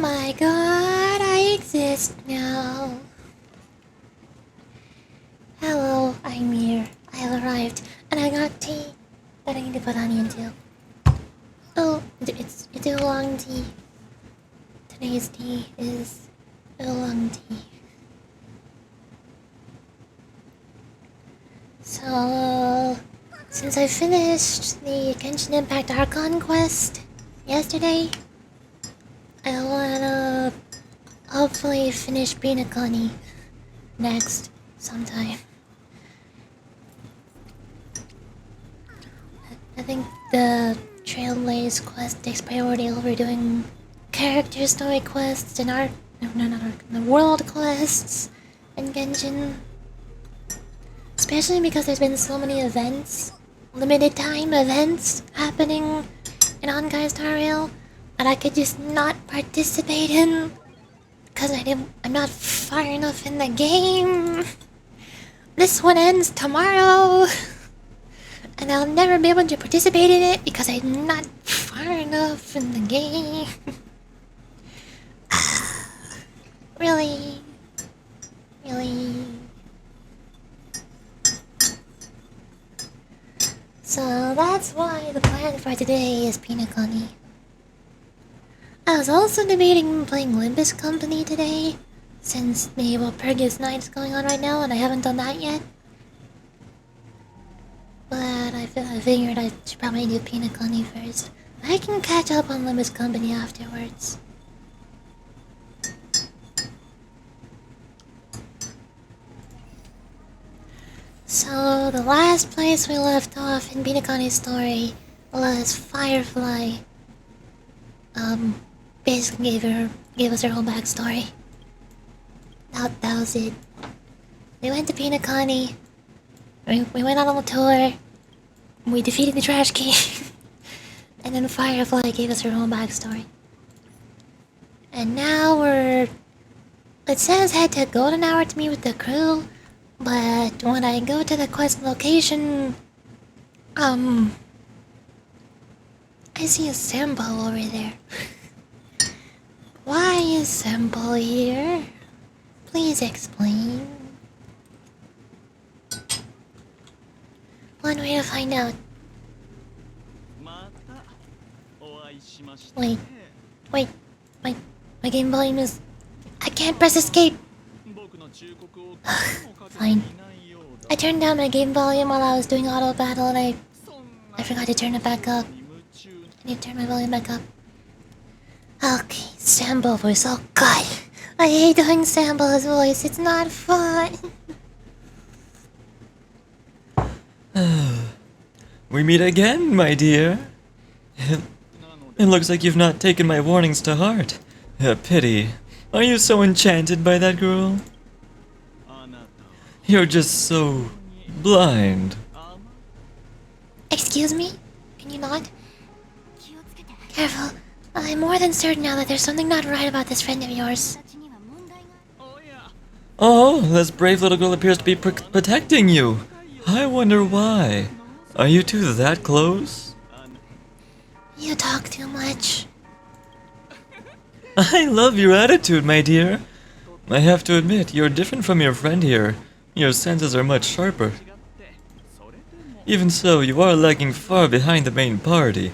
my god, I exist now. Hello, I'm here. I have arrived, and I got tea that I need to put honey into. Oh, it's oolong tea. Today's tea is oolong tea. So, since I finished the Genshin Impact Archon quest yesterday, I wanna hopefully finish penacony next sometime. I think the Trailblaze quest takes priority over doing character story quests and the world quests in Genshin. Especially because there's been so many events, limited time events happening in Honkai Star Rail that I could just not participate in because I'm not far enough in the game. This one ends tomorrow, and I'll never be able to participate in it because I'm not far enough in the game. Really? So that's why the plan for today is penacony. I was also debating playing Limbus Company today, since the Walpurgis Night is going on right now and I haven't done that yet. But I figured I should probably do penacony first. I can catch up on Limbus Company afterwards. So the last place we left off in penacony's story was Firefly. Basically gave us her whole backstory. That was it. We went to penacony. We went on a little tour. We defeated the Trash King. And then Firefly gave us her whole backstory. And now it says head to Golden Hour to meet with the crew. But when I go to the quest location, I see a Sambo over there. Why is Sambo here? Please explain. One way to find out. Wait, my game volume is... I can't press escape! Fine. I turned down my game volume while I was doing auto battle and I forgot to turn it back up. I need to turn my volume back up. Okay, Sambo voice. Oh god. I hate doing Sambo's voice. It's not fun. We meet again, my dear. It looks like you've not taken my warnings to heart. A pity. Are you so enchanted by that girl? You're just so... blind. Excuse me? Can you not? Careful. I'm more than certain now that there's something not right about this friend of yours. Oh, this brave little girl appears to be protecting you. I wonder why. Are you two that close? You talk too much. I love your attitude, my dear. I have to admit, you're different from your friend here. Your senses are much sharper. Even so, you are lagging far behind the main party.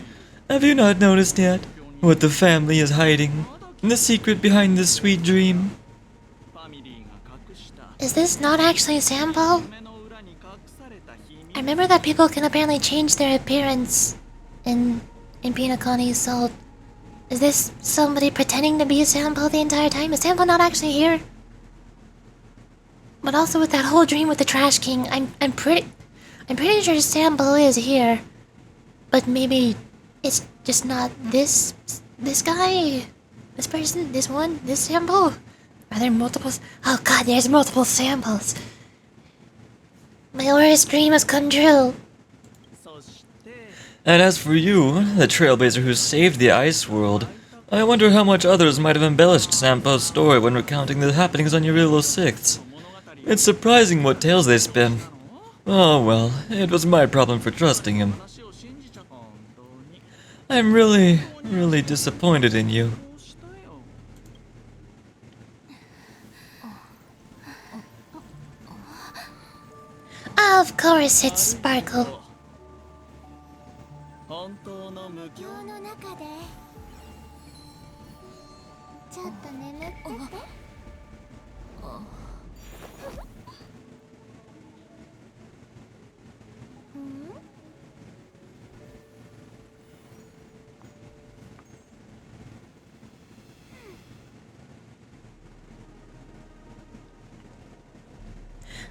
Have you not noticed yet what the family is hiding? The secret behind this sweet dream? Is this not actually Sambo? I remember that people can apparently change their appearance in penacony, so... Is this somebody pretending to be Sambo the entire time? Is Sambo not actually here? But also with that whole dream with the Trash King, I'm pretty sure Sambo is here. But maybe it's just not this guy, this person, this one, this Sambo. Are there multiples? Oh god, there's multiple Sambos. My worst dream has come true. And as for you, the trailblazer who saved the ice world, I wonder how much others might have embellished Sampo's story when recounting the happenings on Eurilo 6. It's surprising what tales they spin. Oh well, it was my problem for trusting him. I'm really disappointed in you. course, it's Sparkle. 本当の無教の中でちょっと眠ってて。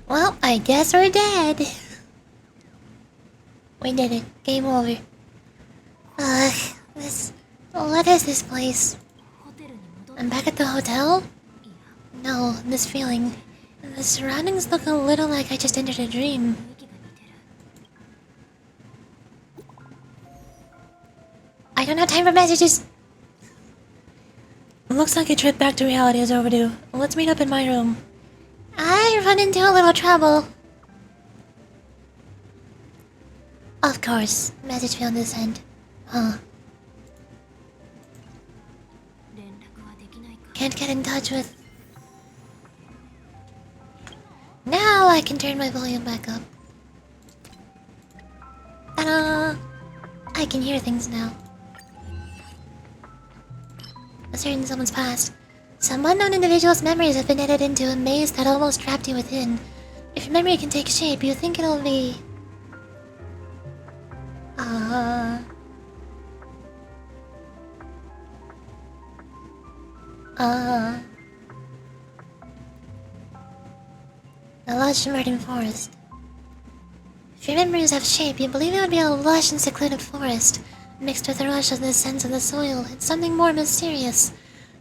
Well, I guess we're dead. We did it. Game over. What is this place? I'm back at the hotel? No, this feeling. The surroundings look a little like I just entered a dream. I don't have time for messages! Looks like a trip back to reality is overdue. Let's meet up in my room. I run into a little trouble. Of course. Message found this end. Huh. Can't get in touch with... Now I can turn my volume back up. Ta-da! I can hear things now. A certain someone's past. Some unknown individual's memories have been edited into a maze that almost trapped you within. If your memory can take shape, you think it'll be... A lush verdant forest. If your memories have shape, you believe it would be a lush and secluded forest, mixed with the rush of the scents of the soil and something more mysterious.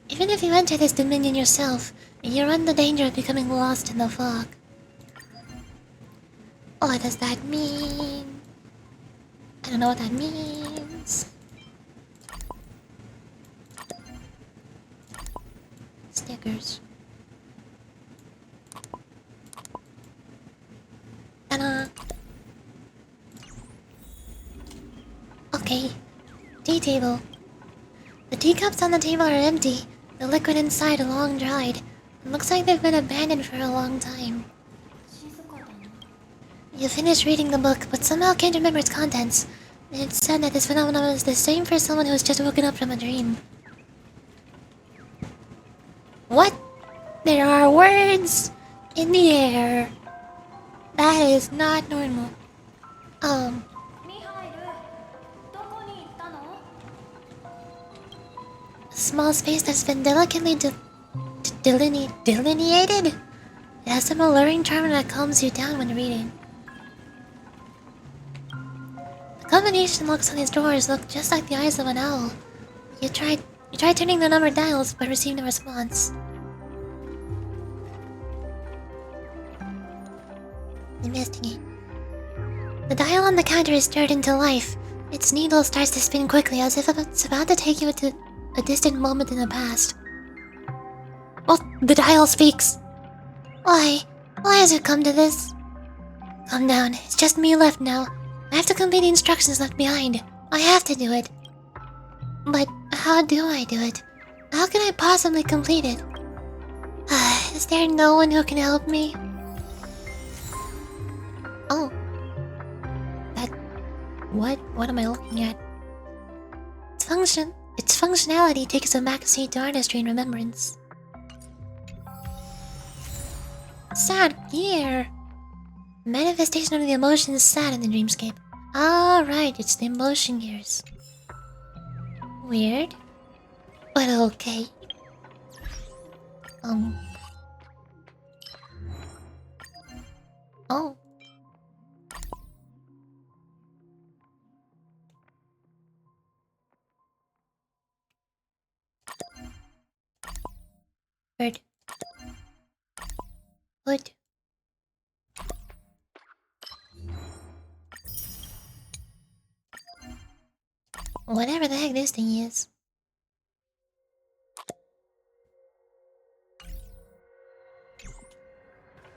Even if you enter this dominion yourself, you run the danger of becoming lost in the fog. What does that mean? I don't know what that means. Stickers. Ta-da! Okay. Tea table. The teacups on the table are empty. The liquid inside long dried. It looks like they've been abandoned for a long time. You finish reading the book, but somehow can't remember its contents. It's said that this phenomenon is the same for someone who's just woken up from a dream. What? There are words in the air. That is not normal. A small space that's been delicately delineated? It has some alluring charm that calms you down when reading. The combination locks on these doors look just like the eyes of an owl. You tried turning the number dials, but received no response. Investigate. The dial on the counter is stirred into life. Its needle starts to spin quickly, as if it's about to take you to a distant moment in the past. Oh, the dial speaks! Why? Why has it come to this? Calm down, it's just me left now. I have to complete the instructions left behind. I have to do it. But how do I do it? How can I possibly complete it? Is there no one who can help me? Oh. That... What am I looking at? Its functionality takes a backseat to artistry and remembrance. Sad gear. Manifestation of the emotions sad in the dreamscape. Ah, right, it's the emotion gears. Weird. But okay. Oh. Bird. Wood. Whatever the heck this thing is.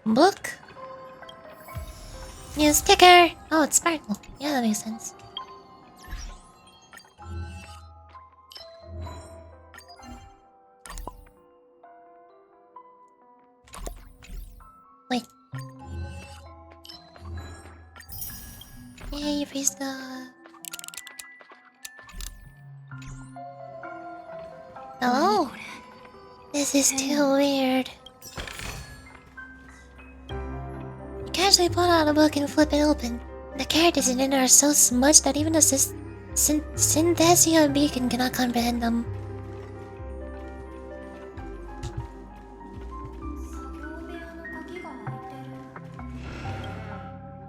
Book? New sticker! Oh, it's Sparkle. Yeah, that makes sense. Wait. Yay, praise God. Hello? This is too weird. You casually pull out a book and flip it open. The characters in it are so smudged that even a synthesia beacon cannot comprehend them.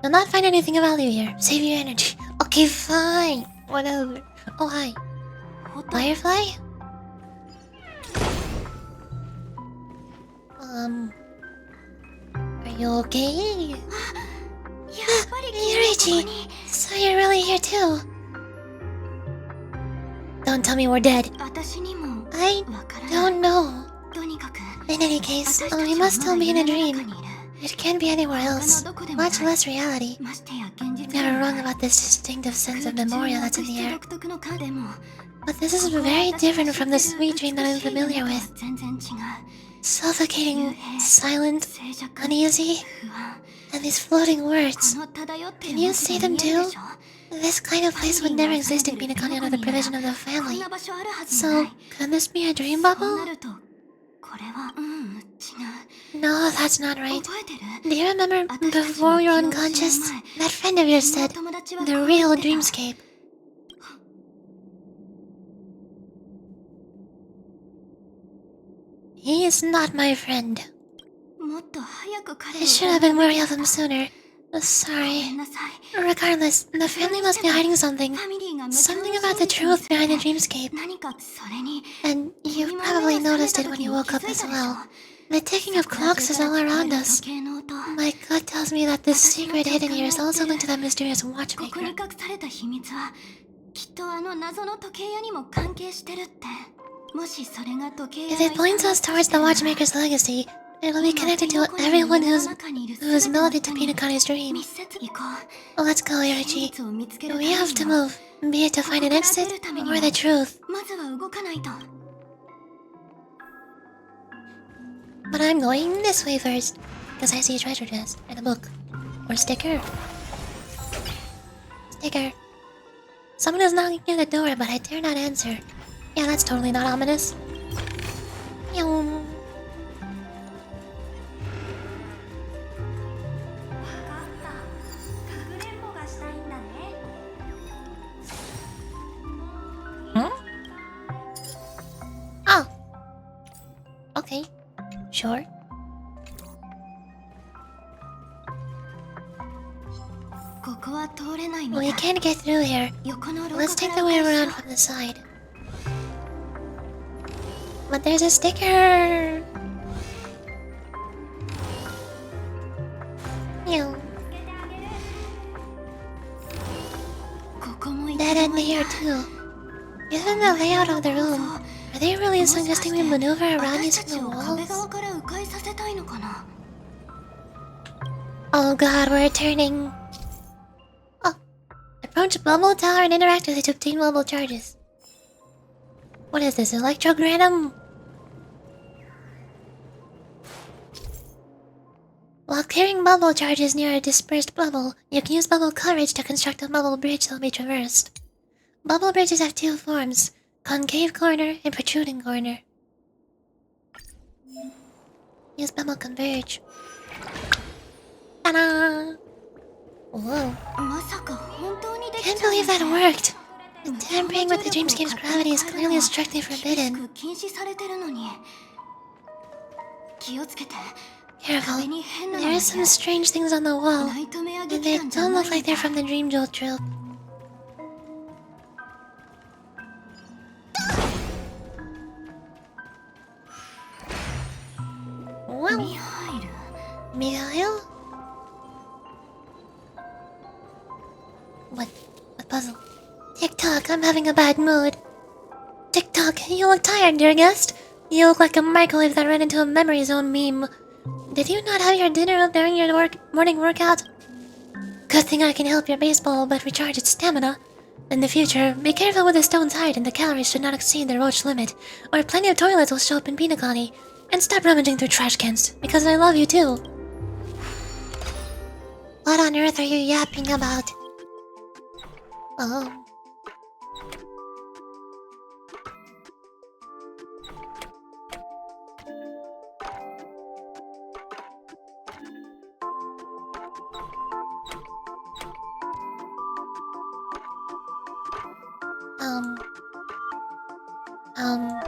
You'll not find anything of value here. Save your energy. Okay, fine. Whatever. Oh, hi. Firefly? Are you okay? Yurichi, so you're really here too? Don't tell me we're dead. I don't know. In any case, we must still be in a dream. It can't be anywhere else, much less reality. You're never wrong about this distinctive sense of memoria that's in the air. But this is very different from the sweet dream that I'm familiar with. Suffocating, silent, uneasy, and these floating words. Can you see them too? This kind of place would never exist in Penacony under the provision of the family. So, could this be a dream bubble? No, that's not right. Do you remember before you were unconscious? That friend of yours said, the real dreamscape. He is not my friend. I should have been wary of him sooner. Sorry. Regardless, the family must be hiding something. Something about the truth behind the dreamscape. And you probably noticed it when you woke up as well. The ticking of clocks is all around us. My gut tells me that this secret hidden here is also linked to that mysterious watchmaker. If it points us towards the watchmaker's legacy, it will be connected to everyone who's melded to Penacony's dream. Let's go, Yorichi. We have to move, be it to find an exit or the truth. But I'm going this way first, because I see a treasure chest and a book. Or sticker. Sticker. Someone is knocking at the door, but I dare not answer. Yeah, that's totally not ominous. Yoom. Huh? Oh. Okay. Sure. We can't get through here. Let's take the way around from the side. But there's a sticker! Ew. Dead end here too. Given the layout of the room, are they really suggesting we maneuver around using the walls? Oh god, we're turning. Oh. Approach Bubble Tower and interact with it to obtain bubble charges. What is this, electrogram? While clearing bubble charges near a dispersed bubble, you can use bubble coverage to construct a bubble bridge that will be traversed. Bubble bridges have two forms, concave corner and protruding corner. Use bubble converge. Ta-da! Whoa. Can't believe that worked! Tampering with the dreamscape's gravity is clearly strictly forbidden. Careful. There are some strange things on the wall, and they don't look like they're from the Dream Jolt trope. Wow. Mikhail? What puzzle? Tick-tock, I'm having a bad mood. Tick-tock, you look tired, dear guest. You look like a microwave that ran into a memory zone meme. Did you not have your dinner during your morning workout? Good thing I can help your baseball but recharge its stamina. In the future, be careful with the stone's height and the calories should not exceed the Roach limit, or plenty of toilets will show up in Penacony. And stop rummaging through trash cans, because I love you too. What on earth are you yapping about? Oh. Um. Um.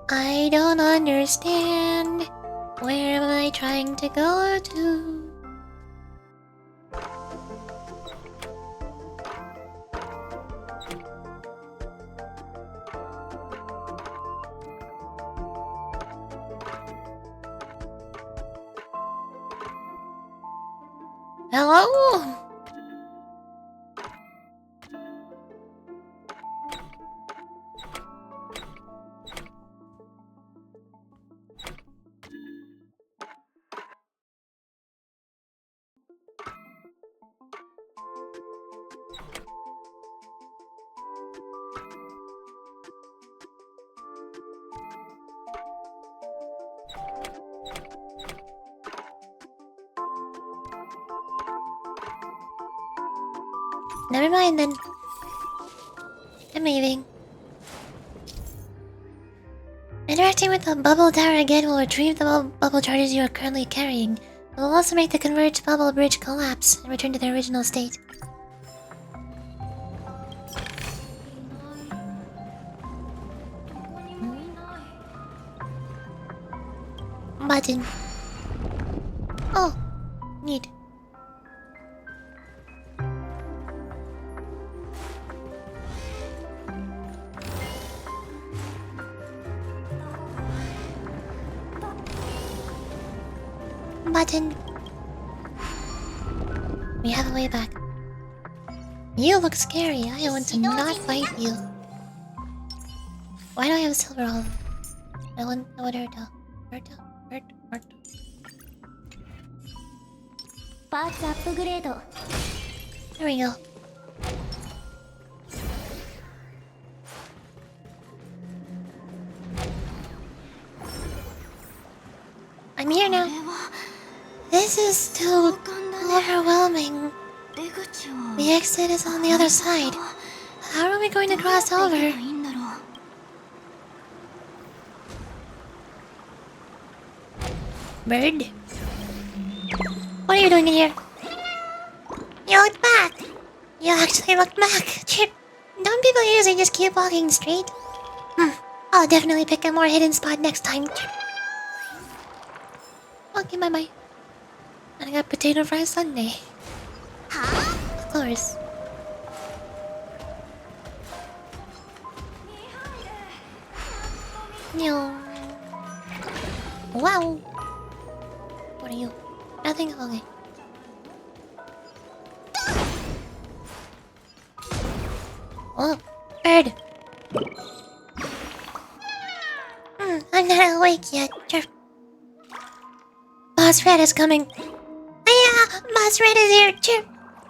I don't understand. Where am I trying to go to? Hello? Never mind then. I'm leaving. Interacting with the bubble tower again will retrieve the bubble charges you are currently carrying. It will also make the converged bubble bridge collapse and return to their original state. Button. Oh, neat. Button. We have a way back. You look scary. I want to not fight you. Why do I have silver all? I want her to hurt. パーツアップグレード There we go. I'm here now. This is too overwhelming. The exit is on the other side. How are we going to cross over? Bird? What are you doing in here? You looked back! You actually looked back! Chip! Don't people usually just keep walking straight? I'll definitely pick a more hidden spot next time. Okay, bye-bye. And I got potato fry sundae. Of course. No. Wow. What are you? Nothing? Okay. Oh, bird. I'm not awake yet. Boss Red is coming. Yeah, Boss Red is here. Chirp.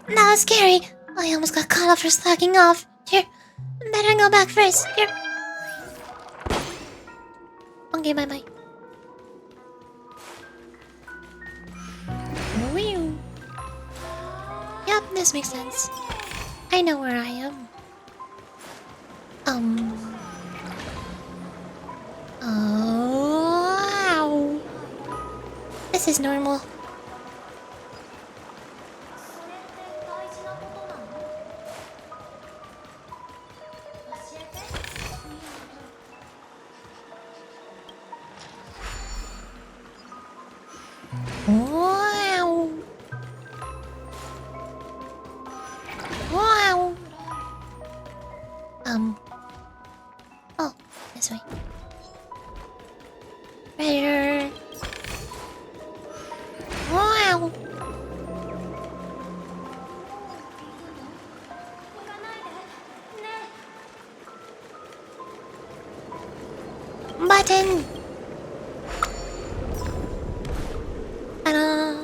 That was scary. I almost got caught up for slacking off. Chirp. Better go back first. Chirp. Okay, bye-bye. Whew. Yep, this makes sense. I know where I am. Oh, this is normal. Wow. Wow. Oh, this way. Better. Wow. Button. Ta-da.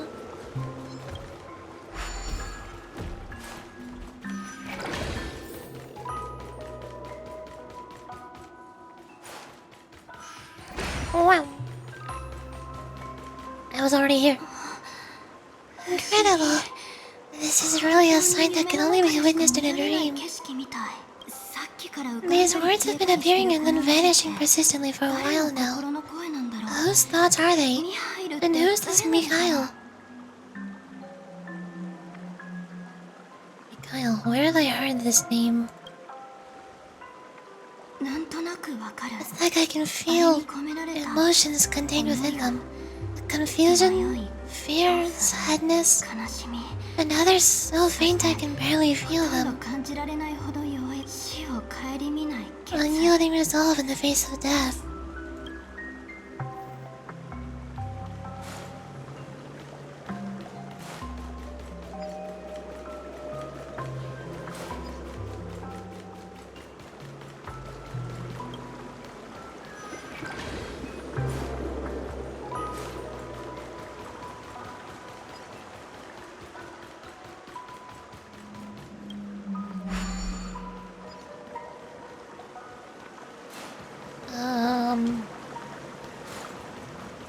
Wow. I was already here. Incredible. This is really a sight that can only be witnessed in a dream. These words have been appearing and then vanishing persistently for a while now. Whose thoughts are they? And who's this Mikhail? Mikhail, where have I heard this name? It's like I can feel the emotions contained within them. The confusion, fear, sadness, and others so faint I can barely feel them. Unyielding resolve in the face of death.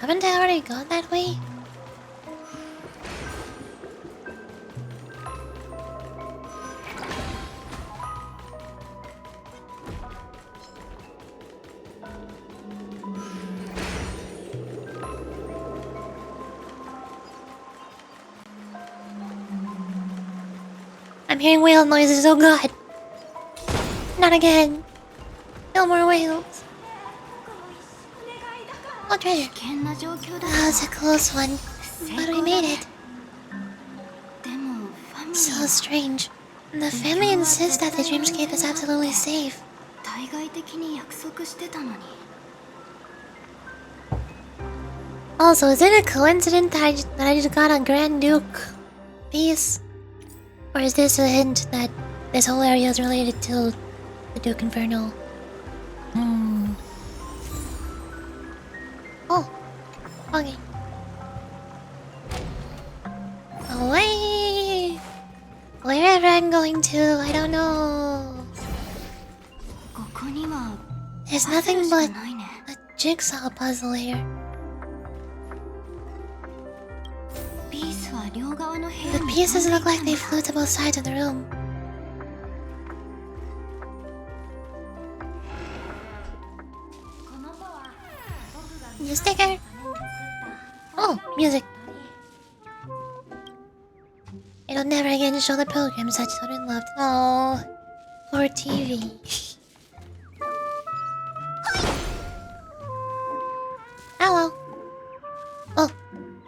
Haven't I already gone that way? I'm hearing whale noises, oh god! Not again! No more whales! Oh, treasure! That was a close one, but we made it. So strange. The family insists that the dreamscape is absolutely safe. Also, is it a coincidence that I just got a Grand Duke piece? Or is this a hint that this whole area is related to the Duke Inferno? Oh, okay. Away! Wherever I'm going to, I don't know. There's nothing but a jigsaw puzzle here. The pieces look like they flew to both sides of the room. New sticker! Oh, music! It'll never again show the pilgrims that children loved. Oh, poor TV. Hello. Oh,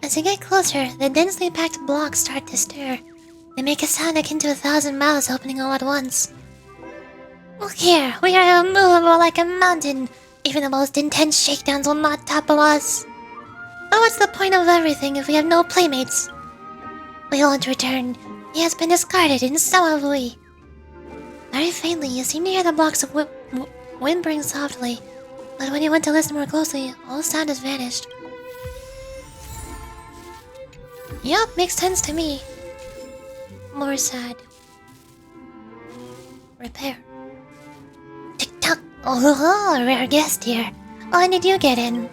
as you get closer, the densely packed blocks start to stir. They make a sound akin to 1,000 mouths opening all at once. Look here, we are immovable like a mountain. Even the most intense shakedowns will not topple us. But what's the point of everything if we have no playmates? We won't return. He has been discarded, and so have we. Very faintly, you seem to hear the blocks of whimpering softly. But when you went to listen more closely, all sound has vanished. Yup, makes sense to me. More sad. Repair. Tick-tock. Oh, a rare guest here. When did you get in?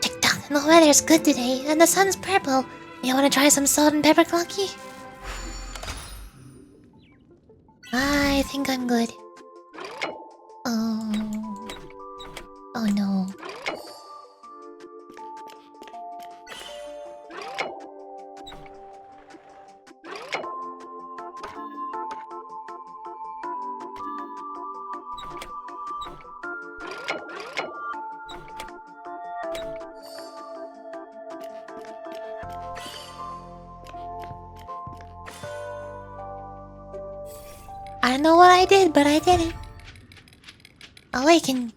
Tick-tock. The weather's good today, and the sun's purple. You want to try some salt and pepper clocky? I think I'm good. Oh. Oh no. I don't know what I did, but I did it. Awaken.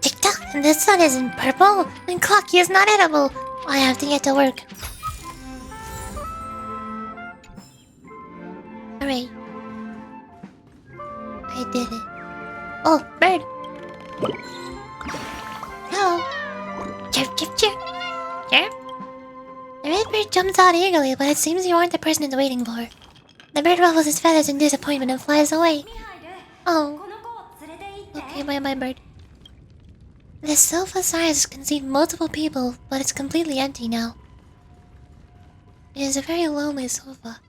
Tick-tock, and the sun isn't purple, and Clocky is not edible. I have to get to work. Hooray. I did it. Oh, bird. Hello. Chirp, chirp, chirp. Chirp. The red bird jumps out eagerly, but it seems you aren't the person it's waiting for. The bird ruffles his feathers in disappointment and flies away. Oh. Okay, my bird. The sofa size can seat multiple people, but it's completely empty now. It is a very lonely sofa.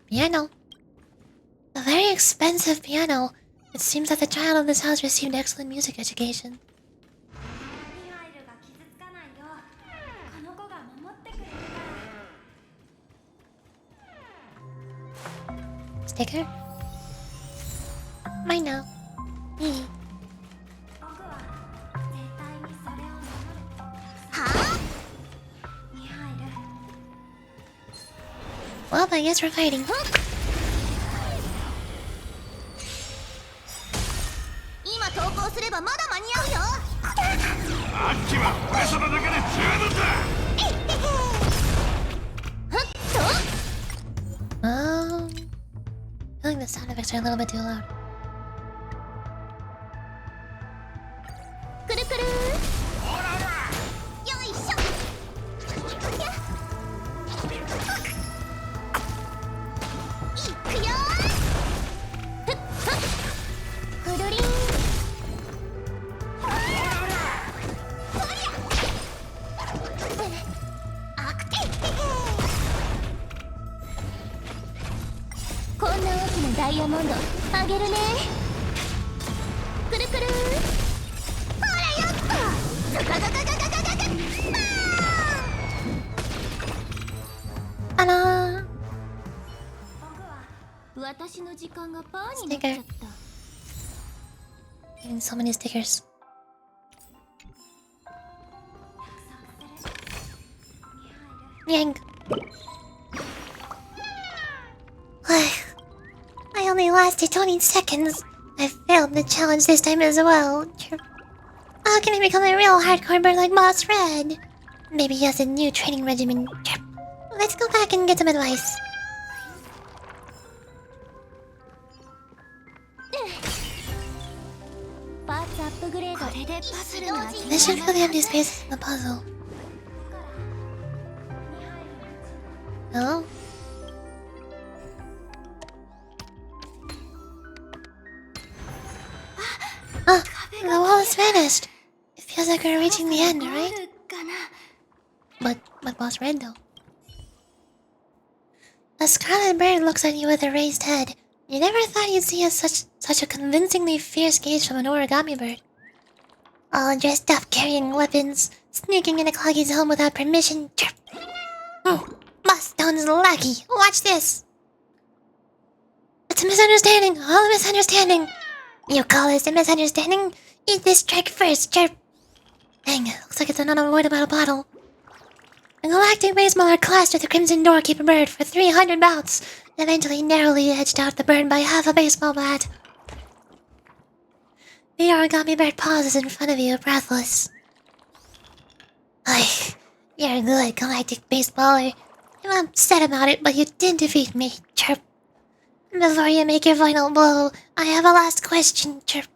Piano. A very expensive piano. It seems that the child of this house received excellent music education. Sticker? Mine now. Hee. Well, I guess we're fighting. I feel like the sound effects are a little bit too loud. Hello. Sticker. Getting so many stickers. Yank. I only lasted 20 seconds. I failed the challenge this time as well. How can I become a real hardcore bird like Boss Red? Maybe he has a new training regimen. Let's go back and get some advice. This should fill the empty space in the puzzle. Hello? Oh, the wall has vanished. It feels like we're reaching the end, right? But Boss Red though. A scarlet bird looks at you with a raised head. You never thought you'd see such a convincingly fierce gaze from an origami bird. All dressed up, carrying weapons, sneaking into Cloggy's home without permission. Boss Stone's lucky. Watch this. It's a misunderstanding. All a misunderstanding. You call this a misunderstanding? Eat this strike first, chirp. Dang, looks like it's an unavoidable battle. A galactic baseballer clashed with the Crimson Doorkeeper bird for 300 bouts, and eventually narrowly edged out the bird by half a baseball bat. The origami bird pauses in front of you, breathless. You're a good galactic baseballer. I'm upset about it, but you did defeat me, chirp. Before you make your final blow, I have a last question, chirp.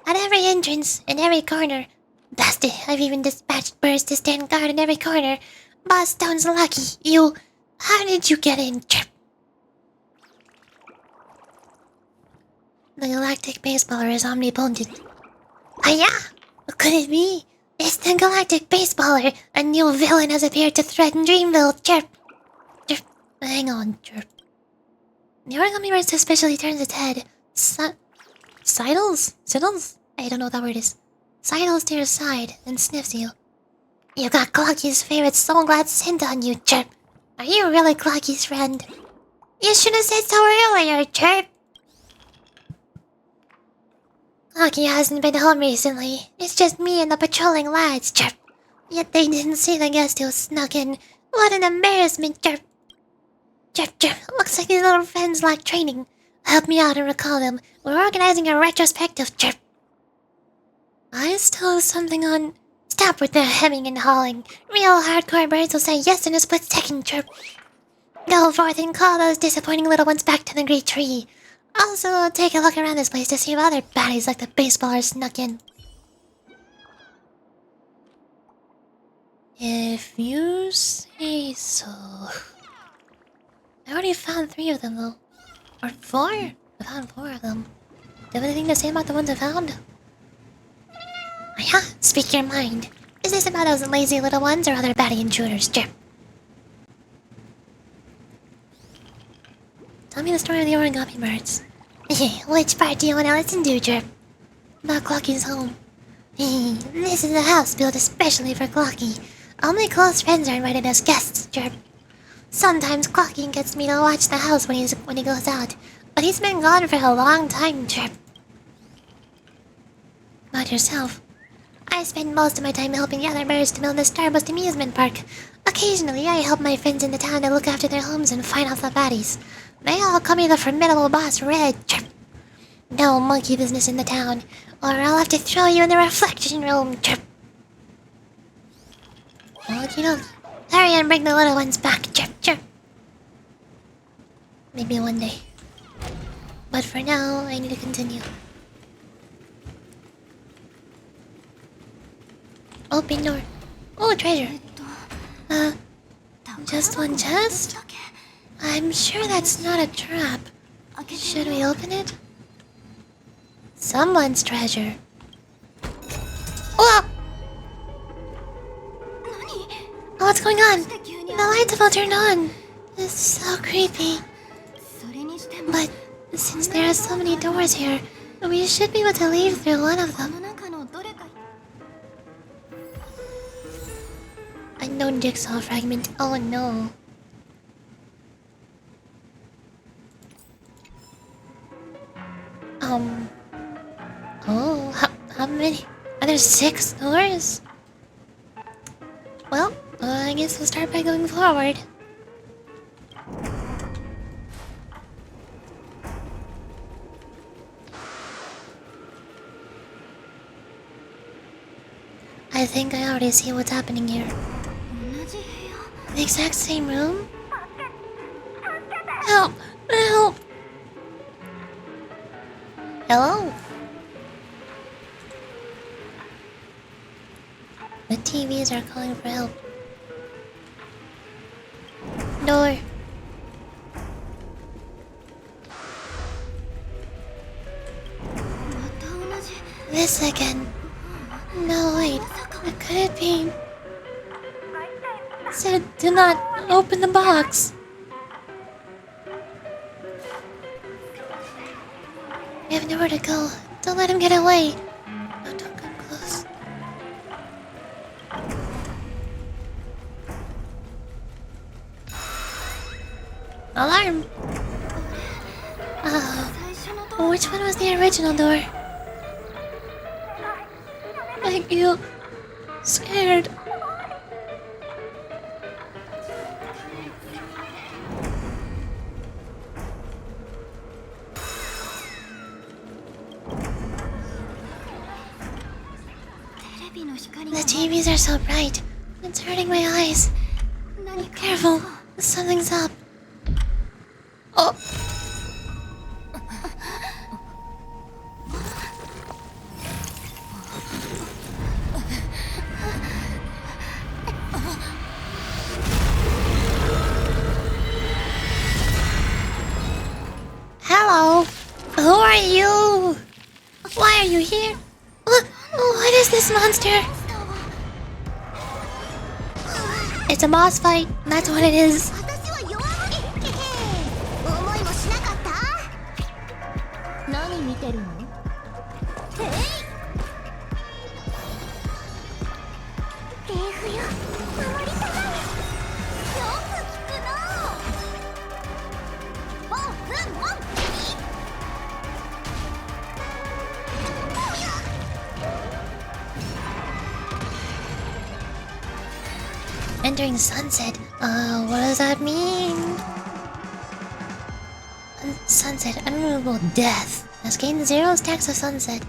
At every entrance, in every corner, bastard, I've even dispatched birds to stand guard in every corner. Boss Stone's lucky. How did you get in, chirp? The galactic baseballer is omnipotent. Yeah? What could it be? It's the galactic baseballer. A new villain has appeared to threaten Dreamville, chirp. Chirp. Hang on, chirp. The origami bird suspiciously turns its head. Sidles? Siddles? I don't know what that word is. Sidles to your side and sniffs you. You got Clocky's favorite soul glad scent on you, chirp. Are you really Clocky's friend? You should have said so earlier, chirp. Clocky hasn't been home recently. It's just me and the patrolling lads, chirp. Yet they didn't see the guest who snuck in. What an embarrassment, chirp. Chirp, chirp. Looks like these little friends lack training. Help me out and recall them. We're organizing a retrospective, chirp. I still have something on. Stop with the hemming and hawing. Real hardcore birds will say yes in a split second, chirp. Go forth and call those disappointing little ones back to the great tree. Also, take a look around this place to see if other baddies like the baseballer snuck in. If you say so. I already found 3 of them, though. Or 4? I found 4 of them. Do you have anything to say about the ones I found? Yeah, speak your mind. Is this about those lazy little ones or other baddie intruders, chirp? Tell me the story of the origami birds. Which part do you want to listen to, Chirp? About Clocky's home. This is a house built especially for Clocky. All my close friends are invited as guests, Chirp. Sometimes Clocky gets me to watch the house when he goes out, but he's been gone for a long time, Chirp. About yourself. I spend most of my time helping the other birds to build the Starburst amusement park. Occasionally, I help my friends in the town to look after their homes and fight off the baddies. They all call me the formidable boss, Red. Chirp. No monkey business in the town, or I'll have to throw you in the reflection room. Chirp. Okie dokie. Hurry and bring the little ones back. Chirp, chirp. Maybe one day. But for now, I need to continue. Open door. Oh, treasure. Just one chest? I'm sure that's not a trap. Should we open it? Someone's treasure. Oh! What's going on? The lights have all turned on. This is so creepy. But since there are so many doors here, we should be able to leave through one of them. Unknown jigsaw fragment. Oh no. Oh, how many? Are there 6 doors? Well, I guess we'll start by going forward. I think I already see what's happening here. The exact same room? Help! Help! Hello? The TVs are calling for help. Door. This again. No, wait. What could it be? It said, do not open the box. We have nowhere to go. Don't let him get away. No, don't come close. Alarm! Oh, which one was the original door? I feel scared. The TVs are so bright. It's hurting my eyes. Be careful. Something's up. Oh! Hello. Who are you? Why are you here? What is this monster? It's a boss fight. That's what it is. Entering sunset. What does that mean? Sunset, unremovable death. Has gained 0 stacks of sunset.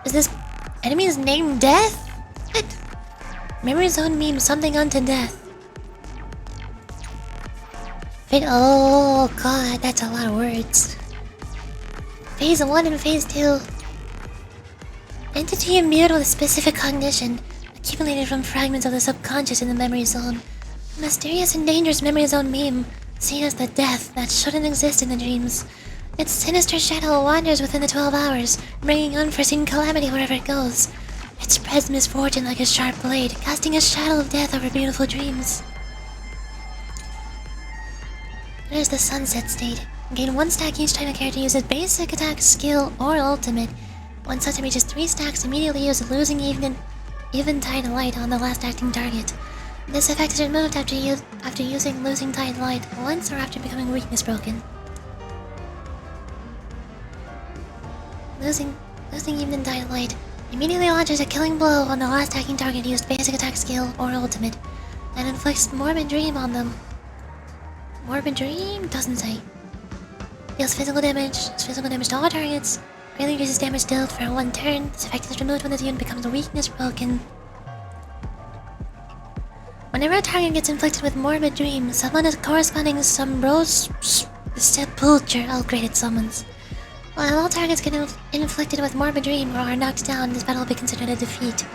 Is this enemy's name Death? What? Memory zone memes something unto death. Oh god, that's a lot of words. Phase 1 and Phase 2. Entity imbued with a specific cognition, accumulated from fragments of the subconscious in the memory zone. A mysterious and dangerous memory zone meme, seen as the death that shouldn't exist in the dreams. Its sinister shadow wanders within the 12 hours, bringing unforeseen calamity wherever it goes. It spreads misfortune like a sharp blade, casting a shadow of death over beautiful dreams. There's the sunset state. Gain 1 stack each time a character uses basic attack, skill, or ultimate. When such reaches 3 stacks, immediately use losing Eventide Light on the last acting target. This effect is removed after using Losing Tide Light once or after becoming weakness broken. Losing Eventide Light immediately launches a killing blow on the last attacking target used basic attack, skill, or ultimate, and inflicts Morbid Dream on them. Morbid Dream? Doesn't say. Deals physical damage to all targets. Greatly reduces damage dealt for 1 turn. This effect is removed when the unit becomes weakness broken. Whenever a target gets inflicted with Morbid Dream, summon a corresponding Sombros Sepulture upgraded summons. While all targets get inflicted with Morbid Dream or are knocked down, this battle will be considered a defeat.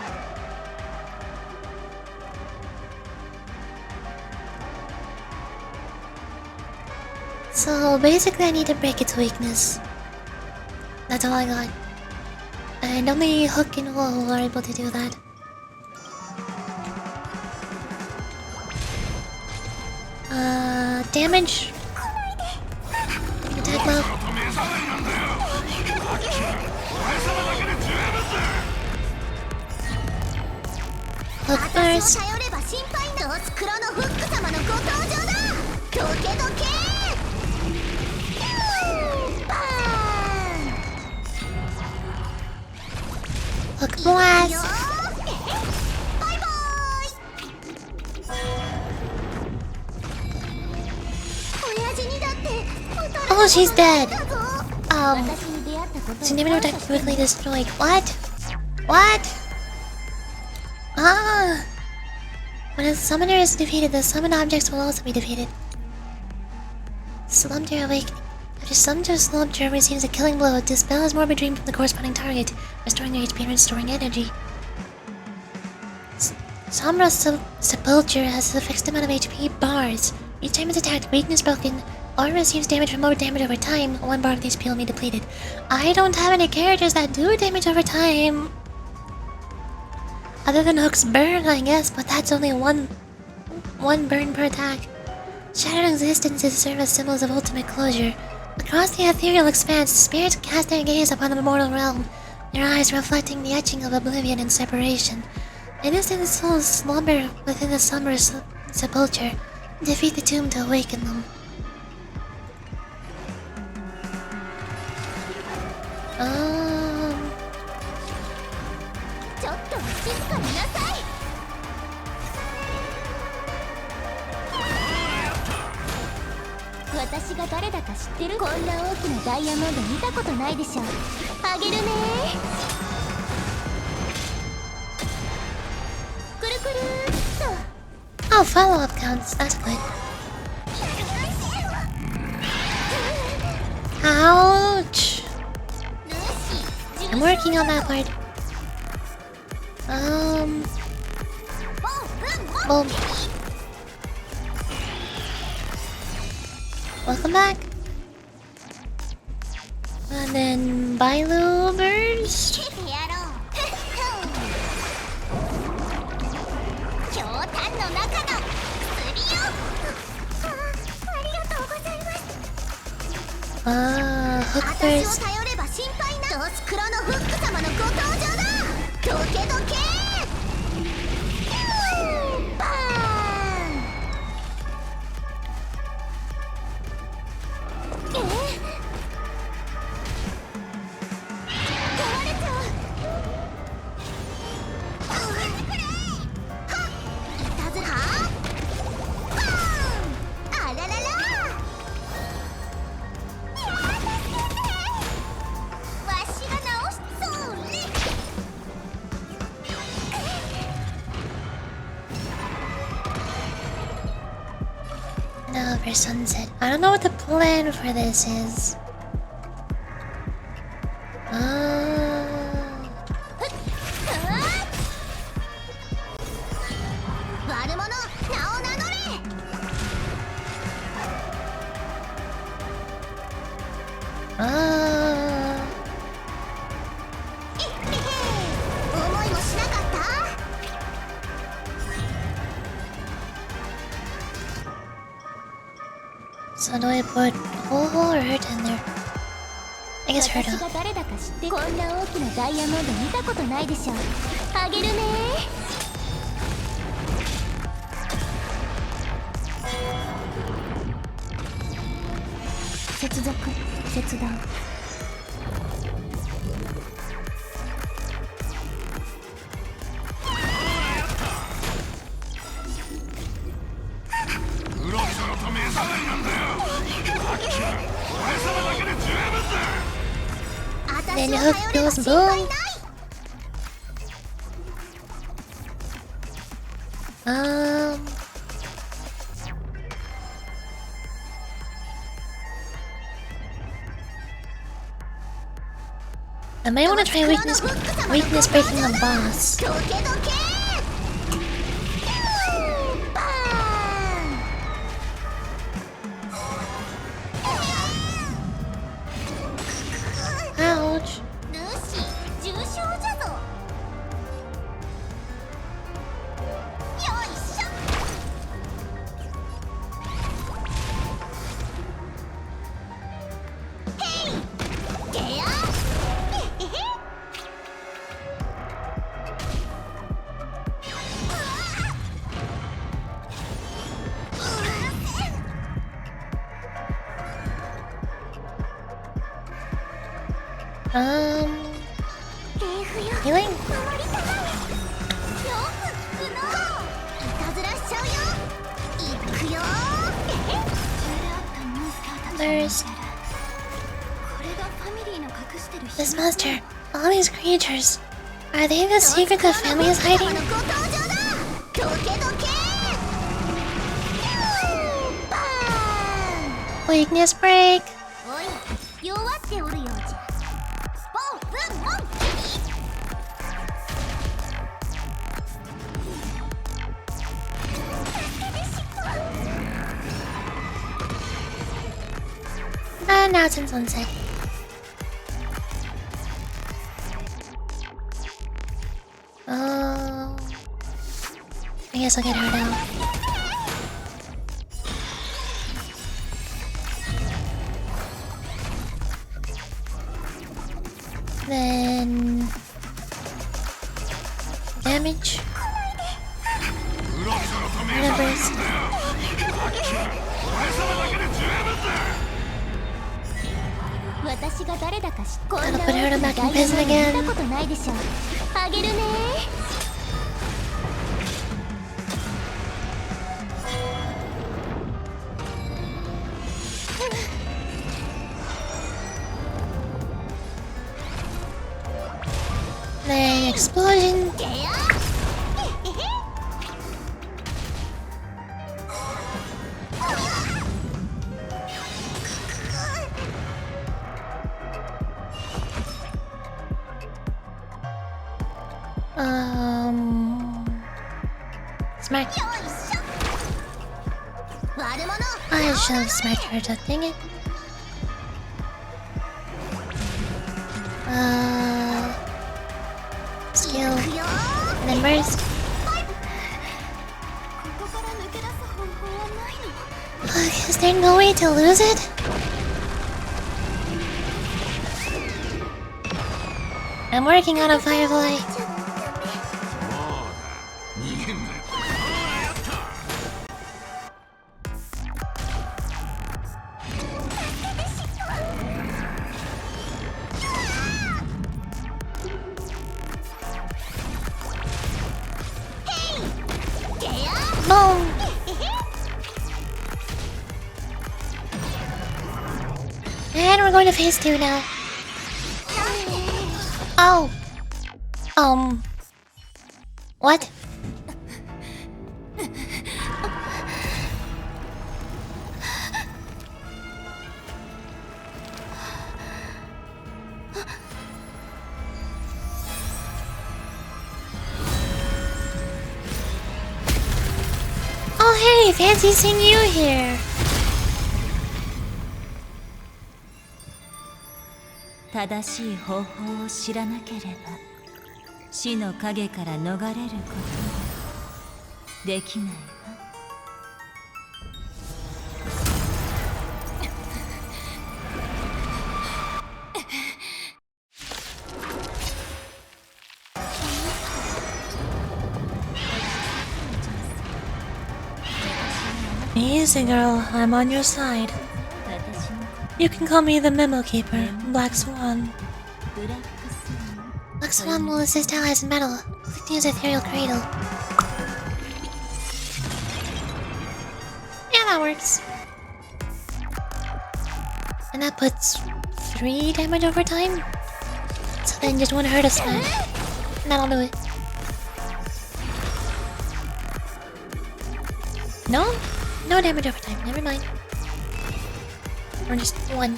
So basically I need to break its weakness. That's all I got. And only Hook and Wool are able to do that. Damage. Attack low. Hook first. Hook blast. Oh, she's dead. Significant attack quickly destroyed. What? What? Ah! When a summoner is defeated, the summoned objects will also be defeated. Slumber Awakening. After Summoner Slumber receives a killing blow, it dispels Morbid Dream from the corresponding target, restoring their HP and restoring energy. Sombra Sepulture has a fixed amount of HP bars. Each time it's attacked, weakness broken, or receives damage from more damage over time, 1 bar of the HP will be depleted. I don't have any characters that do damage over time. Other than Hook's burn, I guess, but that's only one burn per attack. Shattered existences serve as symbols of ultimate closure. Across the ethereal expanse, spirits cast their gaze upon the mortal realm, their eyes reflecting the etching of oblivion and separation. Innocent souls slumber within the summer sepulture. Defeat the tomb to awaken them. Oh, follow-up counts. That's good. Ouch! I'm working on that part. Boom. Welcome back. And then Bailu Burst. Hook Burst. Now for sunset. I don't know what the plan for this is. So do I put whole or her tender? I guess her 私 though. が誰だか知ってこんな大きなダイヤモンド見たことないでしょ。あげるね。接続切断。Then hook goes boom. I might want to try weakness breaking the boss. どけどけ。バーン。 Ouch. ルーシー重傷じゃぞ。よいしょ。へいゲヤへへへ。冷風よ。 Healing? 守りたまえ。よく聞くの。いたずらしちゃうよ。いくよ。へへ。 There's これがファミリーの隠してる this monster. All these creatures. Are they the secret the family is hiding? ご登場だ。どけどけ。バーン。 Weakness break. おい、弱っておるようじゃ。ボンブンボン。 And now it's in sunset. Oh, I guess I'll get her now. Then damage. Numbers. 私が誰だか知ってこん Gotta な put her 大 back きな in ダイヤ prison モンド again. 見たことないでしょ。あげるね。 Then explosion. ゲヤへへへ。 Smack. よいしょ。悪者。 I should have smacked her to dang it. Skill. いくよ。 And then burst. ここから抜け出す方法はないの？ Is there no way to lose it? I'm working on a firefly. Boom! And we're going to phase 2 now. Oh. What? Oh hey, fancy seeing you here. 正しい方法を知らなければ死の影から逃れることはできないわ。Easy, girl. I'm on your side. 私の You can call me the Memo Keeper, Black Swan. ブラックスワン Black Swan will assist allies in battle, collecting his ethereal cradle. Yeah, that works. And that puts 3 damage over time. So then just one hurt of smash. And that'll do it. No? No damage over time, never mind. Or just 1.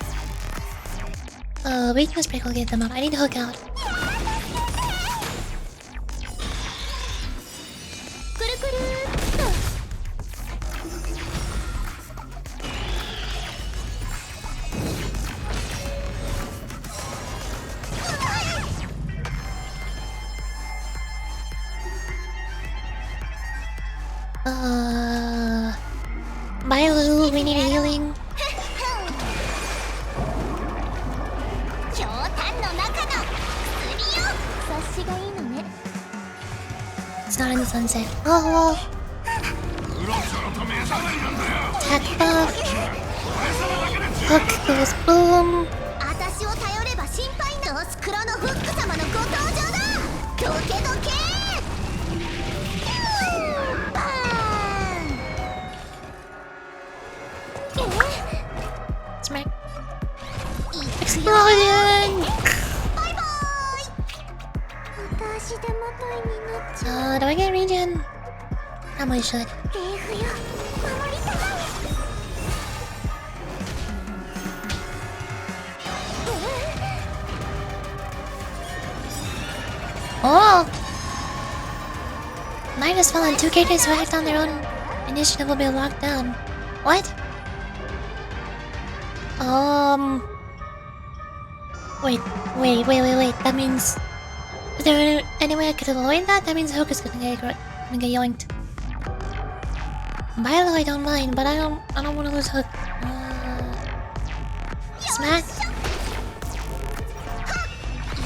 Weakness break will get them out. I need to hook out. くるくるっと Bye, Lulu. We need a healing. ひょうたんの中の薬よ察しがいいのね It's not in the sunset. Oh, attack buff. Hook goes boom. 私を頼れば心配なドスクロのフック様のご登場だどけどけバーン Smack. いくよ Explosion! バイバイまた足手まといになっちゃう Do I get regen? Probably should. レイフよ守りたまえ Oh! Night has fallen. 2 characters who act on their own initiative will be locked down. What? Wait. That means... Is there any way I could avoid that? That means Hook is gonna get yoinked. Milo I don't mind, but I don't wanna lose Hook. Smack? い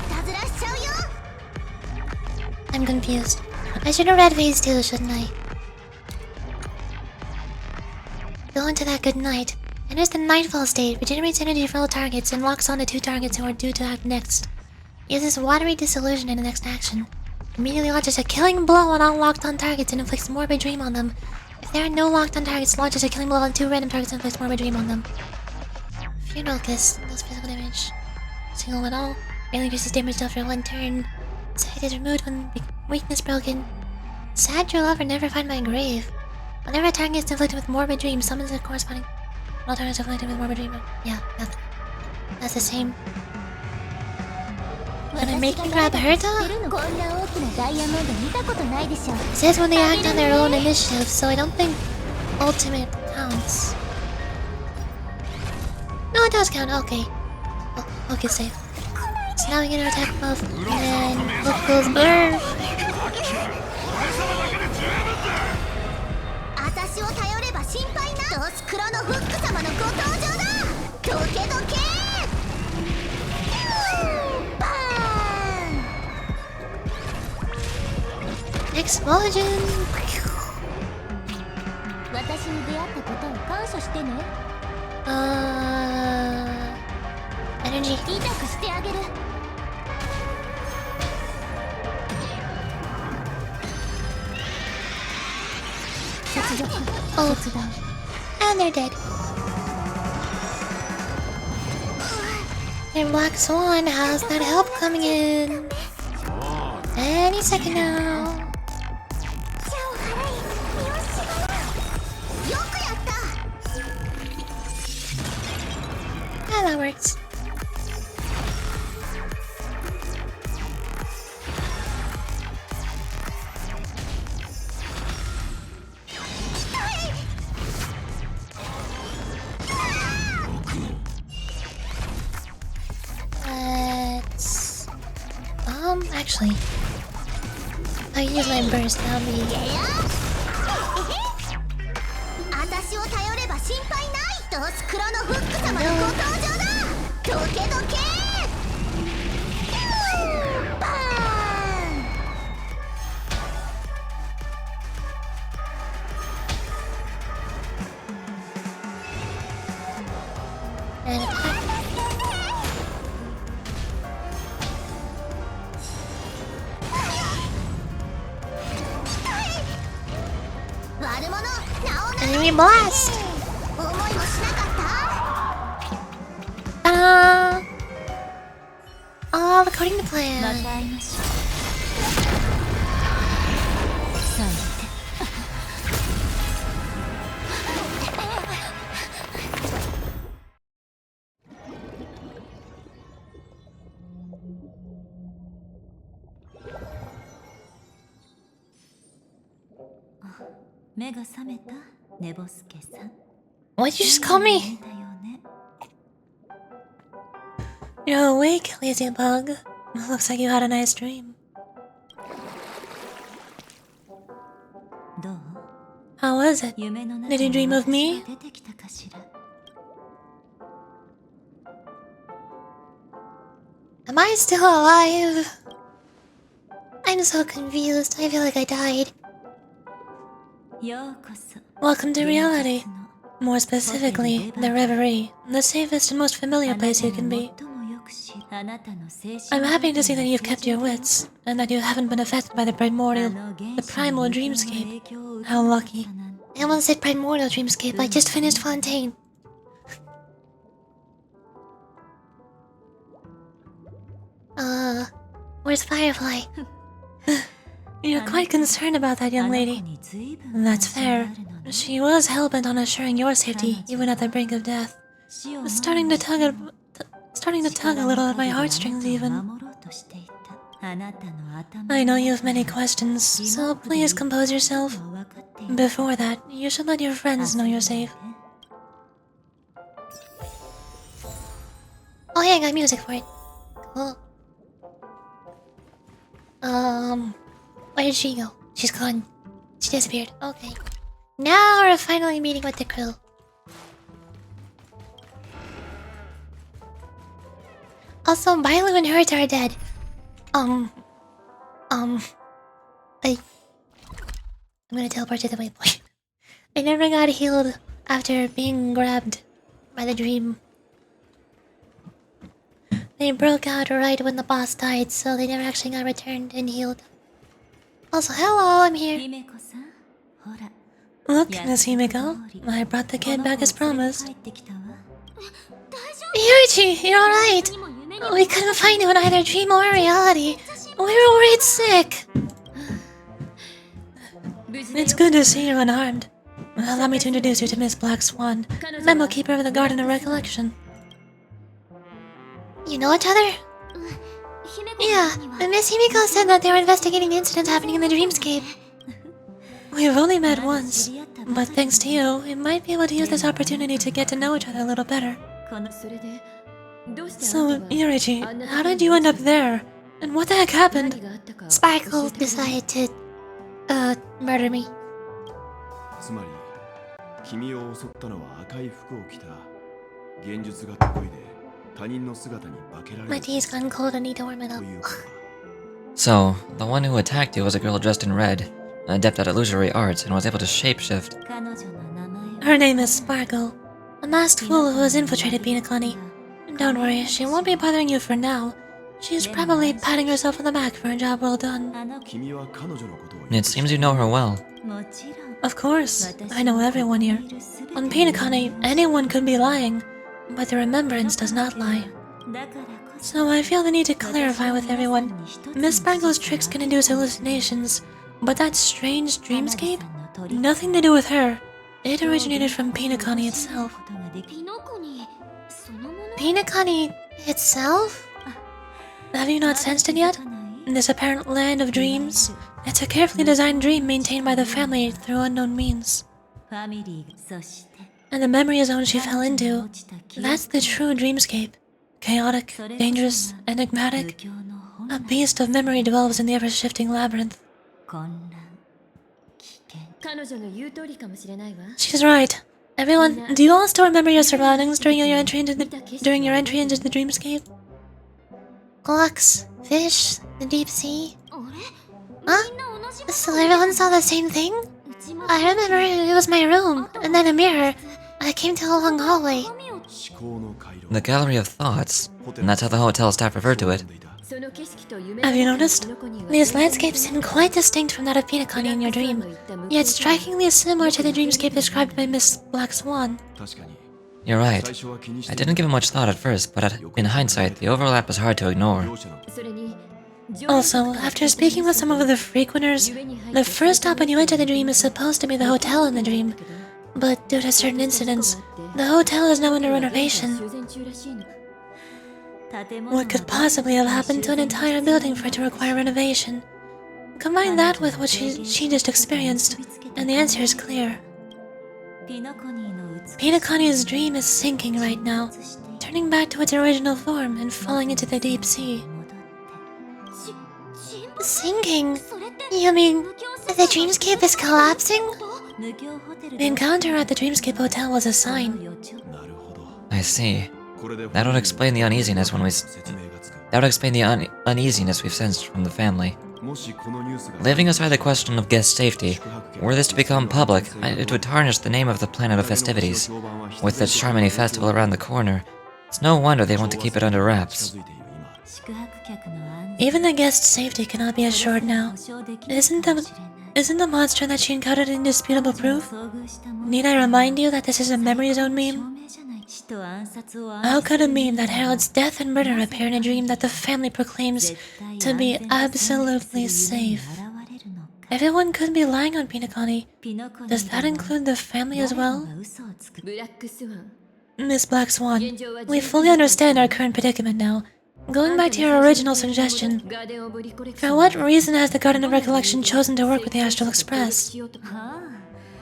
たずらしちゃうよ I'm confused. I should have read phase 2, shouldn't I? Go into that good night. Enters the nightfall state, regenerates energy for all targets, and locks on to 2 targets who are due to act next. Uses watery disillusion in the next action. Immediately launches a killing blow on all locked on targets and inflicts morbid dream on them. If there are no locked on targets, launches a killing blow on 2 random targets and inflicts morbid dream on them. Funeral Kiss, does physical damage. Single at all. Barely increases damage after 1 turn. Sight is removed when weakness broken. Sad your lover never find my grave. Whenever a target is inflicted with morbid dream, summons a corresponding... All targets inflicted with morbid dream. Yeah, that's the same. When I make him grab Herta? こんな大きなダイヤモンド見たことないでしょ It says when they act on their own initiative, so I don't think ultimate counts. No, it does count. Okay. Oh, Hook is safe. So now we get our attack buff, and then Hook goes blur. 私を頼れば心配なドスクロのフック様のご登場だどけどけバーン Explosion! 私に出会ったことを感謝してね Energy. 痛くしてあげる Oh, and they're dead. And Black Swan has that help coming in. Any second now. シャを払い身を縛るよくやった Yeah, that works. Let's... actually... I use my burst, that'll be... 私を頼れば心配ないドスクロのフック様のご登場だどけどけバーン Let's Enemy blast! 思いもしなかった Ta-da! All according to ま plan. た会いましょうさよて目が覚めた寝ぼすけさん Why'd you just call me? 見たよね You're awake, lazy bug. Looks like you had a nice dream. どう How was it? 夢の中 Did you dream of me? 私が出てきたかしら Am I still alive? I'm so confused. I feel like I died. ようこそ Welcome to reality. 現実の More specifically, the reverie. The safest and most familiar place you can be. あなたが最もよく知るあなたの精神 I'm happy to see that you've kept your wits, and that you haven't been affected by the primordial, the primal dreamscape. How lucky. I almost said primordial dreamscape, I just finished Fontaine. Where's Firefly? You're quite concerned about that young lady. That's fair. She was hell-bent on assuring your safety, even at the brink of death. Starting to tug a little at my heartstrings even. I know you have many questions, so please compose yourself. Before that, you should let your friends know you're safe. Oh yeah, I got music for it. Cool. Where did she go? She's gone. She disappeared. Okay. Now we're finally meeting with the crew. Also, Milo and Hurt are dead. I'm gonna teleport to the waypoint. I never got healed after being grabbed by the dream. They broke out right when the boss died, so they never actually got returned and healed. Also, hello, I'm here. 姫子さんほら Look, Miss Himiko, I brought the kid back as promised. 帰ってきたわ Yuichi, you're alright. We couldn't find you in either dream or reality. We were worried sick. It's good to see you unharmed. Allow me to introduce you to Miss Black Swan, Memo Keeper of the Garden of Recollection. You know each other? Yeah, Miss Himiko said that they were investigating the incident happening in the dreamscape. We've only met once, but thanks to you, we might be able to use this opportunity to get to know each other a little better. それでどうして So, Yuichi, how did you end up there? And what the heck happened? 何があったか Sparkle decided to, murder me. つまり君を襲ったのは赤い服を着た現実が得意で他人の姿に化けられ My る tea's gone cold, I need to warm it と up. いうか So, the one who attacked you was a girl dressed in red, an adept at illusory arts, and was able to shapeshift. 彼女の名前は Her name is Sparkle, a masked fool who has infiltrated penacony. Don't worry, she won't be bothering you for now. She's probably patting herself on the back for a job well done. あの子君は彼女のことを It seems you know her well. もちろん Of course, I know everyone here. On penacony, anyone could be lying, but the remembrance does not lie. だからこそ So I feel the need to clarify with everyone. Miss Sparkle's tricks can induce hallucinations, but that strange dreamscape? Nothing to do with her. It originated from penacony itself. ピノコにそのもの Penacony itself? Have you not sensed it yet? This apparent land of dreams? It's a carefully designed dream maintained by the family through unknown means. ファミリーそして And the memory zone she fell into, that's the true dreamscape. Chaotic, dangerous, 無 enigmatic. 教の本 A 来 beast of memory dwells in the ever-shifting labyrinth. 混乱危険彼女の言う通りかもしれないわ She's right. Everyone, do you all still remember your surroundings during your entry into the dreamscape? Clocks, fish, the deep sea. あれ Huh? みんな同じ So everyone saw the same thing? うちも I remember it was my room, and then a mirror. I came to a long hallway. 鏡を思考の回路 The Gallery of Thoughts, and that's how the hotel staff referred to it. Have you noticed? These landscapes seem quite distinct from that of penacony in your dream, yet strikingly similar to the dreamscape described by Miss Black Swan. 確かに You're right. 最初は気にして I didn't give it much thought at first, but in hindsight, the overlap is hard to ignore. 両者の Also, after speaking with some of the frequenters, the first stop when you enter the dream is supposed to be the hotel in the dream. But due to certain incidents, the hotel is now under renovation. What could possibly have happened to an entire building for it to require renovation? Combine that with what she just experienced, and the answer is clear. Penacony's dream is sinking right now, turning back to its original form and falling into the deep sea. Sinking? You mean the dreamscape is collapsing? The encounter at the Dreamscape Hotel was a sign. なるほど I see. これで That would explain the uneasiness when we. 説明がつく That would explain the uneasiness we've sensed from the family. もしこのニュースが Leaving aside the question of guest safety, were this to become public, it would tarnish the name of the planet of festivities. With the Charmony Festival around the corner, it's no wonder they want to keep it under wraps. 近づいている今 Even the guest's safety cannot be assured now. Isn't the monster that she encountered indisputable proof? Need I remind you that this is a memory zone meme? How could a meme that heralds death and murder appear in a dream that the family proclaims to be absolutely safe? Everyone could be lying on penacony. Does that include the family as well? ブラックスワン Miss Black Swan, we fully understand our current predicament now. Going back to your original suggestion, ガーデンオブリコレクシ for ョン what reason has the Garden of Recollection chosen to work with the Astral Express?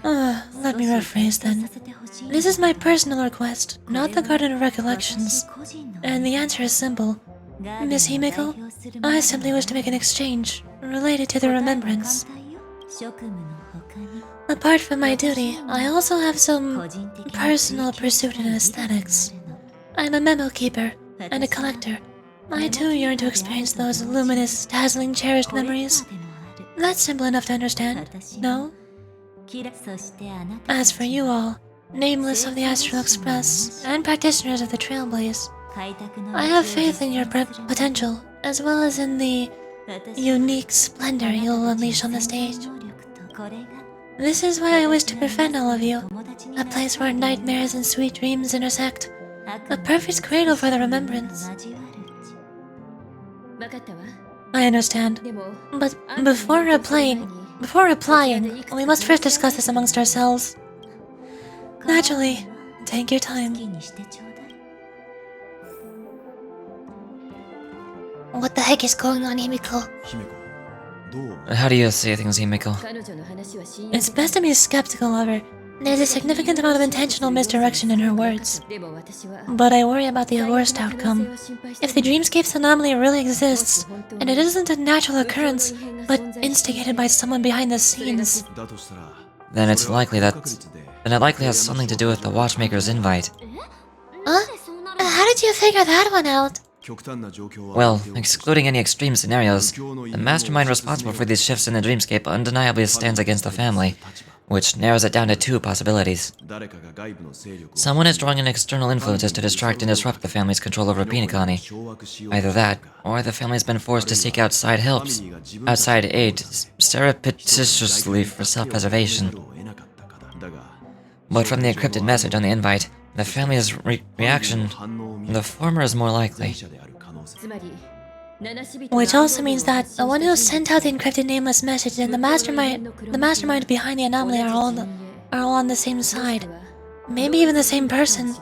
Let me rephrase then. This is my personal request, not the Garden of Recollections. And the answer is simple. Miss Himiko, I simply wish to make an exchange related to the remembrance. Apart from my duty, I also have some personal pursuit in aesthetics. I'm a memo keeper and a collector. I too yearn to experience those luminous, dazzling, cherished memories. That's simple enough to understand, no? As for you all, nameless of the Astral Express and practitioners of the Trailblaze, I have faith in your potential, as well as in the unique splendor you'll unleash on the stage. This is why I wish to befriend all of you, a place where nightmares and sweet dreams intersect, a perfect cradle for the remembrance. 分かったわ I understand, でも but before replying, we must first discuss this amongst ourselves. Naturally, take your time. What the heck is going on, Himiko? 姫子どう思う How do you see things, Himiko? 彼女の話は信 It's best to be skeptical of her. There's a significant amount of intentional misdirection in her words. でも私は But I worry about the worst outcome. If the dreamscape's anomaly really exists, and it isn't a natural occurrence, but instigated by someone behind the scenes, だとしたら Then it's likely that. 不確率で Then it likely has something to do with the watchmaker's invite. huh? How did you figure that one out? 極端な状況は Well, excluding any extreme scenarios, the mastermind responsible for these shifts in the dreamscape undeniably stands against the family, which narrows it down to two possibilities. 誰かが外部の勢力を Someone is drawing in external influences to distract and disrupt the family's control over penacony. 掌握しよう Either that, or the family's been forced to seek outside helps, outside aid, surreptitiously for self-preservation. を得なかったかだが But from the encrypted message on the invite, the family's reaction, 反応を見 the former is more likely. 者である可能性つまり七死人 Which also means that the one who sent out the encrypted nameless message and the mastermind behind the anomaly are all on the same side. Maybe even the same person.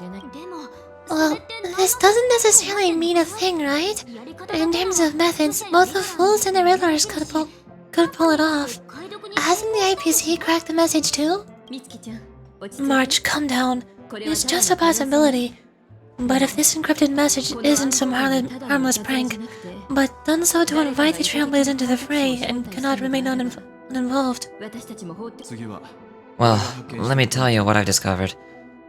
Well, this doesn't necessarily mean a thing, right? In terms of methods, both the fools and the riddlers could pull it off. Hasn't the IPC cracked the message too? 美月ちゃん落ち着いて March, come down. これは It's just a possibility. But if this encrypted message isn't some harmless prank, but done so to invite the Trailblaze into the fray and cannot remain uninvolved. 私たちも放って 次は Well, let me tell you what I've discovered.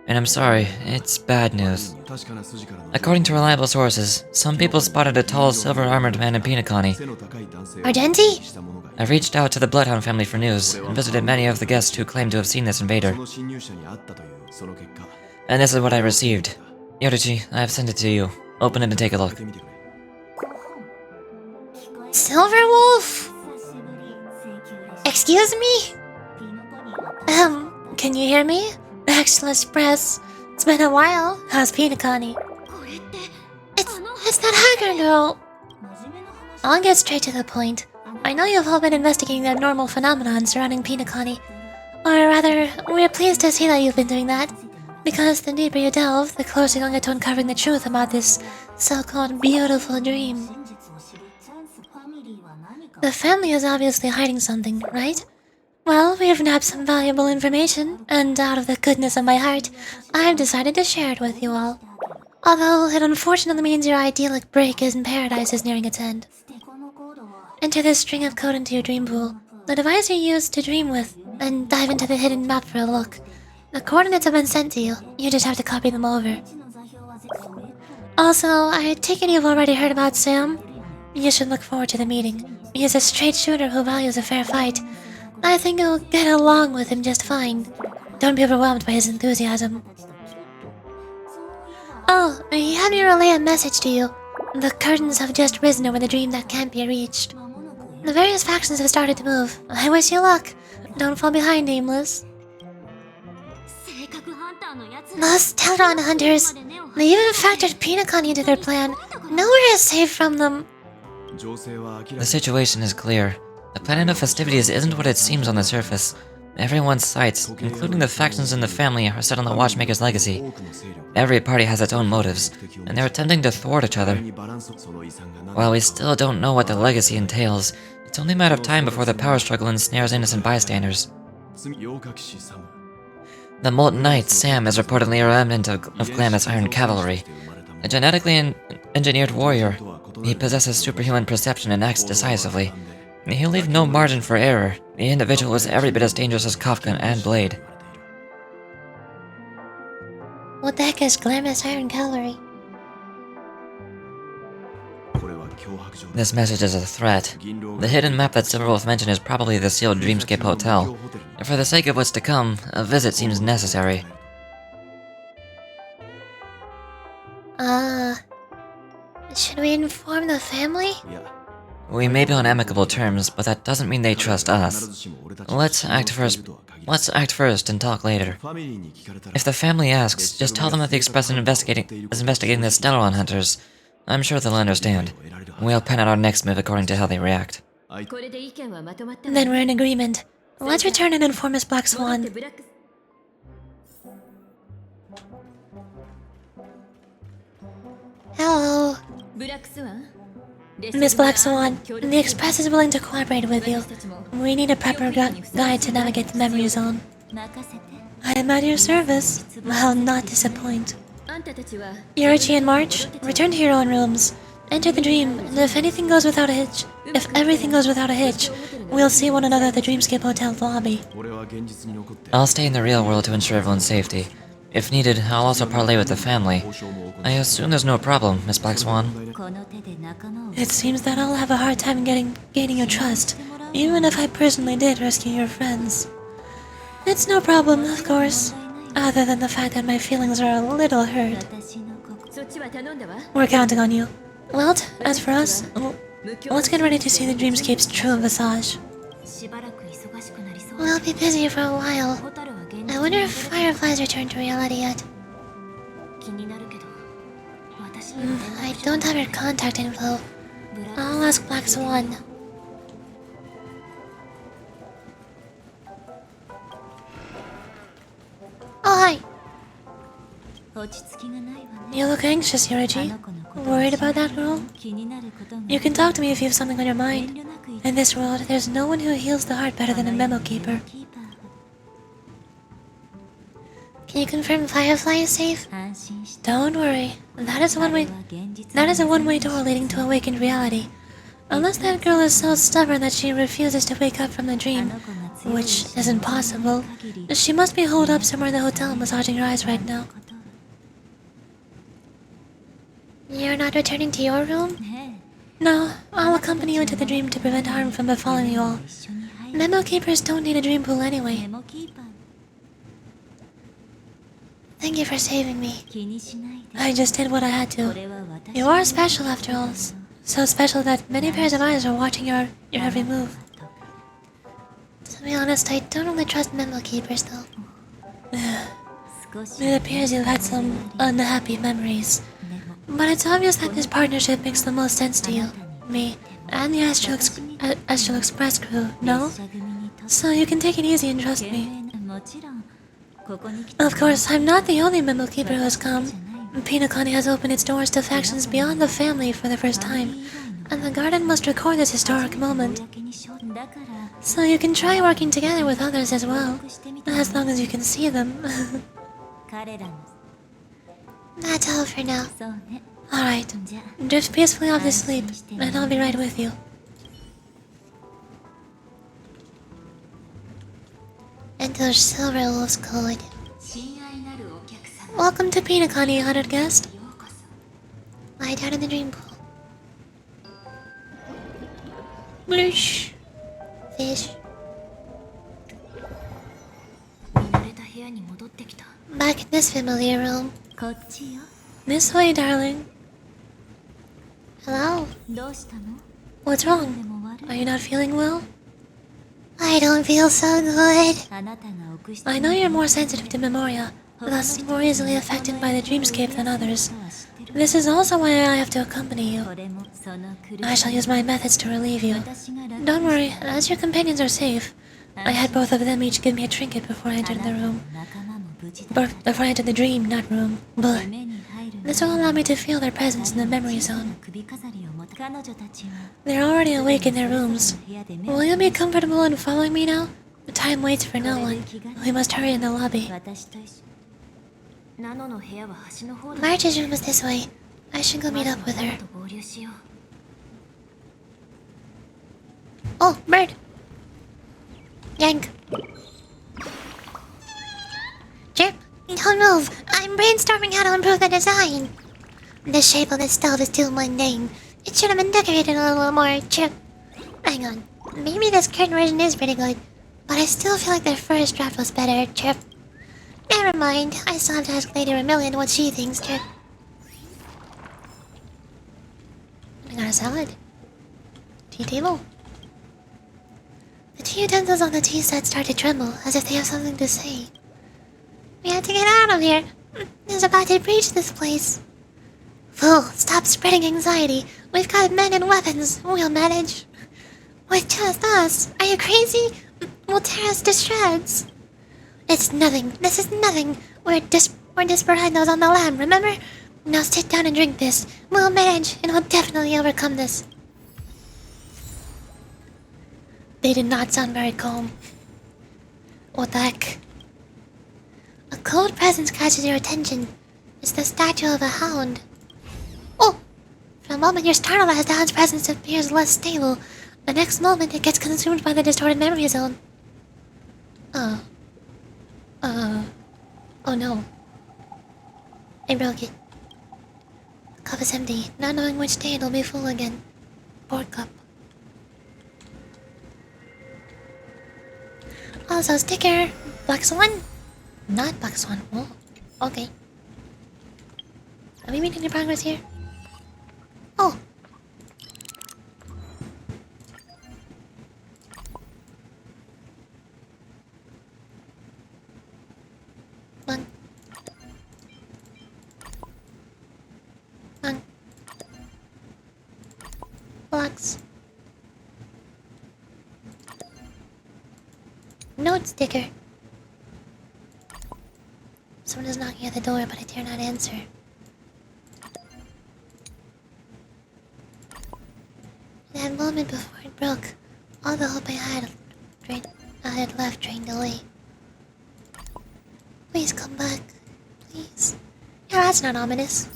And I'm sorry, it's bad news. 確かな筋からの According to reliable sources, some people spotted a tall, silver-armored man in penacony. 背の高い男性を Ardenti? した者が I've reached out to the Bloodhound family for news, and visited many of the guests who claim to have seen this そ invader. の侵入者に会ったというその結果 And this is what I received. Yoruchi, I have sent it to you. Open it and take a 開 look. けてみてくれ Silver Wolf? Excuse me? Can you hear me? Excellent Express. It's been a while. How's penacony? It's that hacker girl. I'll get straight to the point. I know you've all been investigating the abnormal phenomenon surrounding penacony. Or rather, we're pleased to see that you've been doing that. Because the deeper you delve, the closer you'll get to uncovering the truth about this so-called beautiful dream. The family is obviously hiding something, right? Well, we've nabbed some valuable information, and out of the goodness of my heart, I've decided to share it with you all. Although it unfortunately means your idyllic break in paradise is nearing its end. Enter this string of code into your dream pool, the device you use to dream with, and dive into the hidden map for a look. The coordinates have been sent to you, you just have to copy them over. Also, I take it you've already heard about Sam? You should look forward to the meeting. He's a straight shooter who values a fair fight. I think you'll get along with him just fine. Don't be overwhelmed by his enthusiasm. Oh, he had me relay a message to you. The curtains have just risen over the dream that can't be reached. The various factions have started to move. I wish you luck. Don't fall behind, Aimless. Those Teleron hunters, they even factored penacony into their plan. Nowhere is safe from them. The situation is clear. The planet of festivities isn't what it seems on the surface. Everyone's sights, including the factions in the family, are set on the Watchmaker's legacy. Every party has its own motives, and they're attempting to thwart each other. While we still don't know what the legacy entails, it's only a matter of time before the power struggle ensnares innocent bystanders. The Molten Knight, Sam, is reportedly a remnant of Glamis Iron Cavalry. A genetically engineered warrior, he possesses superhuman perception and acts decisively. He'll leave no margin for error. The individual is every bit as dangerous as Kafka and Blade. What the heck is Glamis Iron Cavalry? This message is a threat. The hidden map that Silverwolf mentioned is probably the sealed Dreamscape Hotel. For the sake of what's to come, a visit seems necessary. Should we inform the family? We may be on amicable terms, but that doesn't mean they trust us. Let's act first and talk later. If the family asks, just tell them that the Express is investigating the Stellaron hunters. I'm sure they'll understand. We'll plan out our next move according to how they react. Then we're in agreement. Let's return and inform Miss Black Swan. Hello. Miss Black Swan, the Express is willing to cooperate with you. We need a proper guide to navigate the memory zone. I am at your service. I'll not disappoint. Yorichi and March, return to your own rooms. Enter the dream, and if everything goes without a hitch, we'll see one another at the Dreamscape Hotel lobby. I'll stay in the real world to ensure everyone's safety. If needed, I'll also parlay with the family. I assume there's no problem, Miss Black Swan. It seems that I'll have a hard time gaining your trust, even if I personally did rescue your friends. It's no problem, of course, other than the fact that my feelings are a little hurt. We're counting on you. Well, as for us, let's get ready to see the Dreamscape's true visage. We'll be busy for a while. I wonder if Firefly's returned to reality yet. I don't have your contact info. I'll ask Black Swan. Oh, hi! You look anxious, Yorichi. Worried about that girl? You can talk to me if you have something on your mind. In this world, there's no one who heals the heart better than a memo keeper. Can you confirm Firefly is safe? Don't worry. That is a one-way door leading to awakened reality. Unless that girl is so stubborn that she refuses to wake up from the dream, which isn't possible, she must be holed up somewhere in the hotel massaging her eyes right now. You're not returning to your room? No, I'll accompany you into the dream to prevent harm from befalling you all. Memo keepers don't need a dream pool anyway. Thank you for saving me. I just did what I had to. You are special after all, So special that many pairs of eyes are watching your every move. To be honest, I don't really trust memo keepers though. It appears you've had some unhappy memories. But it's obvious that this partnership makes the most sense to you, me, and the Astral Express crew, no? So you can take it easy and trust me. Of course, I'm not the only memo keeper who has come. Penacony has opened its doors to factions beyond the family for the first time, and the garden must record this historic moment. So you can try working together with others as well, as long as you can see them. That's all for now. Alright, drift peacefully off to sleep, and I'll be right with you. Enter Silver Wolf's Code. Welcome to Penacony, honored guest. Lie down in the dream pool. Blush. Fish. Back in this familiar room. This way, darling. Hello? What's wrong? Are you not feeling well? I don't feel so good. I know you're more sensitive to Memoria, thus more easily affected by the dreamscape than others. This is also why I have to accompany you. I shall use my methods to relieve you. Don't worry, as your companions are safe. I had both of them each give me a trinket before I entered the room. Before I entered the dream, not room. But this will allow me to feel their presence in the memory zone. They're already awake in their rooms. Will you be comfortable in following me now? The time waits for no one. We must hurry in the lobby. March's room is this way. I should go meet up with her. Oh, bird! Yank. Chirp, don't move. I'm brainstorming how to improve the design. The shape of this stove is too mundane. It should have been decorated a little more. Chirp. Hang on. Maybe this current version is pretty good, but I still feel like their first draft was better. Chirp. Never mind. I still have to ask Lady Vermilion what she thinks. Chirp. I got a salad. Tea table. The tea utensils on the tea set start to tremble, as if they have something to say. We have to get out of here. There's about to breach this place. Fool, stop spreading anxiety. We've got men and weapons. We'll manage. With just us. Are you crazy? We'll tear us to shreds. It's nothing. This is nothing. We're desperados on the lam, remember? Now sit down and drink this. We'll manage, and we'll definitely overcome this. They did not sound very calm. What the heck? A cold presence catches your attention. It's the statue of a hound. Oh! For a moment you're startled as the hound's presence appears less stable. The next moment it gets consumed by the distorted memory zone. Oh no. I broke it. The cup is empty, not knowing which day it'll be full again. Poor cup. Also, sticker! Black Swan? Not Black Swan. Oh, okay. Are we making any progress here? Oh! Come on. Come on. Blocks. Note sticker. Someone is knocking at the door, but I dare not answer. That moment before it broke, all the hope I had left drained away. Please come back. Please. Yeah, that's not ominous.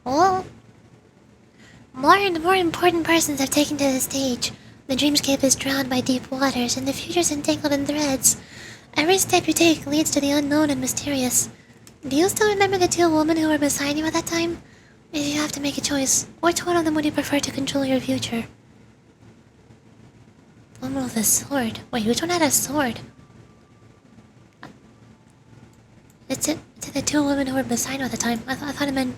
Oh! More and more important persons have taken to the stage. The dreamscape is drowned by deep waters, and the future's entangled in threads. Every step you take leads to the unknown and mysterious. Do you still remember the two women who were beside you at that time? If you have to make a choice, which one of them would you prefer to control your future? The woman with a sword. Wait, which one had a sword? It's the two women who were beside him at the time. I thought it meant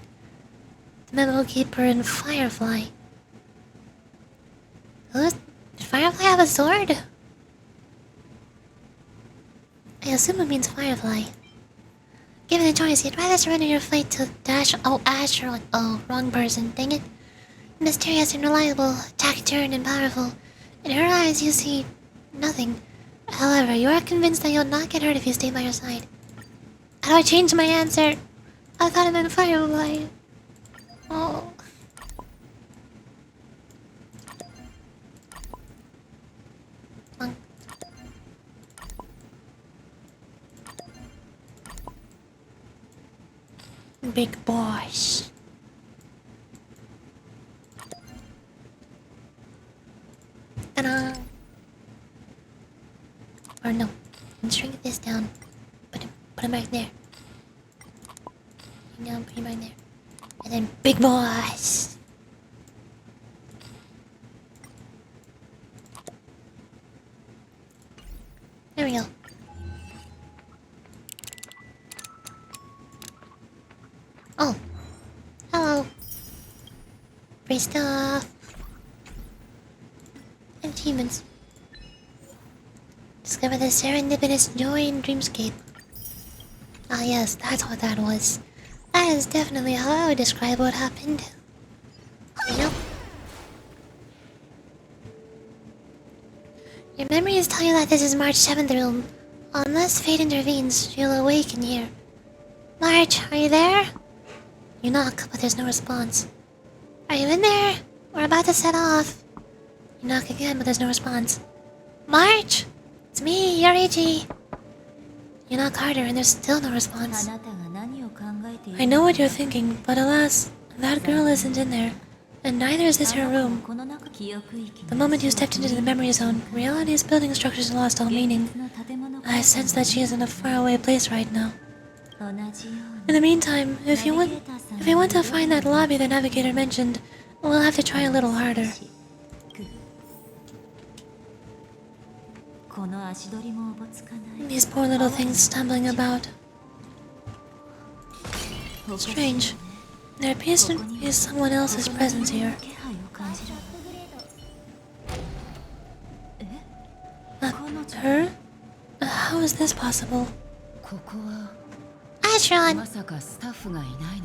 the Memo Keeper and Firefly. Did Firefly have a sword? I assume it means Firefly. Given a choice, you'd rather surrender your fate to Dash. Oh, Ash, or like, oh, wrong person. Dang it. Mysterious and reliable, taciturn and powerful. In her eyes, you see nothing. However, you are convinced that you'll not get hurt if you stay by her side. How do I change my answer? I thought it meant Firefly. Oh. Monk. Big boys. Ta-da! Or no, let's shrink this down. Put him right there. Now put him right there. And then big boys. There we go. Oh, hello. Free stuff. Achievements. Discover the serendipitous joy in dreamscape. Ah yes, that's what that was. That is definitely how I would describe what happened. You know? Your memories tell you that this is March 7th room. Unless fate intervenes, you'll awaken here. March, are you there? You knock, but there's no response. Are you in there? We're about to set off. You knock again, but there's no response. March! It's me, Yorichi. You knock harder, and there's still no response. I know what you're thinking, but alas, that girl isn't in there, and neither is this her room. The moment you stepped into the memory zone, reality's building structures lost all meaning. I sense that she is in a faraway place right now. In the meantime, if you want to find that lobby the navigator mentioned, we'll have to try a little harder. These poor little things stumbling about. Strange. There appears to be someone else's presence here. Her? How is this possible? Ashron!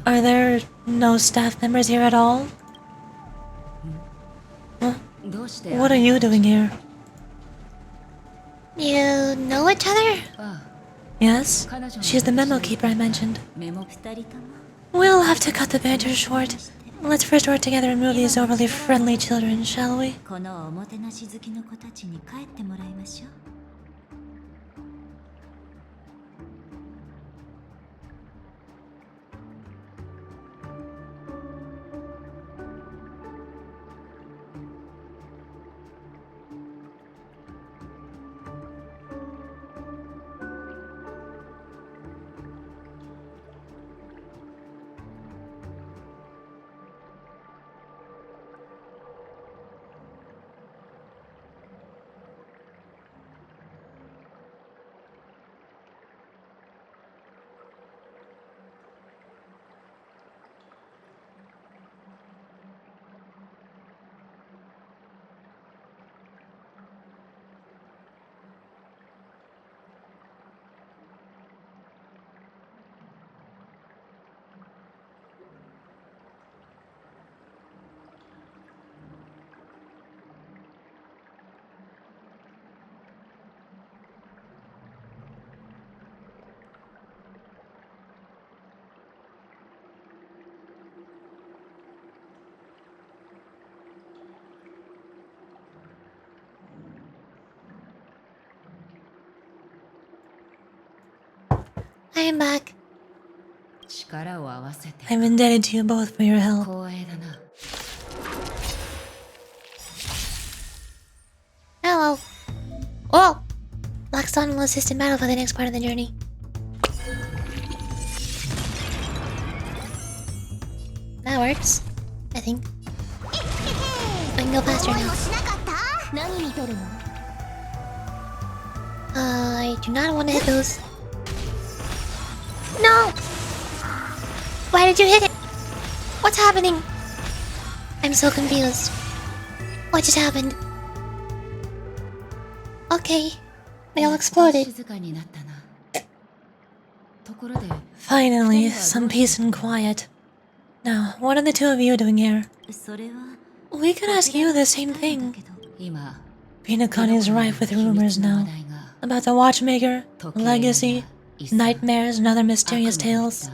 Are there no staff members here at all? What are you doing here? You know each other? Yes, she's the memo keeper I mentioned. We'll have to cut the banter short. Let's first work together and move these overly friendly children, shall we? I am back. I'm indebted to you both for your help. Hello. Oh! Blackstone will assist in battle for the next part of the journey. That works, I think. I can go faster now. I do not want to hit those. No! Why did you hit it? What's happening? I'm so confused. What just happened? Okay. They all exploded. 静かになったな。ところで、 Finally, some peace and quiet. Now, what are the two of you doing here? それは We could ask you the same thing. 今、 Penacony is rife with rumors now about the watchmaker, legacy, nightmares, and other mysterious tales.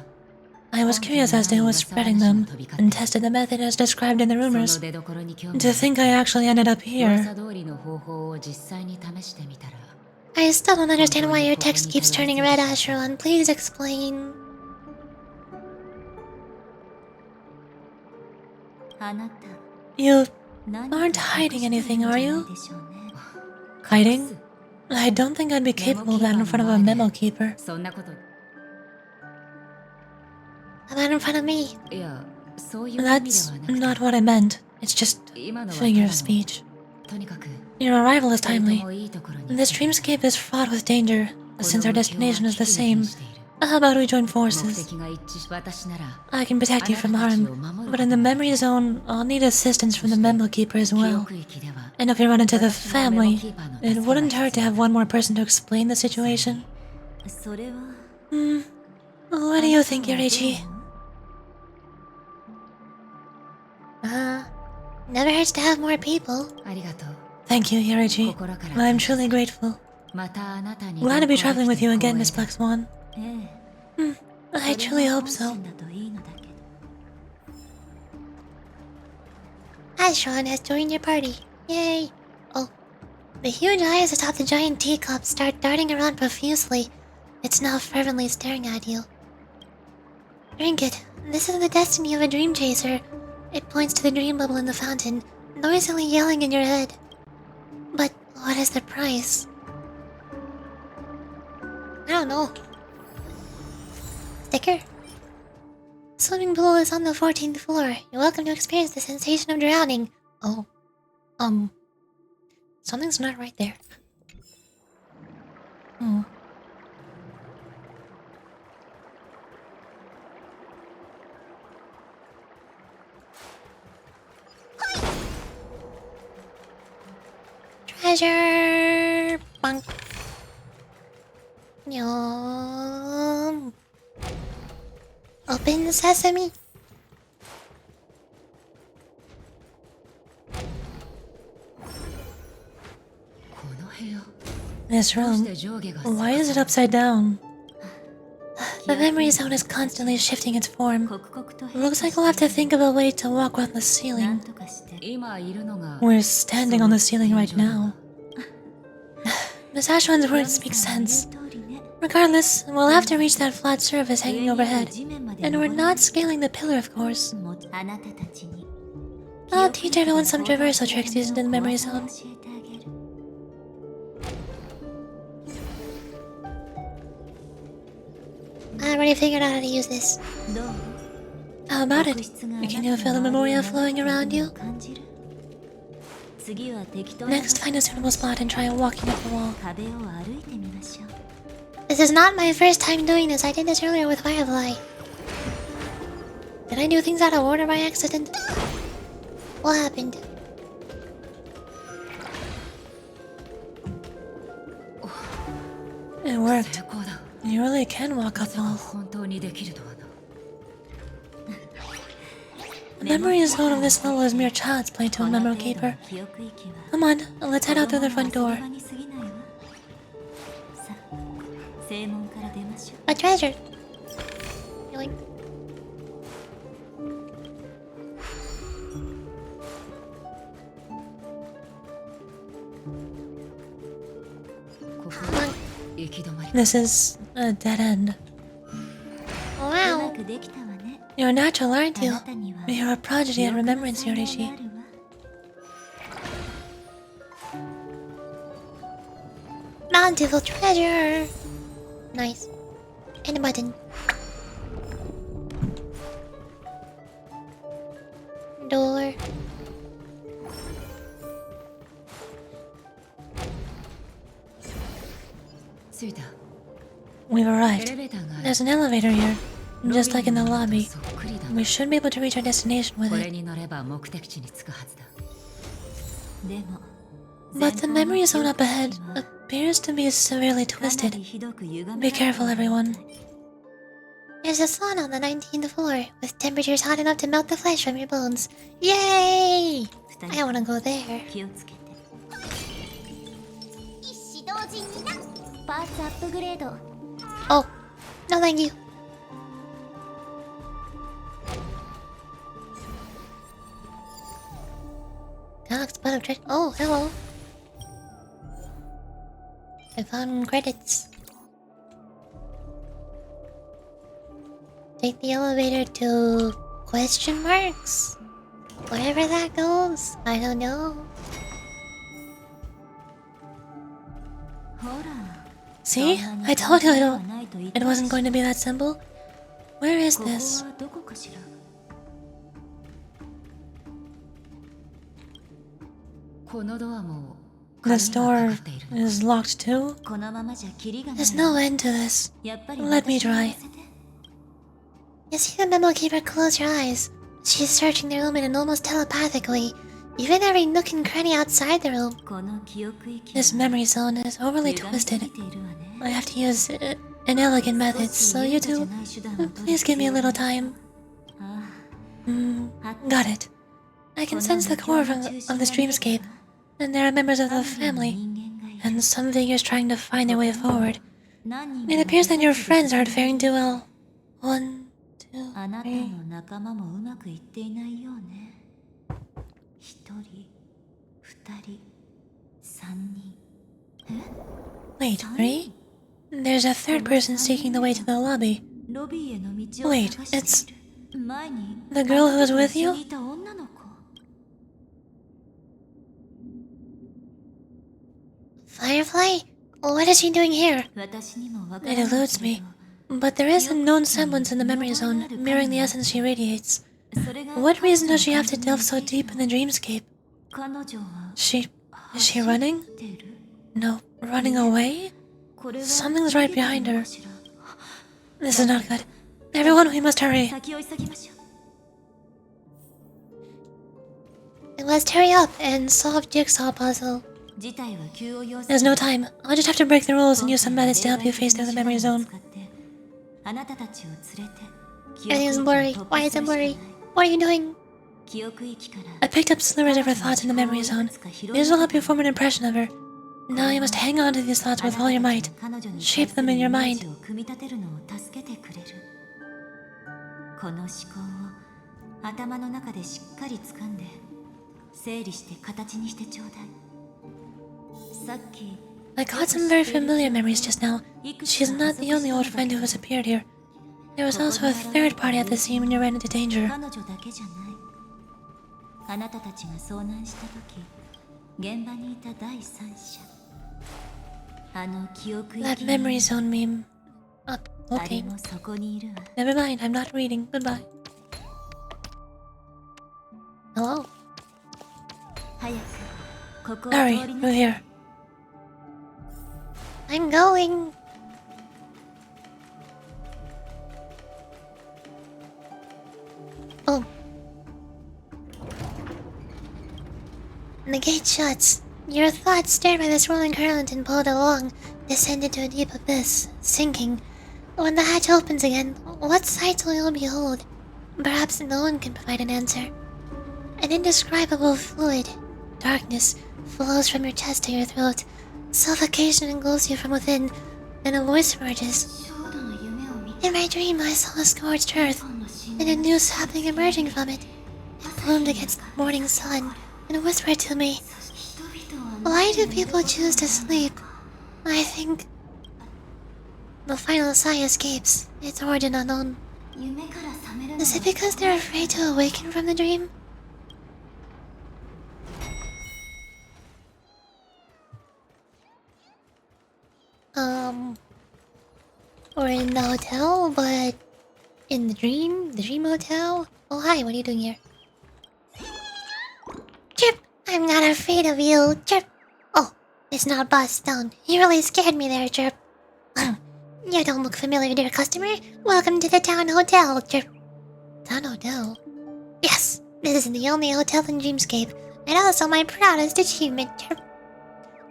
I was curious as to who was spreading them and tested the method as described in the rumors. 出所に興味 To think I actually ended up here. 噂通りの方法を実際に試してみたら、 I still don't understand why your text keeps turning red, Asheron. Please explain. あなた You 何 aren't hiding anything, are you? でしょうね Hiding? I don't think I'd be capable of that in front of a memo keeper. そんなこと、 Not in front of me. いや、そういう意味では That's なくて、 not what I meant. It's just 今のは figure of ただの speech. とにかく、 Your arrival is 二人 timely. ともいいところに This dreamscape is fraught with danger, since our destination is the same. している。 How about we join 目 forces? 的が一致し、私なら I can protect you from harm, but in the memory zone, I'll need assistance from the memo keeper as 記 well. 憶域では And if we run into the family, it wouldn't hurt to have one more person to explain the situation. それは What do you think, Yorichi? Never hurts to have more people. ありがとう。 Thank you, Yorichi. 心から I'm truly grateful. またあなたに Glad to be 同行 traveling で with きて you again, 光栄 Miss だ Black Swan. ええ I truly hope so. 本心だといいのだけど Ashron has joined your party. Yay! Oh. The huge eyes atop the giant teacup start darting around profusely. It's now fervently staring at you. Drink it. This is the destiny of a dream chaser. It points to the dream bubble in the fountain, noisily yelling in your head. But what is the price? I don't know. Sticker? Swimming pool is on the 14th floor. You're welcome to experience the sensation of drowning. Oh. Something's not right there. Hmm. Treasure! Bunk. Yum. Open sesame. This room. Why is it upside down? The memory zone is constantly shifting its form. 刻々と Looks like we'll have to think of a way to walk on the な ceiling. んとかして 今いるのが We're standing on the ceiling right now. Miss Ashwin's words make sense. 通りね Regardless, we'll have to reach that flat surface hanging 上にある overhead. 地面まで And 登 we're る not scaling the pillar, of course. もあなたたちに I'll teach everyone some traversal tricks used in the memory zone. 教えてあげる I already figured out how to use this. どう How about it? 特質があなた Can の you feel the 周り memoria を flowing around you? 感じる次は適当な Next, find a suitable spot and try walking up the wall. 壁を歩いてみましょう This is not my first time doing this. I did this earlier with Firefly. Did I do things out of order by accident? What happened? It worked. 成功だ。 You really can walk up まさか walls. 本当にできるとはな。 The memory zone of this level is mere child's play to a この memory 程度 keeper. の記憶域は Come on, let's head out through the front 子供 door. の遊び場に過ぎないわさあ正門から出ましょう A treasure. Yoink. This is a dead end. うま Wow. くできたわね You're natural, aren't あ you? なたには You're a prodigy at remembrance, 記憶の才能が Yorishi. あるわ Bountiful treasure. Nice. And a button. Door. Suita. We've エレ arrived. ベーターがある。 There's an elevator here. just like in the lobby. We should be able to reach our destination with これ it. に乗れば目的地に着くはずだ。でも But the memory zone up ahead appears to be severely かな twisted. りひどく歪めら Be れている careful, everyone. There's a sauna on the 19th floor, with temperatures hot enough to melt the flesh from your bones. Yay! 二 I 人 wanna go there. 気をつけて。一子同時にな。パーツアップグレード。 Oh, no thank you. Galaxy Butt of Treasure. Oh, hello. I found credits. Take the elevator to question marks. Wherever that goes, I don't know. ほら See? I told you it wasn't going to be that simple. Where is ここ this? はどこかしら。 このドアも This 鍵がか door かっているの。 is locked too? このままじゃキリがない There's no end to this. やっぱり Let me 私に try. やらせて。 You see the memo keeper close your eyes. She's searching the room in almost telepathically. Even every nook and cranny outside the room. この記憶域 This memory zone is overly 歪みす twisted. ぎているわね。 I have to use an elegant method, so you 少し優雅じゃ two, ない手段を取る please give me a little time. あ Got it. I can sense the core of this dreamscape, and there are members of the family, and some figures trying to find their way forward. 何人 It appears that your friends aren't faring too well. 1, 2, あなた 3. の仲間もうまくいっていないようね。一人、二人、三人。 Wait, 3? There's a third person seeking the way to the lobby. ロビーへの道を Wait, 探して it's いる。前に the girl who was with you? あなたと一緒にいた女の子。 Firefly? What is she doing here? 私にもわから It ないけれど eludes me. But there is a known semblance in the memory zone, mirroring the essence she radiates. それが What reason does she have to delve so deep in the dreamscape? 彼女は Is she running? 走ってる。 No, running away? これは Something's right behind her. 逃げたのかしら。 This is not good. Everyone, we must hurry. 先を急ぎましょう。 Let's hurry up and solve Jigsaw puzzle. 事態は急を要す There's no time. I'll just have to break the rules and use some methods to help you face through the memory zone. あなたたちを連れて Everything's blurry. Why is it blurry? What are you doing? 記憶域から I picked up slivers of her thoughts in the memory zone. These will help you form an impression of her. Now you must hang on to these thoughts with all your might. Shape them in your mind. 組み立てるのを助けてくれる。この思考を頭の中でしっかり掴んで整理して形にしてちょうだい。さっき I caught some very familiar memories just now. She's not the only old friend who has appeared here. There was also a third party at the scene when you ran into danger. 彼女だけじゃない。あなたたちが遭難した時現場にいた第三者。あの記憶域 That memory zone meme. Oh, あれ okay. もそこにいるわ。 Never mind, I'm not reading. Goodbye. Hello? 早くここを Hurry, 通り through な here. I'm going. Oh. The gate shuts. Your thoughts, stirred by this rolling current and pulled along, descend into a deep abyss, sinking. When the hatch opens again, what sights will you behold? Perhaps no one can provide an answer. An indescribable fluid, darkness, flows from your chest to your throat. Suffocation engulfs you from within, and a voice emerges. In my dream, I saw a scorched earth, and a new sapling emerging from it. It bloomed against the morning sun, and whispered to me, "Why do people choose to sleep?" I think the final sigh escapes, its origin unknown. Is it because they're afraid to awaken from the dream? We're in the hotel, but in the dream hotel? Oh, hi, what are you doing here? Chip, I'm not afraid of you, Chip. Oh, it's not Boss Stone. You really scared me there, Chip. You don't look familiar, dear customer. Welcome to the Town Hotel. Town Hotel? Yes, this is the only hotel in Dreamscape, and also my proudest achievement.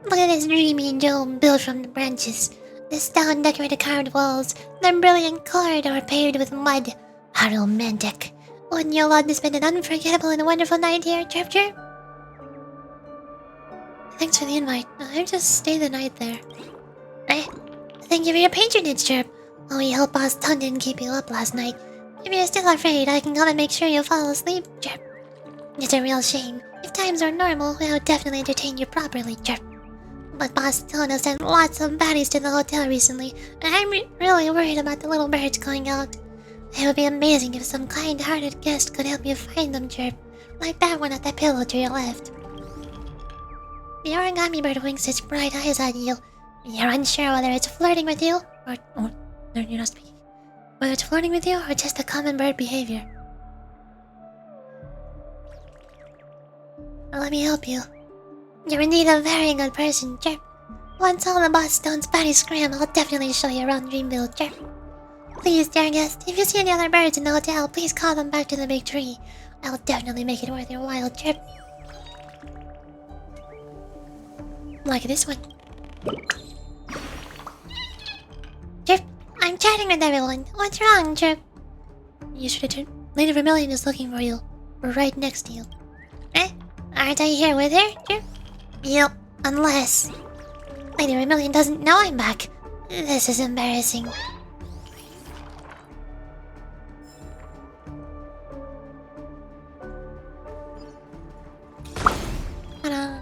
Look at this dreamy dome built from the branches, the stone-decorated carved walls, the brilliant corridor paved with mud. How romantic. Wouldn't you love to spend an unforgettable and wonderful night here, Chirp? Thanks for the invite. I'll just stay the night there. Thank you for your patronage, Chirp. Oh, we hope Boss Ton didn't keep you up last night. If you're still afraid, I can come and make sure you fall asleep, Chirp. It's a real shame. If times were normal, we would definitely entertain you properly, Chirp. But Boss Ton has sent lots of baddies to the hotel recently, and I'm really worried about the little birds going out. It would be amazing if some kind-hearted guest could help you find them, Chirp. Like that one at the pillow to your left. The origami bird winks its bright eyes at you. You're unsure whether it's flirting with you, or no, you're not speaking. Whether it's flirting with you, or just a common bird behavior. Let me help you. You're indeed a very good person, Chirp. Once all the Boss Stone's baddies scram, I'll definitely show you around Dreamville, Chirp. Please, dear guest, if you see any other birds in the hotel, please call them back to the big tree. I'll definitely make it worth your while, Chirp. Like this one. Chirp, I'm chatting with everyone. What's wrong, Chirp? You should return. Lady Vermilion is looking for you. We're right next to you. Aren't I here with her, Chirp? Yep, unless... Lady Vermilion doesn't know I'm back. This is embarrassing. Ta-da.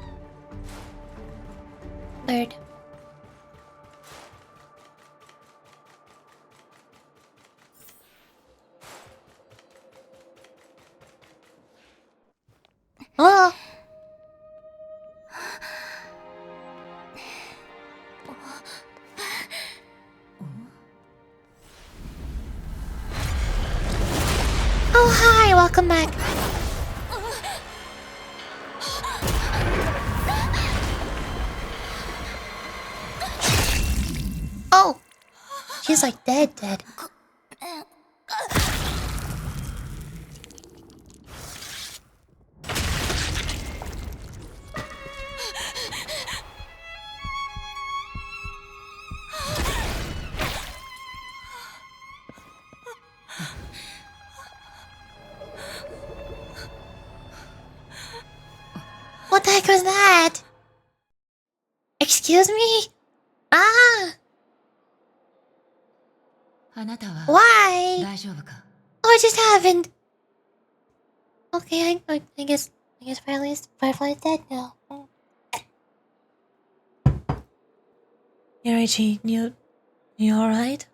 Bird. Oh! Oh, hi! Welcome back. Oh! She's like dead. What the heck was that? Excuse me? Ah! Why? What just happened? Okay, I guess Firefly's dead now. Yorichi, you alright?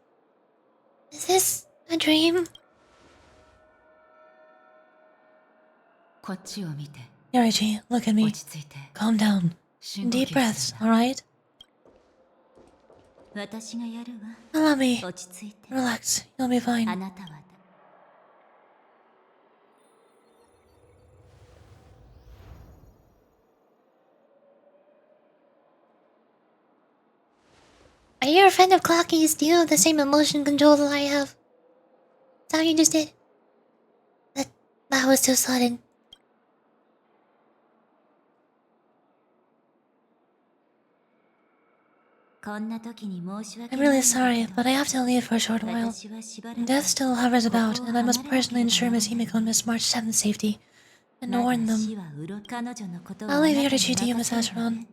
Is this a dream? Yorichi, look at me. Calm down. Deep breaths, alright? Allow me. Relax, you'll be fine. Are you a friend of Clocky's? Do you have the same emotion control that I have? Is that what you just did? That was too sudden. I'm really sorry, but I have to leave for a short while. Death still hovers about, and I must personally ensure Miss Himiko and Miss March's health and safety, and warn them. I'll leave Yorichi to you, Miss Acheron.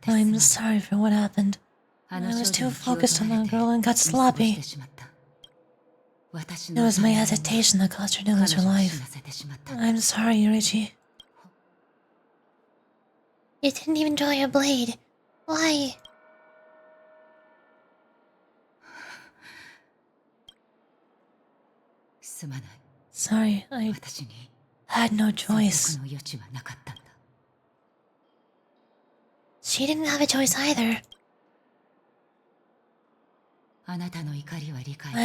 I'm sorry for what happened. I was too focused on that girl and got sloppy. It was my hesitation that caused her to lose her life. I'm sorry, Yorichi. You didn't even draw your blade. Why? Sorry, I had no choice. She didn't have a choice either. I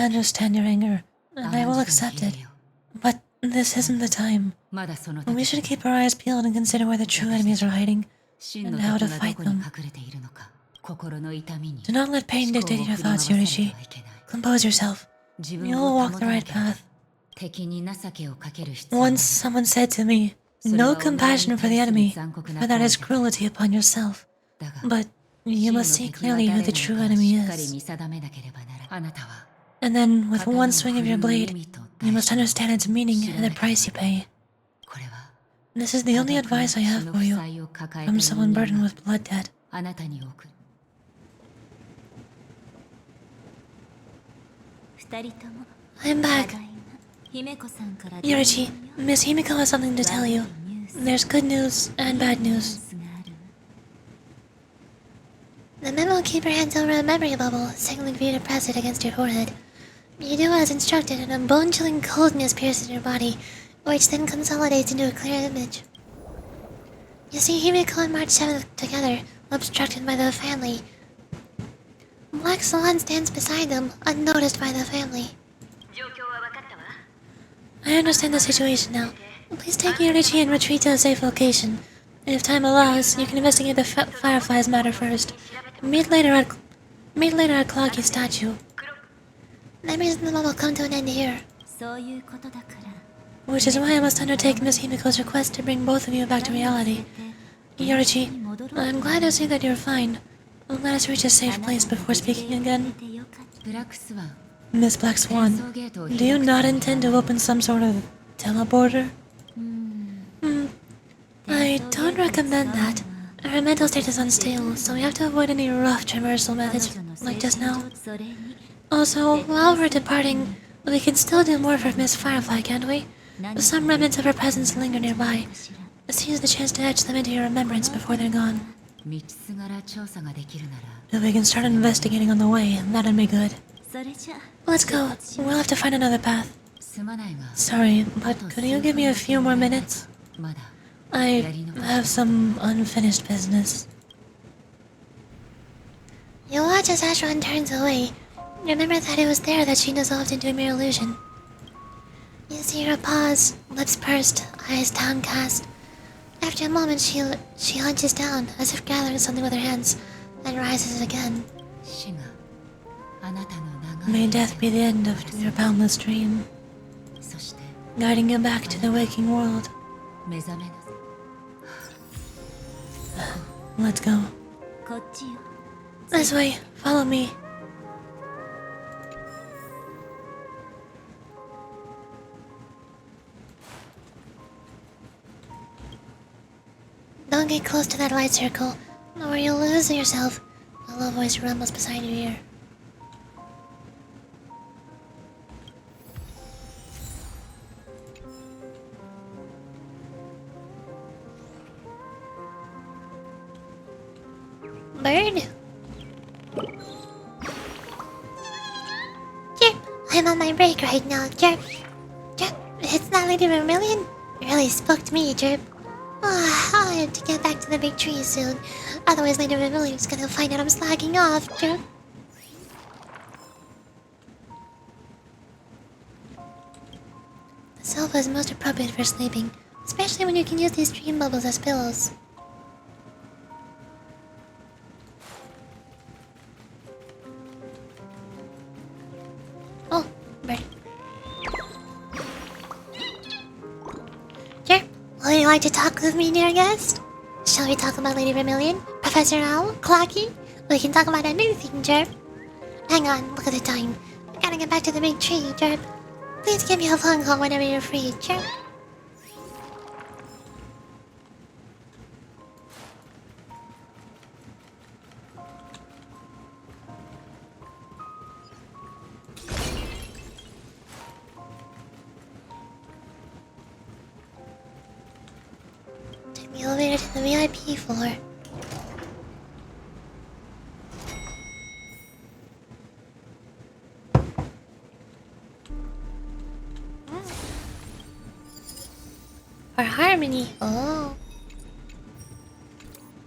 understand your anger, and I will accept it. But This isn't the time. まだその We 時 should keep our eyes peeled and consider where the true enemies are hiding. 真の and how to 敵が fight どこに them. 隠れているのか心の痛みに Do not let pain dictate your thoughts, Yorishi. Compose yourself. 自分 You'll を walk 保 the たな right ければ path. 敵に情けをかける必要は Once ない someone said to me, no compassion for the enemy, for that is cruelty upon yourself. だが But you 真の must see 敵は clearly 誰 who な the の true かを enemy しっかり is. 見定めなければならあなたは And then, with 刀を one swing of your 振るう blade, 意味と you 代 must 償を understand its meaning 知ら and な the ければ price you pay. これは This is the only 多額の advice I 血 have の for 負 you 債を抱えた from 人 someone 間 burdened が with blood debt. あなたに送る二人とも I'm た back. だいま姫子さんから Yorichi, Miss Himiko has something to tell you. There's good news and bad news. がある The memo keep your hands over a memory bubble, signaling for you to press it against your forehead. You do as instructed, and a bone-chilling coldness pierces your body, which then consolidates into a clear image. You see Himiko and March 7th together, obstructed by the family. Black Swan stands beside them, unnoticed by the family. I understand the situation now. Please take Yorichi and retreat to a safe location. And if time allows, you can investigate the Fireflies matter first. Meet later at Cloggy's statue. Memories in the bubble come to an end here. そういうことだから Which is why I must undertake Miss Himiko's request to bring both of you back to reality. Yorichi, I'm glad to see that you're fine. Let us reach a safe place before speaking again. ブラックスワン Miss Black 転 Swan, 送ゲートを do you 開く not intend to open some sort of teleporter? I don't recommend that. Our mental state is unstable, so we have to avoid any rough traversal methods, 彼女の like just now. それに Also, while we're departing, we can still do more for Miss Firefly, can't we? Some remnants of her presence linger nearby. Let's use the chance to etch them into your remembrance before they're gone. 道すがら調査ができるなら If we can start investigating on the way, that'd be good. それじゃ Let's go. We'll have to find another path. すまないが Sorry, but could you give me a few more minutes? まだ I have some unfinished business. You watch as Ashron turns away. Remember that it was there that she dissolved into a mere illusion. You see her pause, lips pursed, eyes downcast. After a moment, she hunches down, as if gathering something with her hands, then rises again. 死があなたの長 May い death be the end of your boundless dream, そして guiding you back to the waking world. 目覚めなさい Let's go. こっちよ This way. Follow me. Don't get close to that light circle, or you'll lose yourself. A low voice rumbles beside your ear. Bird? Chirp! I'm on my break right now, Chirp. Chirp! It's not Lady Vermilion? It really spooked me, Chirp. I have to get back to the big tree soon. Otherwise, Lady Vermilion's gonna find out I'm slacking off, Chirp. The sofa is most appropriate for sleeping, especially when you can use these dream bubbles as pillows. Oh, bird. Sure. Would you like to talk with me, dear guest? Shall we talk about Lady Vermilion, Professor Owl, Clocky? We can talk about anything, Jerp. Hang on, look at the time. I gotta get back to the big tree, Jerp. Please give me a phone call whenever you're free, Jerp. Take the elevator to the VIP floor. For harmony. Oh.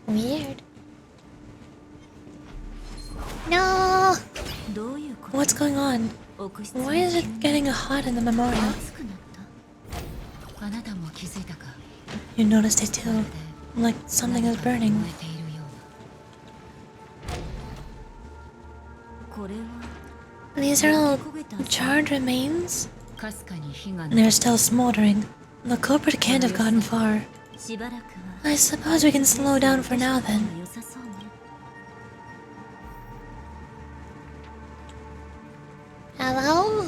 Weird. No! どういうこと What's going on? 奥室 Why is it getting hot in the memorial? 暑くなった You noticed it too, like something is burning. These are all charred remains? They're still smoldering. The culprit can't have gotten far. I suppose we can slow down for now then. Hello?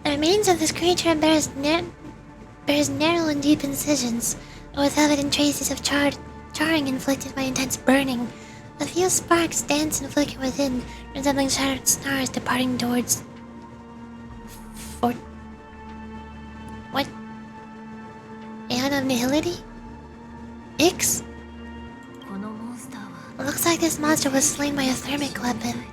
The remains of this creature bears narrow and deep incisions, with evident traces of charring inflicted by intense burning. A few sparks dance and flicker within, resembling shattered stars departing towards... What? Aeon of Nihility? Ix? Looks like this monster was slain by a thermic weapon.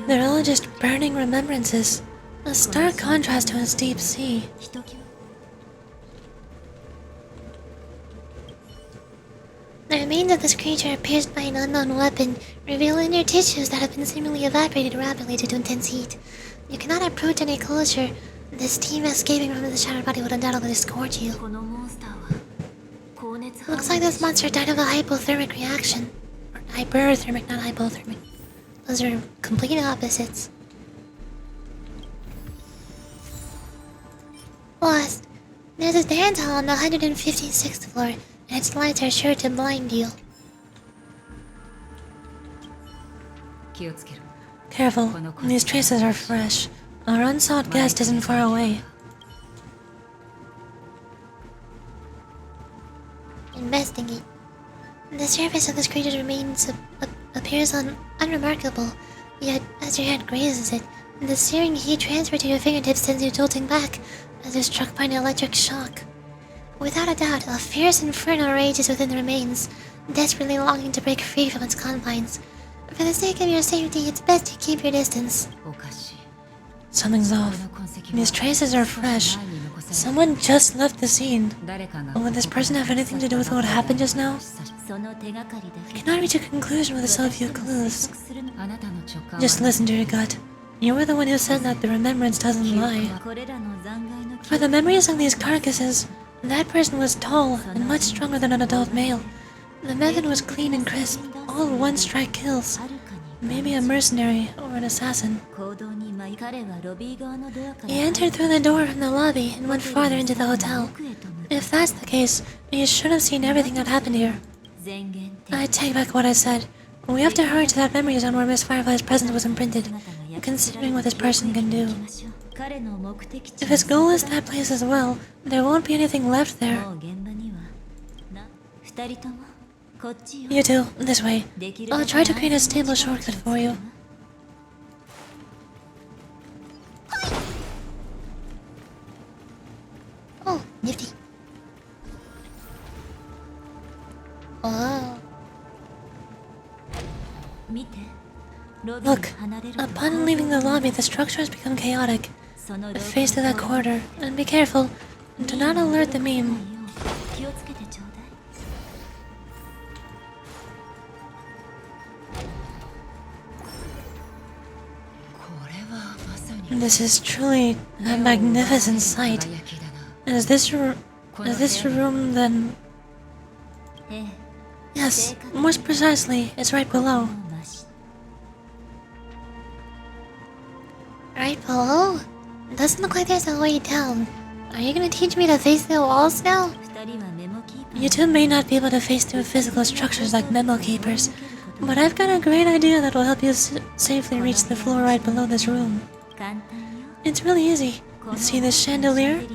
They're all just burning remembrances. A stark contrast to its deep sea. The remains of this creature pierced by an unknown weapon reveal inner tissues that have been seemingly evaporated rapidly due to intense heat. You cannot approach any closer. The steam escaping from the shattered body would undoubtedly scorch you. Looks like this monster died of a hypothermic reaction. Or hyperthermic, not hypothermic. Those are complete opposites. Plus, there's a dance hall on the 156th floor, and its lights are sure to blind you. Careful, these traces are fresh. Our unsought guest isn't far away. Investigate. The surface of this creature's remains appears unremarkable, yet as your hand grazes it, the searing heat transferred to your fingertips sends you jolting back, as if struck by an electric shock. Without a doubt, a fierce inferno rages within the remains, desperately longing to break free from its confines. For the sake of your safety, it's best to keep your distance. Something's off. These traces are fresh. Someone just left the scene. Would this person have anything to do with what happened just now? I cannot reach a conclusion with so few clues. Just listen to your gut. You were the one who said that the remembrance doesn't lie. For the memories of these carcasses, that person was tall and much stronger than an adult male. The method was clean and crisp, all one-strike kills. Maybe a mercenary or an assassin. He entered through the door from the lobby and went farther into the hotel. If that's the case, he should have seen everything that happened here. I take back what I said. We have to hurry to that memory zone where Miss Firefly's presence was imprinted, considering what this person can do. If his goal is that place as well, there won't be anything left there. You two, this way. I'll try to create a stable shortcut for you. Oh, nifty. Oh. Look, upon leaving the lobby, the structure has become chaotic. Face to that corridor, and be careful. Do not alert the meme. This is truly a magnificent sight. Is this room then? Yes, more precisely, it's right below. Right below? Doesn't look like there's a way down. Are you gonna teach me to face the walls now? You two may not be able to face through physical structures like memo keepers, but I've got a great idea that will help you safely reach the floor right below this room. It's really easy. See this chandelier?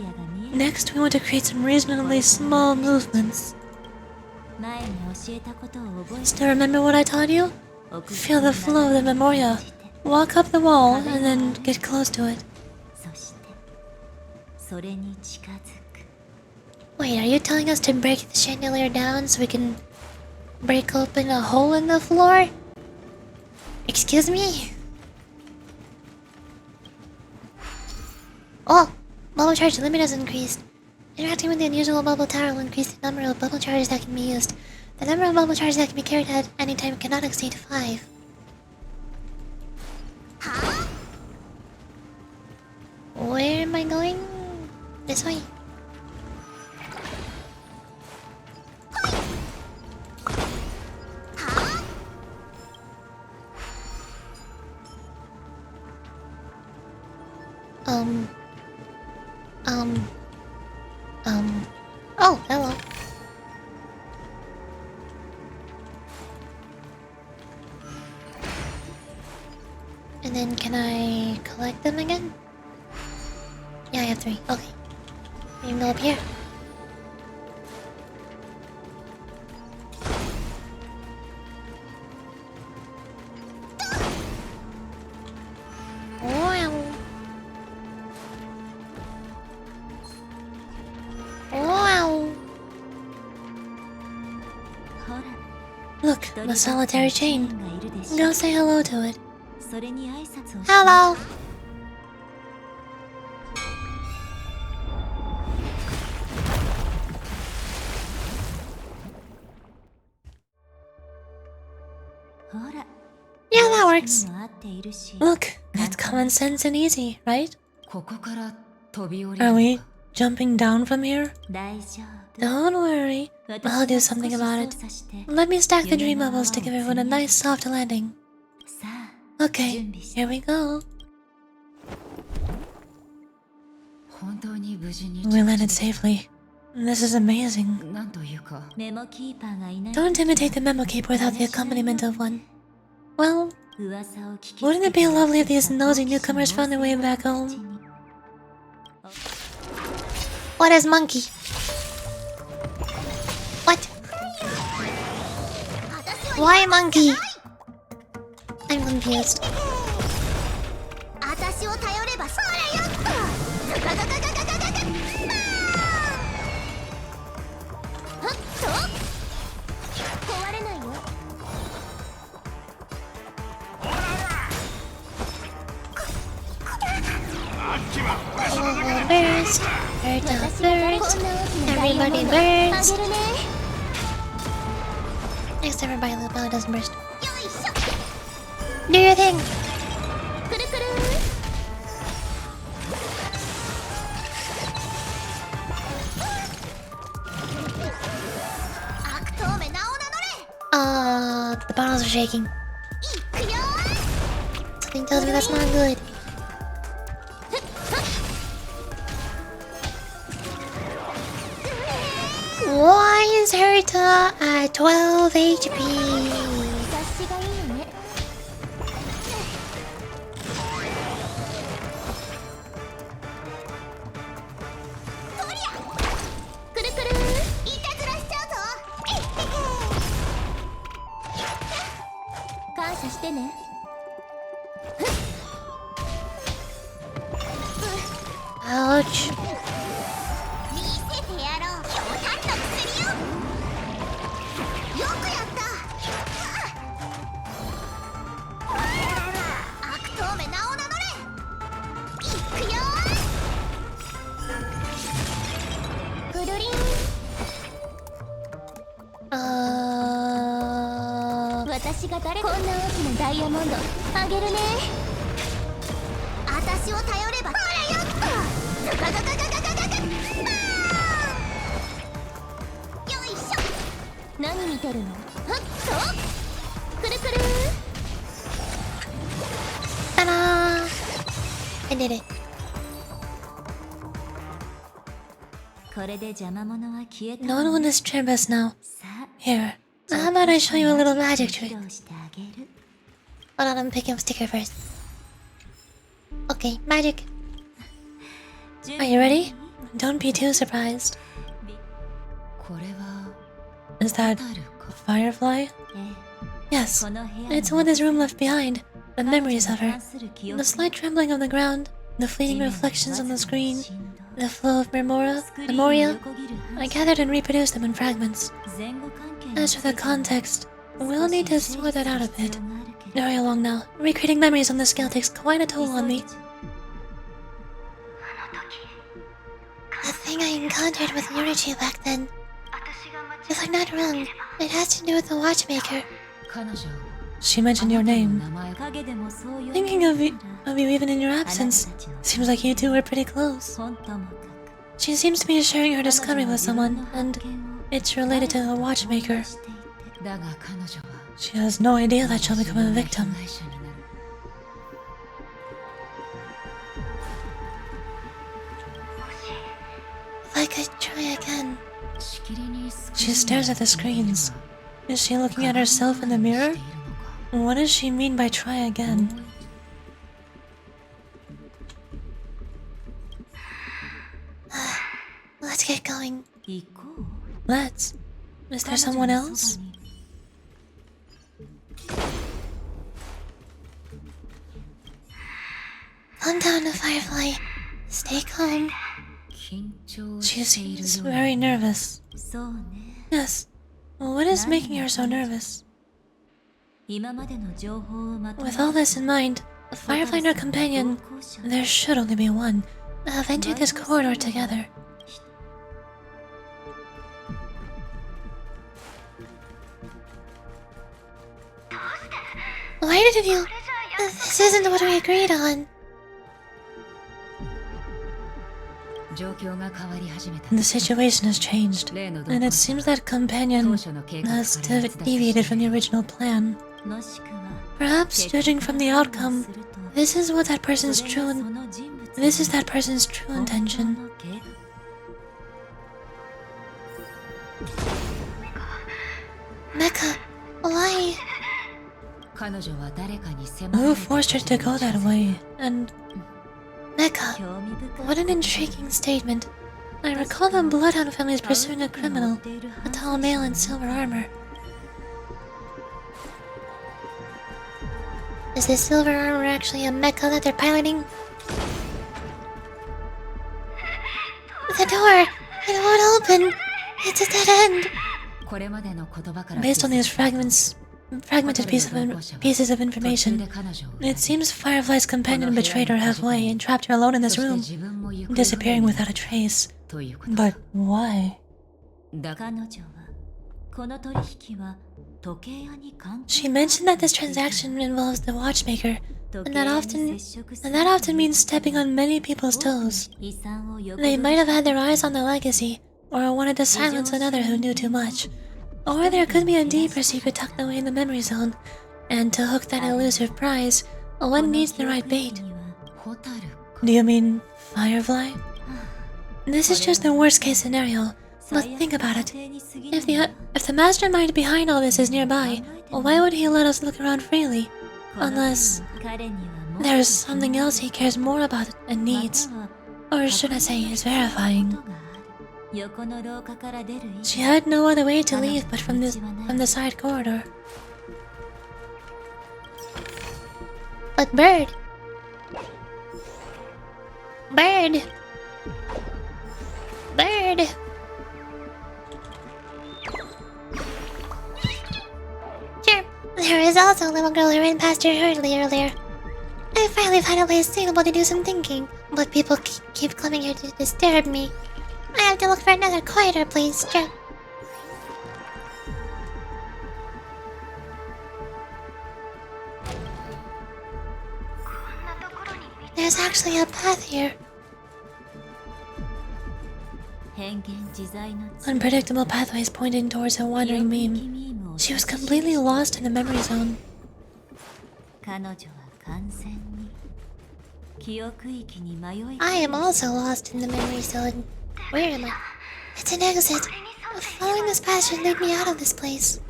Next, we want to create some reasonably small movements. Still remember what I taught you? Feel the flow of the memoria. Walk up the wall and then get close to it. Wait, are you telling us to break the chandelier down so we can break open a hole in the floor? Excuse me? Oh! Bubble charge limit has increased. Interacting with the unusual bubble tower will increase the number of bubble charges that can be used. The number of bubble charges that can be carried at any time cannot exceed 5. Where am I going? This way. Oh, hello. And then can I collect them again? Yeah, I have 3. Okay. You can go up here. Wow. Wow. Look, the solitary chain. Go say hello to it. Hello. Yeah, that works. Look, it's common sense and easy, right? Are we jumping down from here? Don't worry, I'll do something about it. Let me stack the dream bubbles to give everyone a nice soft landing. Okay, here we go. We landed safely. This is amazing. Don't imitate the memo keeper without the accompaniment of one. Well, wouldn't it be lovely if these nosy newcomers found their way back home? What is monkey? What? Why monkey? I'm confused. Burst, burst, everybody burst. Next everybody Lupella doesn't burst. Do your thing. The bottles are shaking. Something tells me that's not good. Why is Herta at 12 HP? Ouch. Ta-da! I did it. No one will disturb us now. Here, how about I show you a little magic trick? Hold on, I'm picking up sticker first. Okay, magic. Are you ready? Don't be too surprised. Is that a firefly? Yes, it's what this room left behind. The memories of her. The slight trembling of the ground, the fleeting reflections on the screen, the flow of memoria. I gathered and reproduced them in fragments. As for the context, we'll need to sort that out a bit. Hurry along now. Recreating memories on this scale takes quite a toll on me. The thing I encountered with Yurichi back then. If I'm not wrong, it has to do with the watchmaker. She mentioned your name. 影でもそう呼んで Thinking of you even in your absence. Seems like you two were pretty close. 本ともかく She seems to be sharing her discovery with someone, and it's related to the watchmaker. だが彼女は She has no idea that she'll become a victim. 被害者になる If I could try again. しきりにスクリー She ン stares at the screens. Is she looking at herself in the mirror? しているのか What does she mean by try again? Let's get going. 行こう Let's. Is there someone else? Calm down, Firefly. Stay calm. 緊張 She している seems ような very nervous. そうね Yes. What is making her so nervous? 今までの情報をまとめ With all this in mind, a Firefly and her companion, there should only be one, have entered this corridor together. Why didn't you? This isn't what we agreed on. 状況が変わり始めた The situation has changed, 例の and it seems that 当 companion 初の計画 has から逸脱 deviated from the original plan. もしくは Perhaps, judging from the outcome, this is what that person's true this is that person's true intention. Mecha, why? 彼女は誰かに迫ら Who れ forced her to go that way? And Mecha, what an intriguing statement. I recall the Bloodhound family is pursuing a criminal, a tall male in silver armor. is the silver armor actually a mecha that they're piloting? The door! It won't open! It's a dead end! これまでの言葉から Based on these fragmented pieces of information, it seems Firefly's companion betrayed her halfway and trapped her alone in this room, 自分も行方 disappearing without a trace. ということ But why? だ彼女はこの取引は時計屋に関 She mentioned that this transaction involves the watchmaker, and that often means stepping on many people's toes. 遺産を横 They might have had their eyes on the legacy, or wanted to silence another who knew too much. Or there could be a deeper secret tucked away in the memory zone, and to hook that elusive prize, one needs the right bait. ホタル Do you mean Firefly? This is just the worst case scenario, but think about it. If the mastermind behind all this is nearby, why would he let us look around freely? Unless 彼にはも there's something else he cares more about and needs. Or should I say is verifying. 横の廊下から出る以 She had no other way to leave but from the side corridor. But Bird! Bird! Bird! Sure, there is also a little girl who ran past here hurriedly earlier. I finally found a place suitable to do some thinking, but people keep coming here to disturb me. I have to look for another quieter place. Sure. There's actually a path here. 変幻自在の Unpredictable pathways pointing towards a wandering meme. She was completely lost in the memory zone. 彼女は完全に記憶域に迷い I am also lost in the memory zone. Where am I? It's an exit. Following this path should lead me out of this place.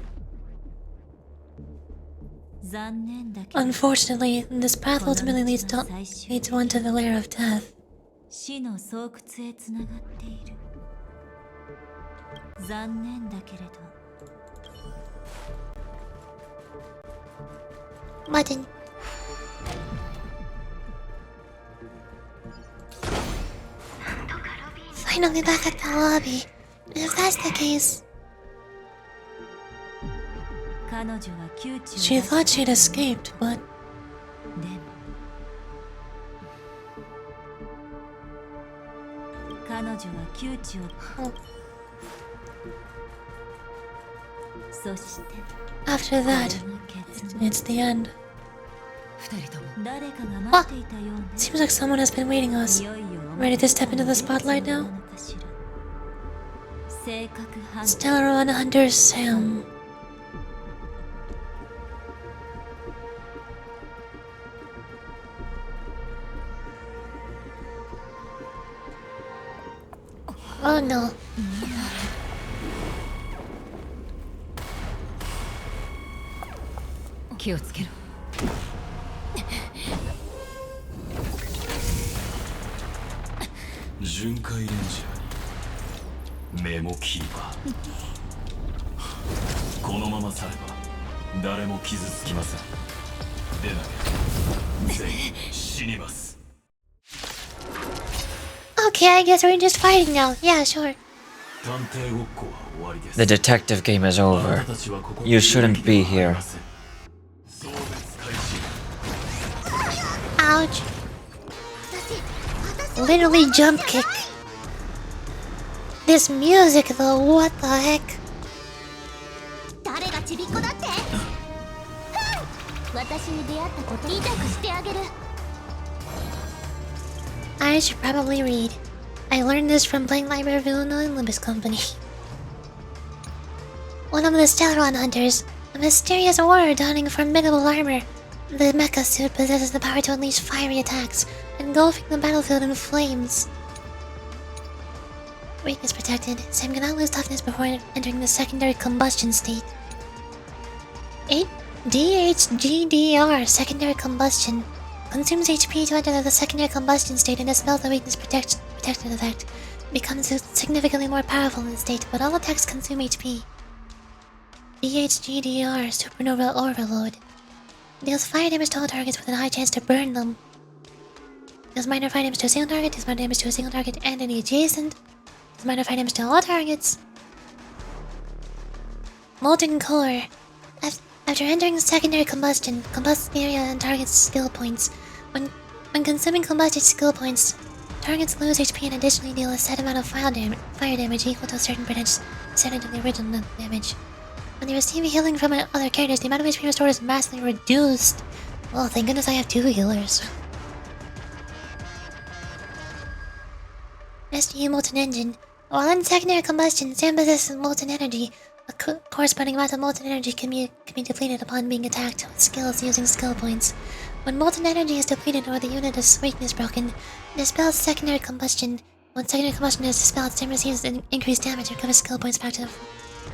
残念だけど Unfortunately, this path ultimately leads one to the lair of death. 死の巣窟へつながっている残念だけれど Button. Finally back at the lobby. If that's the case, 彼女は窮地を She thought she'd escaped, but でも彼女は窮地を そして after that, この決 It's the end. 二人とも誰かが待っていたようね。 Seems like someone has been waiting us. いよいよ Ready to step into the spotlight now? なのかしら。性格判断 Stellar on Hunter Sam. Oh no. 気をつけろ。巡回レンジャーにメモキーパーこのまま去れば誰も傷つきません。でなければ全員死にます。 Okay, I guess we're just fighting now. Yeah, sure. 探偵ごっこは終わりです。 The detective game is over. You shouldn't be here. Ouch. Literally jump kick. This music though, what the heck? 誰がちびっこだって、私に出会ったこと痛くしてあげる。 I should probably read. I learned this from playing Library of Illinois and Limbus Company. One of the Stellaron hunters, a mysterious warrior donning formidable armor. The mecha suit possesses the power to unleash fiery attacks, engulfing the battlefield in flames. Weakness protected. Sam cannot lose toughness before entering the secondary combustion state. 8 DHGDR, secondary combustion. Consumes HP to enter the secondary combustion state and dispels the weakness protected effect. Becomes significantly more powerful in the state, but all attacks consume HP. DHGDR, Supernova Overload. Deals fire damage to all targets with a high chance to burn them. Deals minor fire damage to a single target, deals minor damage to a single target and any adjacent. Deals minor fire damage to all targets. Molten Core. After entering secondary combustion, combusts the area and targets skill points. When consuming combusted skill points, targets lose HP and additionally deal a set amount of fire damage equal to a certain percentage of the original damage. When they receive healing from other characters, the amount of HP restored is massively reduced. Well, thank goodness I have 2 healers. SDU Molten Engine. While in secondary combustion, Sam possesses molten energy. A corresponding amount of molten energy can be depleted upon being attacked with skills using skill points. When molten energy is depleted or the unit's weakness broken, dispels secondary combustion. When secondary combustion is dispelled, Sam receives increased damage and recovers skill points back to the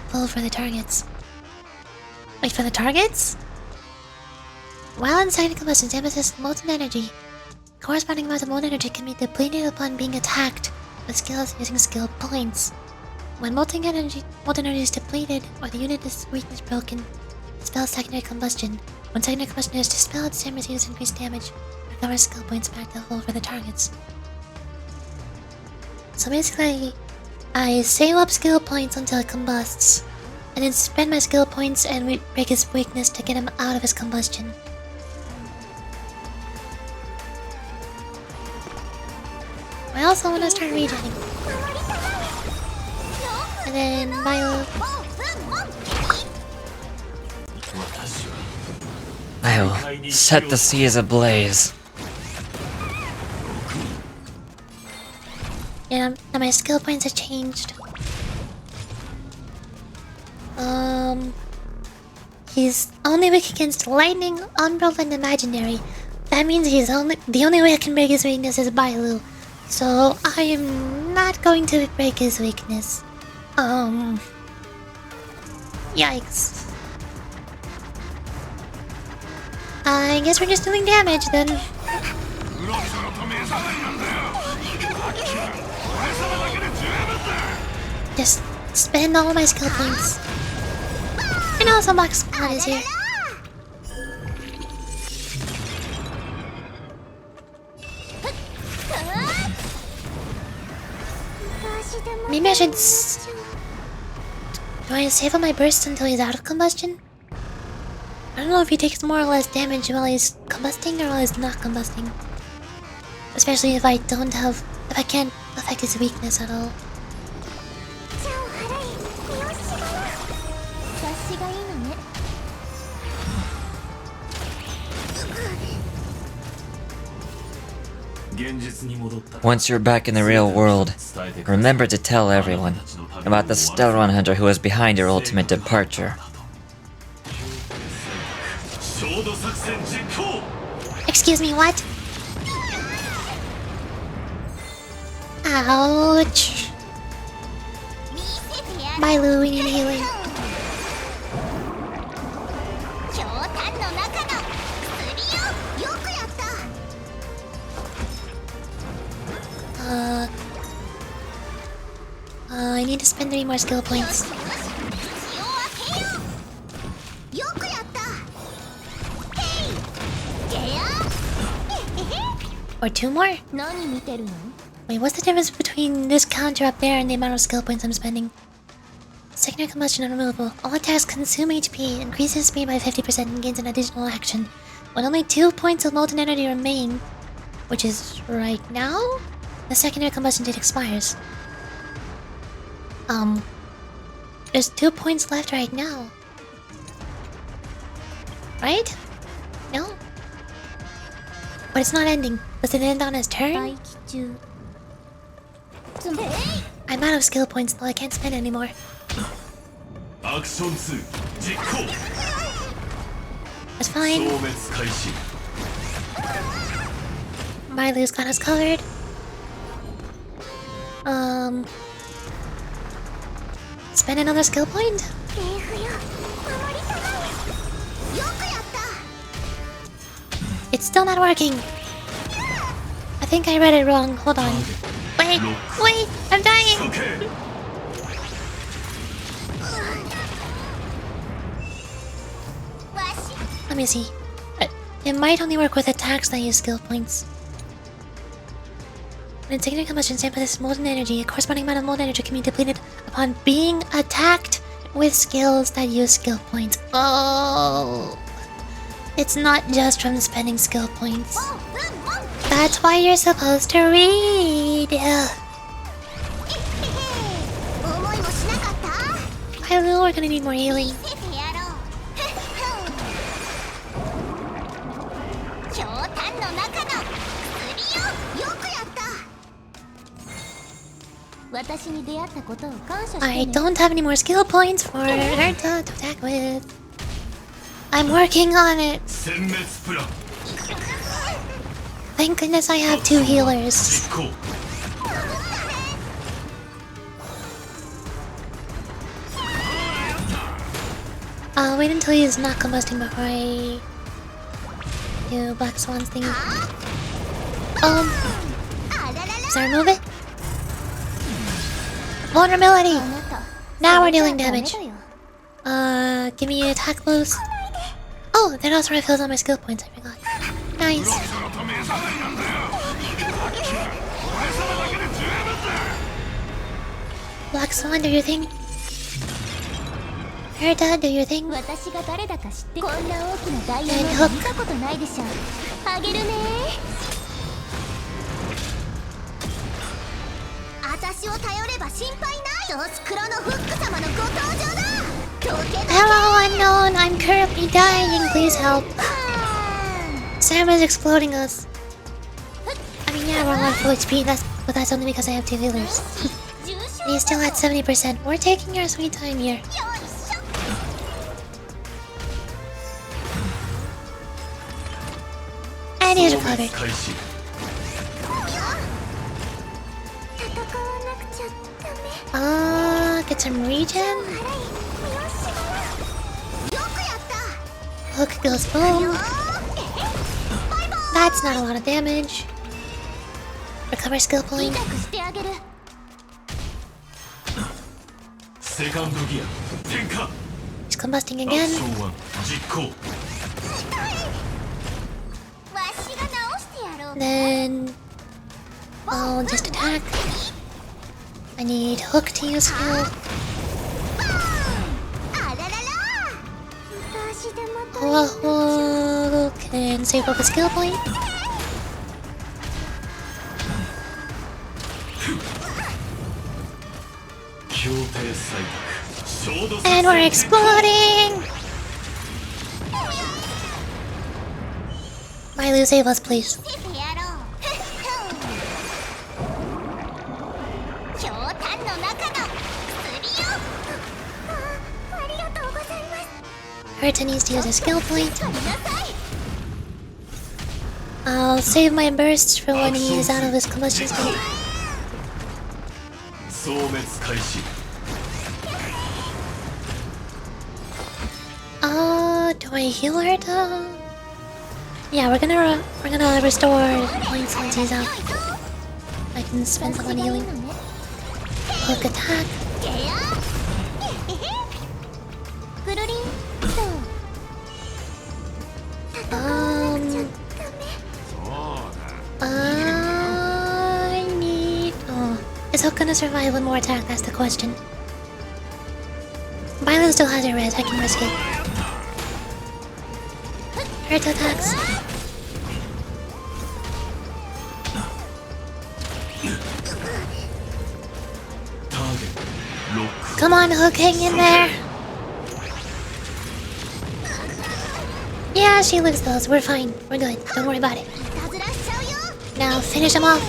full for the targets. Wait, for the targets? While in secondary combustion, Sam possesses molten energy. Corresponding amount of molten energy can be depleted upon being attacked with skills using skill points. When molten energy is depleted or the unit's weakness broken, dispels secondary combustion. When secondary combustion is dispelled, Sam receives increased damage, recovers skill points back to full for the targets. So basically, I save up skill points until it combusts, and then spend my skill points and break his weakness to get him out of his combustion. I also want to start regenerating. And then bio. I'll set the seas ablaze. Yeah, now my skill points have changed. He's only weak against lightning, umbral, and imaginary. That means the only way I can break his weakness is Bailu. So I am not going to break his weakness. Yikes. I guess we're just doing damage then. Just spend all my skill points. And also Black Squad is here. Maybe I should... Do I save on my bursts until he's out of combustion? I don't know if he takes more or less damage while he's combusting or while he's not combusting. Especially if I can't affect his weakness at all. Once you're back in the real world, remember to tell everyone about the Stellron Hunter who was behind your ultimate departure. Excuse me, what? Ouch. Bye, Lou, we need healing. I need to spend 3 more skill points. Or 2 more? Wait, what's the difference between this counter up there and the amount of skill points I'm spending? Secondary combustion unremovable. All attacks consume HP, increases speed by 50% and gains an additional action. When only 2 points of molten energy remain, which is right now, the secondary combustion date expires. There's 2 points left right now. Right? No? But it's not ending. Does it end on his turn? I'm out of skill points though, I can't spend anymore. It's fine. Marley's got us covered. Spend another skill point? It's still not working. I think I read it wrong. Hold on. Wait, I'm dying. Let me see. It might only work with attacks that use skill points. When secondary combustion stand possesses molten energy, a corresponding amount of molten energy can be depleted upon being attacked with skills that use skill points. Oh, it's not just from spending skill points. That's why you're supposed to read. I know we're gonna need more healing. I don't have any more skill points for her to attack with. I'm working on it. Thank goodness I have 2 healers. I'll wait until he's not combusting before I do Black Swan's thing. Does that remove it? Vulnerability! Now we're dealing damage. Give me an attack boost. Oh, that also refills all my skill points, I forgot. Nice. Black Swan, do your thing. Herta, do your thing. And hook. Hello, unknown. I'm currently dying. Please help. Sam is exploding us. I mean, yeah, we're on full HP, but that's only because I have 2 healers. He's still at 70%. We're taking our sweet time here. And he's recovered. Get some regen. Hook goes boom. That's not a lot of damage. Recover skill point. He's combusting again. Then I'll just attack. I need Hook to use skill. Hook and save up a skill point. And we're exploding! Milo, save us, please. Herta needs to use a skill point. I'll save my bursts for when he's out of his combustion state. 消滅開始 Do I heal Herta? Yeah, we're gonna restore points once he's out. I can spend some on healing. Hook attack. ぐるりんと I need... Oh, is Hook gonna survive one more attack? That's the question. Violet still has her res, I can risk it. Herta attacks. Come on, Hook, hang in there. Yeah, she lives those. We're fine. We're good. Don't worry about it. いたずらしちゃうよ Now finish him off.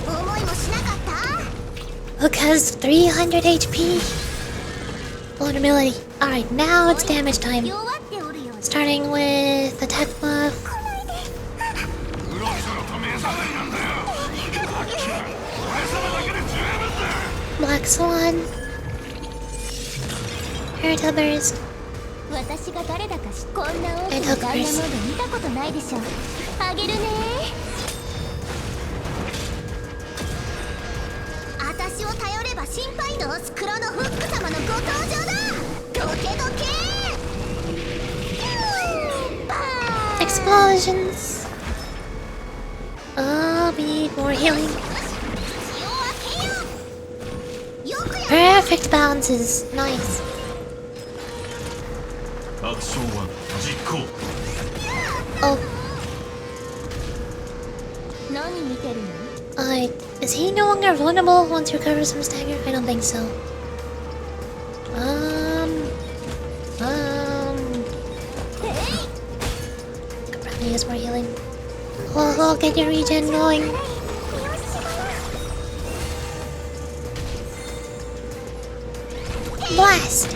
思いもしなかった Hook has 300 HP. Vulnerability. Alright, now it's damage time. 弱っておるよ Starting with attack buff. Black Swan. Herta Burst. 私が誰だかこんな大きなダイヤモンド見たことないでしょあげるね私を頼れば心配度スクロのフック様のご登場だどけどけバーン Explosions. Oh, we need more healing. 血を分けようよくや Perfect bounces. Nice. アクション1実行 Oh, 何見てるの is he no longer vulnerable once he recovers from stagger? I don't think so. Could probably use more healing. Oh, get your regen going. Blast!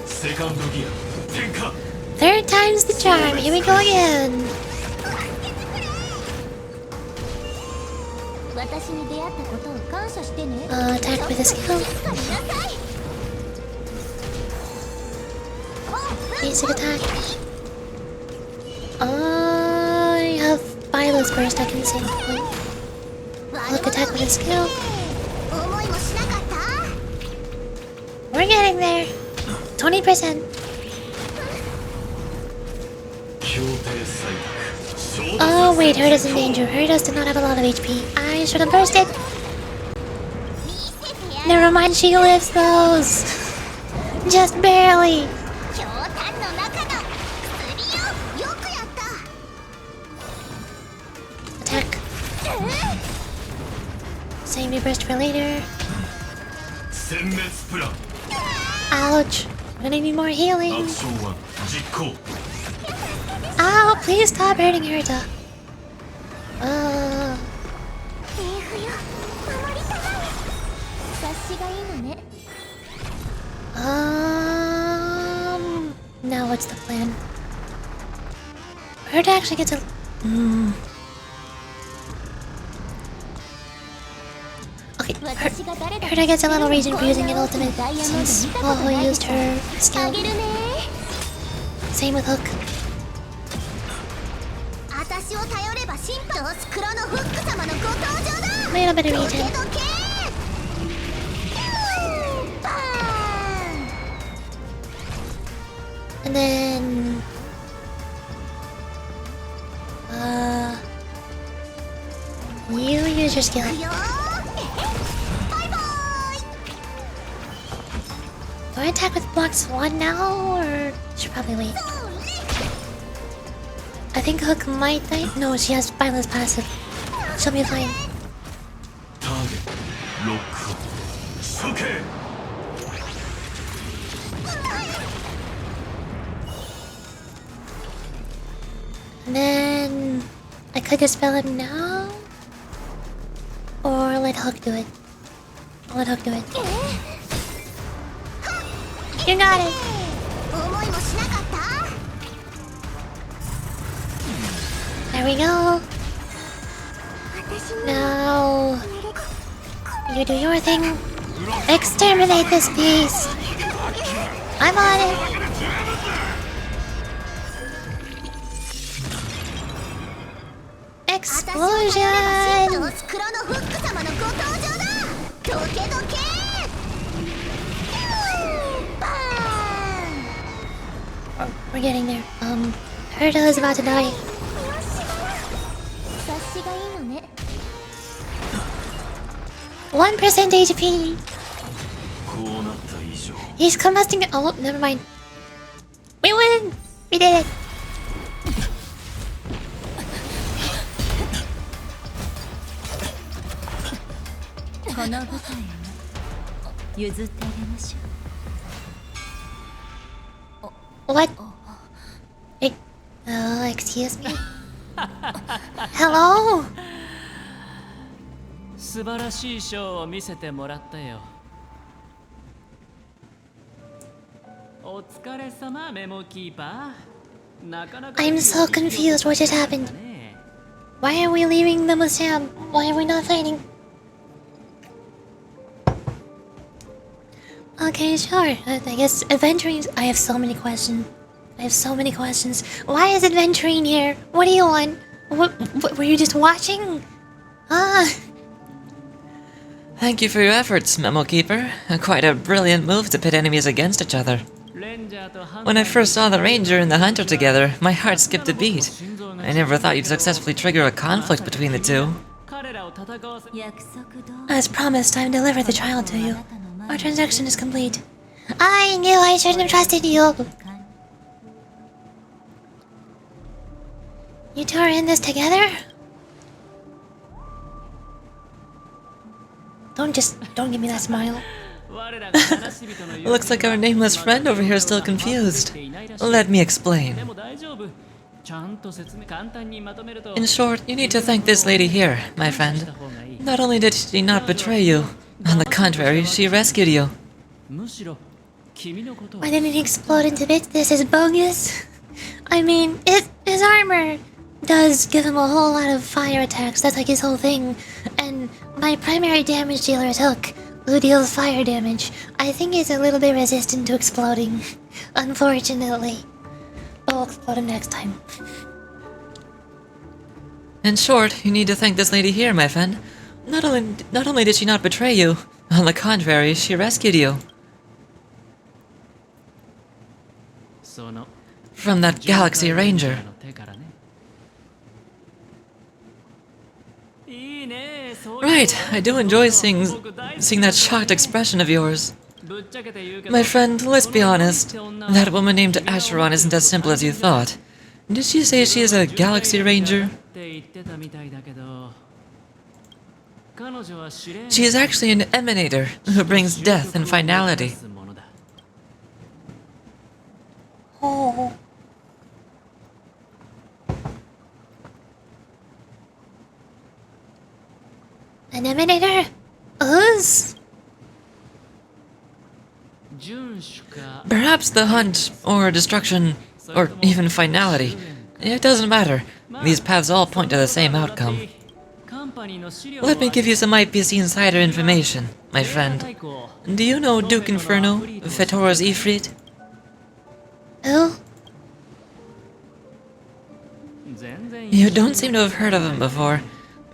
セカンドギア転換 Third time's the charm. Here we go again. 私に出会ったことを感謝してね Attack with a skill. 見なさい Basic attack. I have Violet's burst. I can save the point. Hook attack with a skill. 思いもしなかった We're getting there. 20%. 協定採択 Oh wait, Herta's in danger. Herta does not have a lot of HP. I should have bursted. 見せてや Never mind, she lives those. Just barely. 強炭の中の薬よよくやった Attack. Save me burst for later. 殲滅プラン Ouch. I'm gonna need more ア healing. クション1実行 Ow, please stop hurting Herta. セーフよ守りたい察しがいいのね Now what's the plan? Herta actually gets a... Okay, 私が誰だか Herta gets a little region for using an ultimate since Waho used her あ skill. げるね Same with Hook. 私を頼れば神父スクロのフック様のご登場だ Little bit of どけ region. どけバーン And then... You use your skill. よーバイバイ Do I attack with Black Swan now, or should probably wait? I think Hook might die. No, she has Violet's passive. She'll be fine. ターゲットロックオン処刑 And then I could dispel him now, or let Hook do it. I'll let Hook do it. You got it! 思いもしなかった There we go! 私も Now... You do your thing. Exterminate this beast! I'm on it! Explosion! スクロのフック様のご登場だどけどけバーン We're getting there. Herta is about to die. 察しがいいのね 1% HP! こうなった以上 He's combusting. Oh, never mind. We win! We did it! この舞台を譲ってあげましょう What? Hey, excuse me? Hello? 素晴らしいショーを見せてもらったよ。お疲れ様メモキーパー。なかなか I'm so confused. What just happened? Why are we leaving them with Sam? Why are we not fighting? Okay, sure. I guess adventuring. I have so many questions. Why is adventuring here? What do you want? What were you just watching? Ah. Thank you for your efforts, Memo Keeper. Quite a brilliant move to pit enemies against each other. When I first saw the Ranger and the Hunter together, my heart skipped a beat. I never thought you'd successfully trigger a conflict between the two. 約束通り As promised, I've delivered the child to you. Our transaction is complete. I knew I shouldn't have trusted you. You two are in this together? Don't give me that smile. Looks like our nameless friend over here is still confused. Let me explain. In short, you need to thank this lady here, my friend. Not only did she not betray you, on the contrary, she rescued you. Why didn't he explode into bits? This is bogus. I mean, his armor does give him a whole lot of fire attacks. That's like his whole thing. And my primary damage dealer is Hook, who deals fire damage. I think he's a little bit resistant to exploding, unfortunately. But we'll explode him next time. In short, you need to thank this lady here, my friend. Not only did she not betray you, on the contrary, she rescued you. From that Galaxy Ranger. Right, I do enjoy seeing that shocked expression of yours. My friend, let's be honest. That woman named Acheron isn't as simple as you thought. Did she say she is a Galaxy Ranger? She is actually an emanator who brings death and finality. Oh. An emanator? Whose? Perhaps the hunt, or destruction, or even finality. It doesn't matter. These paths all point to the same outcome. Let me give you some IPC insider information, my friend. Do you know Duke Inferno, Fetora's Ifrit? Who? You don't seem to have heard of him before.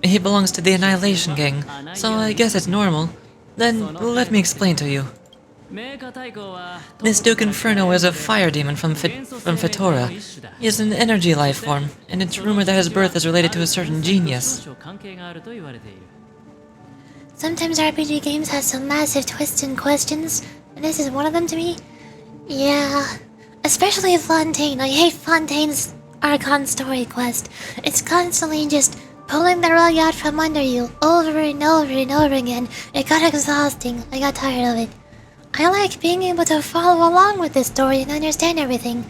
He belongs to the Annihilation Gang, so I guess it's normal. Then let me explain to you. This Duke Inferno is a fire demon from Fetora. He is an energy life form, and it's rumored that his birth is related to a certain genius. Sometimes RPG games have some massive twists and questions, and this is one of them to me. Yeah, especially Fontaine. I hate Fontaine's Archon story quest. It's constantly just pulling the rug out from under you over and over and over again. It got exhausting. I got tired of it. I like being able to follow along with this story and understand everything,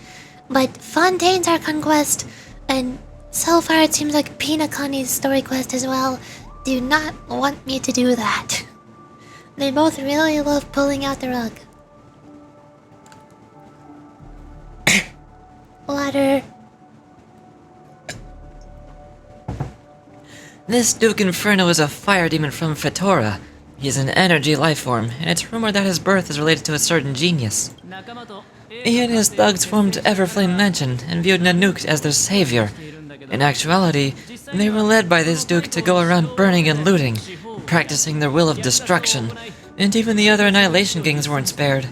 but Fontaine's Archon quest, and so far it seems like penacony's story quest as well, do not want me to do that. They both really love pulling out the rug. Water. This Duke Inferno is a fire demon from Fetora. He is an energy life form, and it's rumored that his birth is related to a certain genius. He and his thugs formed Everflame Mansion and viewed Nanook as their savior. In actuality, they were led by this Duke to go around burning and looting, practicing their will of destruction, and even the other Annihilation gangs weren't spared.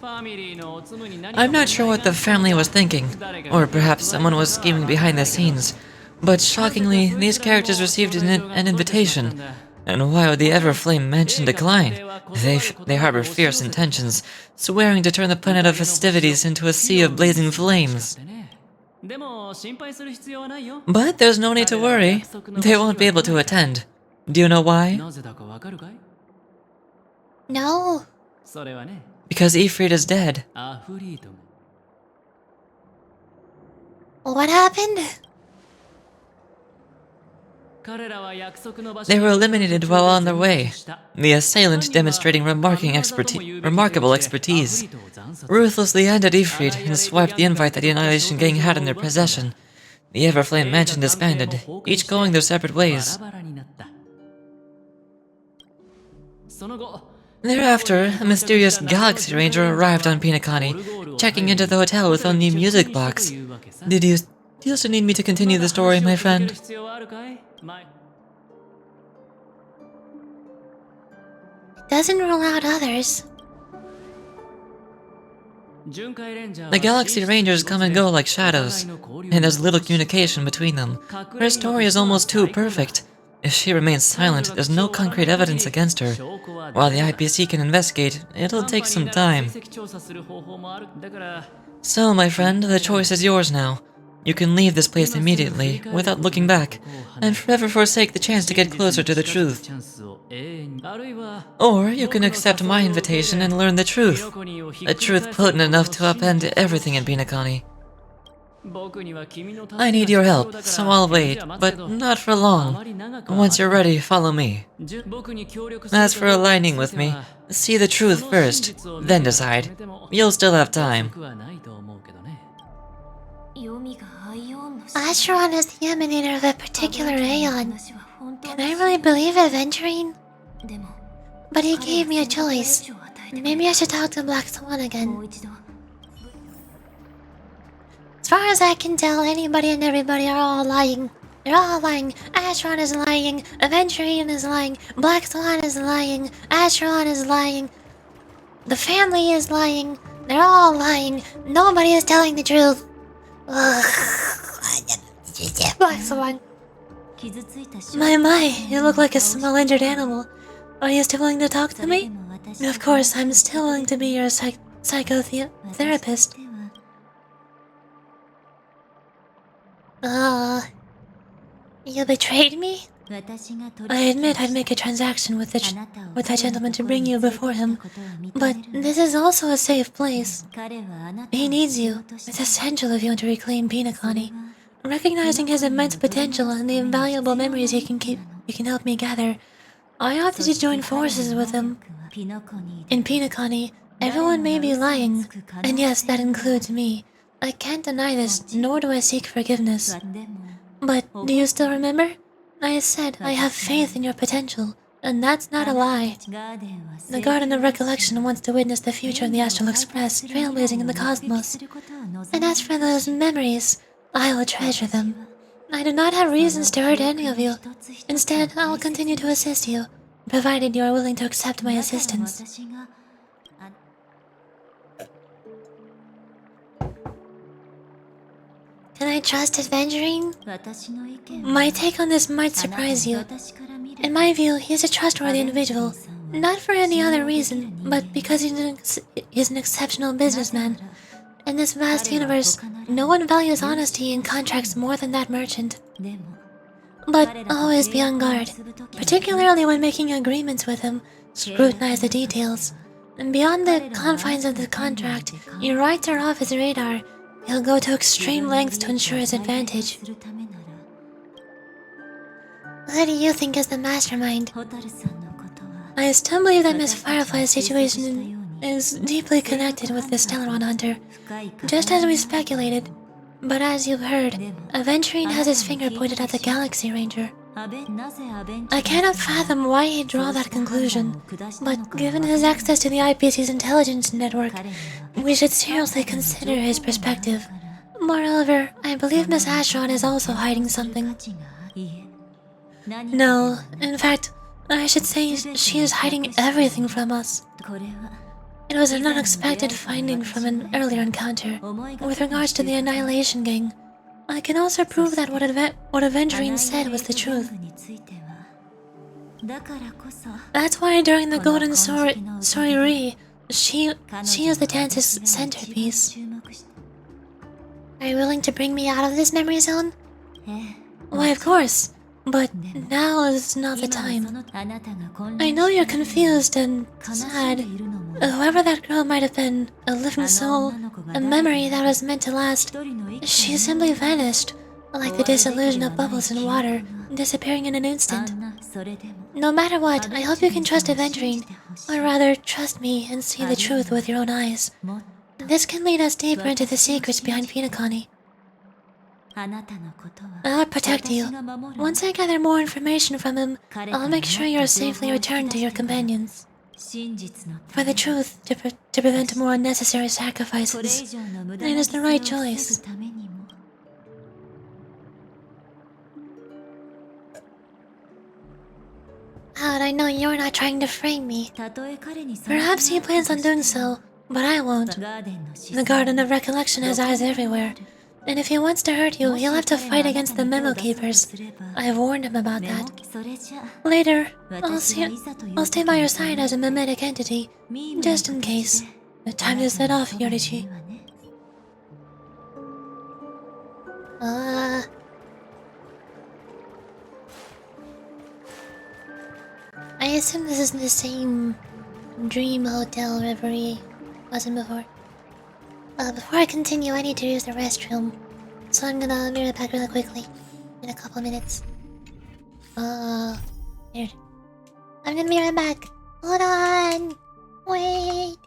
I'm not sure what the family was thinking, or perhaps someone was scheming behind the scenes, but shockingly, these characters received an invitation. And why would the Everflame Mansion decline? They harbor fierce intentions, swearing to turn the planet of festivities into a sea of blazing flames. But there's no need to worry. They won't be able to attend. Do you know why? No. Because Ifrit is dead. What happened? They were eliminated while on their way, the assailant demonstrating remarkable expertise. Ruthlessly ended Ifrit and swiped the invite that the Annihilation Gang had in their possession. The Everflame Mansion disbanded, each going their separate ways. Thereafter, a mysterious Galaxy Ranger arrived on penacony, checking into the hotel with only a music box. Do you still need me to continue the story, my friend? Doesn't rule out others. The Galaxy Rangers come and go like shadows, and there's little communication between them. Her story is almost too perfect. If she remains silent, there's no concrete evidence against her. While the IPC can investigate, it'll take some time. So, my friend, the choice is yours now. You can leave this place immediately, without looking back, and forever forsake the chance to get closer to the truth. Or you can accept my invitation and learn the truth. A truth potent enough to upend everything in penacony. I need your help, so I'll wait, but not for long. Once you're ready, follow me. As for aligning with me, see the truth first, then decide. You'll still have time. Acheron is the emanator of a particular aeon. Can I really believe Aventurine? But he gave me a choice. Maybe I should talk to Black Swan again. As far as I can tell, anybody and everybody are all lying. They're all lying. Acheron is lying. Aventurine is lying. Black Swan is lying. Acheron is lying. The family is lying. They're all lying. Nobody is telling the truth. Black Swan. My, you look like a small injured animal. Are you still willing to talk to me? Of course, I'm still willing to be your psychotherapist. You betrayed me? I admit I'd make a transaction with that gentleman to bring you before him, but this is also a safe place. He needs you. It's essential if you want to reclaim penacony. Recognizing his immense potential and the invaluable memories he can help me gather, I opted to join forces with him. In penacony, everyone may be lying, and yes, that includes me. I can't deny this, nor do I seek forgiveness. But do you still remember? I said I have faith in your potential, and that's not a lie. The Garden of Recollection wants to witness the future of the Astral Express, trailblazing in the cosmos. And as for those memories, I will treasure them. I do not have reasons to hurt any of you. Instead, I will continue to assist you, provided you are willing to accept my assistance. Can I trust Aventurine? My take on this might surprise you. In my view, he is a trustworthy individual. Not for any other reason, but because he's an exceptional businessman. In this vast universe, no one values honesty in contracts more than that merchant. But always be on guard, particularly when making agreements with him. Scrutinize the details. And beyond the confines of the contract, your rights are off his radar. He'll go to extreme lengths to ensure his advantage. Who do you think is the mastermind? I still believe that Miss Firefly's situation is deeply connected with the Stellaron Hunter, just as we speculated. But as you've heard, Aventurine has his finger pointed at the Galaxy Ranger. I cannot fathom why he'd draw that conclusion, but given his access to the IPC's intelligence network, we should seriously consider his perspective. Moreover, I believe Miss Ashron is also hiding something. No, in fact, I should say she is hiding everything from us. It was an unexpected finding from an earlier encounter with regards to the Annihilation Gang. I can also prove that what Aventurine said was the truth. That's why during the Golden Sorry, she is the dance's centerpiece. Are you willing to bring me out of this memory zone? Why, of course. But now is not the time. I know you're confused and sad. Whoever that girl might have been, a living soul, a memory that was meant to last, she simply vanished, like the disillusion of bubbles in water, disappearing in an instant. No matter what, I hope you can trust Aventurine, or rather, trust me and see the truth with your own eyes. This can lead us deeper into the secrets behind penacony. I'll protect you. Once I gather more information from him, I'll make sure you're safely returned to your companions. For the truth, to prevent more unnecessary sacrifices, it is the right choice. How'd I know you're not trying to frame me? Perhaps he plans on doing so, but I won't. The Garden of Recollection has eyes everywhere. And if he wants to hurt you, he'll have to fight against the Memo Keepers. I've warned him about that. Later, I'll stay by your side as a mimetic entity, just in case. Time to set off, Yorichi. I assume this is the same dream hotel reverie wasn't before. Before I continue, I need to use the restroom. So I'm gonna be right back really quickly. In a couple minutes. Here. I'm gonna be right back. Hold on! Wait!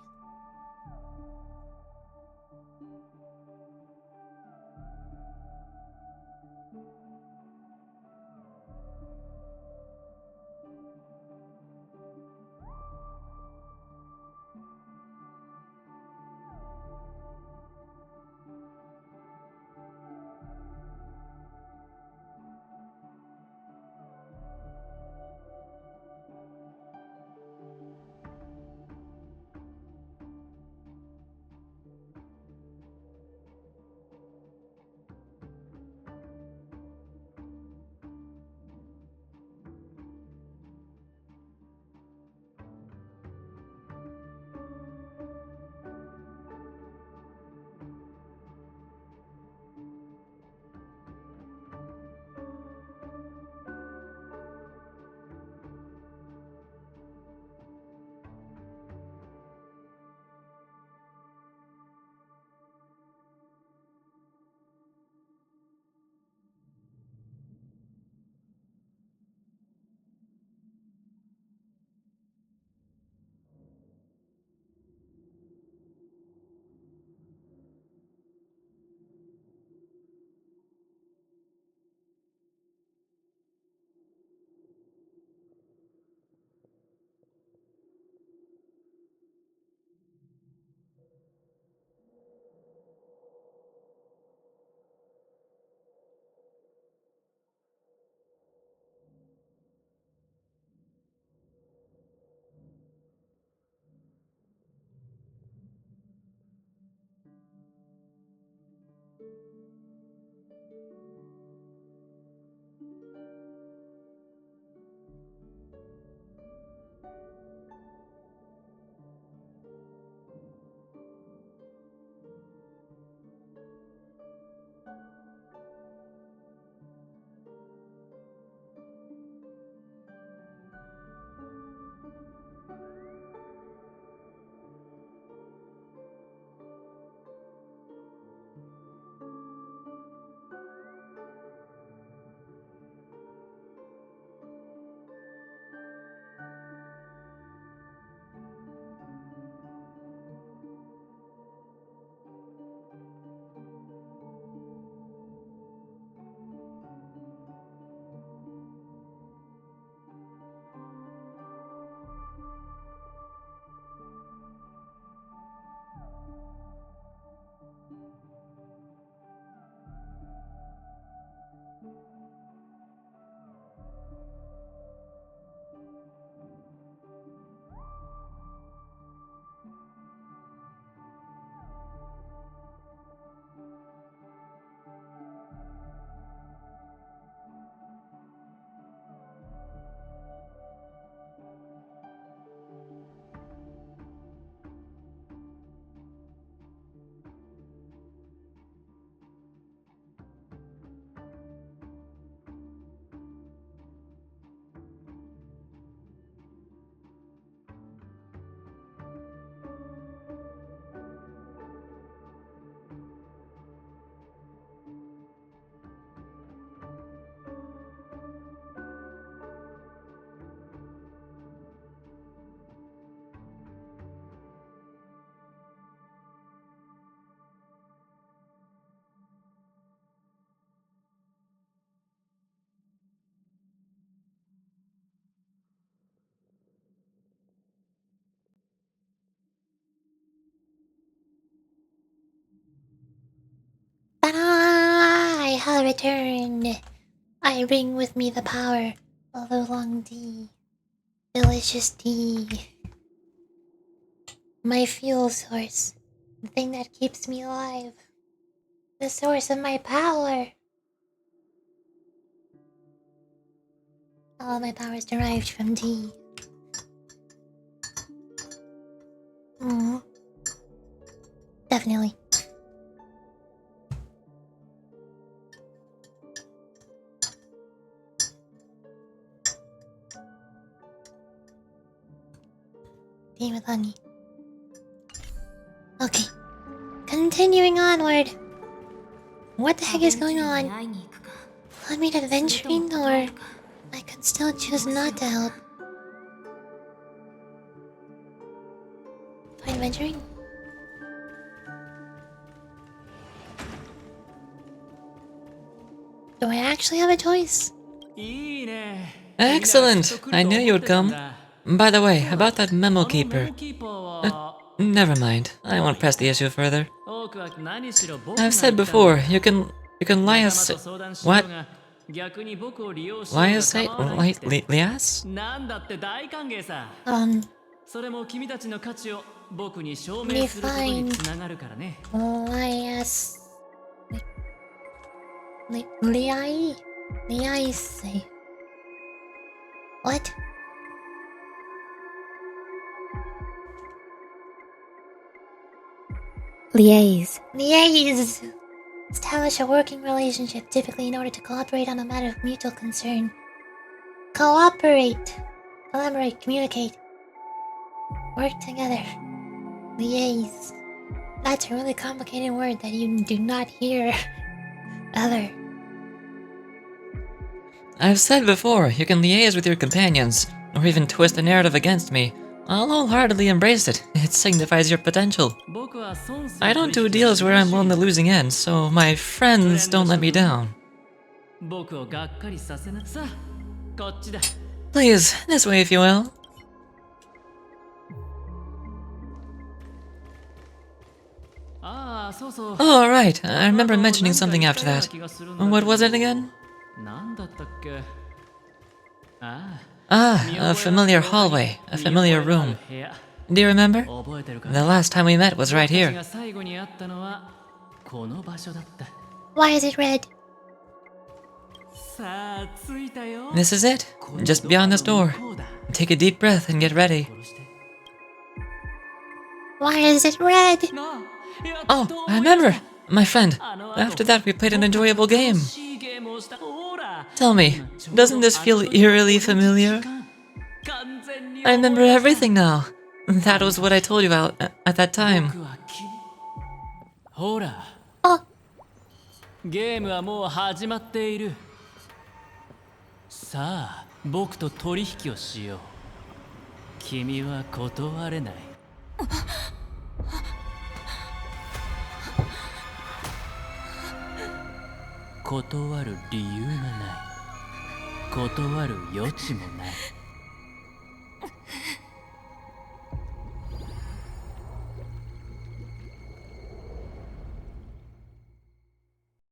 shall return. I bring with me the power of oolong tea. Delicious tea. My fuel source. The thing that keeps me alive. The source of my power. All of my power is derived from tea. Definitely. Tea with honey. Okay. Continuing onward. What the heck is going on? Want me to venturing, or I could still choose not to help? Fine, venturing. Do I actually have a choice? Excellent! I knew you would come. By the way, about that memo keeper. Never mind. I won't press the issue further. I've said before, you can lias. What? Lias? Lias? Me fine. Lias. Lias. What? Liaise. Establish a working relationship, typically in order to cooperate on a matter of mutual concern. Cooperate. Collaborate, communicate. Work together. Liaise. That's a really complicated word that you do not hear other. I've said before, you can liaise with your companions, or even twist the narrative against me. I'll wholeheartedly embrace it. It signifies your potential. I don't do deals where I'm on the losing end, so my friends don't let me down. Please, this way if you will. Oh, right. I remember mentioning something after that. What was it again? A familiar hallway, a familiar room. Do you remember? The last time we met was right here. Why is it red? This is it, just beyond this door. Take a deep breath and get ready. Why is it red? Oh, I remember! My friend, after that we played an enjoyable game. Tell me, doesn't this feel eerily familiar? I remember everything now. That was what I told you about at that time. Oh. ゲームはもう始まっている。さあ、僕と取引をしよう。君は断れない。断る理由がない。断る余地もない。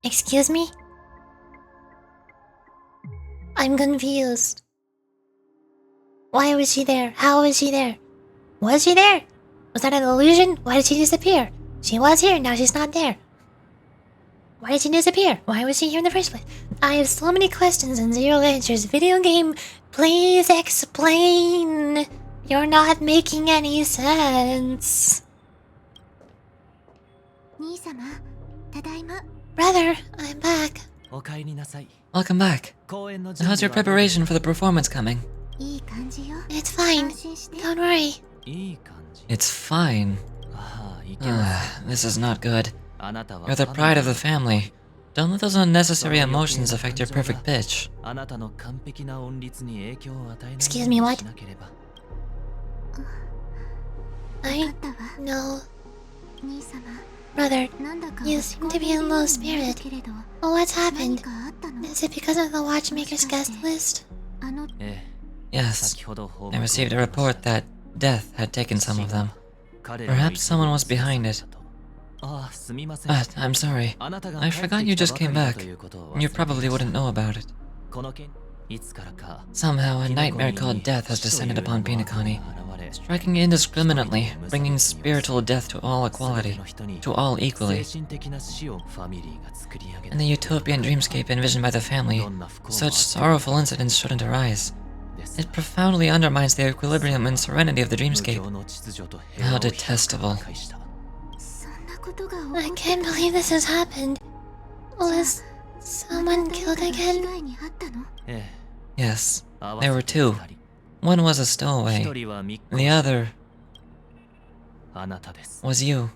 Excuse me? I'm confused. Why was she there? How was she there? Was she there? Was that an illusion? Why did she disappear? She was here, now she's not there. Why did she disappear? Why was she here in the first place? I have so many questions and zero answers. Video game, please explain. You're not making any sense. Brother, I'm back. Welcome back. How's your preparation for the performance coming? It's fine. Don't worry. It's fine. This is not good. You're the pride of the family. Don't let those unnecessary emotions affect your perfect pitch. Excuse me, what? I know. Brother, you seem to be in low spirit. Well, what's happened? Is it because of the watchmaker's guest list? Yes. I received a report that death had taken some of them. Perhaps someone was behind it. I'm sorry. I forgot you just came back. You probably wouldn't know about it. Somehow, a nightmare called death has descended upon penacony, striking indiscriminately, bringing spiritual death to all equality, to all equally. In the utopian dreamscape envisioned by the family, such sorrowful incidents shouldn't arise. It profoundly undermines the equilibrium and serenity of the dreamscape. How detestable. I can't believe this has happened. Was someone killed again? Yes, there were two. One was a stowaway. The other was you.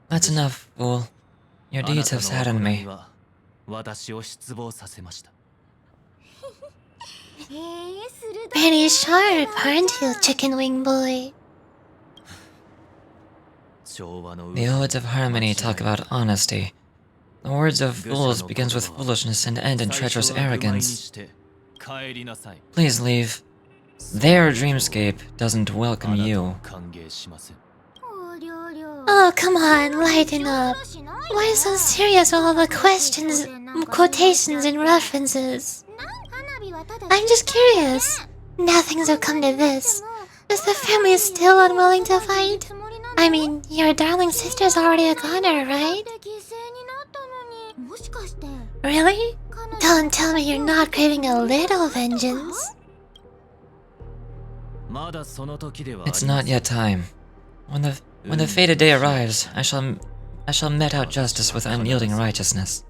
That's enough, fool. Your deeds have saddened me. Pretty sharp, aren't you, chicken wing boy? The Odes of Harmony talk about honesty. The words of fools begins with foolishness and end in treacherous arrogance. Please leave. Their dreamscape doesn't welcome you. Oh, come on, lighten up. Why so serious with all the questions, quotations, and references? I'm just curious. Nothing's have come to this. Is the family still unwilling to fight? I mean, your darling sister's already a goner, right? Really? Don't tell me you're not craving a little vengeance. It's not yet time. When the fated day arrives, I shall met out justice with unyielding righteousness.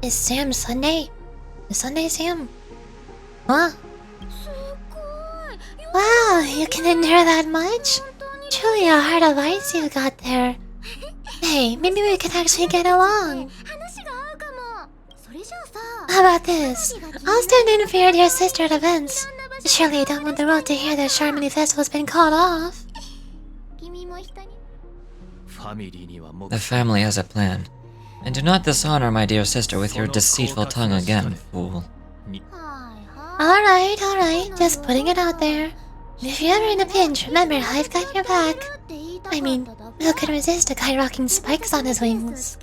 Is Sam Sunday? Is Sunday Sam? Huh? Wow, you can endure that much? Truly a heart of ice you got there. Hey, maybe we could actually get along. How about this? I'll stand in for your dear sister at events. Surely you don't want the world to hear that Charmony Festival's been called off. The family has a plan. And do not dishonor my dear sister with your deceitful tongue again, fool. Alright, just putting it out there. If you're ever in a pinch, remember, I've got your back. I mean, who could resist a guy rocking spikes on his wings?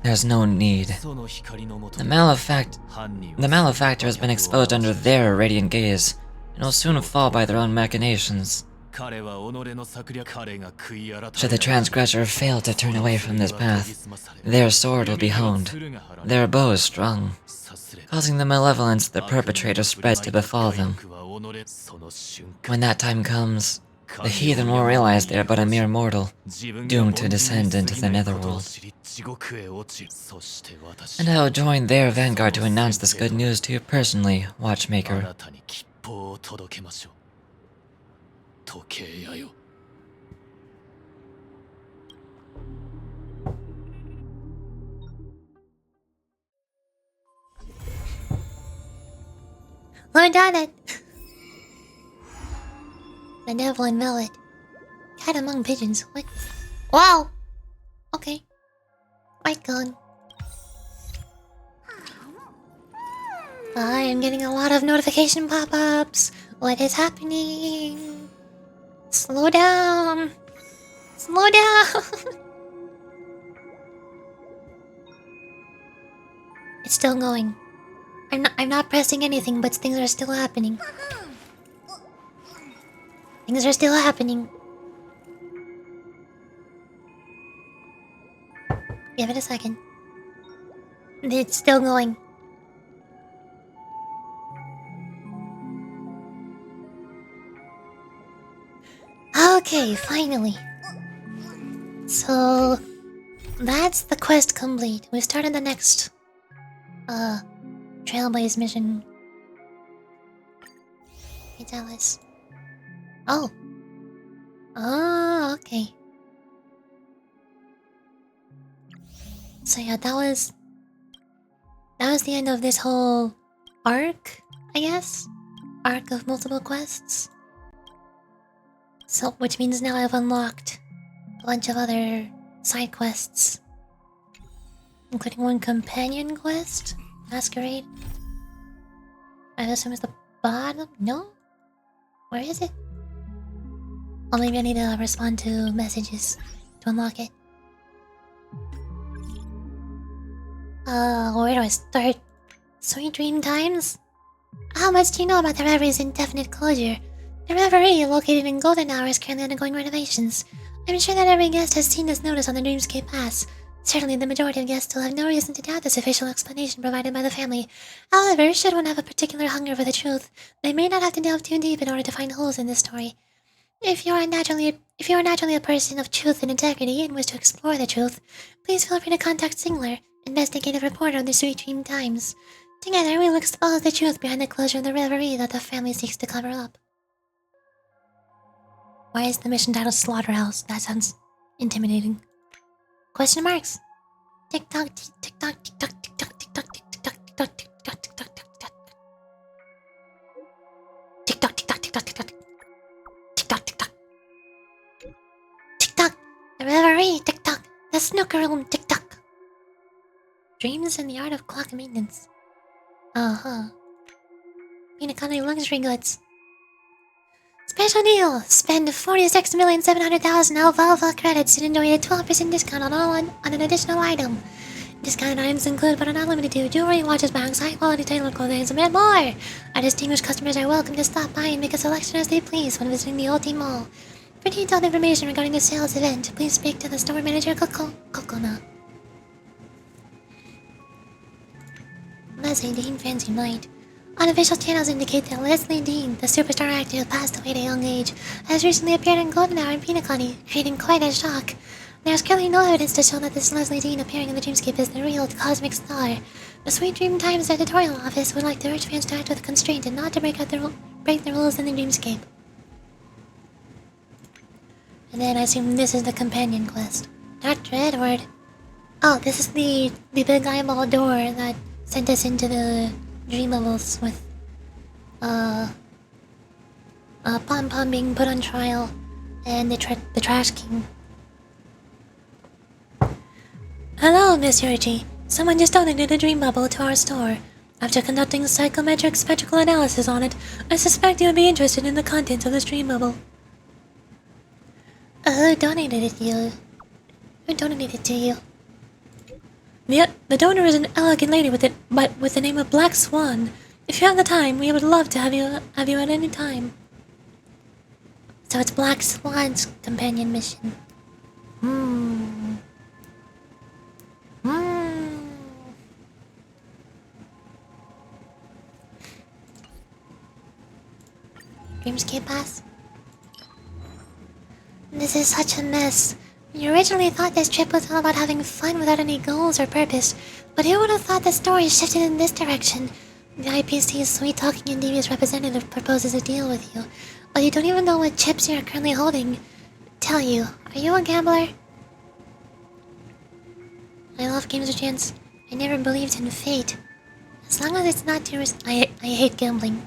There's no need. The malefactor has been exposed under their radiant gaze, and will soon fall by their own machinations. Should the transgressor fail to turn away from this path, their sword will be honed, their bows strung, causing the malevolence the perpetrator spreads to befall them. When that time comes, the heathen will realize they are but a mere mortal, doomed to descend into the netherworld. And I will join their vanguard to announce this good news to you personally, Watchmaker. We're done it. Benevolent Millet. Cat among pigeons. What? Wow! Okay. Quite gone. I am getting a lot of notification pop-ups. What is happening? Slow down. Slow down. It's still going. I'm not pressing anything, but things are still happening. Things are still happening. Give it a second. It's still going. Okay, finally. So that's the quest complete. We started the next Trailblaze mission. Hey, Dallas. Oh. Oh, okay. So yeah, that was the end of this whole arc, I guess? Arc of multiple quests. So, which means now I've unlocked a bunch of other side quests, including one companion quest Masquerade? I assume it's the bottom? No? Where is it? Oh, maybe I need to respond to messages to unlock it. Where do I start? Sweet Dream Times? How much do you know about the Reveries indefinite closure? The Reverie, located in Golden Hour, is currently undergoing renovations. I'm sure that every guest has seen this notice on the Dreamscape Pass. Certainly the majority of guests will have no reason to doubt this official explanation provided by the family. However, should one have a particular hunger for the truth, they may not have to delve too deep in order to find holes in this story. If you are naturally a person of truth and integrity and wish to explore the truth, please feel free to contact Singler, investigative reporter of the Sweet Dream Times. Together, we will expose the truth behind the closure of the reverie that the family seeks to cover up. Why is the mission titled Slaughterhouse? That sounds intimidating. Question marks. Tick tock, tick tock, tick tock, tick tock, tick tock, tick tock, tick tock, tick tock, tick tock, tick tock. Tick tock, tick tock, tick tock, tick tock. Tick tock, tick tock. Tick tock. The reverie, tick tock. The snooker room, tick tock. Dreams and the art of clock maintenance. Penacony luxury goods. Special deal! Spend 46,700,000 alfalfa credits and enjoy a 12% discount on an additional item. Discounted items include, but are not limited to, jewelry, watches, bags, high-quality tailored clothing, and more! Our distinguished customers are welcome to stop by and make a selection as they please when visiting the OT Mall. For detailed information regarding the sales event, please speak to the store manager, Kokona. Leslie Dean Fancy Night. Unofficial channels indicate that Leslie Dean, the superstar actor who passed away at a young age, has recently appeared in Golden Hour and Penacony, creating quite a shock. There is currently no evidence to show that this Leslie Dean appearing in the Dreamscape is the real cosmic star. The Sweet Dream Times editorial office would like to urge fans to act with constraint and not to break the rules in the Dreamscape. And then I assume this is the companion quest. Dr. Edward. Oh, this is the big eyeball door that sent us into the dream levels with Pom Pom being put on trial and the Trash King. Hello, Miss Yurchi. Someone just donated a dream bubble to our store. After conducting psychometric spectral analysis on it, I suspect you would be interested in the contents of this dream bubble. Who donated it to you? Who donated it to you? The donor is an elegant lady with the name of Black Swan. If you have the time, we would love to have you at any time. So it's Black Swan's companion mission. Dreamscape Pass. This is such a mess. You originally thought this trip was all about having fun without any goals or purpose, but who would have thought the story shifted in this direction? The IPC's sweet-talking and devious representative proposes a deal with you, but you don't even know what chips you are currently holding. Tell you, are you a gambler? I love games of chance. I never believed in fate. As long as it's not too I hate gambling.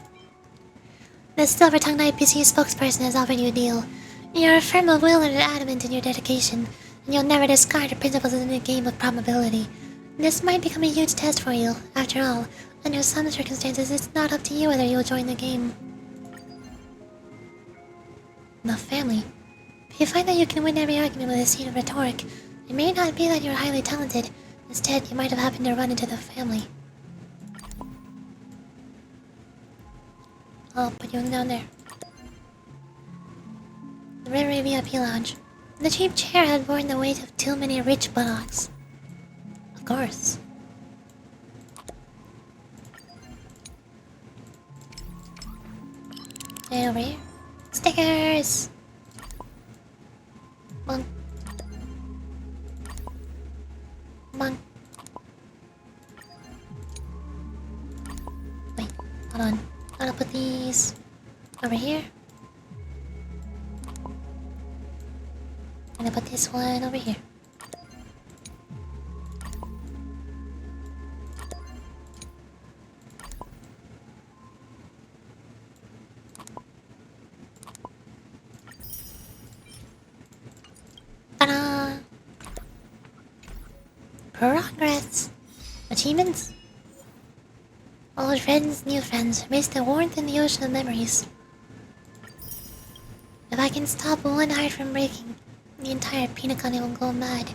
The silver-tongued IPC spokesperson has offered you a deal. You're firm of will and adamant in your dedication, and you'll never discard your principles in a game of probability. This might become a huge test for you. After all, under some circumstances, it's not up to you whether you'll join the game. The family. If you find that you can win every argument with a seed of rhetoric, it may not be that you're highly talented. Instead, you might have happened to run into the family. I'll put you down there. The River VIP Lounge. The cheap chair had borne the weight of too many rich buttocks. Of course. And over here. Stickers! Bonk. Bonk. Wait, hold on. Gotta put these over here. I'm gonna put this one over here. Ta-da! Progress! Achievements? Old friends, new friends, miss the warmth and the ocean of memories. If I can stop one heart from breaking, the entire penacony will go mad.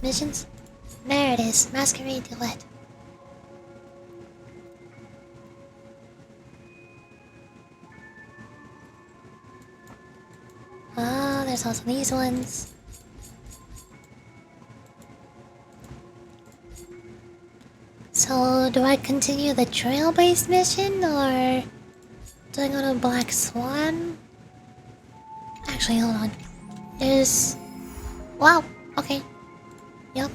Missions? There it is, Masquerade Duet. Ah, there's also these ones. So, do I continue the trail-based mission, or do I go to Black Swan? Actually, hold on. There's... Wow, okay. Yup.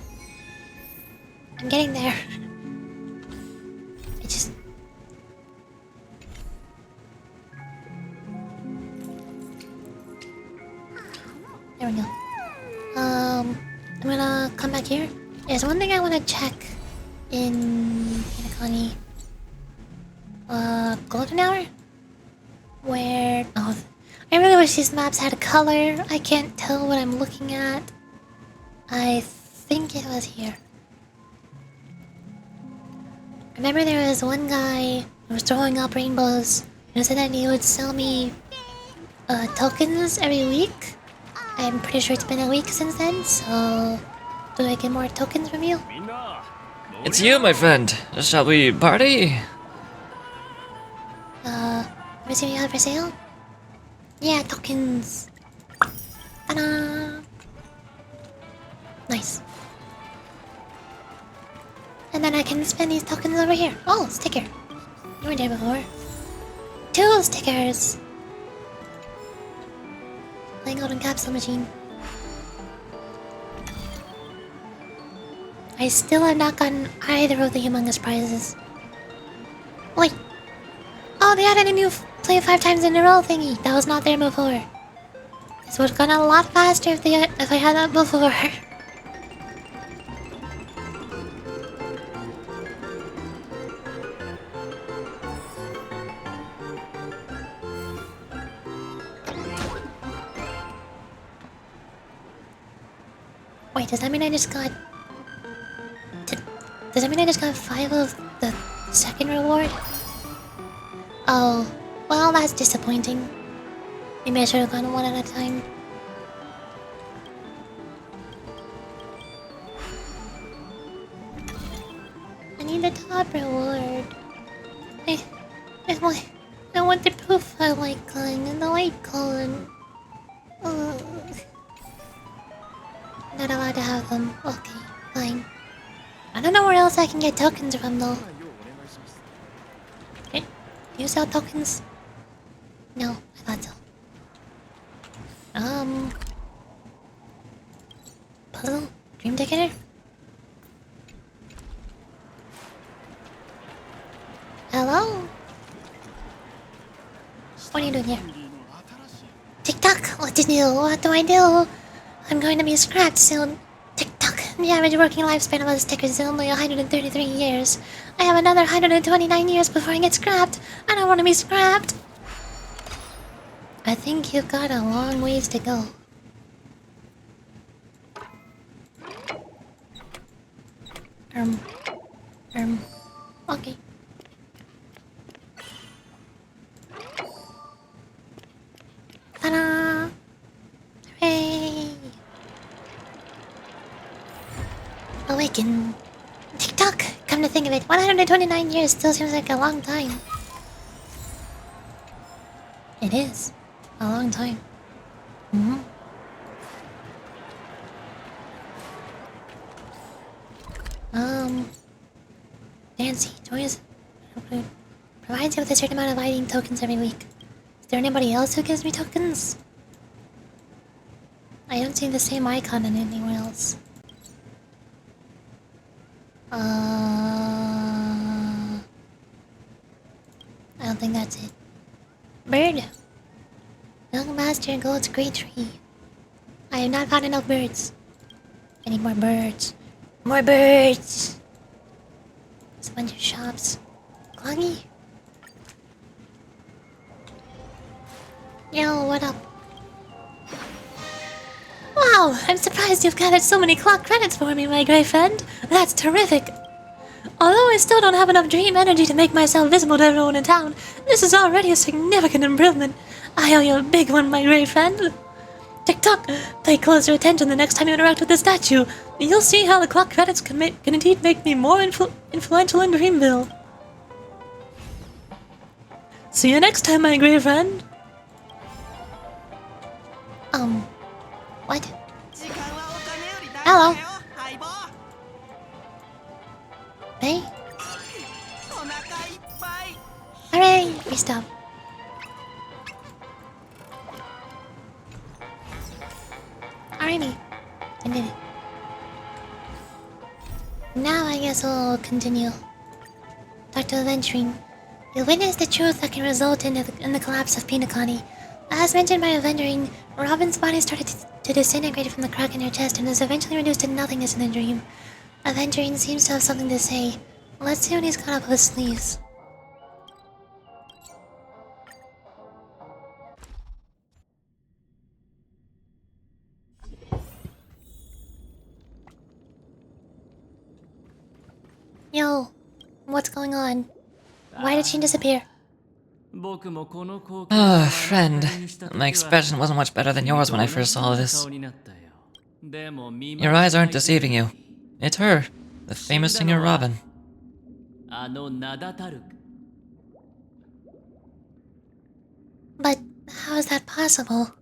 I'm getting there. I just... There we go. I'm gonna come back here. There's one thing I wanna check in Penacony. Golden Hour? Where... Oh, I really wish these maps had a color. I can't tell what I'm looking at. I think it was here. Remember there was one guy who was throwing up rainbows and said that he would sell me tokens every week. I'm pretty sure it's been a week since then, so do I get more tokens from you? It's you, my friend. Shall we party? Let me see what you have for sale. Yeah, tokens. Ta-da! Nice. And then I can spend these tokens over here. Oh, sticker. You were there before. 2 stickers. Playing Golden Capsule Machine. I still have not gotten either of the humongous prizes. Wait. Oh, they added a new play 5 times in a row thingy. That was not there before. This would have gone a lot faster if I had that before. Wait, does that mean I just got... Does that mean I just got 5 of the second reward? Oh, well, that's disappointing. Maybe I should have gotten 1 at a time. I need the top reward. I want the profile icon and the icon. Ugh. Not allowed to have them. Okay, fine. I don't know where else I can get tokens from though. Okay. Do you sell tokens? No, I thought so. Puzzle? Dream Ticketer? Hello? What are you doing here? TikTok, what to do? What do I do? I'm going to be scrapped soon. TikTok. The average working lifespan of a sticker is only 133 years. I have another 129 years before I get scrapped. I don't want to be scrapped. I think you've got a long ways to go. Okay. Ta-da! Hooray! Awaken. TikTok! Come to think of it, 129 years still seems like a long time. It is. A long time. Nancy, joins... provides you with a certain amount of ID tokens every week. Is there anybody else who gives me tokens? I don't see the same icon in anywhere else. I don't think that's it. Bird! Young Master Gold's Great Tree. I have not found enough birds. I need more birds. More birds! There's a bunch of shops. Cloggy? Yo, what up? Wow, I'm surprised you've gathered so many clock credits for me, my gray friend. That's terrific. Although I still don't have enough dream energy to make myself visible to everyone in town, this is already a significant improvement. I owe you a big one, my gray friend. Tick-tock, pay closer attention the next time you interact with the statue. You'll see how the clock credits can indeed make me more influential in Dreamville. See you next time, my gray friend. What? Hello. Hey? Hooray! We stop. Alrighty. I did it. Now I guess we'll continue. Dr. Aventurine, you witnessed the truth that can result in the collapse of penacony. As mentioned by Aventurine, Robin's body started to disintegrate from the crack in her chest and was eventually reduced to nothingness in the dream. Aventurine seems to have something to say. Let's see what he's got up his sleeves. Yo, what's going on? Why did she disappear? Ah, friend. My expression wasn't much better than yours when I first saw this. Your eyes aren't deceiving you. It's her, the famous singer Robin. But how is that possible?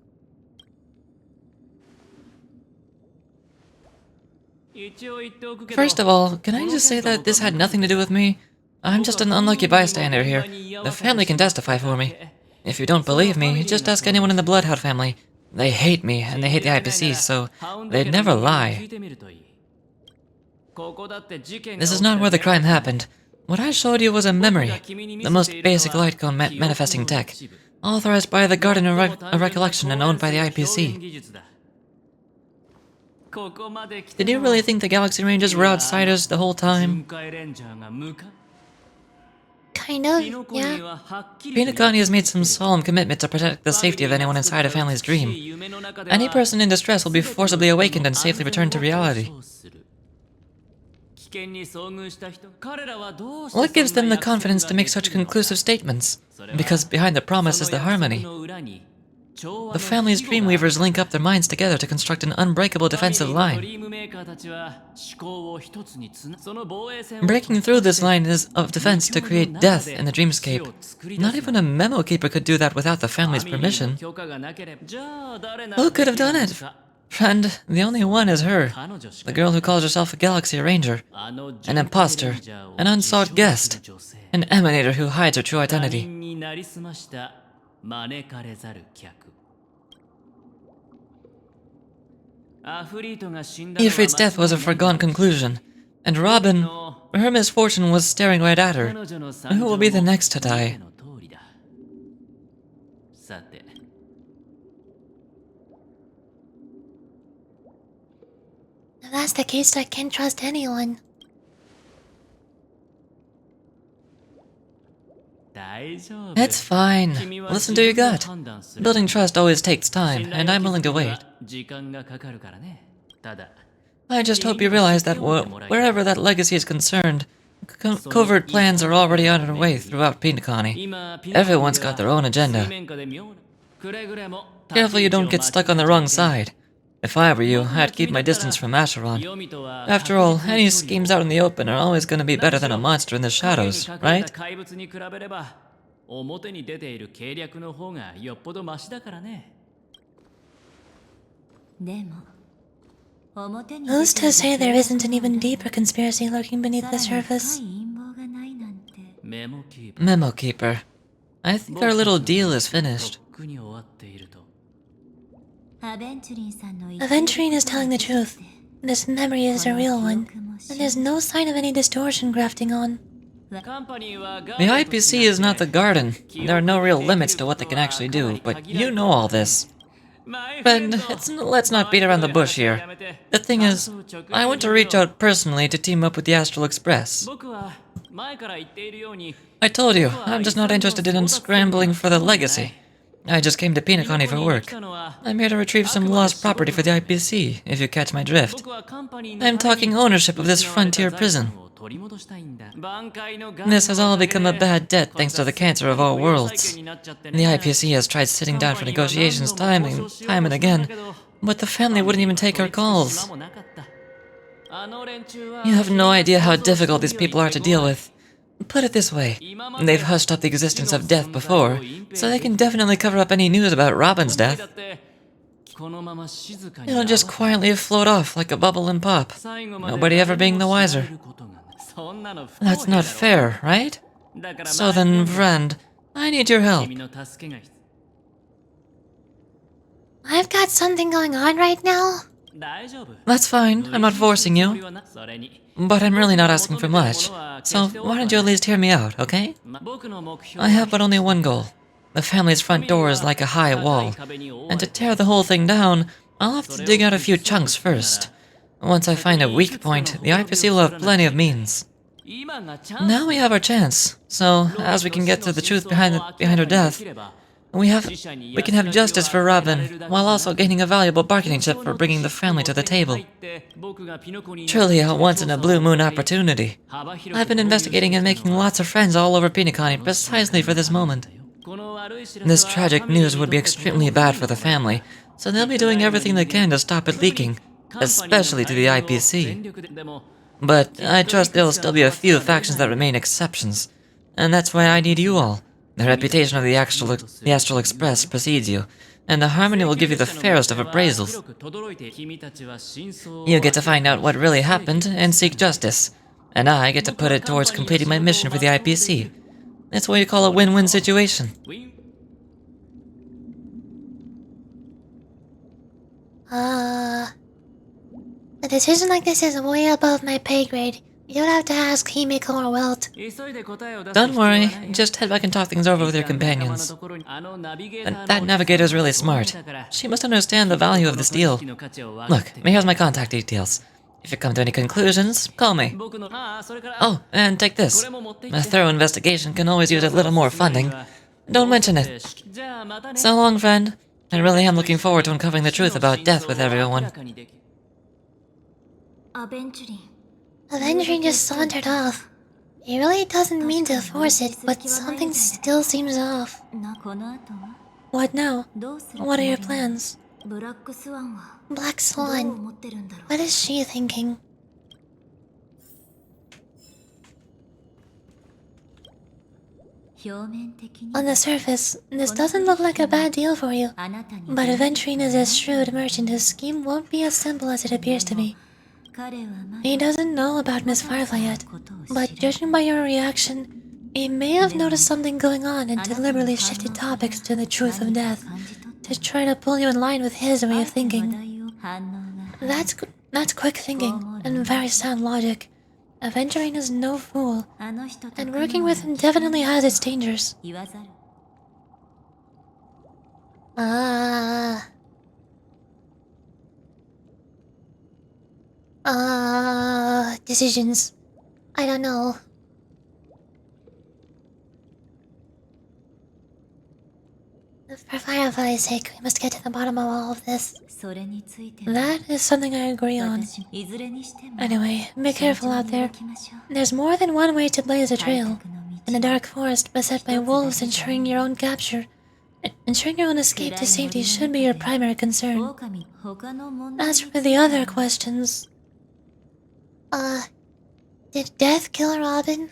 First of all, can I just say that this had nothing to do with me? I'm just an unlucky bystander here. The family can testify for me. If you don't believe me, just ask anyone in the Bloodhound family. They hate me, and they hate the IPC, so they'd never lie. This is not where the crime happened. What I showed you was a memory, the most basic light cone manifesting tech, authorized by the Garden of Recollection and owned by the IPC. Did you really think the Galaxy Rangers were outsiders the whole time? Kind of, yeah. Penacony has made some solemn commitment to protect the safety of anyone inside a family's dream. Any person in distress will be forcibly awakened and safely returned to reality. What gives them the confidence to make such conclusive statements? Because behind the promise is the harmony. The family's Dreamweavers link up their minds together to construct an unbreakable defensive line. Breaking through this line is of defense to create death in the dreamscape. Not even a memo keeper could do that without the family's permission. Who could have done it? Friend, the only one is her, the girl who calls herself a Galaxy Ranger, an imposter, an unsought guest, an emanator who hides her true identity. Ifrit's death was a foregone conclusion, and Robin, her misfortune was staring right at her. Who will be the next to die? If that's the case, I can't trust anyone. It's fine. Listen to your gut. Building trust always takes time, and I'm willing to wait. I just hope you realize that wherever that legacy is concerned, covert plans are already underway throughout Penacony. Everyone's got their own agenda. Careful you don't get stuck on the wrong side. If I were you, I'd keep my distance from Acheron. After all, any schemes out in the open are always going to be better than a monster in the shadows, right? Who's to say there isn't an even deeper conspiracy lurking beneath the surface? Memo Keeper. I think our little deal is finished. Aventurine is telling the truth. This memory is a real one, and there's no sign of any distortion grafting on. The IPC is not the Garden. There are no real limits to what they can actually do, but you know all this. Friend, let's not beat around the bush here. The thing is, I want to reach out personally to team up with the Astral Express. I told you, I'm just not interested in scrambling for the legacy. I just came to penacony for work. I'm here to retrieve some lost property for the IPC, if you catch my drift. I'm talking ownership of this frontier prison. This has all become a bad debt thanks to the cancer of all worlds. The IPC has tried sitting down for negotiations time and again, but the family wouldn't even take our calls. You have no idea how difficult these people are to deal with. Put it this way, they've hushed up the existence of death before, so they can definitely cover up any news about Robin's death. It'll just quietly float off like a bubble and pop, nobody ever being the wiser. That's not fair, right? So then, friend, I need your help. I've got something going on right now. That's fine, I'm not forcing you. But I'm really not asking for much, so why don't you at least hear me out, okay? I have but only one goal. The family's front door is like a high wall, and to tear the whole thing down, I'll have to dig out a few chunks first. Once I find a weak point, the IPC will have plenty of means. Now we have our chance, so as we can get to the truth behind her death, we can have justice for Robin, while also gaining a valuable bargaining chip for bringing the family to the table. Truly a once-in-a-blue-moon opportunity. I've been investigating and making lots of friends all over penacony precisely for this moment. This tragic news would be extremely bad for the family, so they'll be doing everything they can to stop it leaking, especially to the IPC. But I trust there'll still be a few factions that remain exceptions, and that's why I need you all. The reputation of the Astral Express precedes you, and the Harmony will give you the fairest of appraisals. You get to find out what really happened and seek justice, and I get to put it towards completing my mission for the IPC. That's what you call a win-win situation. A decision like this is way above my pay grade. You don't have to ask Himiko or Welt. Don't worry, just head back and talk things over with your companions. And that navigator's really smart. She must understand the value of this deal. Look, here's my contact details. If you come to any conclusions, call me. Oh, and take this. A thorough investigation can always use a little more funding. Don't mention it. So long, friend. I really am looking forward to uncovering the truth about death with everyone. Aventurine just sauntered off. He really doesn't mean to force it, but something still seems off. What now? What are your plans? Black Swan. What is she thinking? On the surface, this doesn't look like a bad deal for you. But Aventurine is a shrewd merchant whose scheme won't be as simple as it appears to be. He doesn't know about Miss Firefly yet, but judging by your reaction, he may have noticed something going on and deliberately shifted topics to the truth of death to try to pull you in line with his way of thinking. That's quick thinking and very sound logic. Aventurine is no fool, and working with him definitely has its dangers. Decisions. I don't know. For Firefly's sake, we must get to the bottom of all of this. That is something I agree on. Anyway, be careful out there. There's more than one way to blaze a trail. In a dark forest beset by wolves, ensuring your own capture, ensuring your own escape to safety should be your primary concern. As for the other questions... Did death kill Robin?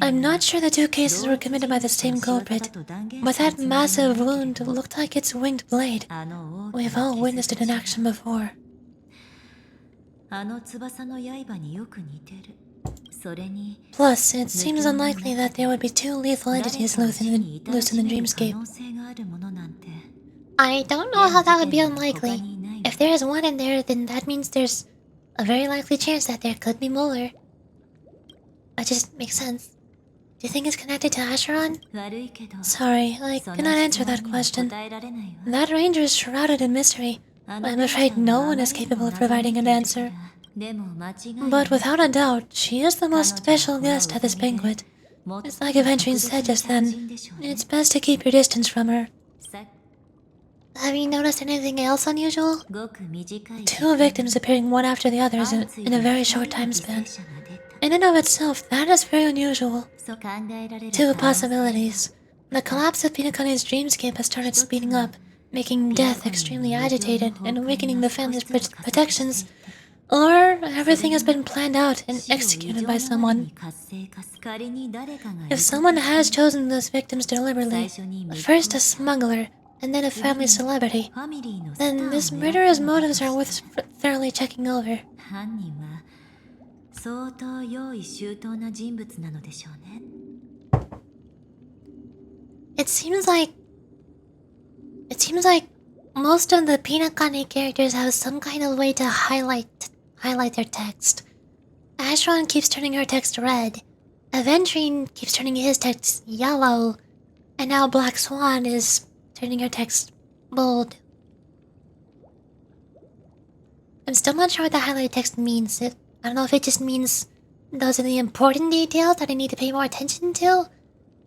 I'm not sure the two cases were committed by the same culprit, but that massive wound looked like its winged blade. We've all witnessed it in action before. Plus, it seems unlikely that there would be two lethal entities loose in the dreamscape. I don't know how that would be unlikely. If there is one in there, then that means there's a very likely chance that there could be more. That just makes sense. Do you think it's connected to Acheron? Sorry, I cannot answer that question. That ranger is shrouded in mystery. I'm afraid no one is capable of providing an answer. But without a doubt, she is the most special guest at this banquet. It's like Aventurine said just then. It's best to keep your distance from her. Have you noticed anything else unusual? ごく短い Two victims appearing one after the others in a very short time span. In and of itself, that is very unusual. そう考えられる Two possibilities. The collapse of Penacony's dreamscape has started speeding up, making death extremely agitated and weakening the family's protections. Or everything has been planned out and executed by someone. If someone has chosen those victims deliberately, first a smuggler and then a family celebrity, then this murderer's motives are worth thoroughly checking over. 犯人は相当用意周到な人物なのでしょうね。 It seems like most of the penacony characters have some kind of way to highlight their text. Ashron keeps turning her text red, Aventrine keeps turning his text yellow, and now Black Swan is turning her text bold. I'm still not sure what the highlighted text means. I don't know if it just means those are the important details that I need to pay more attention to,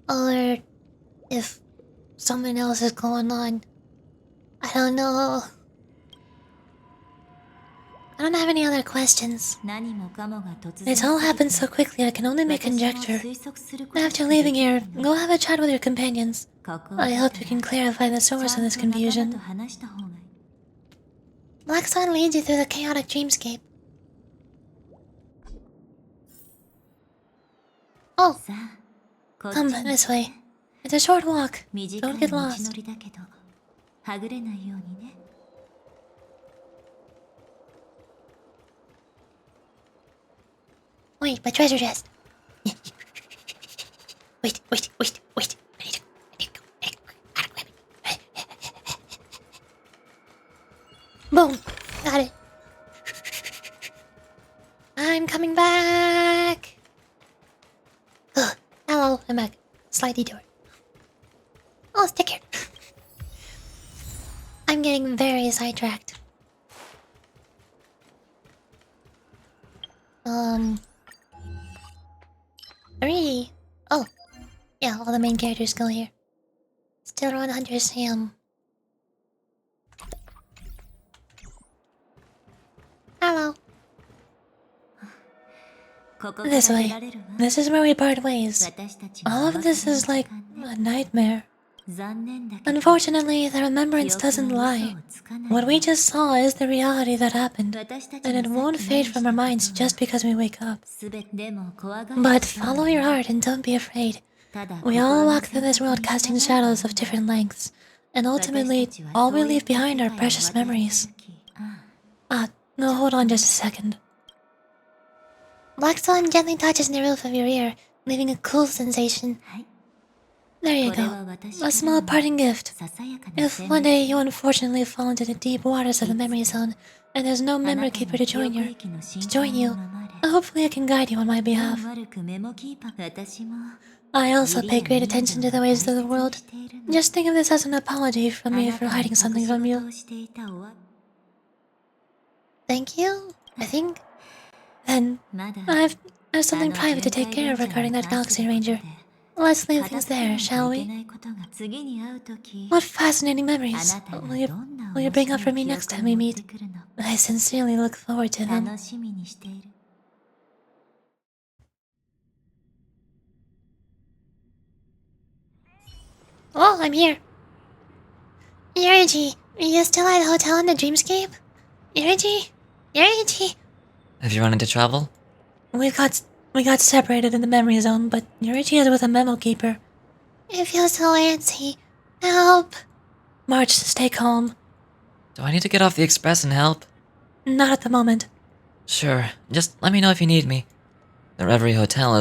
or if something else is going on. I don't know. I don't have any other questions. 何もかもが突然 It's all happened so quickly I can only make conjecture. After leaving here, go have a chat with your companions. I hope you can clarify the source of this confusion. Black Sun leads you through the chaotic dreamscape. Oh, come this way. It's a short walk. Don't get lost. だけどはぐれないようにね。 Wait, my treasure chest. Wait. I need to go. Gotta grab it. Boom. Got it. I'm coming back. Ugh. Hello, I'm back. Slight detour. Oh, stick here. I'm getting very sidetracked. 3. Oh. Yeah, all the main characters go here. Still on Hunter Sam. Hello. This way. This is where we part ways. All of this is like a nightmare. Unfortunately, the remembrance doesn't lie. What we just saw is the reality that happened, and it won't fade from our minds just because we wake up. But follow your heart and don't be afraid. We all walk through this world casting shadows of different lengths, and ultimately, all we leave behind are precious memories. No, hold on just a second. Black Sun gently touches the roof of your ear, leaving a cool sensation. There you go. A small parting gift. If one day you unfortunately fall into the deep waters of the memory zone, and there's no memory keeper to join you, hopefully I can guide you on my behalf. I also pay great attention to the ways of the world. Just think of this as an apology from me for hiding something from you. Thank you, I think. Then, I've something private to take care of regarding that Galaxy Ranger. Let's leave things there, shall we? What fascinating memories will you bring up for me next time we meet? I sincerely look forward to them. Oh, I'm here. Yurigi, are you still at the hotel in the dreamscape? Yurigi? Have you run into trouble? We got separated in the memory zone, but Yurichi is with a memo keeper. It feels so antsy. Help! March, stay calm. Do I need to get off the express and help? Not at the moment. Sure, just let me know if you need me. The Reverie Hotel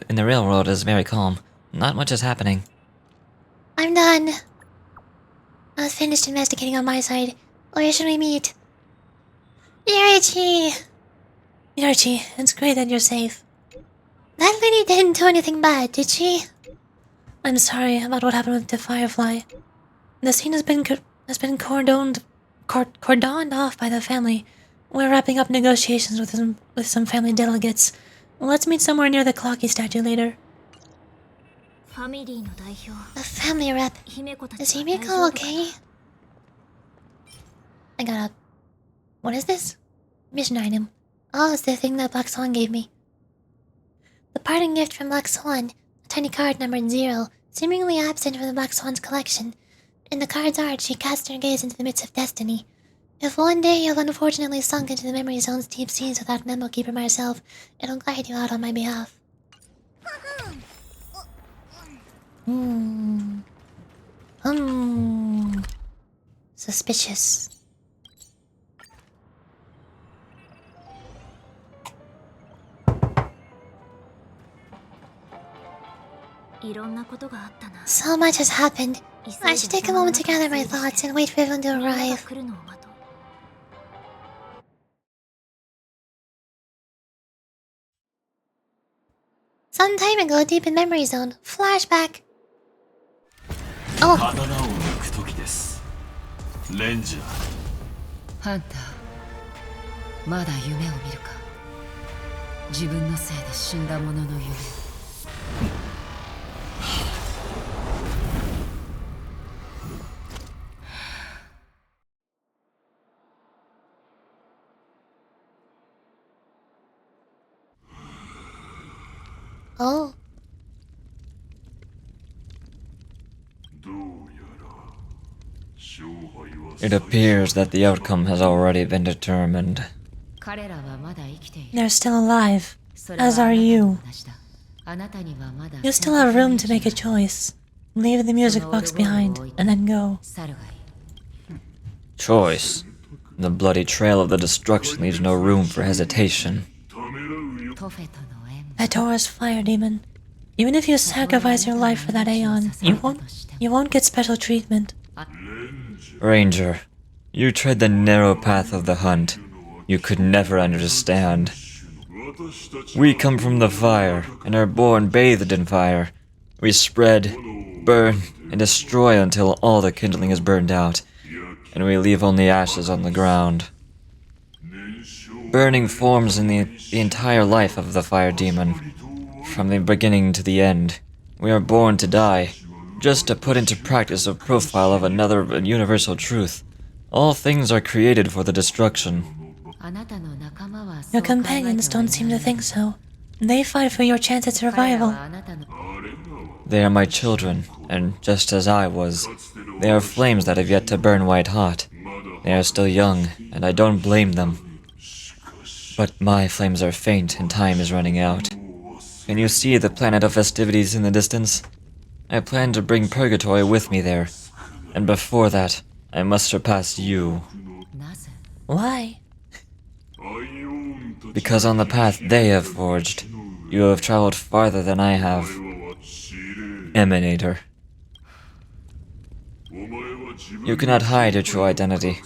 in the real world is very calm. Not much is happening. I'm done. I was finished investigating on my side. Where should we meet? Yurichi, it's great that you're safe. That lady didn't do anything bad, did she? I'm sorry about what happened with the Firefly. The scene has been cordoned off by the family. We're wrapping up negotiations with some family delegates. Let's meet somewhere near the Clocky statue later. The family rep. Is Himiko okay? I got a... What is this? Mission item. Oh, it's the thing that Black Swan gave me. The parting gift from Black Swan. A tiny card numbered 0, seemingly absent from the Black Swan's collection. In the card's art, she casts her gaze into the midst of destiny. If one day you've unfortunately sunk into the memory zone's deep seas without Memo Keeper myself, it'll guide you out on my behalf. Suspicious. So much has happened. I should take a moment to gather my thoughts and wait for everyone to arrive. Some time ago, deep in memory zone. Flashback. Oh. 刀を抜く時です。レンジャー。ハンター、まだ夢を見るか。自分のせいで死んだ者の夢。Oh. It appears that the outcome has already been determined. They're still alive, as are you. You still have room to make a choice. Leave the music box behind, and then go. Choice. The bloody trail of the destruction leaves no room for hesitation. Vtuber's fire demon. Even if you sacrifice your life for that Aeon, you won't get special treatment. Ranger, you tread the narrow path of the hunt. You could never understand. We come from the fire, and are born bathed in fire. We spread, burn, and destroy until all the kindling is burned out, and we leave only ashes on the ground. Burning forms in the entire life of the fire demon. From the beginning to the end, we are born to die, just to put into practice a profile of another universal truth. All things are created for the destruction. Your companions don't seem to think so. They fight for your chance at survival. They are my children, and just as I was, they are flames that have yet to burn white hot. They are still young, and I don't blame them. But my flames are faint and time is running out. Can you see the planet of festivities in the distance? I plan to bring Purgatory with me there. And before that, I must surpass you. Why? Because on the path they have forged, you have traveled farther than I have. Emanator. You cannot hide your true identity.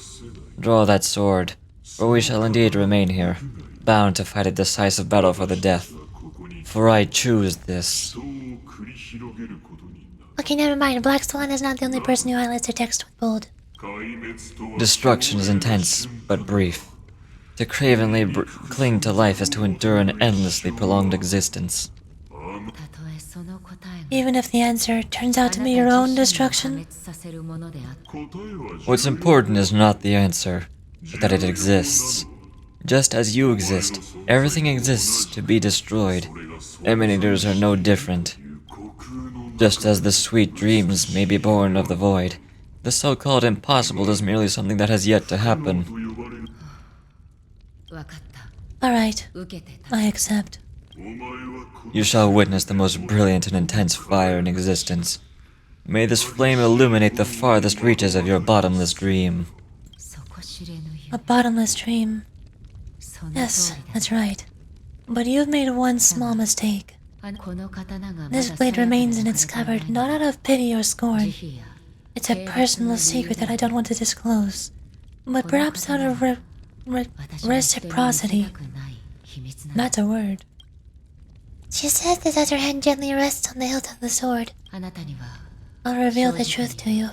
Draw that sword, or we shall indeed remain here, bound to fight a decisive battle for the death. For I choose this. Okay, never mind. Black Swan is not the only person who highlights her text with bold. Destruction is intense, but brief. To cravenly cling to life is to endure an endlessly prolonged existence. Even if the answer turns out to be your own destruction? What's important is not the answer, but that it exists. Just as you exist, everything exists to be destroyed. Emanators are no different. Just as the sweet dreams may be born of the void, the so-called impossible is merely something that has yet to happen. Alright, I accept. You shall witness the most brilliant and intense fire in existence. May this flame illuminate the farthest reaches of your bottomless dream. A bottomless dream. Yes, that's right. But you've made one small mistake. This blade remains in its scabbard not out of pity or scorn. It's a personal secret that I don't want to disclose. But perhaps out of reciprocity. That's a word. She says that as her hand gently rests on the hilt of the sword, I'll reveal the truth to you.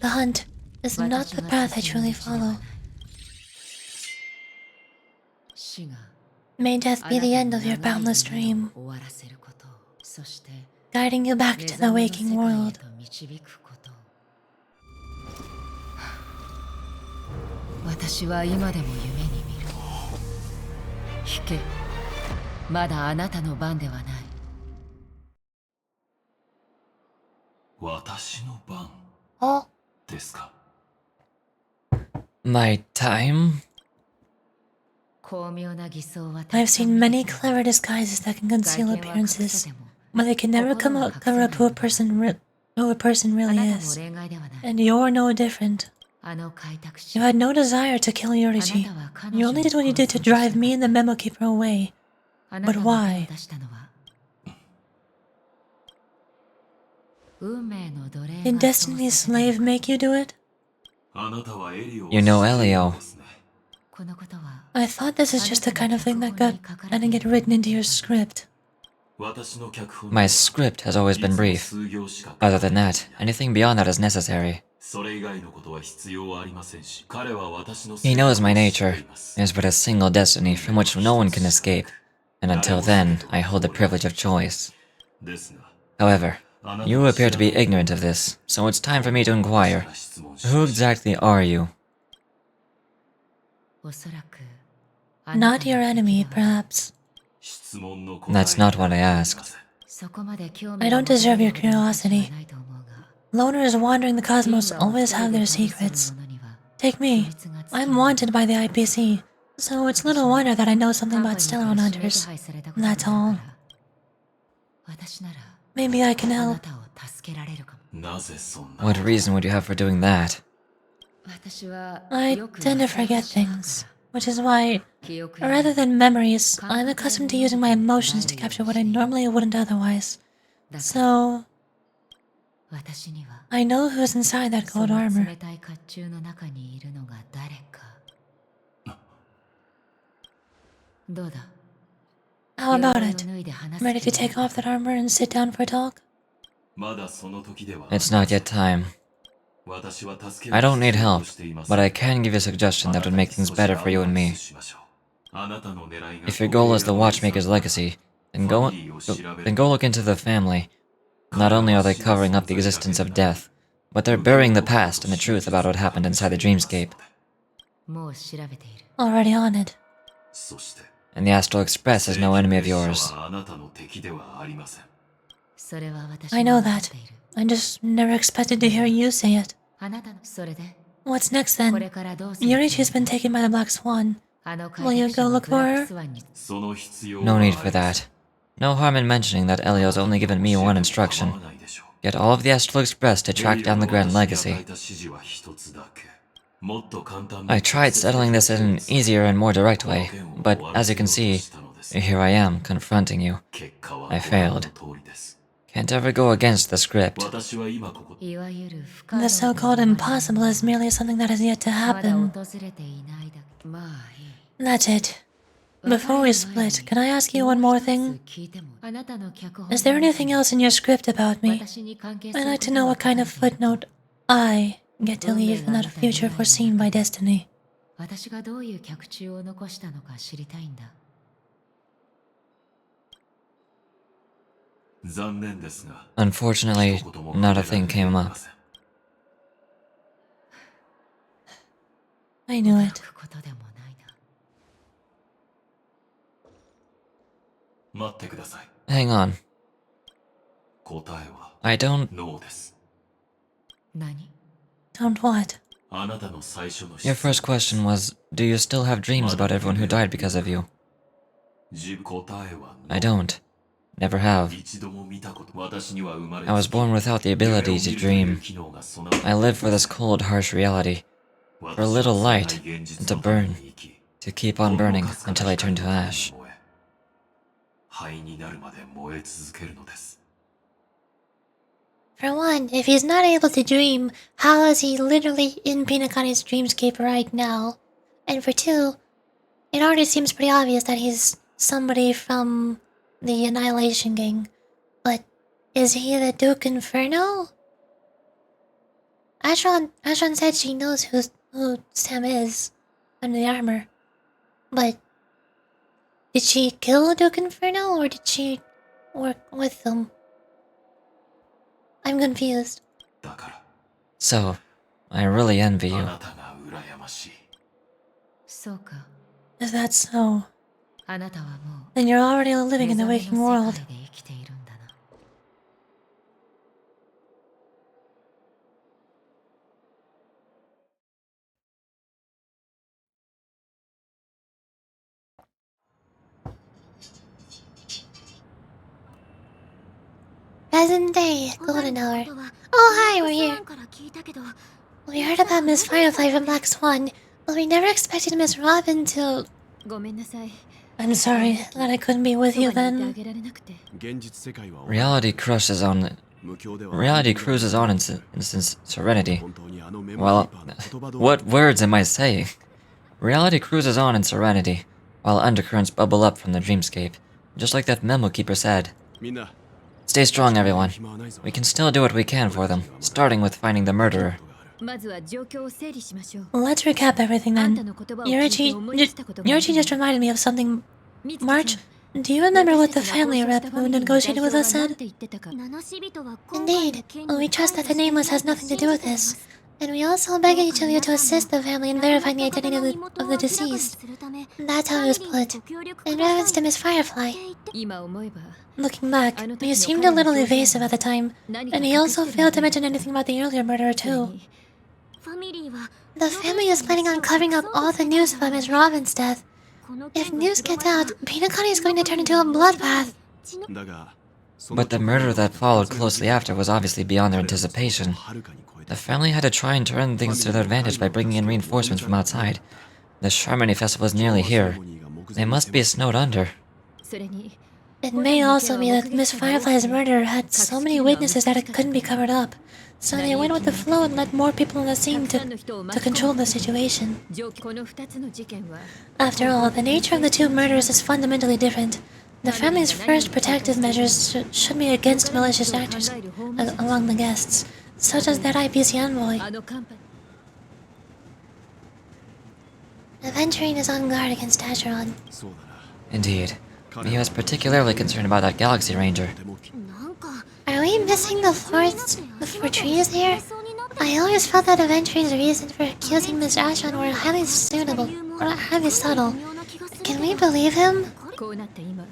The hunt is not the path I truly follow. May death be the end of your boundless dream. guiding you back to the waking world. 私は今でも夢に見る。引け、まだあなたの番ではない。私の番 Oh, ですか。 My time? 巧妙な偽装は I've seen many clever disguises that can conceal appearances, but they can never cover up who a person really is. And you're no different. あの開拓者 You had no desire to kill Yorichi. You only did what you did to drive me and the Memo Keeper away. あなた But の why? 手を出したのは運命の奴隷 Did が Destiny's slave make you do it? あなたはエリオを You know Elio. ですね。このことは I thought this is just the kind of thing that didn't get written into your script. 私の脚本 My script has always been brief. 数行しか Other than that, anything beyond that is necessary. それ以外のことは必要ありませんし、彼は私の He knows my 知って nature. います There's but a single destiny from which no one can escape, and until then, I hold the privilege of choice. ですが、 However, you appear to be ignorant of this, so it's time for me to inquire. 質問し Who exactly are you? おそらく Not your enemy, perhaps. 質問の答え That's not what I asked. そこまで興味 I don't deserve your curiosity. ないと思うが Loners wandering the cosmos always have their secrets. Take me. I'm wanted by the IPC, so it's little wonder that I know something about Stellar Hunters. That's all. 私なら Maybe I can あな help. たを助けられるかも。なぜそんな What reason would you have for doing that? 私は I よく tend to 忘れ forget がちだから things, which is why, 記憶や rather than memories, I'm accustomed to using my emotions to capture what I normally wouldn't otherwise. だから So, 私には I know who's inside that そ gold の armor. 冷たい甲冑の中にいるのが誰か。どうだ How about 鎧を it? 脱いで話す Ready 気 to ない take か off that armor and sit down for a talk? まだその時では It's not yet time. 私は助けを I don't need 必要 help, としています but I can give you a suggestion that would make things better for you and me. あなたの狙いが If your goal is the Watchmaker's legacy, then go look into the family. Not only are they covering up the existence of death, but they're burying the past and the truth about what happened inside the dreamscape. もう調べている。 Already on it. そして And the Astral Express is no enemy of yours. あなたの敵ではありません。それは私 I も know 分かっ that. ている。 I just never expected to hear you say it. あなたのそれで What's next これ then? からどうする Yorichi's been taken by the Black Swan. あの Will you 開拓者 go の look ブラ for ッ her? クスワンに その必要 No は need for that. No harm in mentioning that Elio's only given me one instruction. Get all of the Astral Express to track down the Grand Legacy. I tried settling this in an easier and more direct way, but as you can see, here I am, confronting you. I failed. Can't ever go against the script. いわゆる不可能 The so-called impossible is merely something that has yet to まだ happen. 訪れていないだけ。まあいい。 That's it. Before we split, can I ask you one more thing? 聞いてもあなたの脚本 Is there anything else in your script about me? 私に関係す I'd る like こ to と know は what kind of 書かれている footnote I get to leave in that future foreseen by destiny. 私がどういう脚注を残したのか知りたいんだ。残念ですが Unfortunately, not a thing came up. I knew it. 書くことでもないな。待ってください。 Hang on. 答えは I don't... ノーです。何 Don't what? あなたの最初の Your first question was, do you still have dreams about everyone who died because of you? 答えは I don't. Never have. 一度も見たこと私には生まれ I was born without the ability to dream. I live for this cold, harsh reality. For a little light, and to burn. To keep on burning until I turn to ash. 灰になるまで燃え続けるのです。 For one, if he's not able to dream, how is he literally in Penacony's dreamscape right now? And for two, it already seems pretty obvious that he's somebody from the Annihilation Gang. But is he the Duke Inferno? Ashron said she knows who Sam is under the armor. But did she kill Duke Inferno or did she work with them? I'm confused. So, I really envy you. そうか。 If that's so, あなたはも then you're already living う in the 目 waking 覚めの world. 世界で生きているんだな。Present day, golden hour. Oh, hi, we're here. We heard about Miss Firefly from Black Swan, but we never expected Miss Robin to... ごめんなさい。 I'm sorry that I couldn't be with そ you ばにいてあ then. げられなくて。 Reality cruises on. Reality cruises on in serenity. Well, what words am I saying? Reality cruises on in serenity, while undercurrents bubble up from the dreamscape, just like that memo keeper said. Stay strong, everyone. We can still do what we can for them, starting with finding the murderer. まずは状況を整理しましょう。 Let's recap everything あん then. たの言葉を聞いて思い出したことがある Yorichi just reminded me of something. 美月さん March, do you remember what the family rep who negotiated with us said? Indeed, we trust that the nameless has nothing to do with this. And we also beg each of you to assist the family in verifying the identity of the deceased. That's how it was put. In reference to Miss Firefly. 今思えば Looking back, he seemed a little evasive at the time, and he also failed to mention anything about the earlier murderer too. The family is planning on covering up all the news about Miss Robin's death. If news gets out, penacony is going to turn into a bloodbath. But the murder that followed closely after was obviously beyond their anticipation. The family had to try and turn things to their advantage by bringing in reinforcements from outside. The Charmony Festival is nearly here. They must be snowed under. それに It may also be that Miss Firefly's murder had so many witnesses that it couldn't be covered up, so they went with the flow and let more people on the scene to control the situation. この2つの事件は After all, the nature of the two murders is fundamentally different. The family's first protective measures should be against malicious actors among the guests, such as that IPC envoy. あのカンパ Aventurine is on guard against Acheron. Indeed. He was particularly concerned about that Galaxy Ranger. Are we missing the forests for trees here? I always felt that Aventurine's reasons for accusing Miss Acheron were highly suitable, or highly subtle. Can we believe him? こうなった今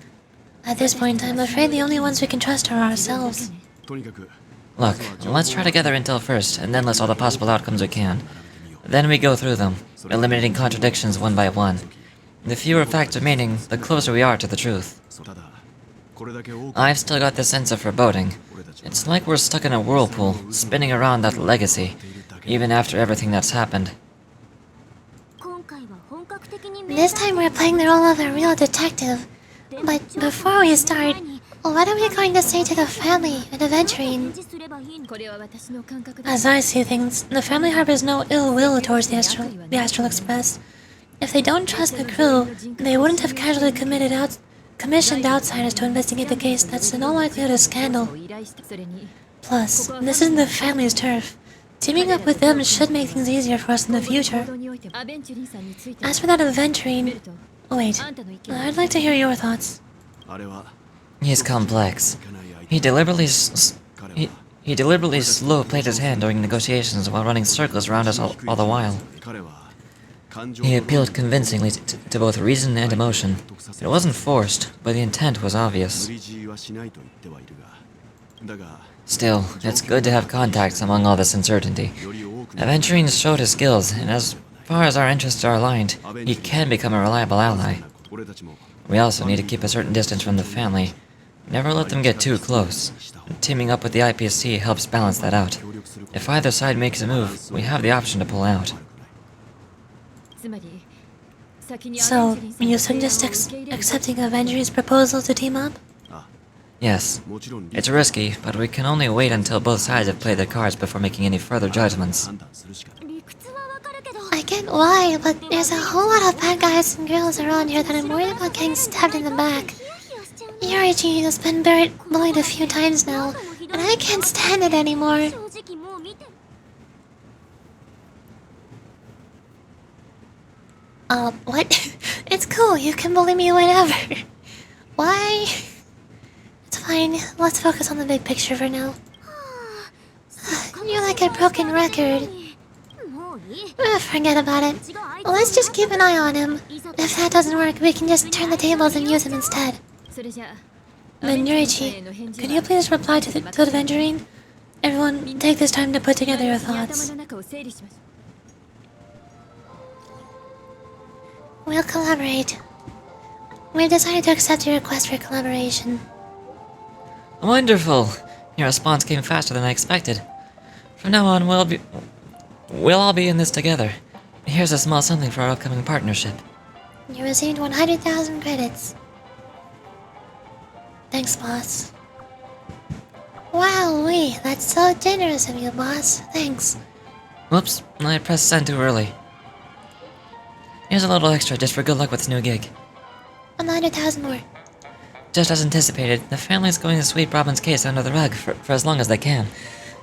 At this point, I'm afraid the only ones we can trust are ourselves. Look, let's try to gather intel first, and then list all the possible outcomes we can. Then we go through them, eliminating contradictions one by one. The fewer facts remaining, the closer we are to the truth. I've still got this sense of foreboding. It's like we're stuck in a whirlpool, spinning around that legacy, even after everything that's happened. This time we're playing the role of a real detective. But before we start, what are we going to say to the family and Aventurine? これは私の感覚だ As I see things, the family harbors no ill will towards the Astral Express. If they don't trust the crew, they wouldn't have casually commissioned outsiders to investigate the case. That's in all likelihood a scandal. 依頼したそれに Plus, this isn't the family's turf. Teaming up with them should make things easier for us in the 行 future. 動においてアベンチュリンさんについて As for that Aventurine... 見ると Oh wait, あんたの意見 I'd like to hear your thoughts. He's complex. He deliberately slow played his hand during negotiations while running circles around us all the while. He appealed convincingly to both reason and emotion. It wasn't forced, but the intent was obvious. Still, it's good to have contacts among all this uncertainty. Aventurine showed his skills, and as far as our interests are aligned, he can become a reliable ally. We also need to keep a certain distance from the family. Never let them get too close. Teaming up with the IPSC helps balance that out. If either side makes a move, we have the option to pull out. つまり先にアベ So, ンチュリンさん you の suggest 提案を受け入れる accepting Avengurine's proposal to team up? Yes, it's risky, but we can only wait until both sides have played their cards before making any further judgments. 理屈はわかるけど I get why, but there's a whole lot of bad guys and girls around here that I'm worried about getting stabbed in the back. Yorichi has been bullied a few times now, and I can't stand it anymore. 正直もう見て What? It's cool, you can bully me whenever. Why? It's fine, let's focus on the big picture for now. You're like a broken record. Forget about it. Let's just keep an eye on him. If that doesn't work, we can just turn the tables and use him instead. Then Yurichi, could you please reply to the Venturine? Everyone, take this time to put together your thoughts. We'll collaborate. We've decided to accept your request for collaboration. Wonderful! Your response came faster than I expected. From now on, we'll all be in this together. Here's a small something for our upcoming partnership. You received 100,000 credits. Thanks, boss. Wowee, that's so generous of you, boss. Thanks. Whoops, I pressed send too early. Here's a little extra just for good luck with this new gig. 100,000 more. Just as anticipated, the family's going to sweep Robin's case under the rug for as long as they can.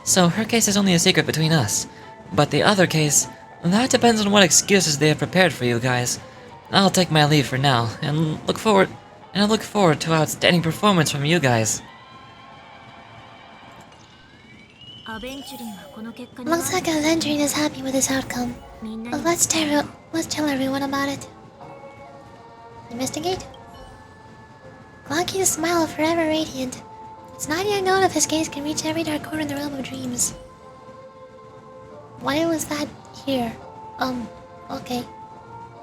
So her case is only a secret between us. But the other case, that depends on what excuses they have prepared for you guys. I'll take my leave for now, and I look forward to outstanding performance from you guys. Looks like Aventurine is happy with this outcome. Let's tell everyone about it. Investigate. Glocky's smile forever radiant. It's not yet known if his gaze can reach every dark corner in the realm of dreams. Why was that here? Okay.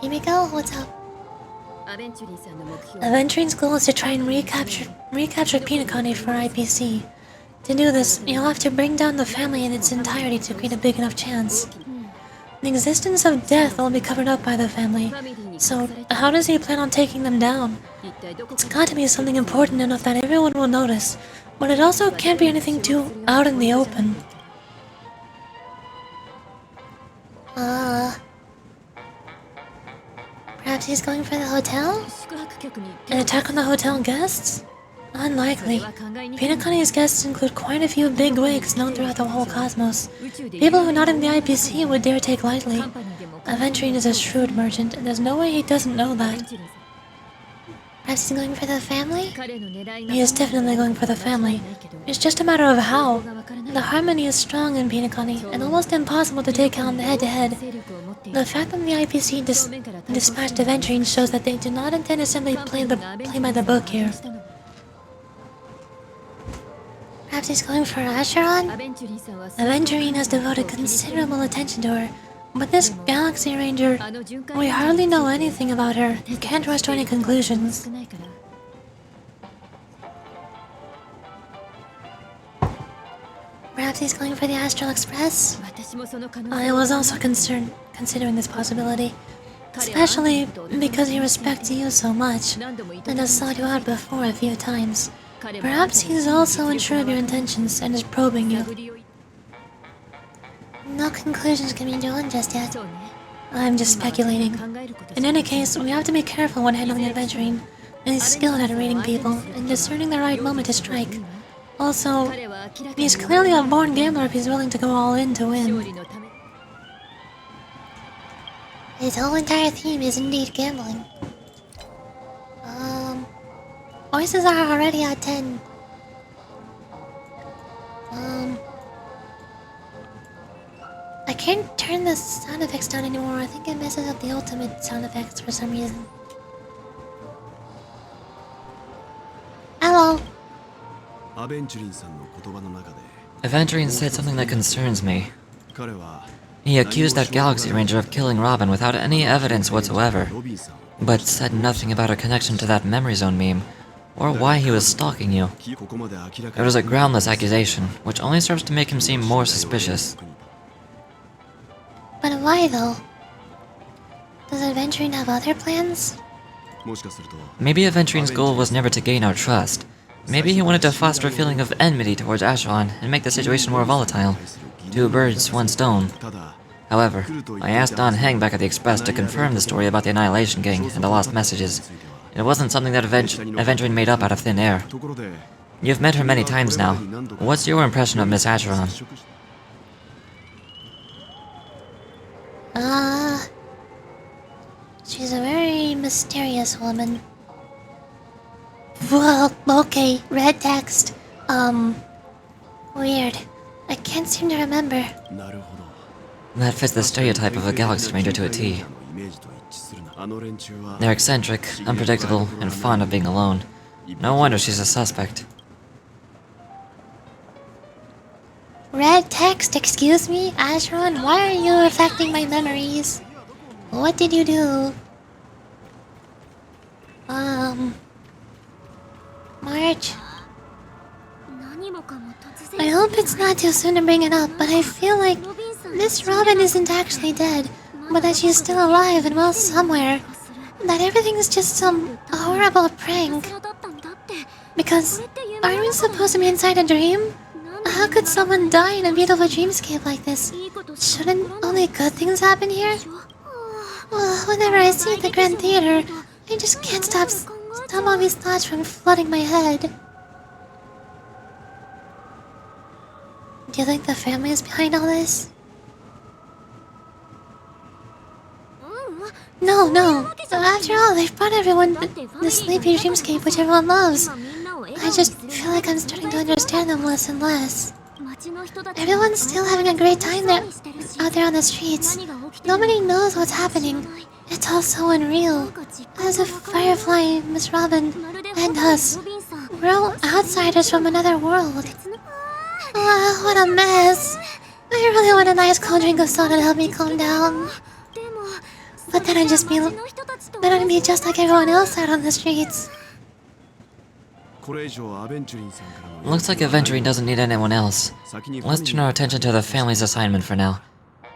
Himiko, what's up? Aventurine's goal is to try and recapture penacony for IPC. To do this, you'll have to bring down the family in its entirety to create a big enough chance. The existence of death will be covered up by the family, so how does he plan on taking them down? It's got to be something important enough that everyone will notice, but it also can't be anything too out in the open. Perhaps he's going for the hotel? An attack on the hotel guests? Unlikely. Penacony's guests include quite a few big wigs known throughout the whole cosmos. People who are not in the IPC would dare take lightly. Aventurine is a shrewd merchant, and there's no way he doesn't know that. Perhaps he's going for the family? He is definitely going for the family. It's just a matter of how. The harmony is strong in Penacony, and almost impossible to take on head-to-head. The fact that the IPC dispatched Aventurine shows that they do not intend to simply play by the book here. Perhaps he's going for Acheron? Aventurine has devoted considerable attention to her, but this Galaxy Ranger, we hardly know anything about her and can't rush to any conclusions. Perhaps he's going for the Astral Express? I was also considering this possibility, especially because he respects you so much and has sought you out before a few times. Perhaps he's also unsure of your intentions and is probing you. No conclusions can be drawn just yet. I'm just speculating. In any case, we have to be careful when handling Aventurine. He's skilled at reading people and discerning the right moment to strike. Also, he's clearly a born gambler if he's willing to go all in to win. His whole entire theme is indeed gambling. Voices are already at 10. I can't turn the sound effects down anymore. I think it messes up the ultimate sound effects for some reason. Hello. Aventurine said something that concerns me. He accused that Galaxy Ranger of killing Robin without any evidence whatsoever, but said nothing about a connection to that memory zone meme, or why he was stalking you. It was a groundless accusation, which only serves to make him seem more suspicious. But why though? Does Aventurine have other plans? Maybe Aventurine's goal was never to gain our trust. Maybe he wanted to foster a feeling of enmity towards Acheron and make the situation more volatile. Two birds, one stone. However, I asked Don Heng back at the Express to confirm the story about the Annihilation Gang and the lost messages. It wasn't something that Aventurine made up out of thin air. You've met her many times now. What's your impression of Miss Acheron? She's a very mysterious woman. Well, okay, red text. Weird. I can't seem to remember. That fits the stereotype of a galaxy stranger to a T. They're eccentric, unpredictable, and fond of being alone. No wonder she's a suspect. Red text, excuse me? Asheron, why are you affecting my memories? What did you do? March. I hope it's not too soon to bring it up, but I feel like Miss Robin isn't actually dead, but that she's still alive and well somewhere. That everything's just some horrible prank. Because aren't we supposed to be inside a dream? How could someone die in a beautiful dreamscape like this? Shouldn't only good things happen here? Well, whenever I see the Grand Theater, I just can't stop all these thoughts from flooding my head. Do you think the family is behind all this? No. After all, they've brought everyone the sleepy dreamscape which everyone loves. I just feel like I'm starting to understand them less and less. Everyone's still having a great time out there on the streets. Nobody knows what's happening. It's all so unreal. As if Firefly, Miss Robin, and us, we're all outsiders from another world. What a mess. I really want a nice cold drink of soda to help me calm down. But then I'd be just like everyone else out on the streets. Looks like adventuring doesn't need anyone else. Let's turn our attention to the family's assignment for now.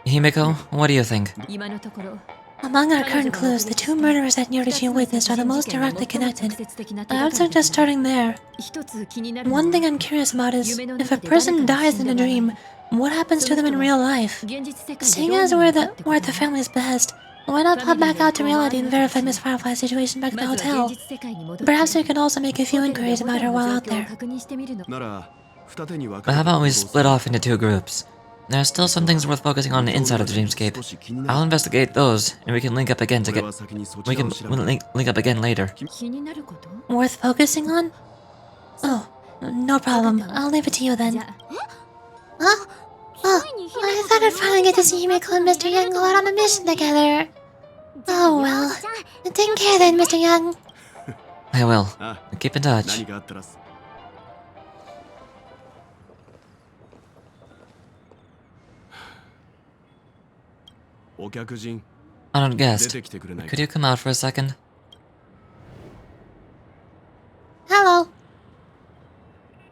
Himiko, what do you think? Among our current clues, the two murderers that Nyorichi witnessed are the most directly connected. I would suggest starting there. One thing I'm curious about is, if a person dies in a dream, what happens to them in real life? Seeing as we're at the family's behest, why not pop back out to reality and verify Miss Firefly's situation back at the hotel? Perhaps we can also make a few inquiries about her while out there. But how about we split off into two groups? There are still some things worth focusing on inside of the dreamscape. I'll investigate those, and we can link up again link up again later. Worth focusing on? Oh, no problem. I'll leave it to you then. Huh? Oh, I thought I'd finally get to see Himiko and Mr. Young go out on a mission together. Oh well. Take care then, Mr. Young. I will. Keep in touch. Honored guest, could you come out for a second? Hello.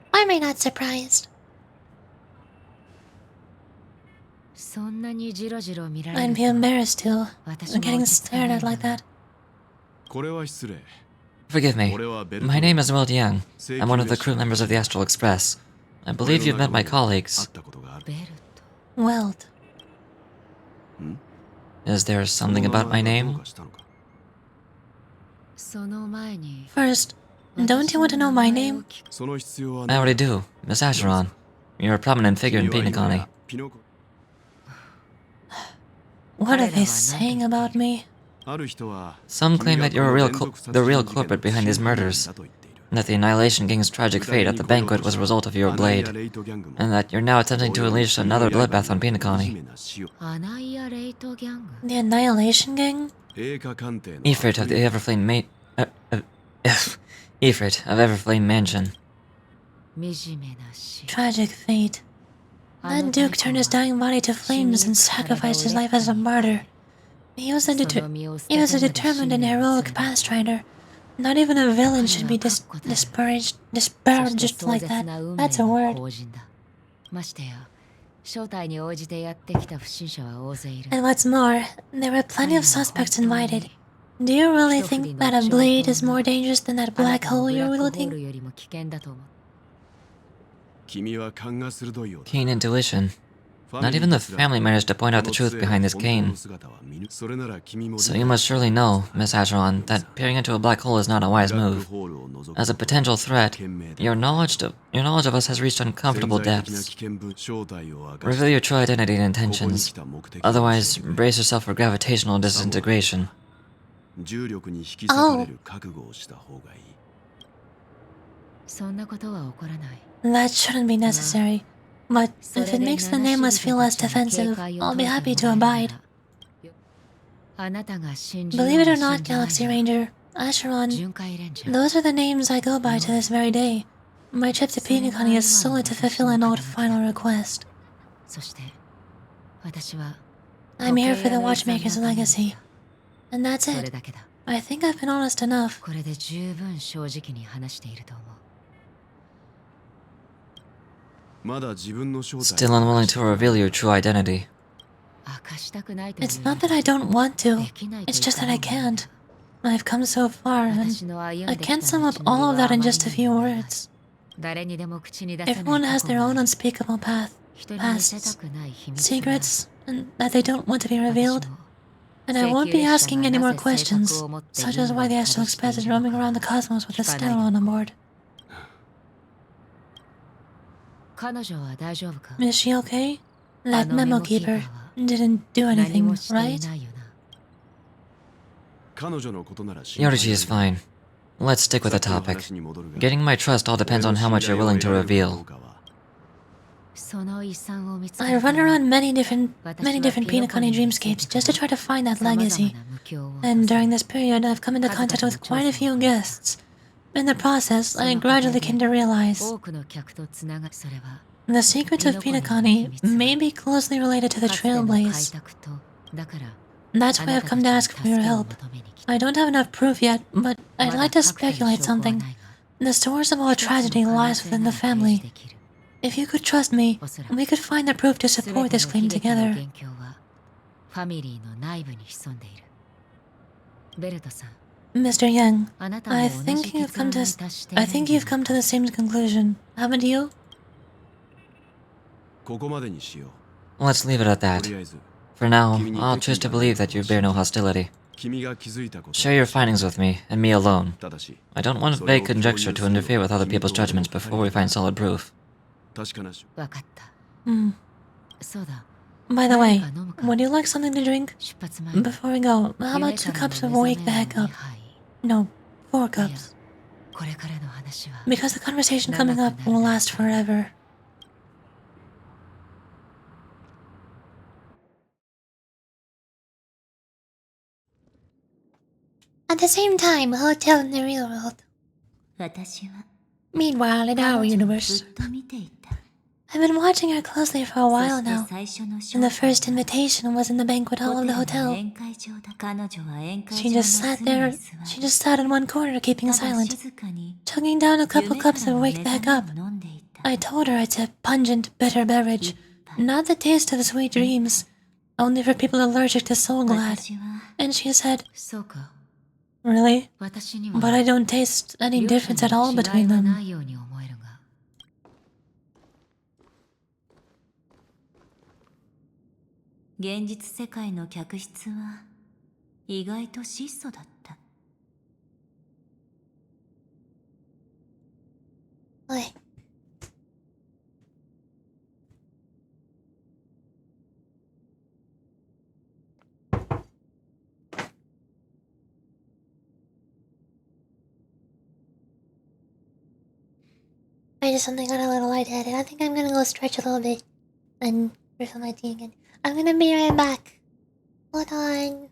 Why am I not surprised? I'd be embarrassed too. I'm getting stared at like that. Forgive me. My name is Will Young. I'm one of the crew members of the Astral Express. I believe you've met my colleagues. Welt. Is there something about my name? First, don't you want to know my name? I already do. Miss Asheron. You're a prominent figure in penacony. What are they saying about me? Some claim that you're the real culprit behind these murders, and that the Annihilation Gang's tragic fate at the banquet was a result of your blade, and that you're now attempting to unleash another bloodbath on penacony. The Annihilation Gang? Ifrit of the Everflame Ifrit of Everflame Mansion. Tragic fate. That Duke turned his dying body to flames and sacrificed his life as a martyr. He was a determined and heroic pathfinder. Not even a villain should be disparaged like that. That's a word. And what's more, there were plenty of suspects invited. Do you really think that a blade is more dangerous than that black hole you're wielding? Keen intuition. Not even the family managed to point out the truth behind this cane. So you must surely know, Miss Asheron, that peering into a black hole is not a wise move. As a potential threat, your knowledge of us has reached uncomfortable depths. Reveal your true identity and intentions. Otherwise, brace yourself for gravitational disintegration. Oh. That shouldn't be necessary. But if it makes the nameless feel less defensive, I'll be happy to abide. Believe it or not, Galaxy Ranger, Acheron, those are the names I go by to this very day. My trip to penacony is solely to fulfill an old final request. I'm here for the Watchmaker's legacy. And that's it. I think I've been honest enough. Still unwilling to reveal your true identity. It's not that I don't want to, it's just that I can't. I've come so far, and I can't sum up all of that in just a few words. Everyone has their own unspeakable path, pasts, secrets, and that they don't want to be revealed. And I won't be asking any more questions, such as why the Astral Express is roaming around the cosmos with a standalone on board. Is she okay? That memo keeper didn't do anything, right? Yorichi is fine. Let's stick with the topic. Getting my trust all depends on how much you're willing to reveal. I run around many different penacony dreamscapes just to try to find that legacy. And during this period, I've come into contact with quite a few guests. In the process, I gradually came to realize the secrets of penacony may be closely related to the Trailblaze. That's why I've come to ask for your help. I don't have enough proof yet, but I'd like to speculate something. The source of all tragedy lies within the family. If you could trust me, we could find the proof to support this claim together. Mr. Yang, I think you've come to the same conclusion, haven't you? Let's leave it at that. For now, I'll choose to believe that you bear no hostility. Share your findings with me, and me alone. I don't want vague conjecture to interfere with other people's judgments before we find solid proof. By the way, would you like something to drink? Before we go, how about 2 cups of Wake the Heck Up? No, 4 cups. Because the conversation coming up will last forever. At the same time, a hotel in the real world. Meanwhile, in our universe, I've been watching her closely for a while now, and the first invitation was in the banquet hall of the hotel. She just sat in one corner keeping silent, chugging down a couple cups of Wake the Heck Up. I told her it's a pungent, bitter beverage, not the taste of sweet dreams, only for people allergic to Soul Glad. And she said, "Really? But I don't taste any difference at all between them." Oi. I just something got a little lightheaded. I think I'm gonna go stretch a little bit and refill my tea again. I'm gonna be right back. Hold on.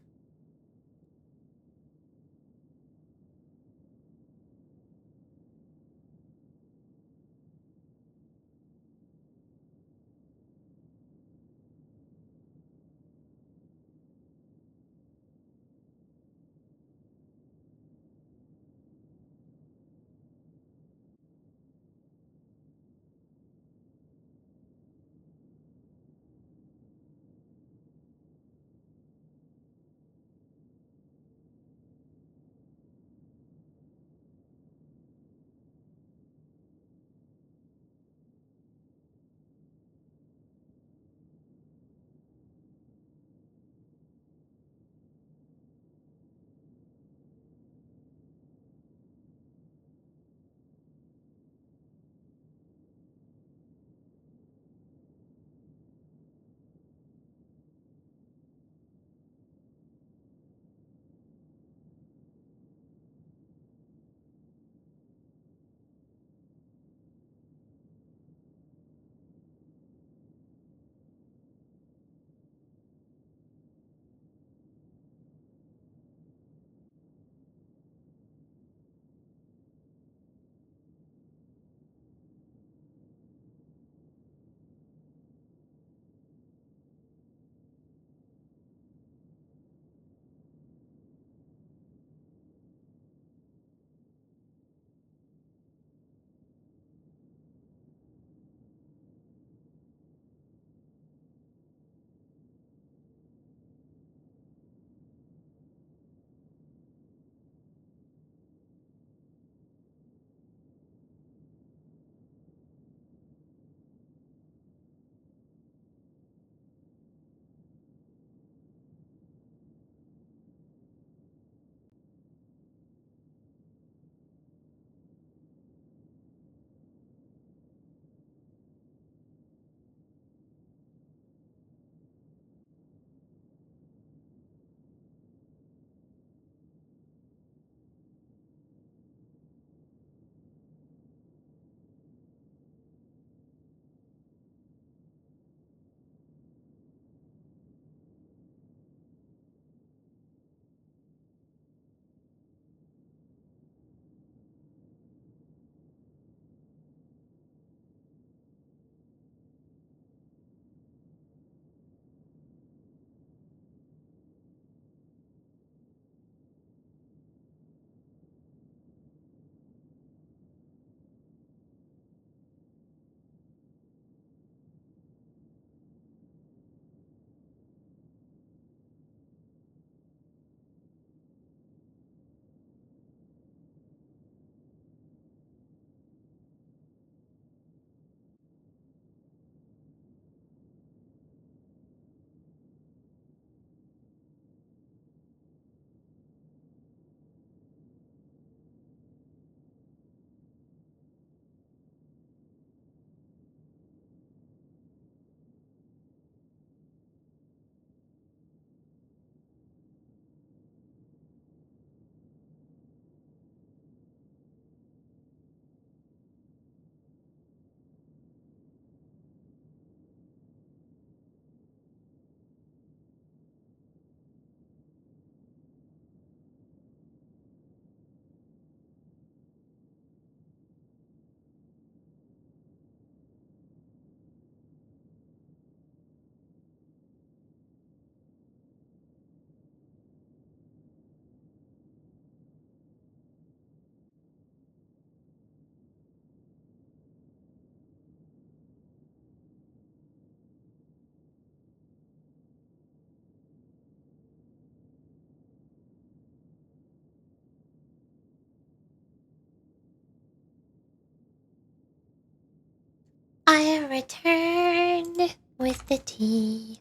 I returned with the tea.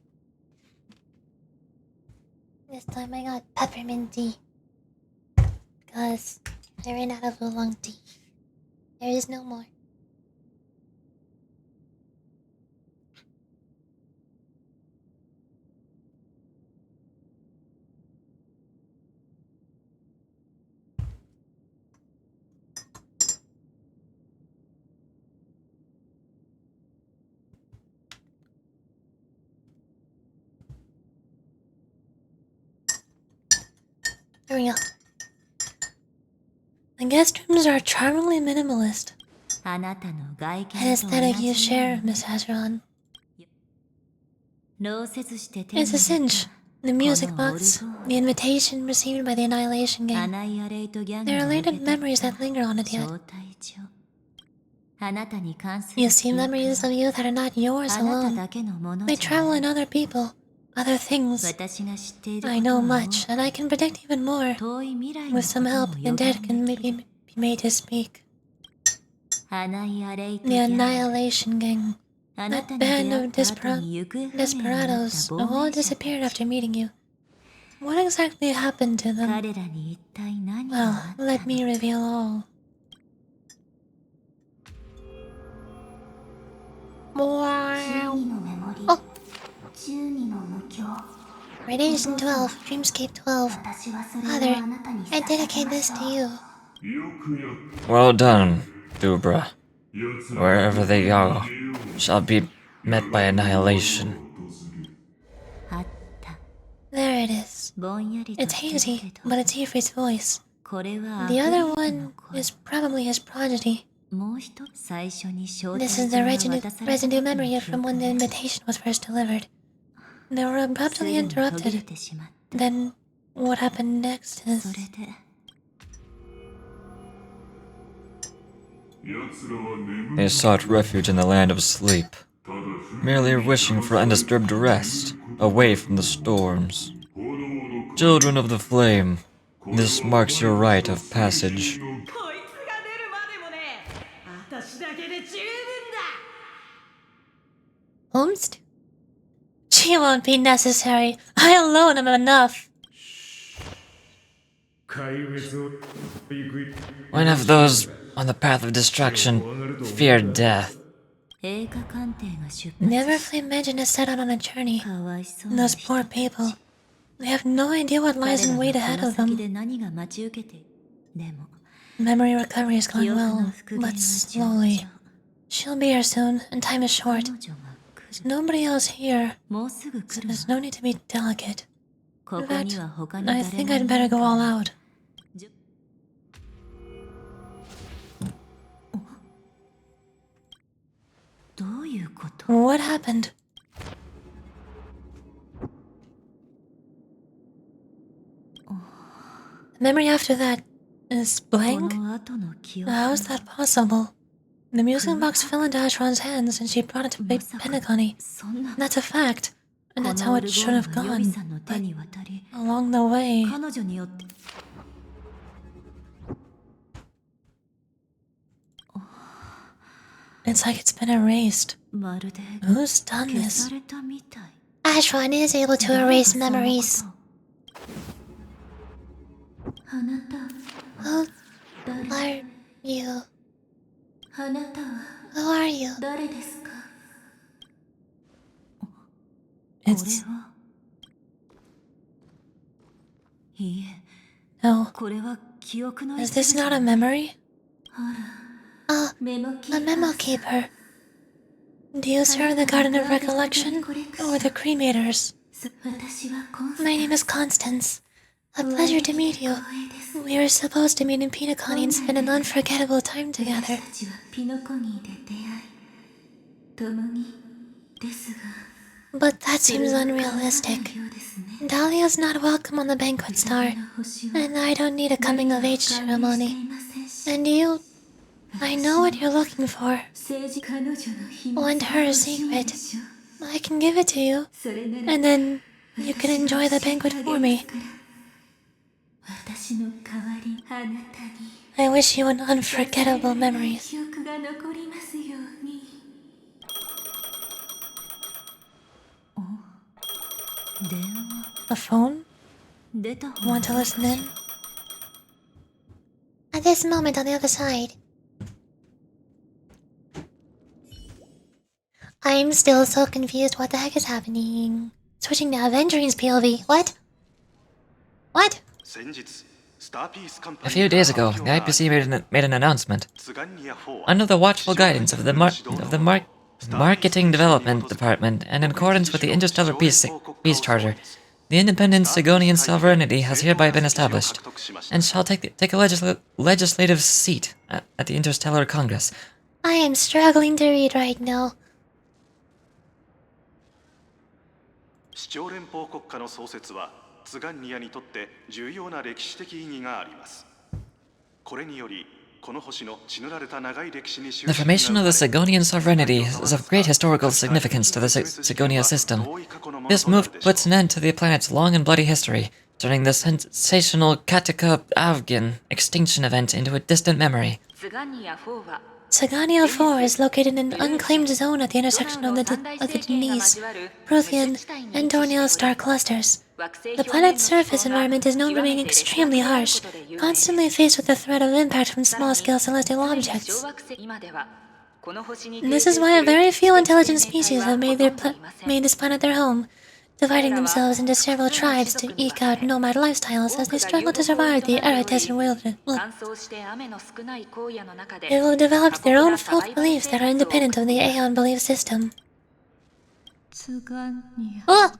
This time I got peppermint tea. Because I ran out of oolong tea. There is no more. There we go. The guest rooms are charmingly minimalist. あなたの外 An 見と同 aesthetic じ you よ share, Miss Hazeron. 労せずして手に It's a 入れ cinch. た The music このオル box, ゴール the invitation received by the Annihilation ア Gang. ナイアレイトギャング There are が受け related 取った memories that linger on it yet. 招待状あなたに関する You 記 see 憶 memories は of you that are not yours あなた alone. だけのもの They じゃ travel ない in other people, other things. 私が知っている I こと know はもう much, and I can predict even more. 遠い未来の With こ some と help, も the 予 dead 言 can でき maybe る be made to speak. アナイアレイト The ギャング Annihilation Gang. あなた That に出 band 会 of った後に行方不明になった desperados 亡 who all 命者た disappeared ち after meeting you. What exactly happened to them? 彼らに一体何が Well, あった let me の reveal all. Wow. 12のメモリ Oh. 12の無境 Radiation 12, Dreamscape 12. 私はそれを Father, あなたに I 捧げ dedicate ま this しょ to う you. Well done, Vtuber. Wherever they go, shall be met by annihilation. あった There it is. ぼんやりと It's してる hazy, けど but it's Ifrit's voice. これは The アフリ other カの one 声 is probably his progeny. もう一つ最初に招待 This is 状 the が residue, 渡された residue 時の memory 記 from 憶 when the が invitation was first delivered. They were すぐ abruptly に途切れ interrupted. てしまった Then, what happened next そ is... れで They sought refuge in the land of sleep, merely wishing for undisturbed rest, away from the storms. Children of the flame, this marks your rite of passage. こいつが出るまでもね私だけで十分だ Homest? She won't be necessary. I alone am enough. When have those on the path of destruction feared death? 映画鑑定が出発 Never Flame Mansion has set out on a journey. かわいそう And な those 人 poor people. They have no idea what 彼 lies ら in の wait こ ahead の of 先 them. で何が待ち受けてでも Memory recovery is 記 going 憶の well, 復元は but 順 slowly. 調 She'll be here soon, and time is 彼 short. 女が来 There's る nobody else here, もうすぐ so 来る there's no need to be delicate. こ In こに fact, は他に I 誰 think もい I'd ない better go all out. どういうこと What happened? The memory after that is こ blank? の後の記憶 How is that possible? The music box fell into Ashron's hands and she brought it to Big まさか Penacony. そんな That's a fact. And こ that's の how オ it ルゴ should ール have が予備 gone. さんの手に渡り Along the way, 彼女によって it's like it's been erased. まるで Who's done 消 this? されたみたい Ashron is able to 誰が erase そんなこと memories. あなた Who 誰 are you? あなたは Who are you? 誰ですか It's これはいいえ no. これは記憶の Is 一部 this じゃ not a memory? あ Ah, らメモキ a memo keeper. Do you serve the Garden of Recollection or the Cremators? 私はコンス My name is Constance. A pleasure to meet you. 光栄です We were supposed to meet in Penacony and spend an unforgettable time together. 私たちはピノコニーで出会い共にですが But that seems unrealistic. ようですね Dahlia's not welcome on the banquet star, 星は and I don't need a coming of age してい ceremony. ませんし And you... I know what you're looking for. 政治彼女の秘密 Want her 欲しいん secret. でしょ I can give it to you, それなら and then you can enjoy the banquet for me. 私の代わりあなたに I wish you an unforgettable memories. 記憶が残りますように A phone? 出た方 Want to listen in? At this moment on the other side. I'm still so confused. What the heck is happening? Switching to Avengerines POV. What? What? A few days ago, the IPC made an announcement. Under the watchful guidance of the Marketing Development Department and in accordance with the Interstellar Peace Charter, the independent Sigonian sovereignty has hereby been established, and shall take a legislative seat at the Interstellar Congress. I am struggling to read right now. 市長連邦国家の創設はツガンニアにとって重要な歴史的意義があります。これにより The formation of the Sigonian sovereignty is of great historical significance to the Sigonia system. This move puts an end to the planet's long and bloody history, turning the sensational Katika Avgin extinction event into a distant memory. Sagania 4 is located in an unclaimed zone at the intersection of the Denise, Prothean, and Dorniel star clusters. The planet's surface environment is known for being extremely harsh, constantly faced with the threat of impact from small-scale celestial objects. This is why very few intelligent species have made this planet their home, dividing themselves into several tribes to eke out nomad lifestyles as they struggle to survive the arid-tested wilderness. They will have developed their own folk beliefs that are independent of the Aeon belief system. Oh!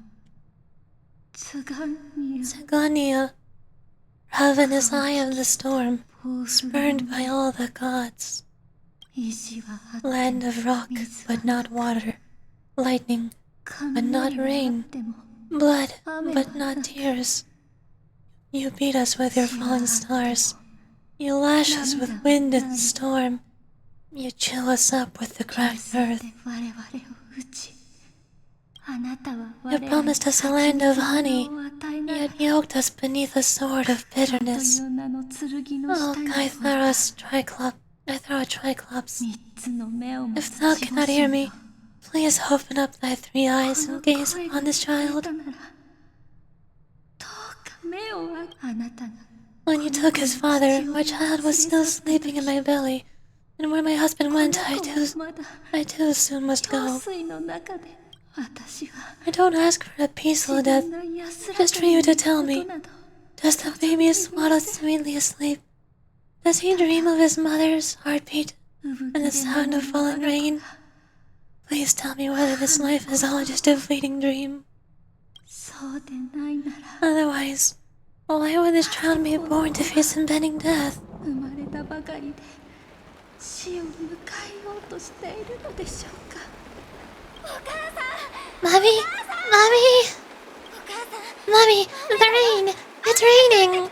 Sagania, ravenous eye of the storm, spurned by all the gods. Land of rock, but not water. Lightning, but not rain. Blood, but not tears. You beat us with your falling stars. You lash us with wind and storm. You chill us up with the cracked earth. You promised us a land of honey, yet yoked us beneath a sword of bitterness. Oh, Gytharos Triclops, if thou cannot hear me, please open up thy three eyes and gaze upon this child. When you took his father, my child was still sleeping in my belly, and where my husband went, I too soon must go. I don't ask for a peaceful death, just for you to tell me. Does the baby swaddled sweetly asleep? Does he dream of his mother's heartbeat and the sound of falling rain? Please tell me whether this life is all just a fleeting dream. Otherwise, why would this child be born to face impending death? Mommy! Mommy! Mommy! The rain! It's raining!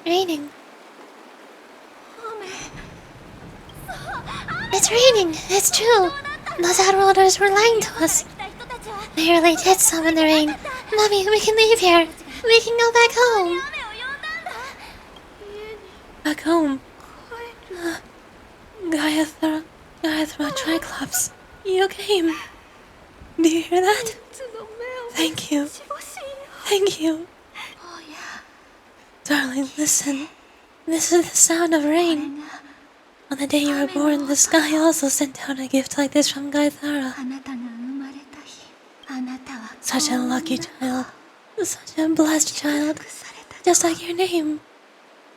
Raining. It's raining! It's true! Those outworlders were lying to us. They really did summon the rain. Mommy, we can leave here. We can go back home. Back home? Gaiathra Triclops, you came. Do you hear that? Thank you. Thank you. Darling, listen. This is the sound of rain. On the day you were born, the sky also sent down a gift like this from Gaithara. Such a lucky child. Such a blessed child. Just like your name.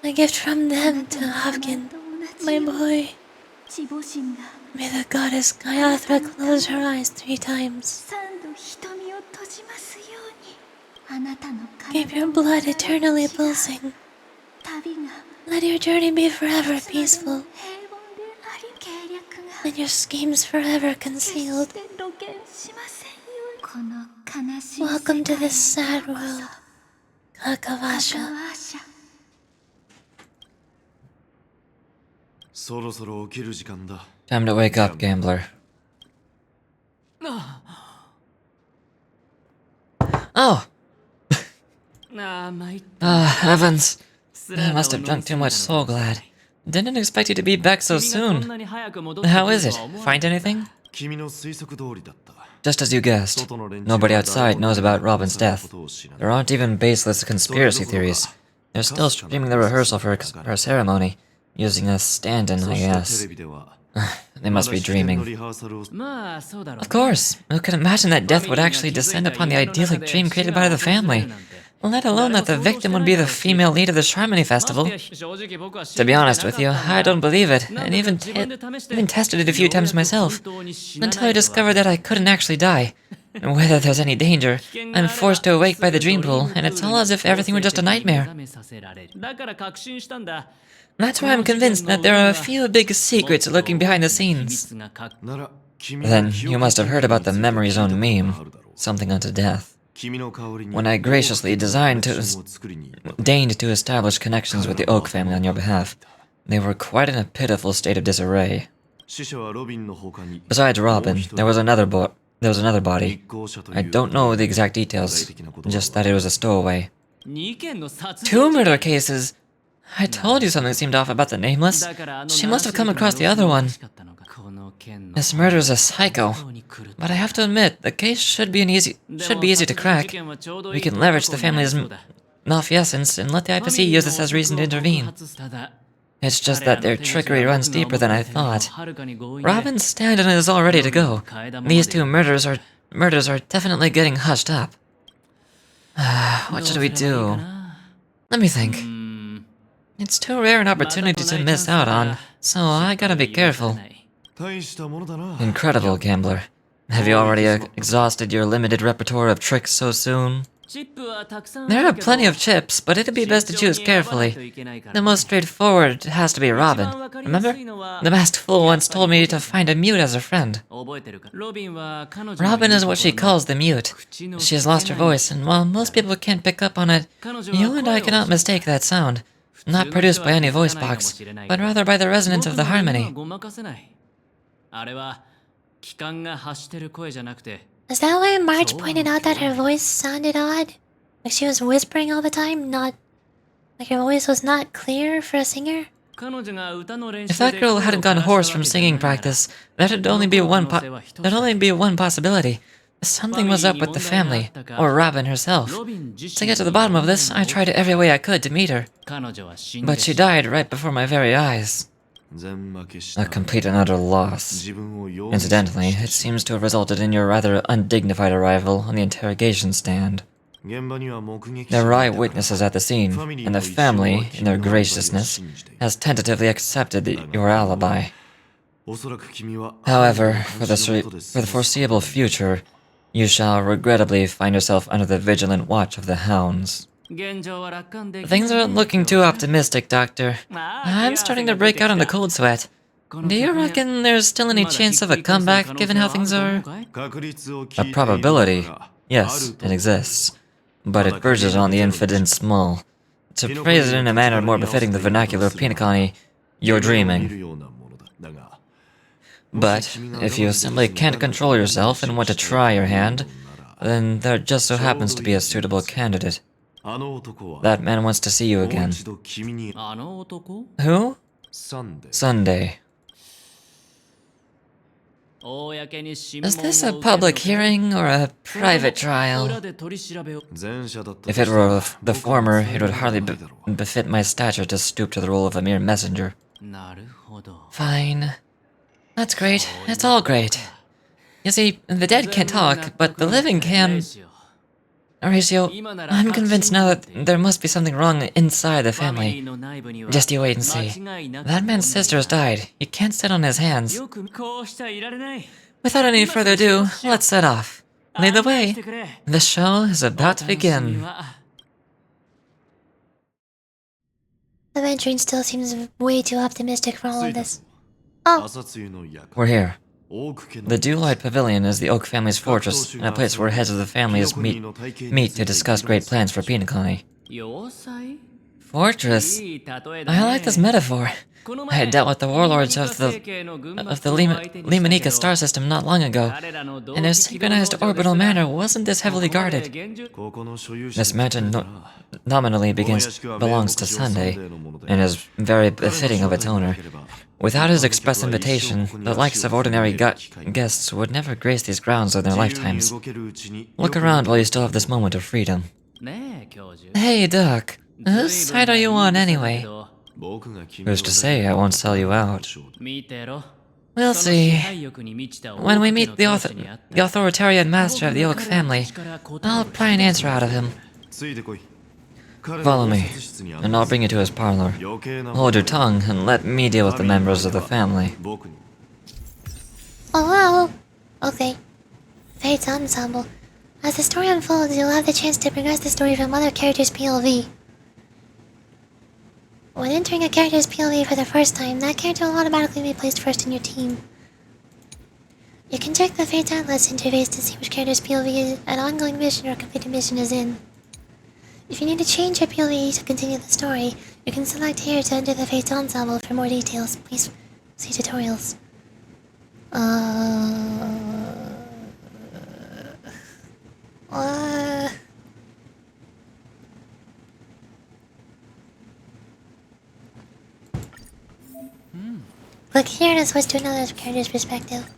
A gift from them to Avgin, my boy. May the goddess Gaiathra close her eyes 3 times. Keep your blood eternally pulsing. Let your journey be forever peaceful, and your schemes forever concealed. Welcome to this sad world, Kakavasha. Time to wake up, gambler. Oh! Heavens. I must have drunk too much Soul Glad. Didn't expect you to be back so soon. How is it? Find anything? Just as you guessed, nobody outside knows about Robin's death. There aren't even baseless conspiracy theories. They're still streaming the rehearsal for her ceremony, using a stand-in, I guess. They must be dreaming. Of course, who could imagine that death would actually descend upon the idyllic dream created by the family? Let alone that the victim would be the female lead of the Harmony Festival. To be honest with you, I don't believe it, and even tested it a few times myself, until I discovered that I couldn't actually die. Whether there's any danger, I'm forced to awake by the dream pool, and it's all as if everything were just a nightmare. That's why I'm convinced that there are a few big secrets lurking behind the scenes. Then you must have heard about the Memory Zone meme, something unto death. When I graciously deigned to establish connections with the Oak family on your behalf, they were quite in a pitiful state of disarray. Besides Robin, there was another body. I don't know the exact details, just that it was a stowaway. 2 murder cases! I told you something seemed off about the Nameless. She must have come across the other one. This murder is a psycho, but I have to admit, the case should be easy to crack. We can leverage the family's malfeasance and let the IPC use this as reason to intervene. It's just that their trickery runs deeper than I thought. Robin's stand-in is all ready to go. These 2 murders are definitely getting hushed up. What should we do? Let me think. It's too rare an opportunity to miss out on, so I gotta be careful. Incredible, gambler. Have you already exhausted your limited repertoire of tricks so soon? There are plenty of chips, but it'd be best to choose carefully. The most straightforward has to be Robin. Remember? The masked fool once told me to find a mute as a friend. Robin is what she calls the mute. She has lost her voice, and while most people can't pick up on it, you and I cannot mistake that sound. Not produced by any voice box, but rather by the resonance of the harmony. Is that why Marge pointed out that her voice sounded odd? Like she was whispering all the time, like her voice was not clear for a singer? If that girl hadn't gone hoarse from singing practice, there'd only be one possibility. Something was up with the family, or Robin herself. To get to the bottom of this, I tried every way I could to meet her. But she died right before my very eyes. A complete and utter loss. Incidentally, it seems to have resulted in your rather undignified arrival on the interrogation stand. There were eyewitnesses at the scene, and the family, in their graciousness, has tentatively accepted your alibi. However, for the foreseeable future, you shall regrettably find yourself under the vigilant watch of the hounds. Things aren't looking too optimistic, Doctor. I'm starting to break out in the cold sweat. Do you reckon there's still any chance of a comeback, given how things are? A probability? Yes, it exists. But it verges on the infinite small. To phrase it in a manner more befitting the vernacular of penacony, you're dreaming. But if you simply can't control yourself and want to try your hand, then there just so happens to be a suitable candidate. That man wants to see you again. Who? Sunday. Is this a public hearing or a private trial? If it were the former, it would hardly befit my stature to stoop to the role of a mere messenger. Fine. That's great. It's all great. You see, the dead can't talk, but the living can. Horatio, I'm convinced now that there must be something wrong inside the family. Just you wait and see. That man's sister has died. You can't sit on his hands. Without any further ado, let's set off. Lead the way. The show is about to begin. The Venturine still seems way too optimistic for all of this. Oh, We're here. The Dewlight Pavilion is the Oak family's fortress, and a place where heads of the families meet to discuss great plans for penacony. Fortress? I like this metaphor. I had dealt with the warlords of the Limanika star system not long ago, and their synchronized orbital manor wasn't this heavily guarded. This mansion nominally belongs to Sunday, and is very befitting of its owner. Without his express invitation, the likes of ordinary guests would never grace these grounds in their lifetimes. Look around while you still have this moment of freedom. Hey, Duck. Whose side are you on anyway? Who's to say I won't sell you out? We'll see. When we meet the authoritarian master of the Oak family, I'll pry an answer out of him. Follow me, and I'll bring you to his parlor. Hold your tongue, and let me deal with the members of the family. Oh, wow. Okay. Fate's Ensemble. As the story unfolds, you'll have the chance to progress the story from other characters' POV. When entering a character's POV for the first time, that character will automatically be placed first in your team. You can check the Fate's Atlas interface to see which character's POV an ongoing mission or completed mission is in. If you need to change your POV to continue the story, you can select here to enter the Fate's Ensemble for more details. Please see tutorials. Click here to switch to another character's perspective.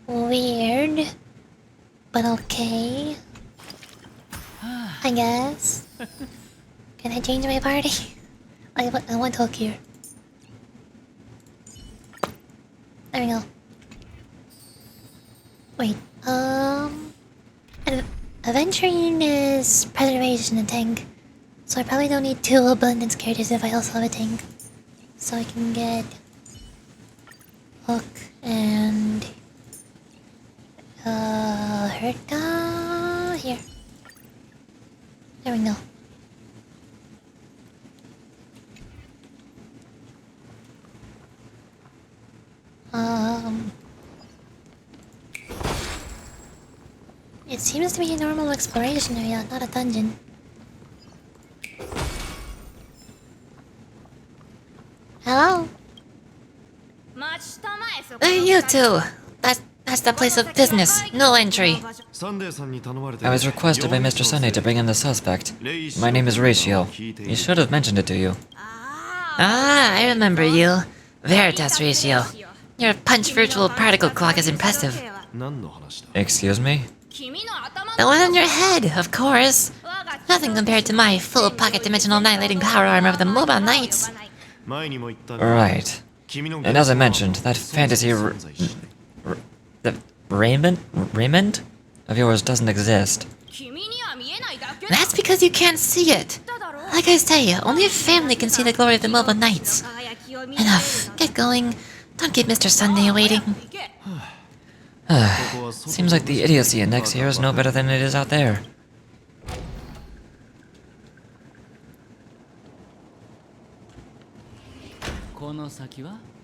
Weird. But okay. I guess. Can I change my party? I want to hook here. There we go. Wait, Adventuring is preservation and tank. So I probably don't need 2 abundance characters if I also have a tank. So I can get Hook and Herta here. There we go. It seems to be a normal exploration area, not a dungeon. Hello? You two! That's the place of business. No entry. I was requested by Mr. Sunday to bring in the suspect. My name is Ratio. He should have mentioned it to you. Ah, I remember you. Veritas Ratio. Your punch virtual particle clock is impressive. Excuse me? The one on your head, of course. Nothing compared to my full pocket dimensional annihilating power armor of the Mobile Knights. Right. And as I mentioned, that fantasy Raymond of yours doesn't exist. That's because you can't see it. Like I say, only a family can see the glory of the Mobile Knights. Enough. Get going. Don't keep Mr. Sunday waiting. Seems like the idiocy index here is no better than it is out there.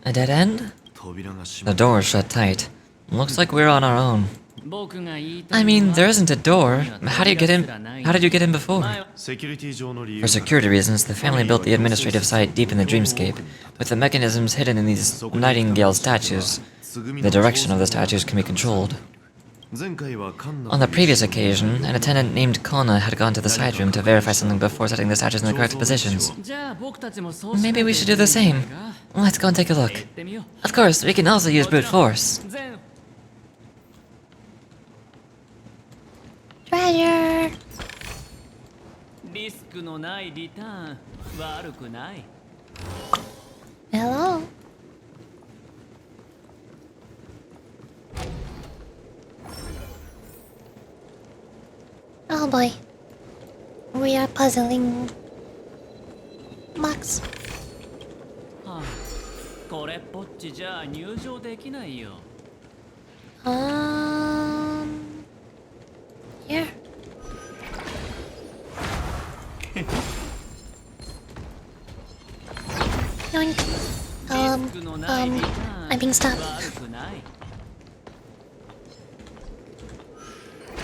A dead end? The door is shut tight. Looks like we're on our own. I mean, there isn't a door. How do you get in? How did you get in before? For security reasons, the family built the administrative site deep in the dreamscape, with the mechanisms hidden in these nightingale statues. The direction of the statues can be controlled. On the previous occasion, an attendant named Kona had gone to the side room to verify something before setting the statues in the correct positions. Maybe we should do the same. Let's go and take a look. Of course, we can also use brute force. Treasure! Hello? Oh boy. We are puzzling Max. Here. Yoink. I'm being stopped.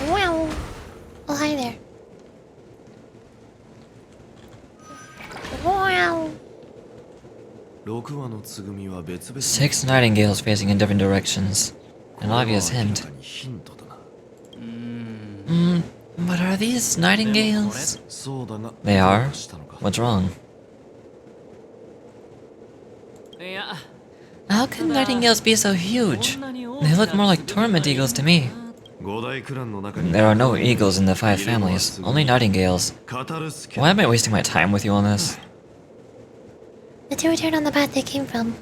Wow. Oh, hi there. Wow. 6 nightingales facing in different directions. An obvious hint. But are these nightingales? They are. What's wrong? How can nightingales be so huge? They look more like torment eagles to me. There are no eagles in the 5 families, only nightingales. Why am I wasting my time with you on this? The two return on the path they came from.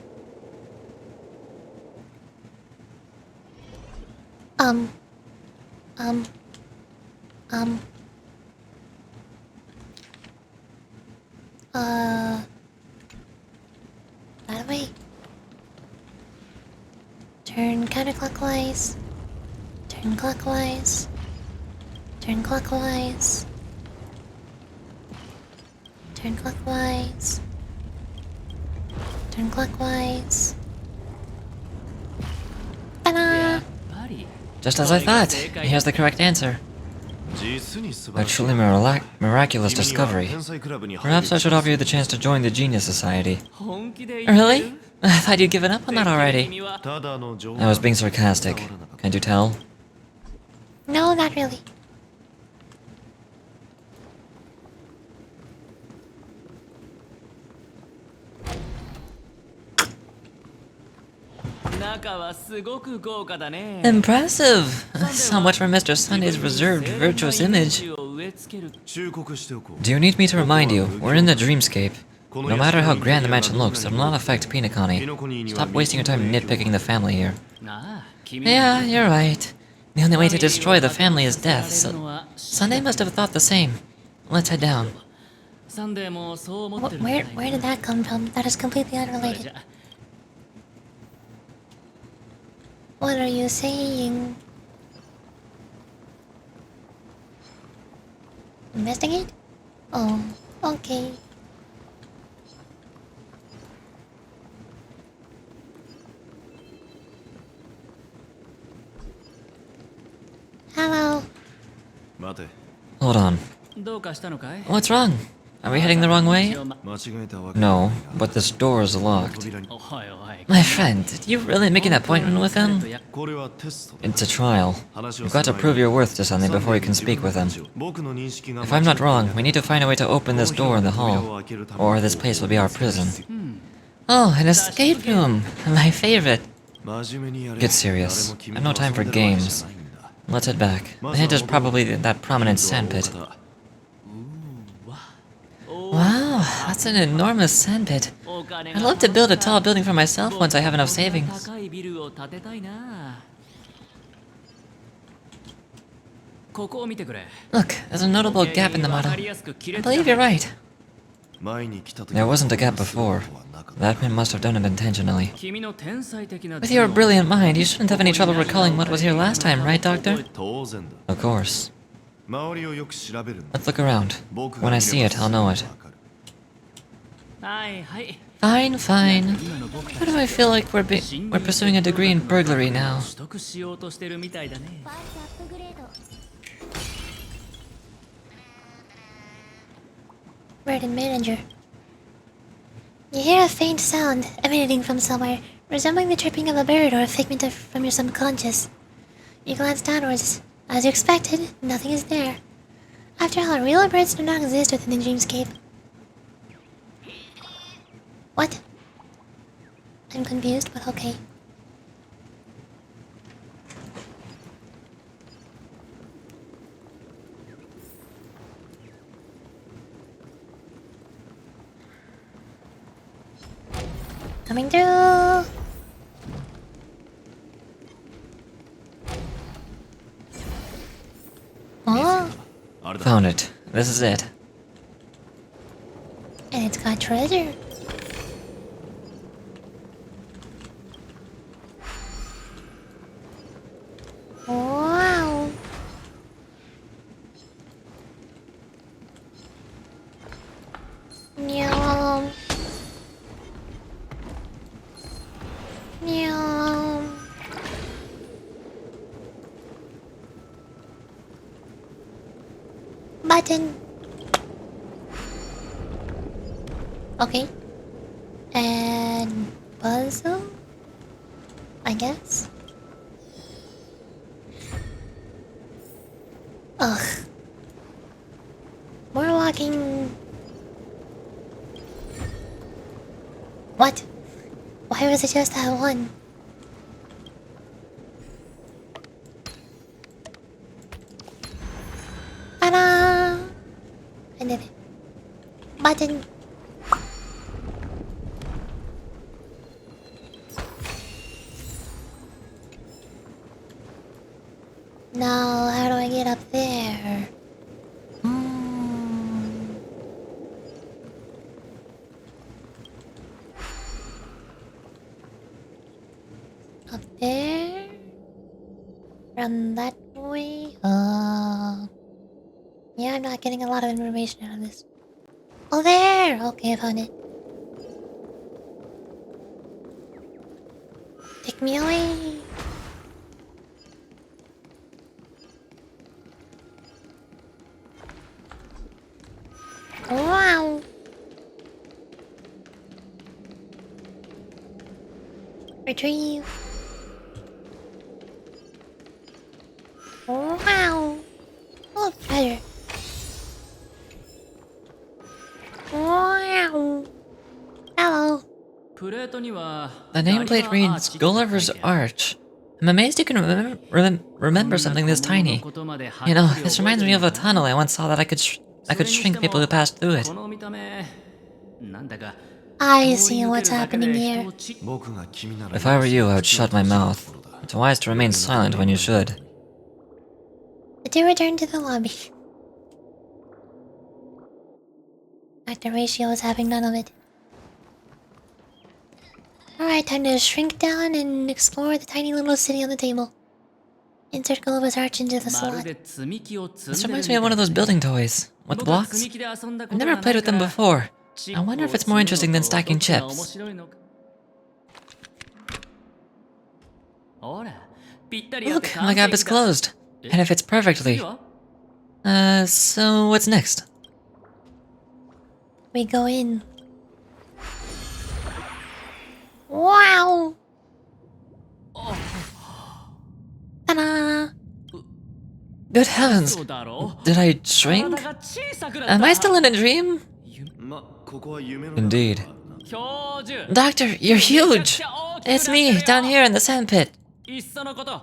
That way. Turn counterclockwise. Turn clockwise. Turn clockwise. Turn clockwise. Turn clockwise. Ta-da! Just as I thought. Here's the correct answer. A truly miraculous discovery. Perhaps I should offer you the chance to join the Genius Society. Really? I thought you'd given up on that already. I was being sarcastic. Can't you tell? No, not really. Impressive! So much for Mr. Sunday's reserved, virtuous image. Do you need me to remind you? We're in the dreamscape. No matter how grand the mansion looks, it will not affect penacony. Stop wasting your time nitpicking the family here. Yeah, you're right. The only way to destroy the family is death, so... Sunday must have thought the same. Let's head down. Where did that come from? That is completely unrelated. What are you saying? Investigate? Oh, okay. Hello. Hold on. What's wrong? Are we heading the wrong way? No, but this door is locked. My friend, did you really make an appointment with him? It's a trial. You've got to prove your worth to Sunday before you can speak with him. If I'm not wrong, we need to find a way to open this door in the hall, or this place will be our prison. Oh, an escape room! My favorite! Get serious. I've no time for games. Let's head back. The hint is probably that prominent sandpit. Wow, that's an enormous sandpit. I'd love to build a tall building for myself once I have enough savings. Look, there's a notable gap in the model. I believe you're right. There wasn't a gap before. That man must have done it intentionally. With your brilliant mind, you shouldn't have any trouble recalling what was here last time, right, Doctor? Of course. Let's look around. When I see it, I'll know it. Fine, fine. Why do I feel like we're pursuing a degree in burglary now? Burden manager. You hear a faint sound emanating from somewhere, resembling the chirping of a bird or a figment from your subconscious. You glance downwards. As you expected, nothing is there. After all, real birds do not exist within the dreamscape. What? I'm confused, but okay. Coming through! Oh! Found it. This is it. And it's got treasure. Wow! Meow. Meow. Button. Okay. And puzzle? I guess. Ugh. More walking. What? Why was it just that one? Ta-da! I did it. Button. Now, how do I get up there? Up there? From that way? Yeah, I'm not getting a lot of information out of this. Oh, there! Okay, I found it. Take me away! Wow! Retrieve. Wow! Oh, treasure. Wow! Hello. The nameplate reads Gulliver's Arch. I'm amazed you can remember something this tiny. You know, this reminds me of a tunnel I once saw that I could shrink people who passed through it. I see what's happening here. If I were you, I would shut my mouth. It's wise to remain silent when you should. To return to the lobby. Dr. Ratio is having none of it. Alright, time to shrink down and explore the tiny little city on the table. Insert Gulliver's Arch into the slot. This reminds me of one of those building toys. With blocks? I've never played with them before. I wonder if it's more interesting than stacking chips. Look, the gap is closed. And it fits perfectly. So what's next? We go in. Wow! Ta-da! Good heavens! Did I shrink? Am I still in a dream? Indeed. Doctor, you're huge! It's me, down here in the sandpit.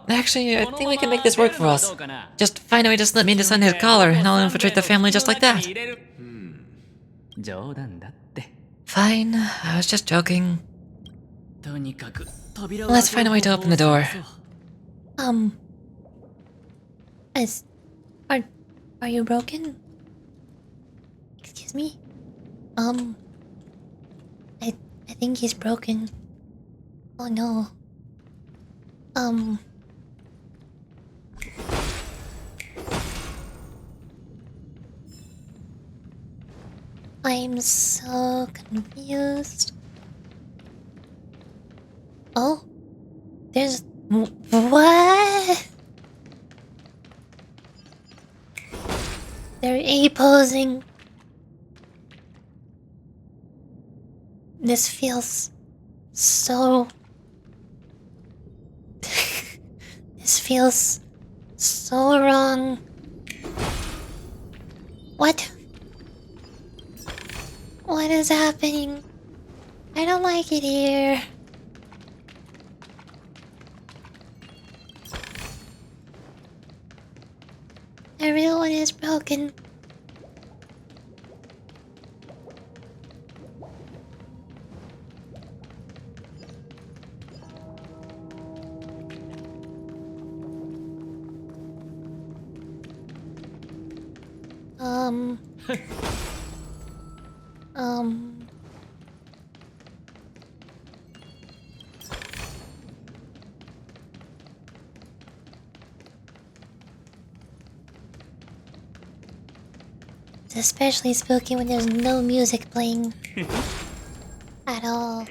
Actually, I think we can make this work for us. Just find a way to slip me into Sunday's collar, and I'll infiltrate the family just like that. Fine, I was just joking. Let's find a way to open the door. Are you broken? Excuse me? I think he's broken. Oh no. I'm so confused. Oh? There's... What? They're A-posing. This feels... so... This feels... so wrong. What? What is happening? I don't like it here. Everyone is broken. It's especially spooky when there's no music playing. At all.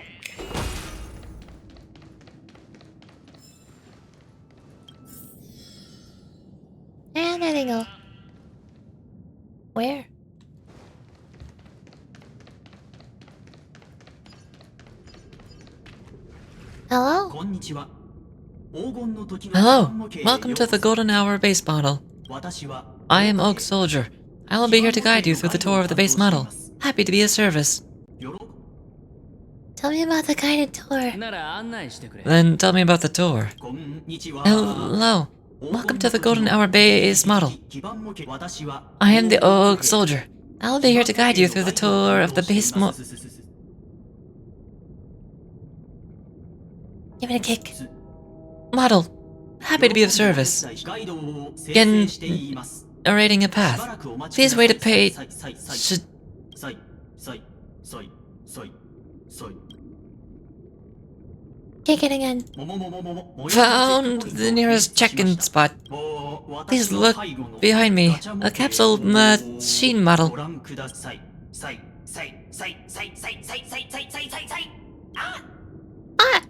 And there they go. Where? Hello? Hello, welcome to the Golden Hour base model. I am Oak Soldier. I will be here to guide you through the tour of the base model. Happy to be of service. Tell me about the guided tour. なら案内してくれ。 Then tell me about the tour. Hello. Welcome to the Golden Hour Base model. I am the Oak Soldier. I'll be here to guide you through the tour of the base Give it a kick. model. Happy to be of service. Generating a path. Please wait to pay. Kick it again. Found the nearest check-in spot. Please look behind me. A capsule machine model. Ah!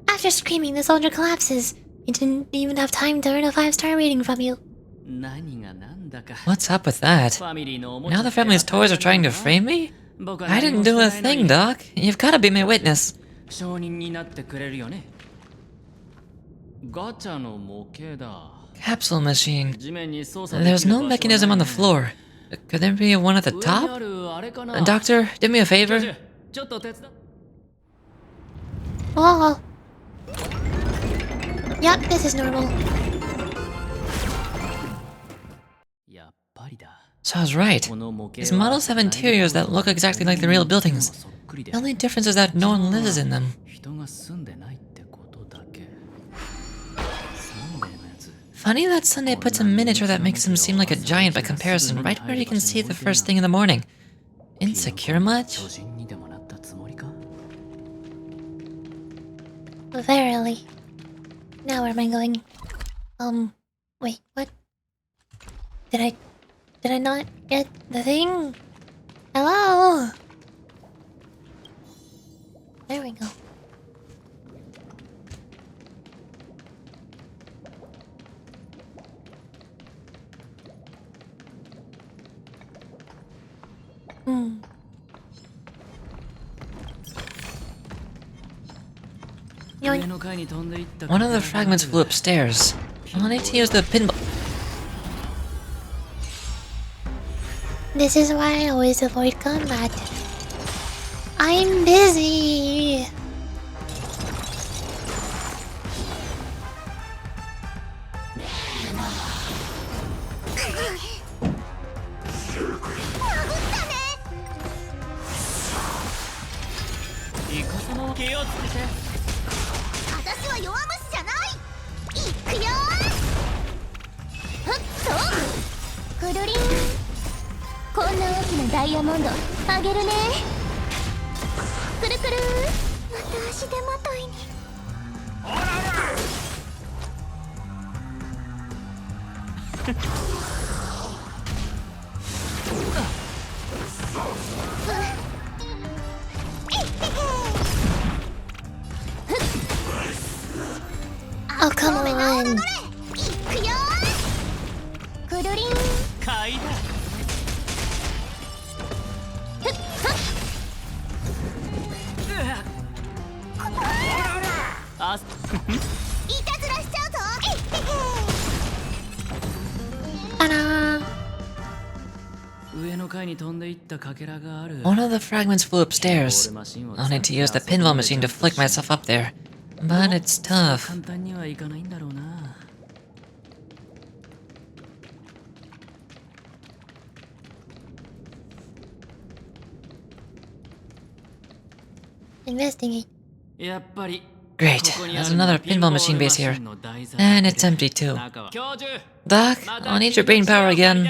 After screaming, the soldier collapses. He didn't even have time to earn a 5-star rating from you. 何がなんだか。 What's up with that? ファミリーのおもちゃ Now the family's toys are trying to frame me? 僕は I 何 didn't も do a してないの thing, に Doc. You've gotta be my witness. 証人になってくれるよね。ガチャの模型だ。 Capsule machine. 地面に操作できる There's no 場所はない mechanism on the ね floor. Could there be one at the 上に top? あるあれかな。 Doctor, do me a 教 favor. 授、ちょっと手伝って。 Oh. Yep, this is normal. やっぱりだ。 So I was right. この模型 These は models have interiors that look exactly like the real buildings. そっくりで The only difference is that no one lives in them. 人が住んでないってことだけ。サンデーのやつ。 Funny that Sunday puts a miniature that makes him seem like a giant by comparison right where you can see the first thing in the morning. Insecure much? 巨人にでもなったつもりか。 Verily. Now where am I going? Wait, what? Did I not get the thing? Hello? There we go. Yoink. 上の階に飛んでいった One of the fragments flew upstairs. I'll need to use the pinball. This is why I always avoid combat. I'm busy. Oh, come on. 階だ。 あ、 Ta-da! 上の階に飛んでいったかけらがある。 One of the fragments flew upstairs. I'll need to use the pinball machine to flick myself up there. But it's tough. 簡単にはいかないんだろうな。 Investigate. やっぱり。 Great. ここにあ There's るのは another pinball machine base ピンボー here. ルマシンの台座 And it's empty too. 中は教授 Doc, I'll need your brain power again.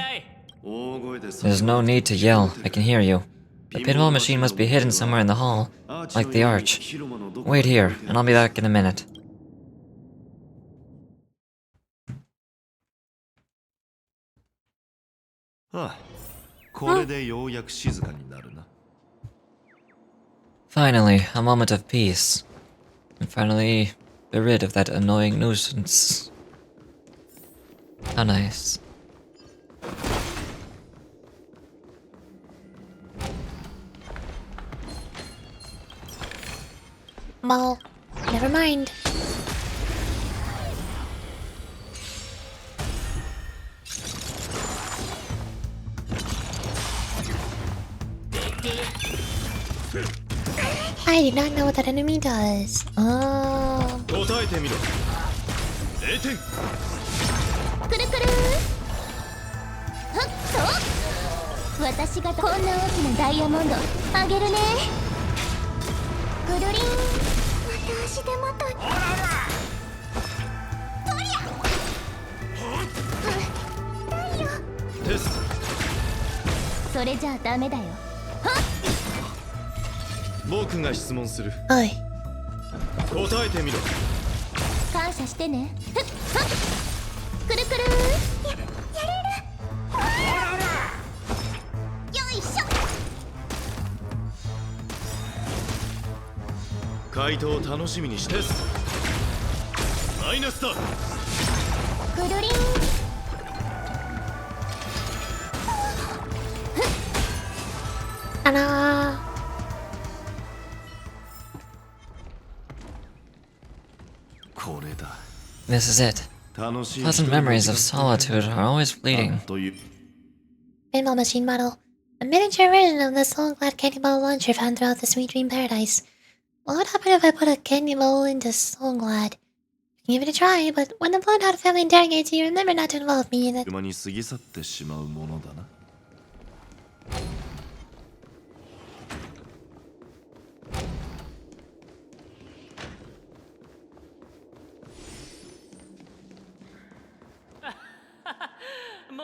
大声で There's no need to yell. I can hear you. The pinball machine must be hidden somewhere in the hall, like the arch. Wait here, and I'll be back in a minute. Finally, a moment of peace. And finally, be rid of that annoying nuisance. How nice. Well, never mind. I do not know what that enemy does. Oh. 答えてみろ。0点。くるくるはっと私がこんな大きなダイヤモンドあげるね。ぐるりんまた足手まとい。とりゃだよ。テスそれじゃあダメだよ。はっ僕が質問する。 Oi. 答えてみろ。感謝してね。ふっはっくるくるやれる。よいしょ。回答を楽しみにして。テスマイナスだ。くるりんTa-da! これだ。 This is it. 楽しい Pleasant memories of solitude are always fleeting. という Pinball machine model. A miniature version of the Soulglad candy ball launcher found throughout the Sweet Dream Paradise. What would happen if I put a candy ball into Soulglad? You can give it a try, but when the Bloodhound family interrogates you, remember not to involve me in it. 車に過ぎ去ってしまうものだな。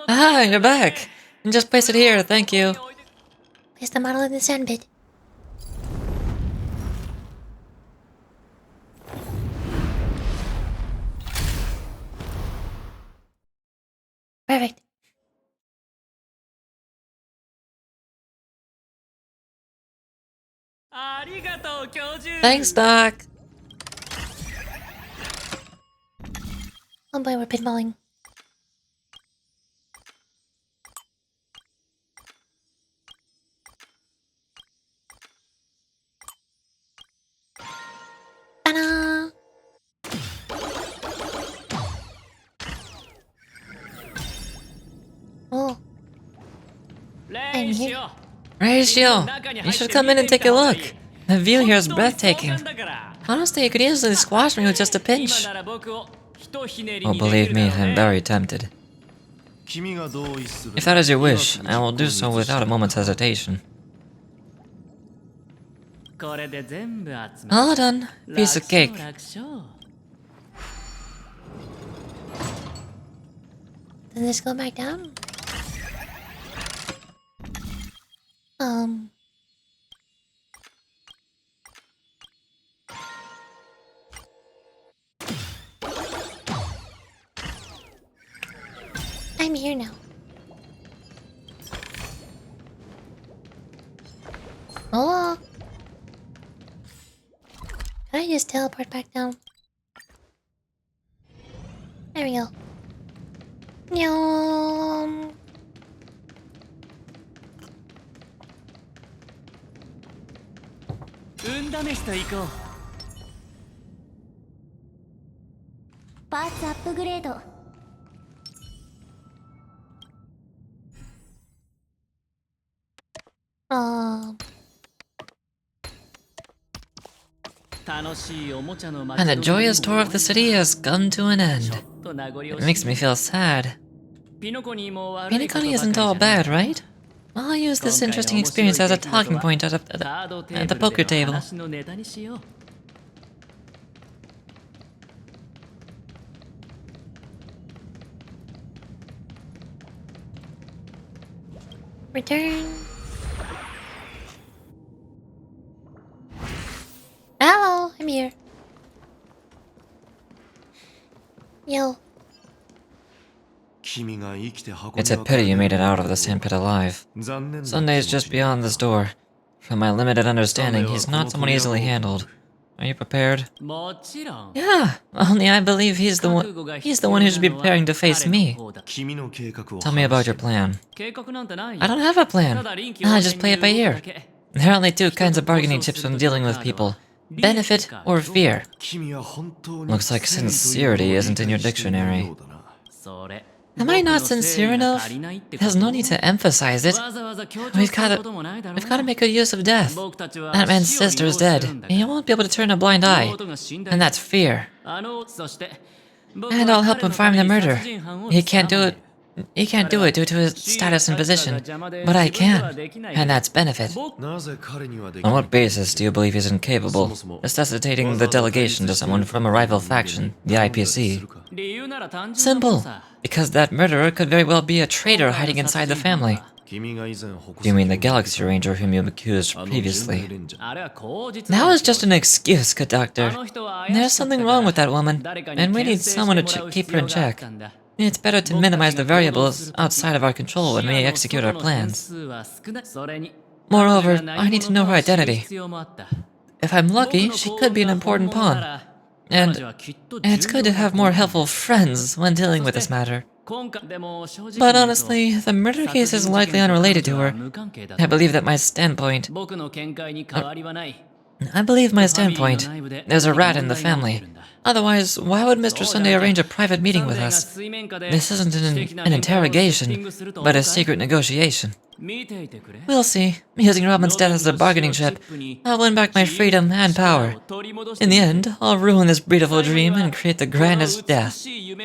Ah, you're back! Just place it here, thank you. Place the model in the sand pit. Perfect. Thanks, Doc! Oh boy, we're pinballing. Ta-da! Oh, I'm here. Ratio, you should come in and take a look. The view here is breathtaking. Honestly, you could easily squash me with just a pinch. Oh, believe me, I'm very tempted. 君が同意する。 If that is your wish, I will do so without a moment's hesitation. これで全部集め All done. Piece of cake. 楽勝 Then this go back down? I'm here now. Oh! Can I just teleport back down? There we go. Nyom.「パーツアップグレード」And the joyous tour of the city has come to an end. It makes me feel sad. Penacony isn't all bad, right? I'll use this interesting experience as a talking point at the poker table. Return. Hello, I'm here. Yo. It's a pity you made it out of the sandpit alive. Sunday's just beyond this door. From my limited understanding, he's not someone easily handled. Are you prepared? Yeah, only I believe he's the one who should be preparing to face me. Tell me about your plan. I don't have a plan. I just play it by ear. There are only two kinds of bargaining chips when dealing with people. Benefit or fear. Looks like sincerity isn't in your dictionary. Am I not sincere enough? There's no need to emphasize it. We've gotta make good use of death. That man's sister is dead, and he won't be able to turn a blind eye. And that's fear. And I'll help him find the murder. He can't do it. He can't do it due to his status and position, but I can, and that's benefit. On what basis do you believe he's incapable, necessitating the delegation to someone from a rival faction, the IPC? Simple. Because that murderer could very well be a traitor hiding inside the family. You mean the Galaxy Ranger whom you accused previously? That was just an excuse, good doctor. There's something wrong with that woman, and we need someone to keep her in check. It's better to minimize the variables outside of our control when we execute our plans. Moreover, I need to know her identity. If I'm lucky, she could be an important pawn. And it's good to have more helpful friends when dealing with this matter. But honestly, the murder case is likely unrelated to her. I believe my standpoint, there's a rat in the family. Otherwise, why would Mr. Sunday arrange a private meeting with us? This isn't an interrogation, but a secret negotiation. We'll see. Using Robin's death as a bargaining chip, I'll win back my freedom and power. In the end, I'll ruin this beautiful dream and create the grandest death. If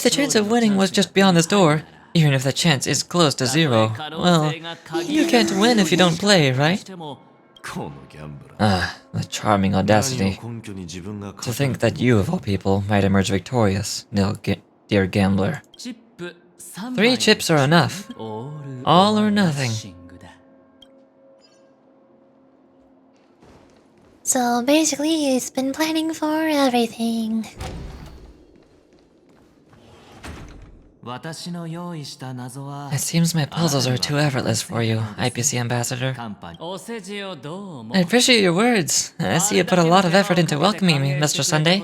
the chance of winning was just beyond this door, even if the chance is close to zero, well, you can't win if you don't play, right? Ah, the charming audacity. To think that you, of all people, might emerge victorious, dear gambler. 3 chips are enough. All or nothing. So basically, he's been planning for everything. It seems my puzzles are too effortless for you, IPC Ambassador. I appreciate your words. I see you put a lot of effort into welcoming me, Mr. Sunday.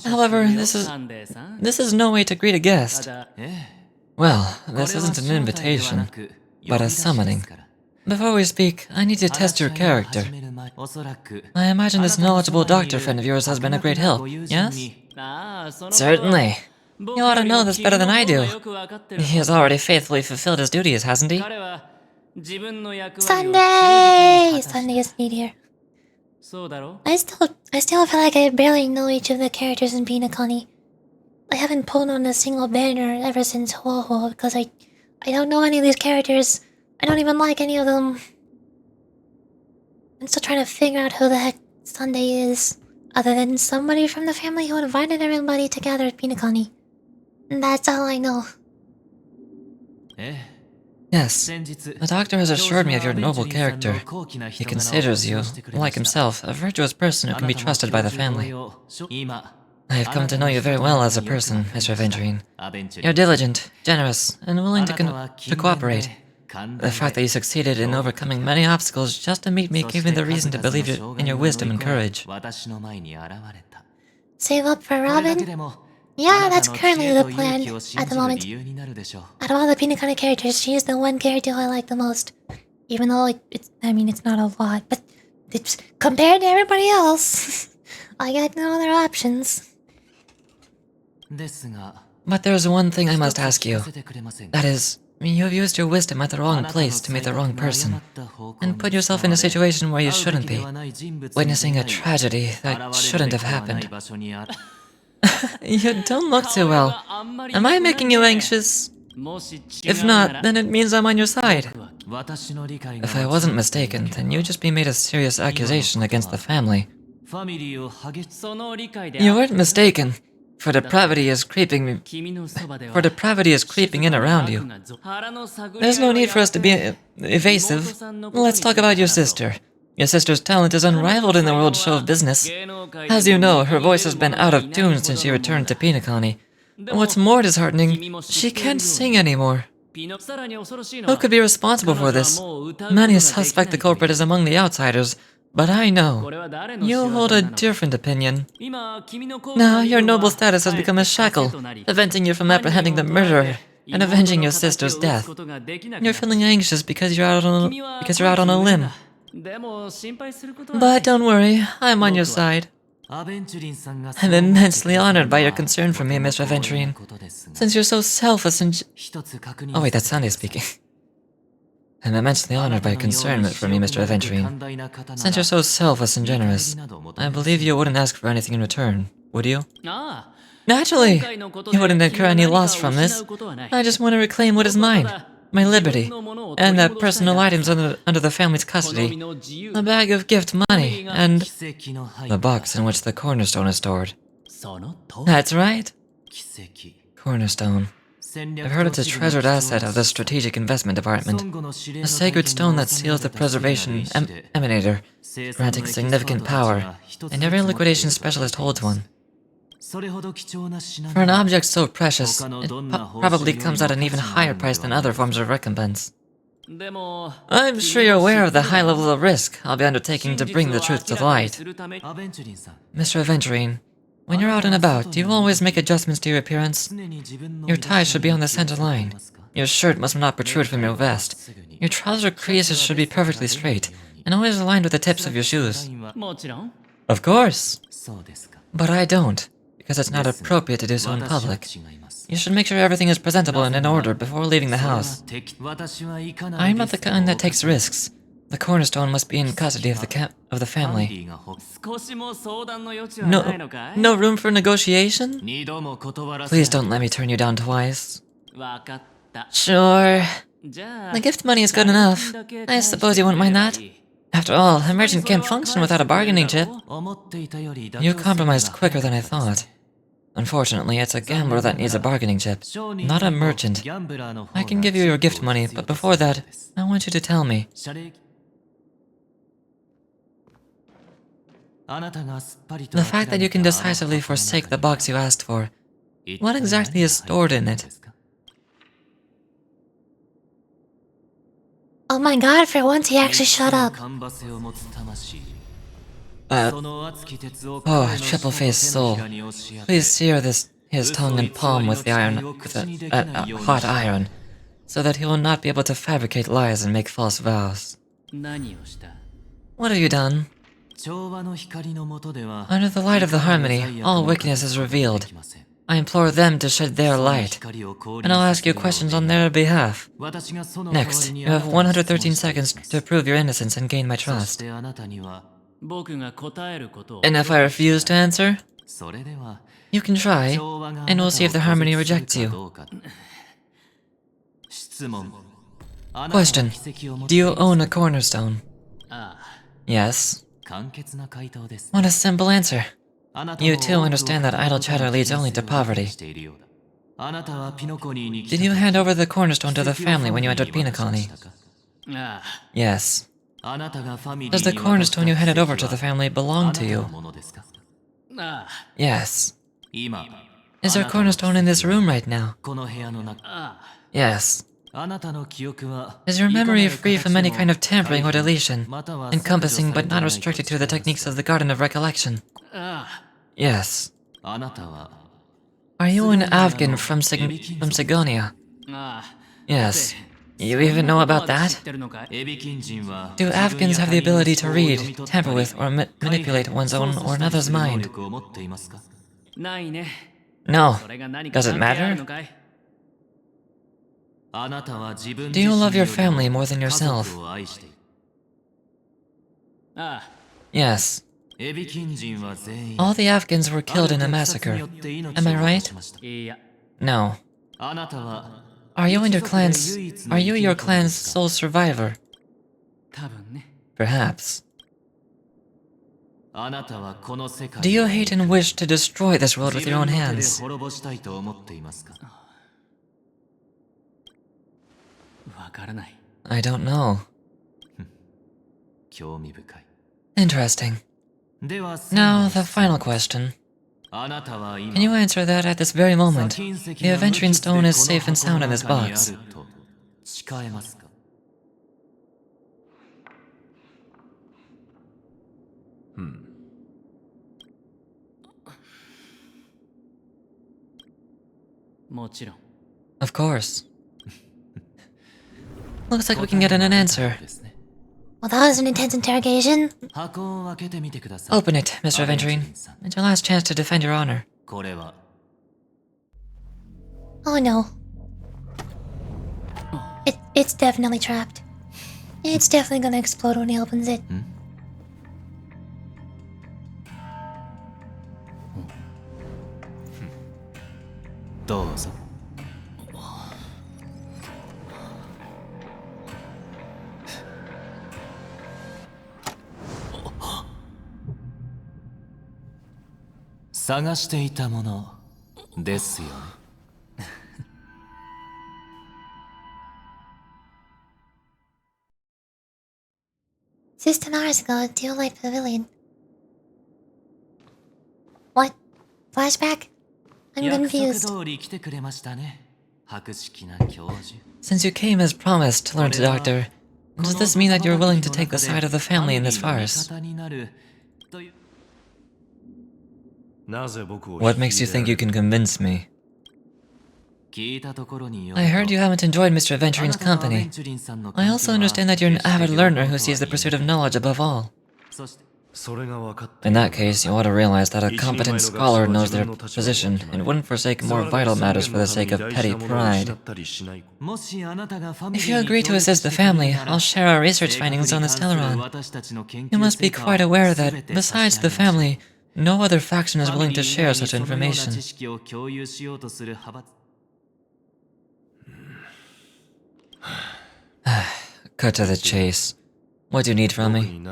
However, this is no way to greet a guest. Well, this isn't an invitation, but a summoning. Before we speak, I need to test your character. I imagine this knowledgeable doctor friend of yours has been a great help, yes? Certainly. You ought to know this better than I do. He has already faithfully fulfilled his duties, hasn't he? Sunday! Sunday is needed. I still feel like I barely know each of the characters in penacony. I haven't pulled on a single banner ever since Ho because I don't know any of these characters. I don't even like any of them. I'm still trying to figure out who the heck Sunday is, other than somebody from the family who invited everybody together at penacony. And that's all I know. Yes, the doctor has assured me of your noble character. He considers you, like himself, a virtuous person who can be trusted by the family. I have come to know you very well as a person, Mr. Venturine. You're diligent, generous, and willing to cooperate. The fact that you succeeded in overcoming many obstacles just to meet me gave me the reason to believe in your wisdom and courage. Save up for Robin? Yeah, that's currently the plan at the moment. Out of all the penacony characters, she is the one character I like the most. Even though it's not a lot, but it's compared to everybody else. I got no other options. But there's one thing I must ask you. That is, you have used your wisdom at the wrong place to meet the wrong person, and put yourself in a situation where you shouldn't be, witnessing a tragedy that shouldn't have happened. You don't look too well. Am I making you anxious? If not, then it means I'm on your side. If I wasn't mistaken, then you just made a serious accusation against the family. You weren't mistaken. For depravity is creeping in around you. There's no need for us to be evasive. Let's talk about your sister. Your sister's talent is unrivaled in the world show of business. As you know, her voice has been out of tune since she returned to penacony. What's more disheartening, she can't sing anymore. Who could be responsible for this? Many suspect the culprit is among the outsiders, but I know. You hold a different opinion. Now, your noble status has become a shackle, preventing you from apprehending the murderer and avenging your sister's death. You're feeling anxious because you're out on a limb. But don't worry, I'm on your side. I'm immensely honored by your concern for me, Mr. Aventurine. Since you're so selfless and... Oh wait, that's Sandy speaking. I'm immensely honored by your concern for me, Mr. Aventurine. Since you're so selfless and generous, I believe you wouldn't ask for anything in return, would you? Naturally! You wouldn't incur any loss from this. I just want to reclaim what is mine. My liberty. And the personal items under the family's custody. A bag of gift money, and... the box in which the cornerstone is stored. That's right. Cornerstone. I've heard it's a treasured asset of the Strategic Investment Department. A sacred stone that seals the preservation emanator, granting significant power, and every liquidation specialist holds one. For an object so precious, it probably comes at an even higher price than other forms of recompense. I'm sure you're aware of the high level of risk I'll be undertaking to bring the truth to light. Mr. Aventurine, when you're out and about, do you always make adjustments to your appearance? Your tie should be on the center line. Your shirt must not protrude from your vest. Your trouser creases should be perfectly straight, and always aligned with the tips of your shoes. Of course! But I don't, because it's not appropriate to do so in public. You should make sure everything is presentable and in order before leaving the house. I'm not the kind that takes risks. The cornerstone must be in custody of the family. No room for negotiation? Please don't let me turn you down twice. Sure. The gift money is good enough. I suppose you wouldn't mind that? After all, a merchant can't function without a bargaining chip. You compromised quicker than I thought. Unfortunately, it's a gambler that needs a bargaining chip, not a merchant. I can give you your gift money, but before that, I want you to tell me. The fact that you can decisively forsake the box you asked for, what exactly is stored in it? Oh my god, for once he actually shut up. Oh, triple-faced soul. Please sear his tongue and palm with hot iron, so that he will not be able to fabricate lies and make false vows. What have you done? Under the light of the harmony, all wickedness is revealed. I implore them to shed their light, and I'll ask you questions on their behalf. Next, you have 113 seconds to prove your innocence and gain my trust. And if I refuse to answer? You can try, and we'll see if the harmony rejects you. Question. Do you own a cornerstone? Yes. What a simple answer. You too understand that idle chatter leads only to poverty. Did you hand over the cornerstone to the family when you entered penacony? Yes. Does the cornerstone you handed over to the family belong to you? Yes. Is there a cornerstone in this room right now? Yes. Is your memory free from any kind of tampering or deletion, encompassing but not restricted to the techniques of the Garden of Recollection? Yes. Are you an Afghan from Sigonia? Yes. You even know about that? Do Afghans have the ability to read, tamper with, or manipulate one's own or another's mind? No. Does it matter? Do you love your family more than yourself? Yes. All the Afghans were killed in a massacre. Am I right? No. Are you your clan's sole survivor? Perhaps. Do you hate and wish to destroy this world with your own hands? I don't know. Interesting. Now, the final question. Can you answer that at this very moment? The Aventurine Stone is safe and sound in this box. Of course. Looks like we can get an answer. Well, that was an intense interrogation. 箱を開けてみてください。 Open it, Mr. Aventurine. It's your last chance to defend your honor. これは Oh no. It's definitely trapped. It's definitely gonna explode when he opens it. どうぞ。探していたものですよね。This 10 hours ago, Deolite Pavilion. What? Flashback? I'm 約束 confused. 通り来てくれましたね。博識な教授。 Since you came as promised to learn to doctor, does this mean that you're willing to take the side of the family in this farce? 味方になるという What makes you think you can convince me? 聞いたところによ I heard you haven't enjoyed Mr. Aventurine's company. I also understand that you're an avid learner who sees the pursuit of knowledge above all. そして In that case, you ought to realize that a competent scholar knows their position and wouldn't forsake more vital matters for the sake of petty pride. もしあなたがファミリ If ー you に agree to 協力 assist して the くれる family, なら I'll share our research 正確に findings on the 関する Stellaron. 私たちの研 You 究 must be 成果 quite を aware 全 that, て besides 差 the し上げまし family, ょう no other faction is ファ willing ミリ to ー share 以外 such にそのような information. 知識を共有しようとする派閥 Cut to the chase. What do you need from me?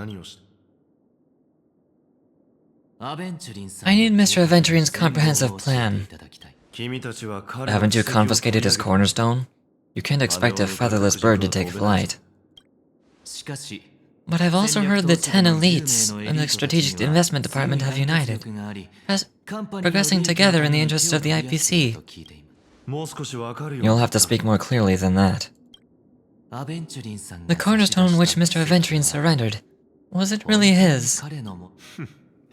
アベンチュリンさん I need Mr. Aventurine's 全貌 comprehensive を教えて plan. いただきたい Haven't you confiscated his cornerstone? You can't expect a featherless bird to take flight. しかし But I've also heard the 10 elites in the strategic investment department have united, progressing together in the interests of the IPC. You'll have to speak more clearly than that. The cornerstone which Mr. Aventurine surrendered, was it really his?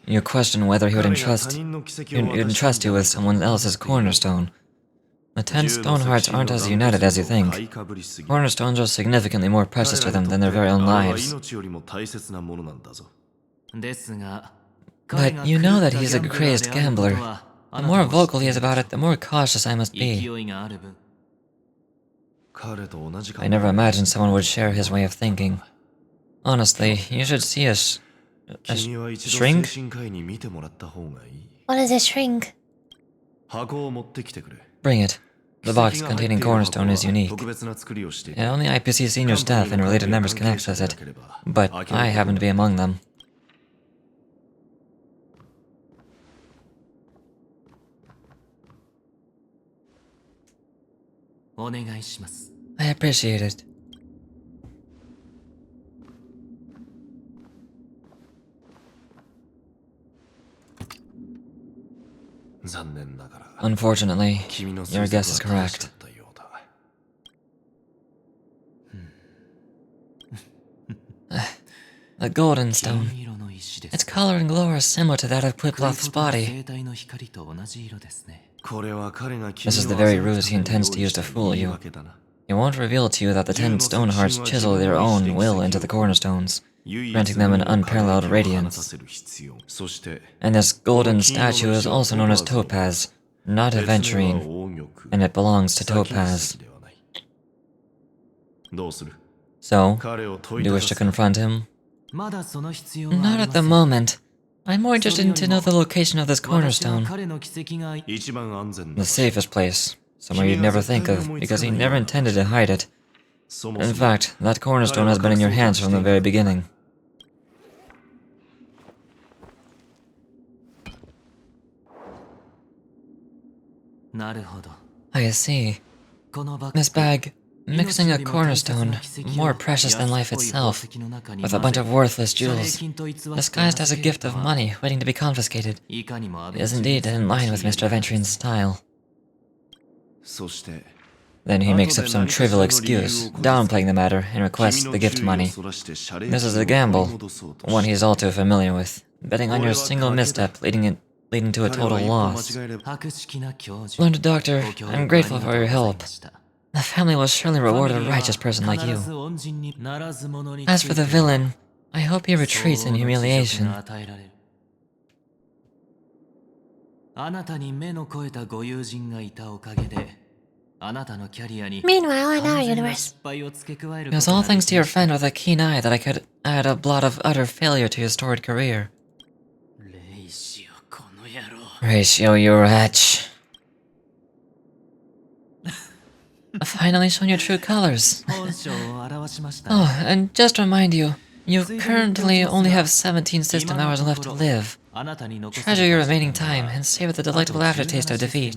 You question whether he would entrust you with someone else's cornerstone. The 10 Stonehearts aren't as united as you think. Cornerstones are significantly more precious to them than their very own lives. But you know that he's a crazed gambler. The more vocal he is about it, the more cautious I must be. I never imagined someone would share his way of thinking. Honestly, you should see a shrink? What is a shrink? Bring it. The box containing Cornerstone is unique. And only IPC senior staff and related members can access it, but I happen to be among them. I appreciate it. Unfortunately, your guess is correct. The Golden Stone. Its color and glow are similar to that of Quiploth's body. This is the very ruse he intends to use to fool you. He won't reveal to you that the 10 Stonehearts chisel their own will into the cornerstones, granting them an unparalleled radiance. And this golden statue is also known as Topaz, not Aventurine, and it belongs to Topaz. So, do you wish to confront him? Not at the moment. I'm more interested to know the location of this cornerstone. The safest place. Somewhere you'd never think of, because he never intended to hide it. In fact, that cornerstone has been in your hands from the very beginning. I see. This bag, mixing a cornerstone, more precious than life itself, with a bunch of worthless jewels, disguised as a gift of money waiting to be confiscated, is indeed in line with Mr. Aventurine's style. Then he makes up some trivial excuse, downplaying the matter, and requests the gift money. This is a gamble, one he's all too familiar with, betting on your single misstep leading to a total loss. Learned Doctor, I'm grateful for your help. The family will surely reward a righteous person like you. As for the villain, I hope he retreats in humiliation. Meanwhile, in our universe, It was all thanks to your friend with a keen eye that I could add a blot of utter failure to your storied career. Ratio, you wretch. I've finally shown your true colors. Oh, and just to remind you, you currently only have 17 system hours left to live. Treasure your remaining time and savor the delectable aftertaste of defeat.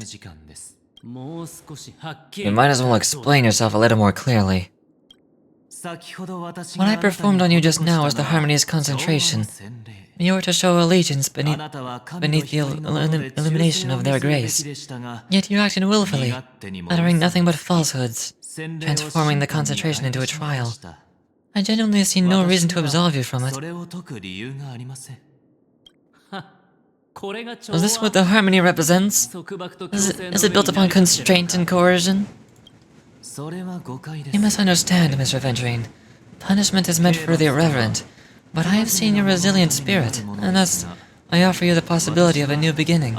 You might as well explain yourself a little more clearly. What I performed on you just now was the Harmony's concentration. You were to show allegiance beneath the illumination of their grace. Yet you acted willfully, uttering nothing but falsehoods, transforming the concentration into a trial. I genuinely see no reason to absolve you from it. Is this what the Harmony represents? Is it built upon constraint and coercion? You misunderstand, Mr. Venturine. Punishment is meant for the irreverent, but I have seen your resilient spirit, and thus I offer you the possibility of a new beginning.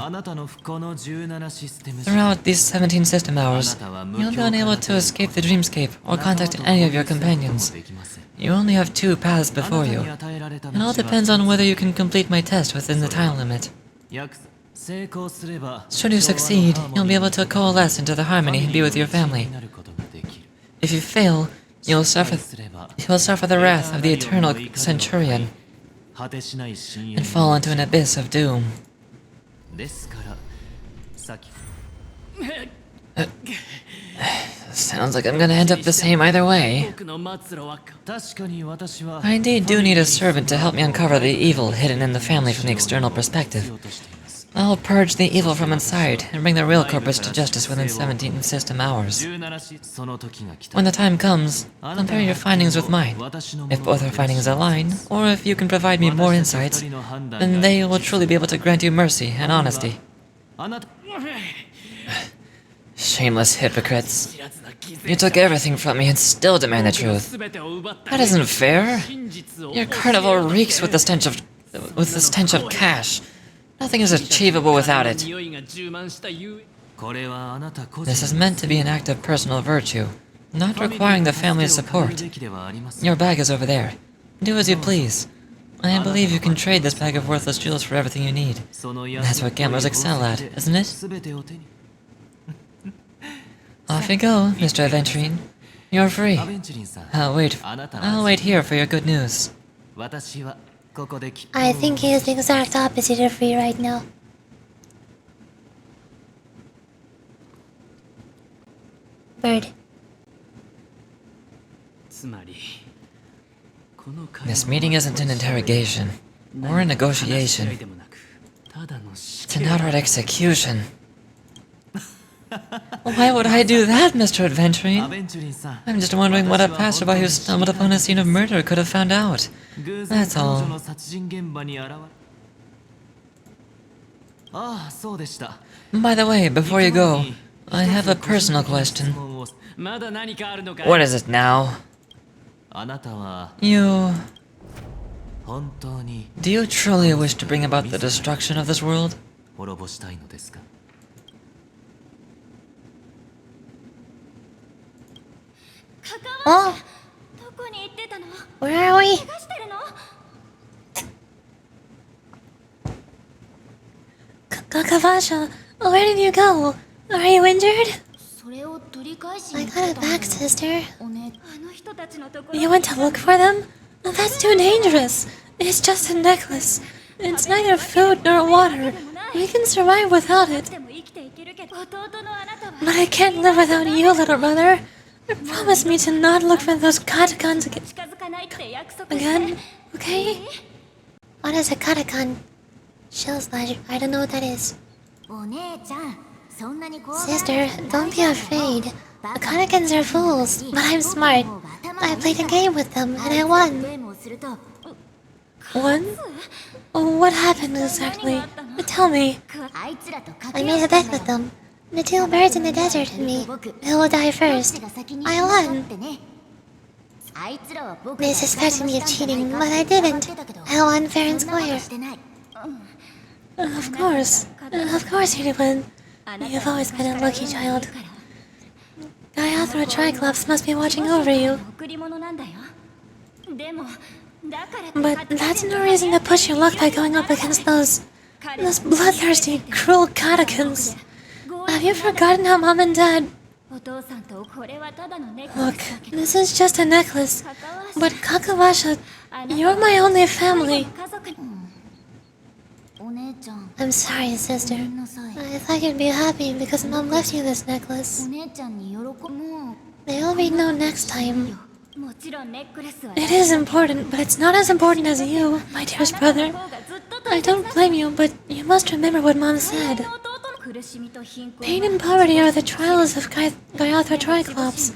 Throughout these 17 system hours, you'll be unable to escape the dreamscape or contact any of your companions. You only have 2 paths before you. It all depends on whether you can complete my test within the time limit. Should you succeed, you'll be able to coalesce into the Harmony and be with your family. If you fail, you'll suffer the wrath of the eternal Centurion and fall into an abyss of doom. Sounds like I'm gonna end up the same either way. I indeed do need a servant to help me uncover the evil hidden in the family from the external perspective. I'll purge the evil from inside and bring the real culprits to justice within 17 system hours. When the time comes, compare your findings with mine. If both our findings align, or if you can provide me more insights, then they will truly be able to grant you mercy and honesty. Shameless hypocrites. You took everything from me and still demand the truth. That isn't fair. Your carnival reeks with the stench of cash. Nothing is achievable without it. This is meant to be an act of personal virtue, not requiring the family's support. Your bag is over there. Do as you please. I believe you can trade this bag of worthless jewels for everything you need. That's what gamblers excel at, isn't it? Off you go, Mr. Aventurine. You're free. I'll wait here for your good news. I think he is the exact opposite of free right now. Bird. This meeting isn't an interrogation, or a negotiation. It's an outright execution. Why would I do that, Mr. Adventurine? I'm just wondering what a passerby who stumbled upon a scene of murder could have found out. That's all. By the way, before you go, I have a personal question. What is it now? Do you truly wish to bring about the destruction of this world? Oh! Where are we? Kakavasha, where did you go? Are you injured? I got it back, sister. You went to look for them? That's too dangerous. It's just a necklace. It's neither food nor water. We can survive without it. But I can't live without you, little brother. Promise me to not look for those katakans again, okay? What is a katakan? Shell's ledger. I don't know what that is. Sister, don't be afraid. The katakans are fools, but I'm smart. I played a game with them, and I won. Won? What happened exactly? Tell me. I made a bet with them. The two birds in the desert and me. Who will die first? I won. They suspected me of cheating, but I didn't. I won fair and square. Of course you did win. You've always been a lucky child. Gaiathra Triclops must be watching over you. But that's no reason to push your luck by going up against those bloodthirsty, cruel catechins. Have you forgotten how Mom and Dad... Look, this is just a necklace, but Kakawasha, you're my only family. I'm sorry, sister. I thought you'd be happy because Mom left you this necklace. There will be no next time. It is important, but it's not as important as you, my dearest brother. I don't blame you, but you must remember what Mom said. Pain and poverty are the trials of Gaiathra Triclops.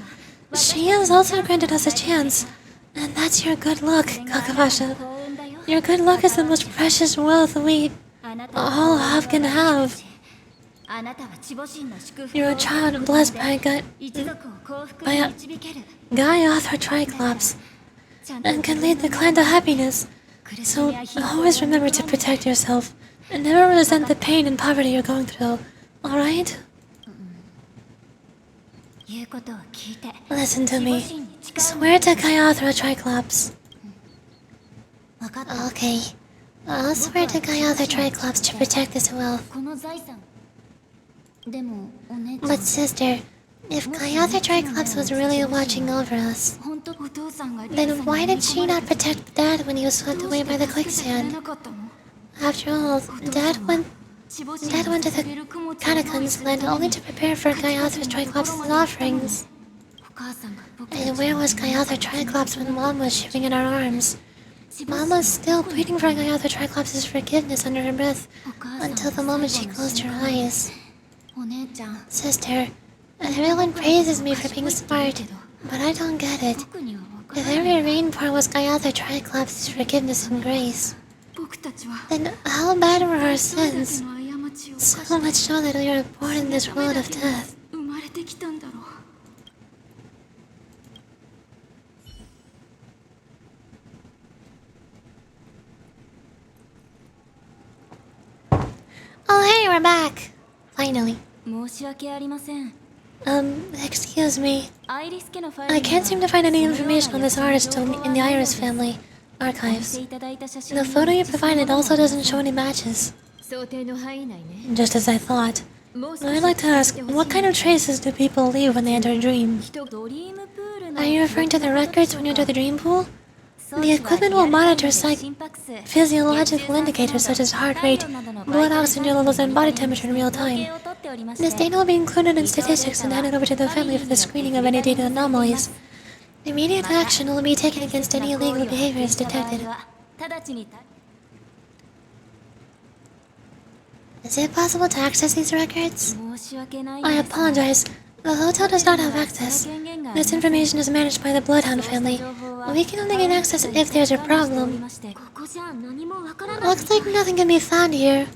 She has also granted us a chance, and that's your good luck, Kakavasha. Your good luck is the most precious wealth we all can have. You're a child blessed by Gaiathra Triclops, and can lead the clan to happiness. So always remember to protect yourself, and never resent the pain and poverty you're going through, alright? Listen to me. Swear to Gaiathra Triclops. Okay. I'll swear to Gaiathra Triclops to protect this wealth. But sister, if Gaiathra Triclops was really watching over us, then why did she not protect Dad when he was swept away by the quicksand? After all, Dad went to the catacombs land only to prepare for Gaiathra Triclops' offerings. And where was Gaiathra Triclops when Mom was shivering in our arms? Mom was still pleading for Gaiathra Triclops' forgiveness under her breath until the moment she closed her eyes. Sister, everyone praises me for being smart, but I don't get it. If every rainpour was Gaiathra Triclops' forgiveness and grace, then how bad were our sins? So much so that we were born in this world of death. Oh hey, we're back! Finally. Excuse me. I can't seem to find any information on this artist in the Iris family archives. The photo you provided also doesn't show any matches. Just as I thought. I'd like to ask, what kind of traces do people leave when they enter a dream? Are you referring to the records when you enter the dream pool? The equipment will monitor physiological indicators such as heart rate, blood oxygen levels, and body temperature in real time. This data will be included in statistics and handed over to the family for the screening of any data anomalies. Immediate action will be taken against any illegal behaviors detected. Is it possible to access these records? I apologize. The hotel does not have access. This information is managed by the Bloodhound family. We can only get access if there's a problem. Looks like nothing can be found here.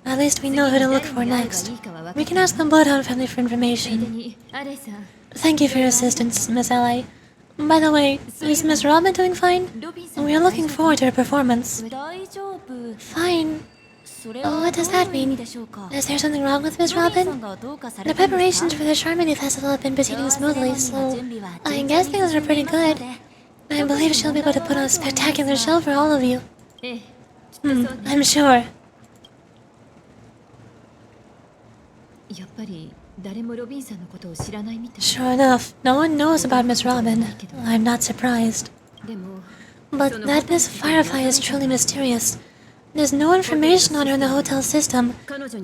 At least we know who to look for next. We can ask the Bloodhound family for information. Thank you for your assistance, Miss Ally. By the way, is Miss Robin doing fine? We are looking forward to her performance. Fine? What does that mean? Is there something wrong with Miss Robin? The preparations for the Charmony Festival have been proceeding smoothly, so I guess things are pretty good. I believe she'll be able to put on a spectacular show for all of you. I'm sure. Sure enough, no one knows about Miss Robin. I'm not surprised. But that Miss Firefly is truly mysterious. There's no information on her in the hotel system.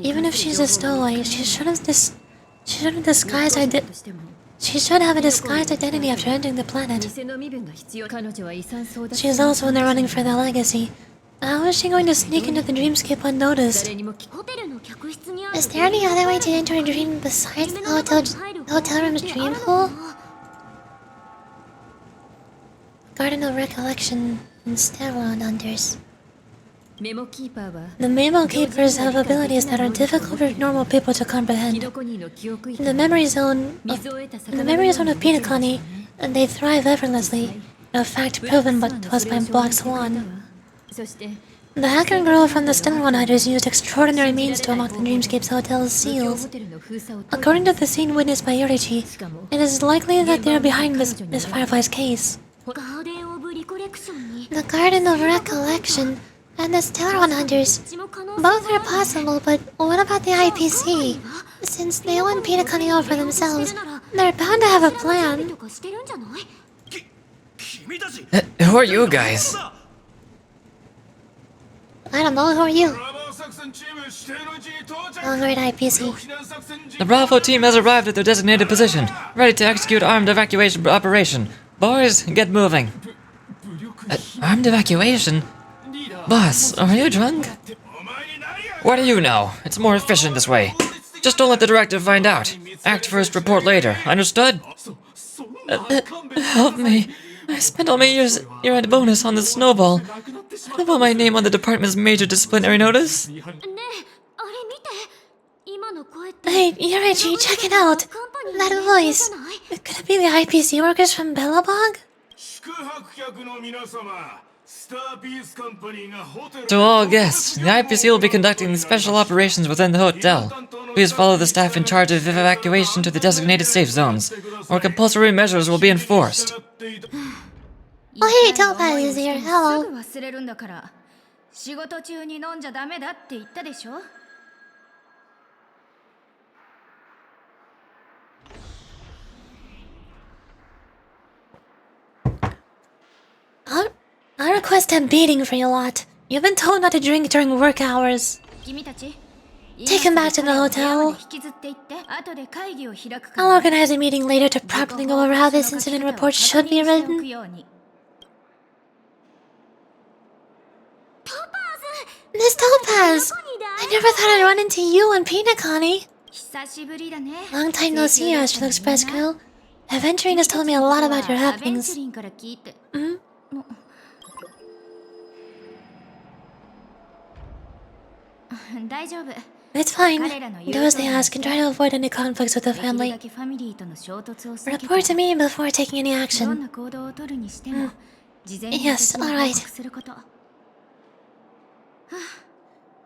Even if she's a stowaway, she should have a disguised identity after entering the planet. She's also in the running for the legacy. How is she going to sneak into the dreamscape unnoticed? Is there any other way to enter a dream besides the hotel room's dream pool? Garden of Recollection and Stairwell Hunters. The memo keepers have abilities that are difficult for normal people to comprehend. In the memory zone of penacony, they thrive effortlessly, a fact proven to us by Black Swan. The hacker girl from the Stone Hunters used extraordinary means to unlock the Dreamscape's hotel's seals. According to the scene witnessed by Yorichi, it is likely that they are behind Miss Firefly's case. The Garden of Recollection and the Stellar Hunters. Both are possible, but what about the IPC? Since they won Penacony all for themselves, they're bound to have a plan. Who are you guys? I don't know, who are you? Alright, IPC. The Bravo team has arrived at their designated position, ready to execute armed evacuation operation. Boys, get moving. Armed evacuation? Boss, are you drunk? What do you know? It's more efficient this way. Just don't let the director find out. Act first, report later. Understood? Help me. I spent all my year-end bonus on the snowball. I don't want my name on the department's major disciplinary notice. Hey, Yorichi, check it out! That voice! Could it be the IPC workers from Bellabog? To all guests, the IPC will be conducting special operations within the hotel. Please follow the staff in charge of evacuation to the designated safe zones, or compulsory measures will be enforced. Oh hey, Topaz is here, hello. I request a beating for your lot. You've been told not to drink during work hours. Take him back to the hotel. I'll organize a meeting later to properly go over how this incident report should be written. Miss Topaz! I never thought I'd run into you and Penacony. Long time no see, Astral Express girl. Adventuring has told me a lot about your happenings. It's fine. Do as they ask and try to avoid any conflicts with the family. Report to me before taking any action. Yes, alright.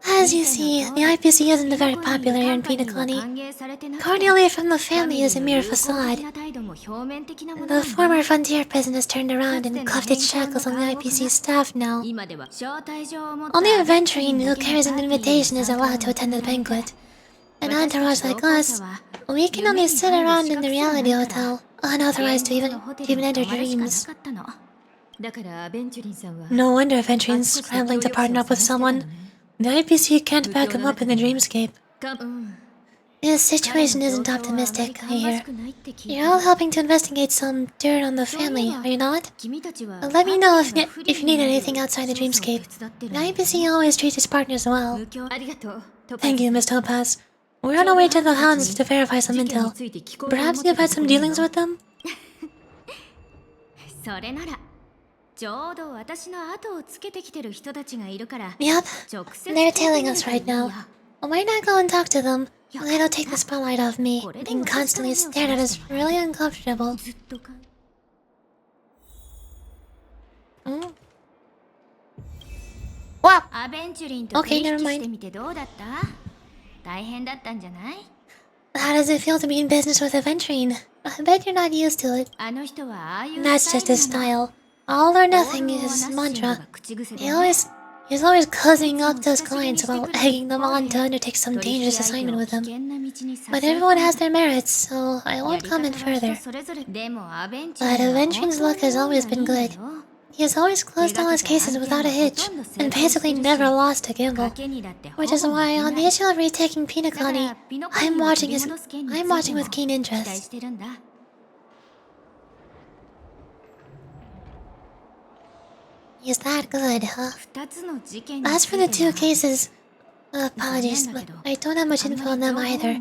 As you see, the IPC isn't very popular here in Penacony. Cornelia from the family is a mere facade. The former frontier prison has turned around and cuffed its shackles on the IPC staff now. Only a venturing who carries an invitation is allowed to attend the banquet. An entourage like us, we can only sit around in the reality hotel, unauthorized to even enter dreams. No wonder Venturing's scrambling to partner up with someone. The IPC can't back him up in the dreamscape. His situation isn't optimistic, I hear. You're all helping to investigate some dirt on the family, are you not? Let me know if you need anything outside the dreamscape. The IPC always treats its partners well. Thank you, Miss Topaz. We're on our way to the Hounds to verify some intel. Perhaps you've had some dealings with them? Yep, they're tailing us right now. Why not go and talk to them? It'll take the spotlight off me. Being constantly stared at is really uncomfortable. What? Okay, never mind. How does it feel to be in business with Adventuring? I bet you're not used to it. That's just his style. All or nothing is his mantra. He's always cozying up to his clients about egging them on to undertake some dangerous assignment with him. But everyone has their merits, so I won't comment further. But Adventuring's luck has always been good. He has always closed all his cases without a hitch, and basically never lost a gamble. Which is why, on the issue of retaking Penacony, I'm watching with keen interest. He's that good, huh? As for the two cases, apologies, but I don't have much info on them either.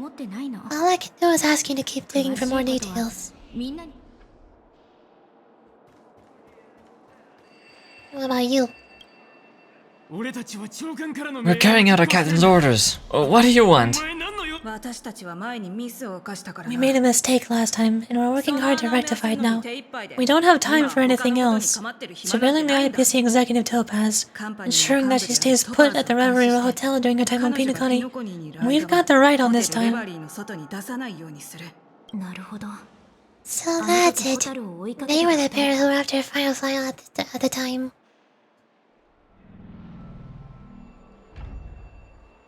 All I can do is ask you to keep digging for more details. What about you? We're carrying out our captain's orders. What do you want? We made a mistake last time, and we're working hard to rectify it now. We don't have time for anything else. Surveilling the IPC executive Topaz, ensuring that she stays put at the Reverie Hotel during her time on penacony. We've got the right on this time. So that's it. They were the pair who were after Firefly at the time.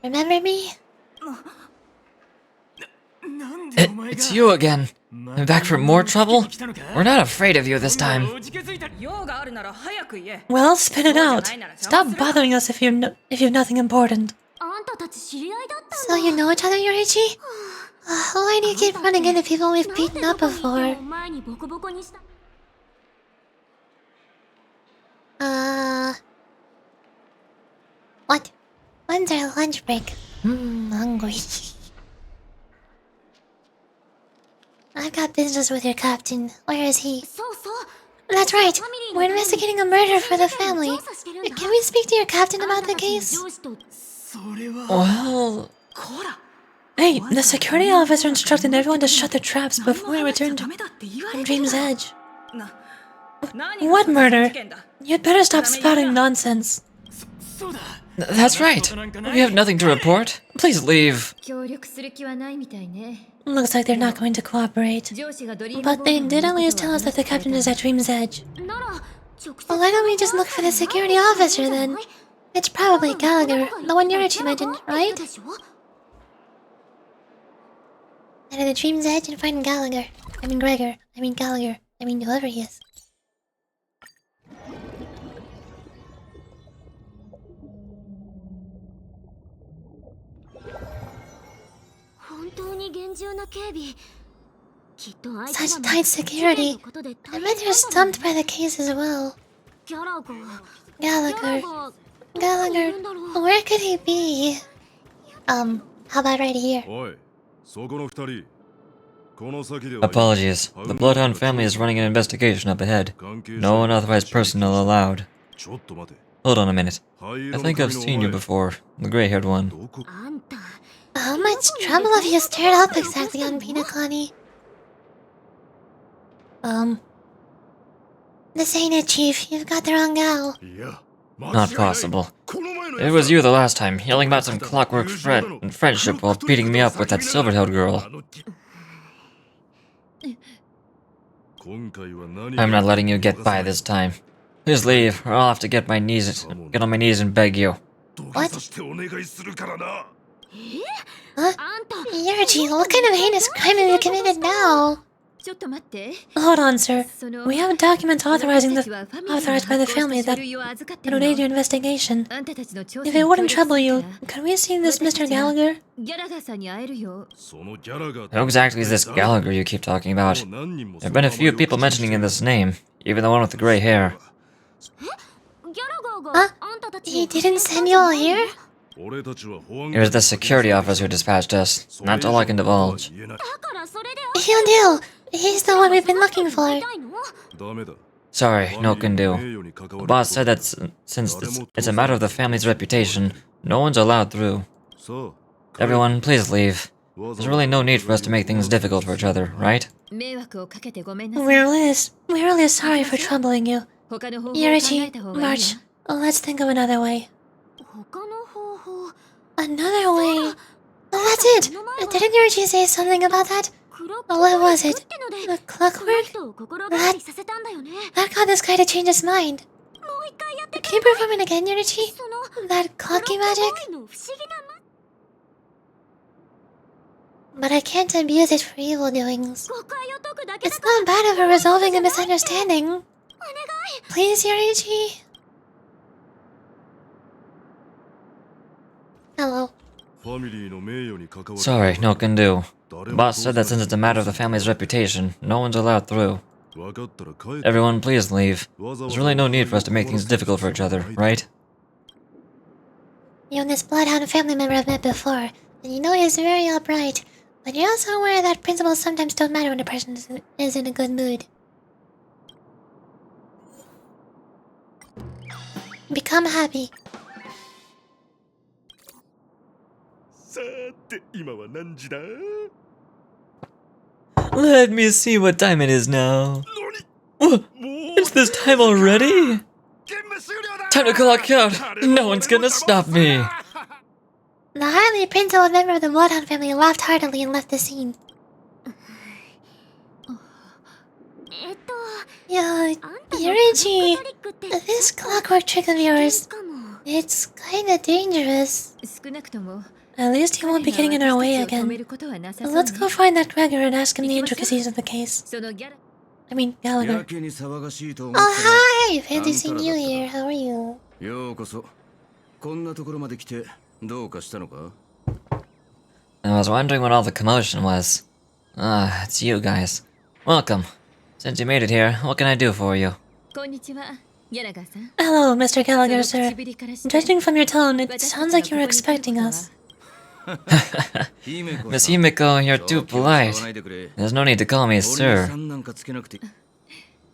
Remember me? It's you again. Back for more trouble? We're not afraid of you this time. Well, spit it out. Stop bothering us if you've nothing important. So you know each other, Yorichi? Why do you keep running into people we've beaten up before? What? When's our lunch break? Hungry. I've got business with your captain. Where is he? That's right. We're investigating a murder for the family. Can we speak to your captain about the case? Well... Hey, the security officer instructed everyone to shut their traps before we return from Dream's Edge. What murder? You'd better stop spouting nonsense. That's right. We have nothing to report. Please leave. Looks like they're not going to cooperate. But they did at least tell us that the captain is at Dream's Edge. Well, why don't we just look for the security officer then? It's probably Gallagher, the one Yorichi mentioned, right? Head to the Dream's Edge and find Gallagher. I mean Gregor. I mean Gallagher. I mean whoever he is. Such tight security. I bet they're stumped by the case as well. Gallagher. Where could he be? How about right here? Apologies. The Bloodhound family is running an investigation up ahead. No unauthorized personnel allowed. Hold on a minute. I think I've seen you before. The gray-haired one. How much trouble have you stirred up exactly on penacony? This ain't it, Chief. You've got the wrong gal. Not possible. It was you the last time, yelling about some clockwork friendship while beating me up with that silver-tailed girl. I'm not letting you get by this time. Please leave, or I'll have to get on my knees and beg you. What? Huh? Yorichi, what kind of heinous crime have you committed now? Hold on, sir. We have documents authorized by the family that would aid your investigation. If it wouldn't trouble you, could we see this Mr. Gallagher? Who exactly is this Gallagher you keep talking about? There have been a few people mentioning this name, even the one with the gray hair. Huh? He didn't send you all here? It was the security officer who dispatched us. That's all I can divulge. He'll do. He's the one we've been looking for. Sorry, no can do. The boss said that since it's a matter of the family's reputation, no one's allowed through. Everyone, please leave. There's really no need for us to make things difficult for each other, right? We're really sorry for troubling you. Yorichi, March, let's think of another way. Another way? That's it! Didn't Yorichi say something about that? What was it? The clockwork? That got this guy to change his mind. Can you perform it again, Yorichi? That clocky magic? But I can't abuse it for evil doings. It's not bad for resolving a misunderstanding. Please, Yorichi. Hello. Sorry, no can do. The boss said that since it's a matter of the family's reputation, no one's allowed through. Everyone, please leave. There's really no need for us to make things difficult for each other, right? You and this Bloodhound family member have met before, and you know he's very upright. But you're also aware that principles sometimes don't matter when a person is in a good mood. Become happy. Let me see what time it is now. Whoa, it's this time already? Time to clock out. No one's gonna stop me. The highly principled member of the Bloodhound family laughed heartily and left the scene. Yeah, Yurichi, this clockwork trick of yours, it's kinda dangerous. At least he won't be getting in our way again. Let's go find that Gregor and ask him the intricacies of the case. I mean, Gallagher. Oh, hi! Fancy seeing you here. How are you? I was wondering what all the commotion was. Ah, it's you guys. Welcome. Since you made it here, what can I do for you? Hello, Mr. Gallagher, sir. Judging from your tone, it sounds like you were expecting us. Miss Himiko, you're too polite. There's no need to call me sir.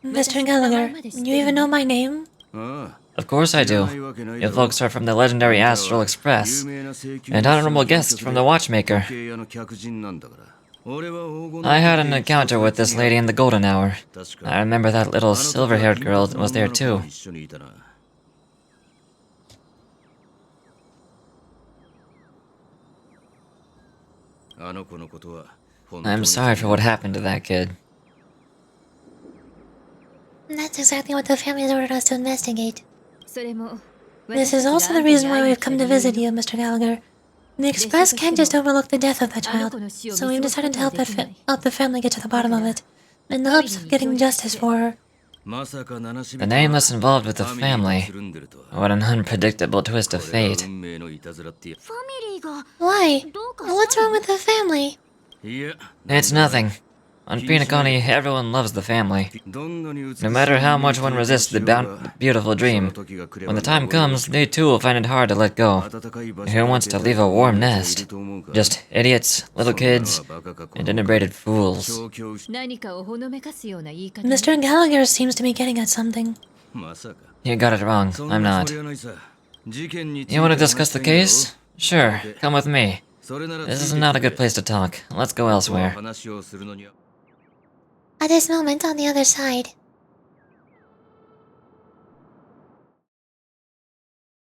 Mr. Gallagher, you even know my name? Of course I do. You folks are from the legendary Astral Express, and honorable guests from the Watchmaker. I had an encounter with this lady in the golden hour. I remember that little silver-haired girl was there too. I'm sorry for what happened to that kid. That's exactly what the family has ordered us to investigate. This is also the reason why we've come to visit you, Mr. Gallagher. The Express can't just overlook the death of that child, so we've decided to help the family get to the bottom of it, in the hopes of getting justice for her. The nameless involved with the family. What an unpredictable twist of fate. Why? What's wrong with the family? It's nothing. On Penacony, everyone loves the family. No matter how much one resists the beautiful dream, when the time comes, they too will find it hard to let go. Who wants to leave a warm nest? Just idiots, little kids, and integrated fools. Mr. Gallagher seems to be getting at something. You got it wrong, I'm not. You want to discuss the case? Sure, come with me. This is not a good place to talk. Let's go elsewhere. At this moment, on the other side.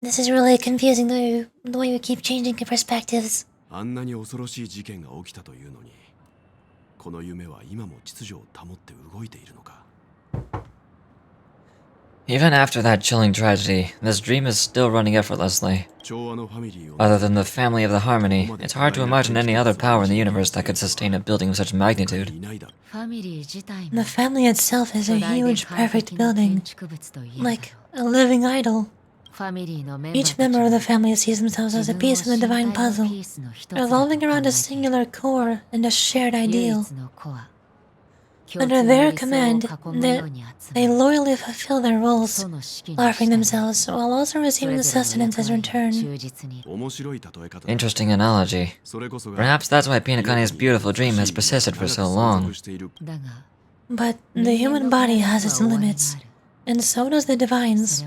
This is really confusing, the way you keep changing your perspectives. あんなに恐ろしい事件が起きたというのに、この夢は今も秩序を保って動いているのか。 Even after that chilling tragedy, this dream is still running effortlessly. Other than the family of the Harmony, it's hard to imagine any other power in the universe that could sustain a building of such magnitude. The family itself is a huge, perfect building, like a living idol. Each member of the family sees themselves as a piece of the divine puzzle, revolving around a singular core and a shared ideal. Under their command, they loyally fulfill their roles, offering themselves while also receiving the sustenance as return. Interesting analogy. Perhaps that's why Penacony's beautiful dream has persisted for so long. But the human body has its limits, and so does the divine's.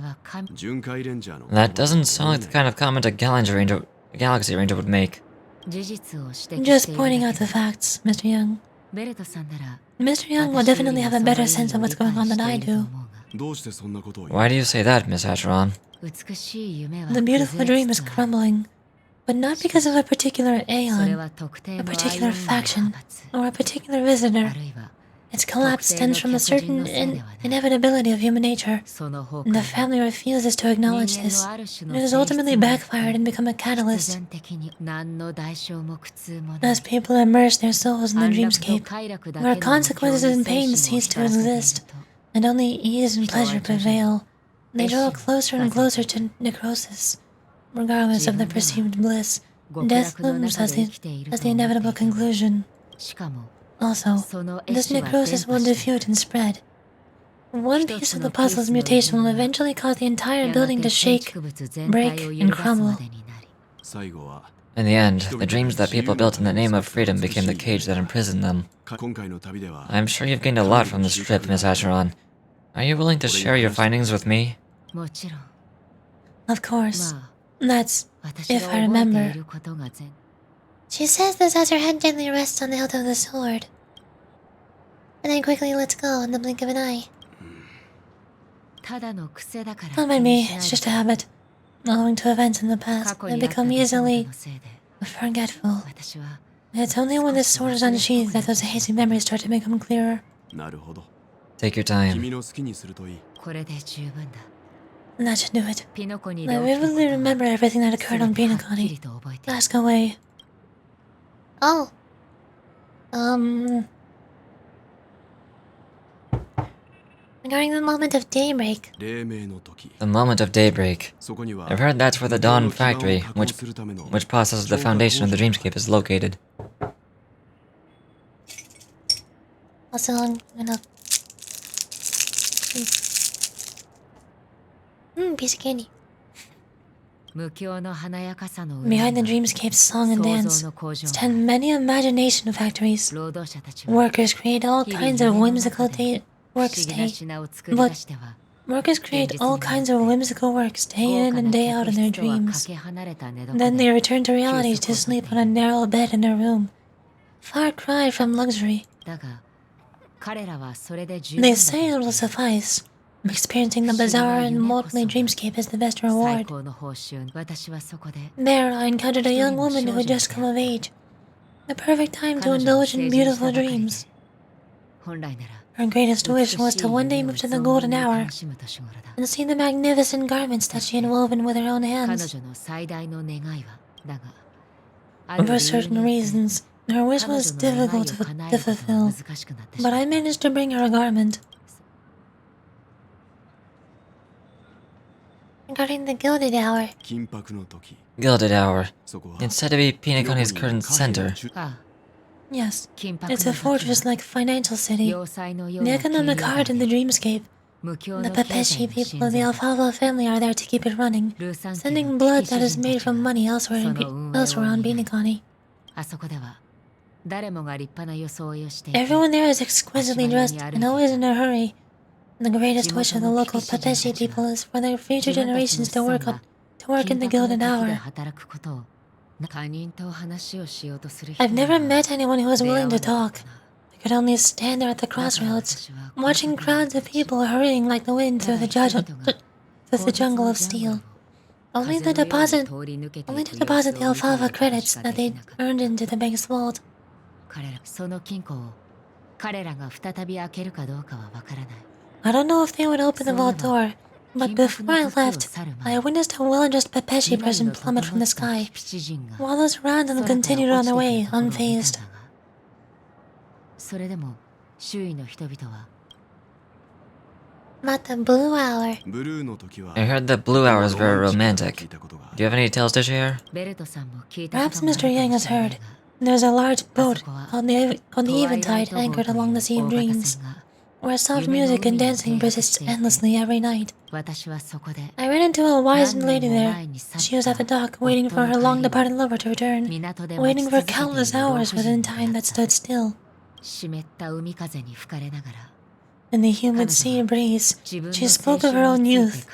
That doesn't sound like the kind of comment a Galaxy Ranger would make. Just pointing out the facts, Mr. Young. Mr. Young will definitely have a better sense of what's going on than I do. Why do you say that, Miss Acheron? The beautiful dream is crumbling, but not because of a particular aeon, a particular faction, or a particular visitor. Its collapse stems from a certain inevitability of human nature, and the family refuses to acknowledge this. It has ultimately backfired and become a catalyst. As people immerse their souls in the dreamscape, where consequences and pain cease to exist, and only ease and pleasure prevail, they draw closer and closer to necrosis. Regardless of the perceived bliss, death looms as the inevitable conclusion. Also, this necrosis will diffuse and spread. One piece of the puzzle's mutation will eventually cause the entire building to shake, break, and crumble. In the end, the dreams that people built in the name of freedom became the cage that imprisoned them. I'm sure you've gained a lot from this trip, Miss Acheron. Are you willing to share your findings with me? Of course. That's if I remember. She says this as her head gently rests on the hilt of the sword, and then quickly lets go in the blink of an eye. Don't mind me, it's just a habit. Owing to events in the past, I become easily forgetful. It's only when this sword is unsheathed that those hazy memories start to become clearer. なるほど。 Take your time. 君の好きにするといい。And that should do it. I vividly remember everything that occurred on Penacony. Ask away. Oh, regarding the moment of daybreak. 黎明の時。 The moment of daybreak. そこには I've heard that's where the Dawn 無限の基盤 Factory, を確保 which するための processes the foundation of the dreamscape, is located. Also, I'm gonna... piece of candy. Behind the dreamscape's song and dance stand many imagination factories. Workers create all kinds of whimsical works day in and day out in their dreams. Then they return to reality to sleep on a narrow bed in their room. Far cry from luxury. They say it will suffice. Experiencing the bizarre and motley dreamscape is the best reward. There, I encountered a young woman who had just come of age. The perfect time to indulge in beautiful dreams. Her greatest wish was to one day move to the golden hour and see the magnificent garments that she had woven with her own hands. For certain reasons, her wish was difficult to fulfill, but I managed to bring her a garment. Regarding the Gilded Hour. 緊迫の時。 Gilded Hour. そこは It's said to be Penacony's current center. Yes, it's a fortress-like financial city, the economic heart of the dreamscape. The Pepeshi people of the Alfalfa family are there to keep it running, sending blood that is made from money elsewhere on Penacony. Everyone there is exquisitely dressed and always in a hurry. The greatest wish of the local Pepeshi people is for their future generations to work in the Gilded Hour. I've never met anyone who was willing to talk. I could only stand there at the crossroads, watching crowds of people hurrying like the wind through the jungle of steel. Only to deposit the alfalfa credits that they'd earned into the bank's vault. I don't know if they would open the vault door, but before I left, I witnessed a well-dressed Pepeshi person plummet from the sky, while those around them continued on their way, unfazed. About the Blue Hour. ブルーの時は I heard that Blue Hour is very romantic. Do you have any tales to share? Perhaps Mr. Yang has heard. There's a large boat called the Eventide anchored along the Sea of Dreams, where soft music and dancing persists endlessly every night. I ran into a wizened lady there. She was at the dock, waiting for her long-departed lover to return, waiting for countless hours within time that stood still. In the humid sea breeze, she spoke of her own youth.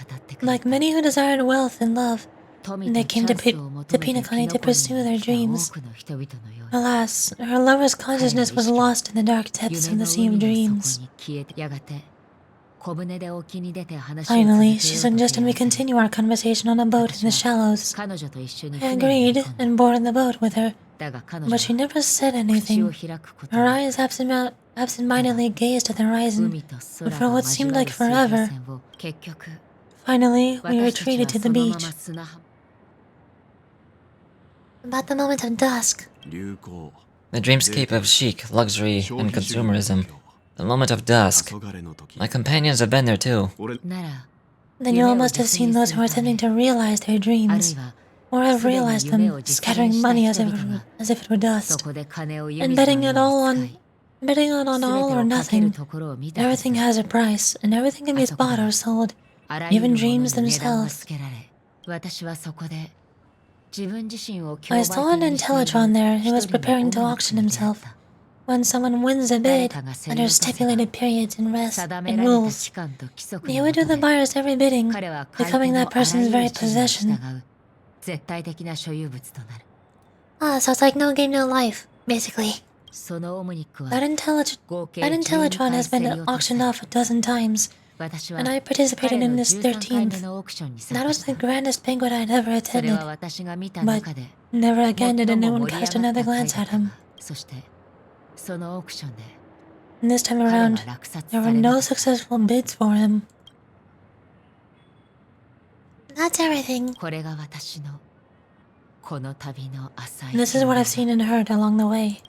Like many who desired wealth and love, they came to Penacony to pursue their dreams. Alas, her lover's consciousness was lost in the dark depths of the Sea of Dreams. Finally, she suggested we continue our conversation on a boat in the shallows. I agreed and boarded the boat with her, but she never said anything. Her eyes absent-mindedly gazed at the horizon, but for what seemed like forever. Finally, we retreated to the beach. About the moment of dusk. 流行 The dreamscape of chic, luxury, and consumerism. The moment of dusk. 黄昏の時 My companions have been there too. 俺 Then you all must have seen those who are attempting to realize their dreams, or have realized them, scattering money as if it were dust, and betting on all or nothing. Everything has a price, and everything can be bought or sold, even dreams themselves. I saw an Intellitron there who was preparing to auction himself. When someone wins a bid, under stipulated periods and rules, he would do the buyer's every bidding, becoming that person's very possession. Ah, so it's like no game, no life, basically. そのオムニックは That Intellitron has been auctioned off a dozen times, 私は and I participated 彼 in の this 13回目 13th. のオークションに That 参加 was し the た。 grandest banquet I'd ever それ attended, は私が見た but 中で never again did 最 anyone も盛り cast 上が another った回 glance だ at った him. が、そしてそのオークションで And this time 彼は around, 落札 there さ were れな no かった。 successful bids for him. That's everything. これが私のこの旅の浅い And this is what I've seen and heard along the way.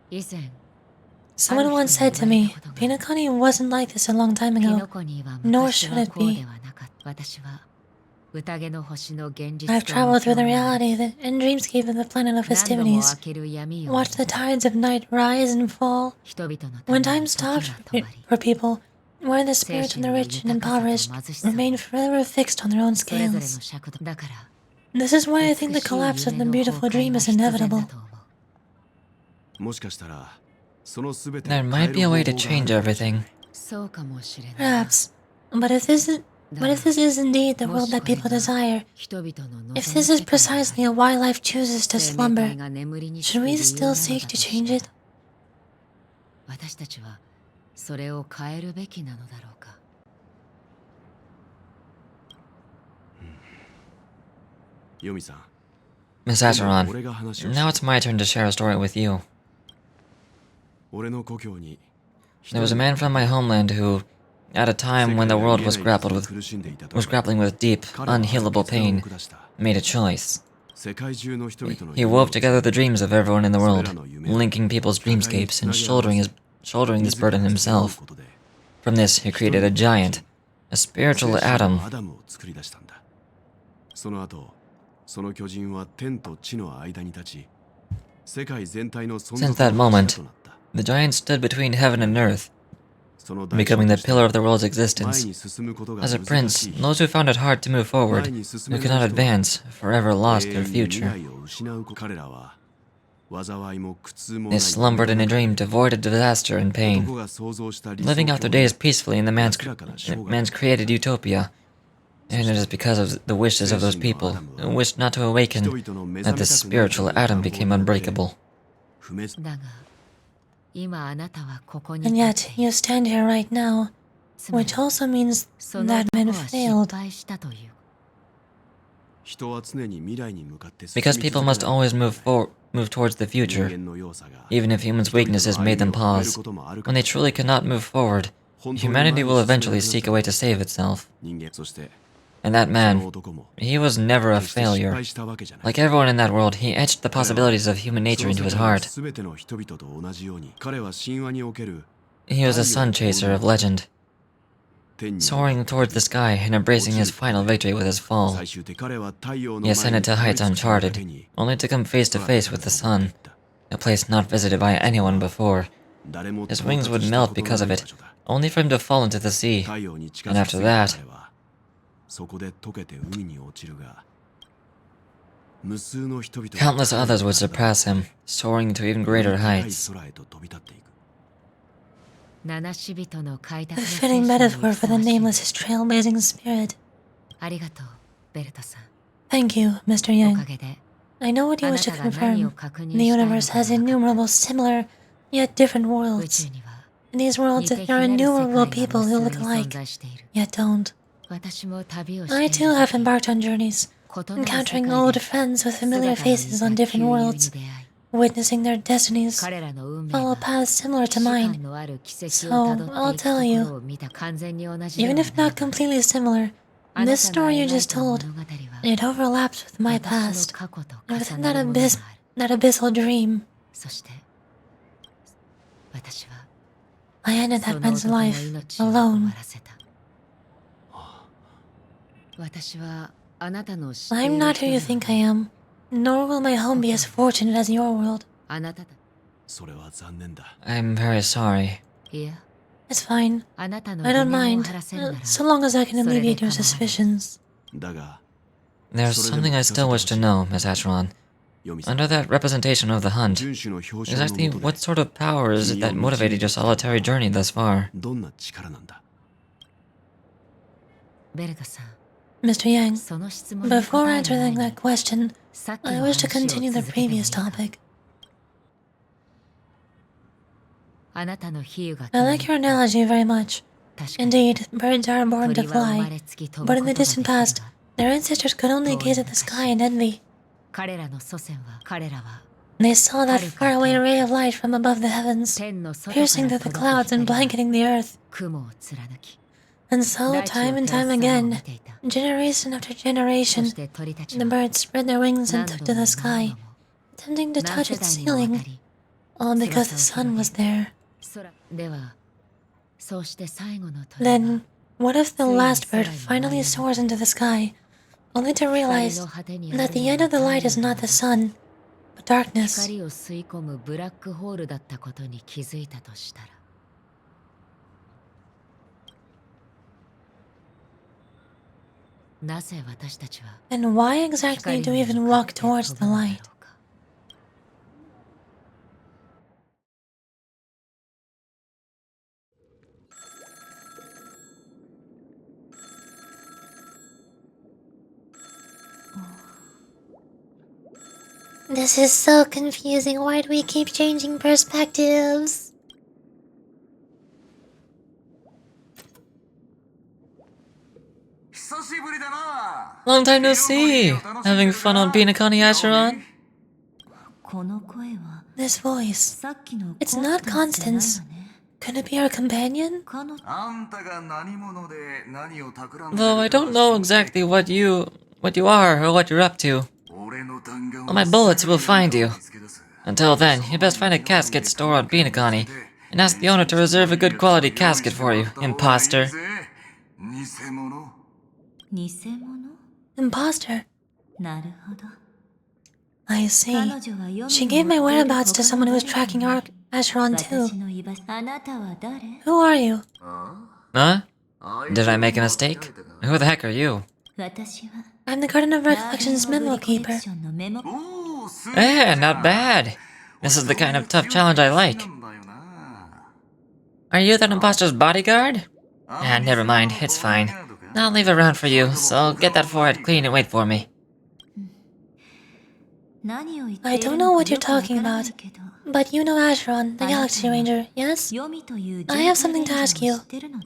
以前 Someone once said to me, penacony wasn't like this a long time キ ago. ノコには Nor 昔 should は it こう be. ではなかった。私は宴の星の現実 I've と traveled through the 無境 reality and dreamscape of the planet of 何度も festivities, 明ける闇を watched the tides of night rise and fall. 人々のた When めに time 時 stopped が止まり for people, where the spirits and the rich and impoverished remained forever fixed on their own それぞれの scales. 尺度だから This is why I think the collapse of the beautiful dream is inevitable. もしかしたらその全て There might be a way to change everything. そうかもしれない。 Perhaps. But if this is indeed the world that people desire, 人々の if 望 this む is 世界 precisely why life chooses to 生命 slumber, 体が眠りにつく should 理 we 由 still なの seek だ to とし change て it? 私たちはそれを変えるべきなのだろうか。ヨミさん Miss 今 Acheron, 度は俺が話を now it's my turn to share a story with you. 俺の故郷に There was a man from my homeland who, at a time when the world was grappling with deep, unhealable pain, made a choice. 世界中の人々の He wove together the dreams of everyone in the world, linking people's dreamscapes and shouldering this burden himself. From this, he created a giant, a spiritual atom. アダムを作り出したんだ。その後、その巨人は天と地の間に立ち、世界全体の存 Since 続 that の moment, 柱となった。 the giant stood between heaven and earth, その代償 becoming と the して pillar of the world's 前 existence. に進むことが As a 難 prince, しい。 those who found it hard to move forward, 前に進 who め could な not い人は advance, forever lost 永 their 遠に未 future. 来を失う彼らは災いも苦痛も They ない slumbered in a dream devoid of disaster and 男 pain, が想像した理想 living out their 郷 days peacefully in the 安らかな生涯 man's created utopia. And it is because of the wishes of those people who wished not to 人 awaken 々の目 that 覚 this めたくなる spiritual atom became unbreakable. 不滅だが今あなたはここに And 立っ yet, ている。 you stand here right now, つまり which also means その that 男 men は失 failed. 敗したという。人は常に未来に向かって進み Because 続 people けな must い always move towards the 人 future, 間の弱さが even if humans' 人々の weaknesses 歩 made み them を止める pause. こともある When they truly cannot move forward, 本当に前 humanity に will 進めなく eventually なっ seek た a way to save itself. 人間そして And that その man, 男も he was never a 決して失 failure. 敗したわけじゃない Like everyone in that world, he etched the possibilities of human そ nature の into 世 his 界の heart. 全ての人々と同じように彼は神話における He was a sun chaser of legend, 天に soaring towards the sky and embracing his final victory with his fall. 最終的に彼は太陽の He 前に ascended to heights たどり着くため uncharted, に only to come face to face with the sun, a place not visited by anyone before. 誰も His 到 wings 達 would した melt ことの because ない of 場 it, 所だ only for him to fall into the sea. 太陽に近 And づ after きすぎた that, 彼はそこで溶けて海に落ちるが無数の人々が countless others would surpass him, soaring to even greater 高い heights. 空へと飛び立っていく七死人の開拓 A の精 fitting 神に metaphor ふ for さ the わしい。 nameless trailblazing spirit. ありがとう、ベルトさん。 Thank you, Mr. おか Young. げで I know what you あな wish to たが何を confirm. 確 The 認したいの universe か has が分か innumerable similar, yet different 宇 worlds. 宙には In these worlds, 似て there 非 are なる世 innumerable 界 people が who 無 look 数に存 alike, 在している。 yet don't. 私も旅をして I いる too have 時 embarked on journeys, 異なる世 encountering 界 old で friends with 姿の familiar 似 faces た on 旧 different 友に worlds, 出会い witnessing their destinies 彼らの運命 follow が paths similar to 士官 mine. のある軌跡 So, をたどって I'll いく tell you, ところを見た完全に同じでは Even ない if not completely similar, あな this たの story you 描い just た物 told, 語は it overlaps with my 私の past, 過去と and 重 within な that るものがある abyssal dream. そして私は I ended そ that の man's 男の life 命を終わ alone. らせた私はあなたの知ってい I'm る not 人 who you では think な I い am, nor will my home be as fortunate as your world. あなただそれは残念だ I'm very sorry. いや It's fine. あなたの I 疑 don't 念を mind, 晴らせるなら so long as I can それで alleviate your 構わない suspicions. だが There's something I still wish to know, Miss Acheron. ヨミさん Under that representation of the hunt, 遵守の表彰 exactly のもと what で sort of power is it that motivated your solitary journey thus far? どんな力なんだベルトさん Mr. Yang, その質問に before 答える前 answering に that question, さっき I の wish to 話を continue the 続けてもいい previous か topic. あなたの比喩が I like your analogy very much. 確かに Indeed, birds are born to 鳥は生ま fly, れつき飛ぶ but こ in と the がで distant きる past, が their ancestors could only gaze at the sky in envy. 彼らの祖先は彼らは They saw that faraway ray of light from above the heavens, 天の外 piercing から through the 届く clouds and 光が blanketing the earth. 雲を貫き And so, 大地を time and 照ら time す様を見 again, ていた generation after そ generation, して鳥たち the は birds spread their wings 何 and 度 took も to the 何 sky, 度も attempting to 何 touch 世 its 代にもわ ceiling, たり all because the 翼を sun 広 was げ there. 空ではそうして最後の鳥 Then, は what if the last bird ついに finally 空に soars into the sky, only to 光 realize の果てにあ that る the の end of the は light is 太陽 not で the はなく sun, but darkness? 光を吸い込むブラックホールだったことに気づいたとしたらなぜ私たちは And why exactly 光 do に we even 向かっ walk て towards 飛 the ぶのだろ light? うか This is so confusing. Why do we keep changing perspectives? Long time no see! Having fun on penacony, Acheron? この声は This voice. さっきの It's not コンスタンス Constance. じゃないわね Could it be our companion? 彼女 Though I don't know exactly what you are or what you're up to. Well, my bullets will find you. Until then, you best find a casket store on penacony and ask the owner to reserve a good quality casket for you, imposter. 偽物 Imposter. なるほど I see. 彼女は読む She gave my のを whereabouts to someone who was tracking our Acheron 私 too. の居場所あなたは誰 Who are you? Huh? Did I make a mistake? Who the heck are you? 私は I'm the Garden of ガーデン Recollection's オブ memo リコレク keeper. ションのメモ Eh, not bad. This is the kind of tough challenge I like. Are you that imposter's bodyguard? Ah, never mind, it's fine. I'll leave it around for you, so get that forehead clean and wait for me. 何を言って I いる don't の know か what よ you're くわか talking らない about. けど But you know Acheron, the Galaxy Ranger, yes? 読みという I have something to ask you. 知ってるの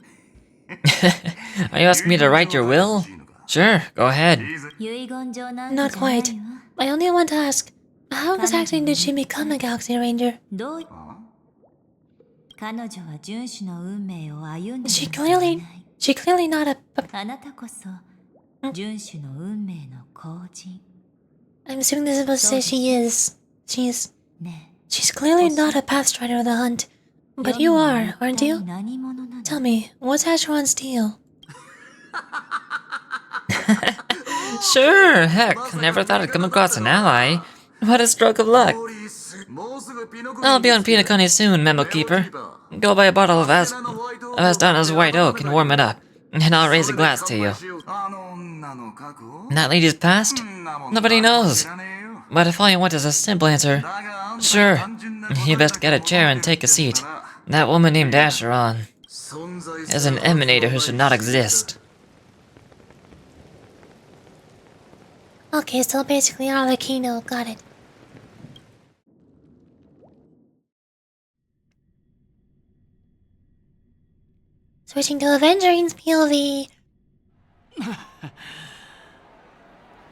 Are you asking me to write your will? Sure, go ahead. 遺言状なん Not てじゃないわ quite. I only want to ask, how exactly did she become a Galaxy Ranger? どうい彼女は遵守の運命を歩んでい She るのではない She clearly not a... あなたこそ遵守の運命の後人 I'm assuming this is supposed to say she is. She's... ね She's clearly not a Pathstrider of the Hunt. え But you 読む are, のは aren't 一体 you? 何者なの Tell me, what's Acheron's deal? Sure, heck, never thought I'd come across an ally. What a stroke of luck. I'll be on penacony soon, Memo Keeper. Go buy a bottle of Astana's White Oak and warm it up, and I'll raise a glass to you. That lady's past? Nobody knows. But if all you want is a simple answer, sure, you best get a chair and take a seat. That woman named Acheron is an emanator who should not exist. Okay, so basically Arlecchino, got it. Switching to Avengerine's POV.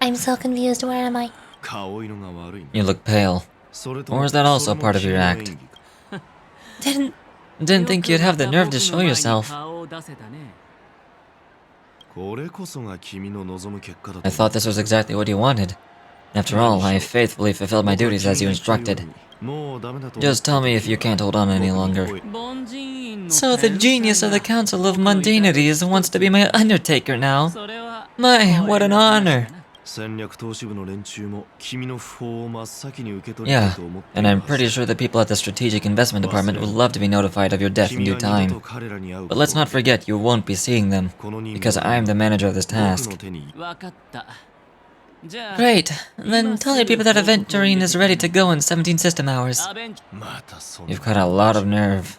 I'm so confused, where am I? You look pale. Or is that also part of your act? Didn't think you'd have the nerve to show yourself. I thought this was exactly what you wanted. After all, I faithfully fulfilled my duties as you instructed. Just tell me if you can't hold on any longer. So the genius of the Council of Mundanities wants to be my undertaker now. My, what an honor! Yeah, and I'm pretty sure the people at the Strategic Investment Department would love to be notified of your death in due time. But let's not forget you won't be seeing them, because I'm the manager of this task. Great, then tell your people that Aventurine is ready to go in 17 system hours. You've got a lot of nerve.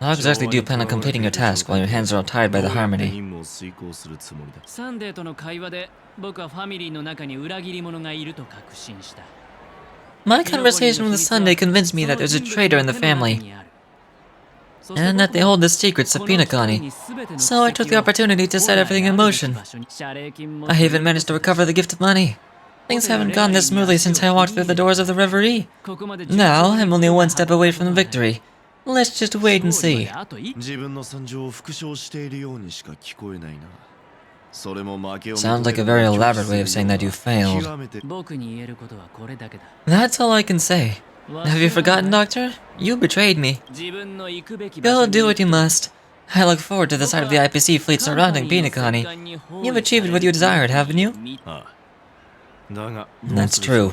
How exactly do you plan on completing your task while your hands are all tied by the harmony? サンデーとの会話で僕はファミリーの中に裏切り者がいると確信した。 My conversation with Sunday convinced me that there's a traitor in the family, and that they hold the secrets of penacony. So I took the opportunity to set everything in motion. I even managed to recover the gift of money. Things haven't gone this smoothly since I walked through the doors of the reverie. Now, I'm only one step away from the victory. Let's just wait and see. Sounds like a very elaborate way of saying that you failed. That's all I can say. Have you forgotten, Doctor? You betrayed me. Go do what you must. I look forward to the sight of the IPC fleet surrounding penacony. You've achieved what you desired, haven't you? That's true.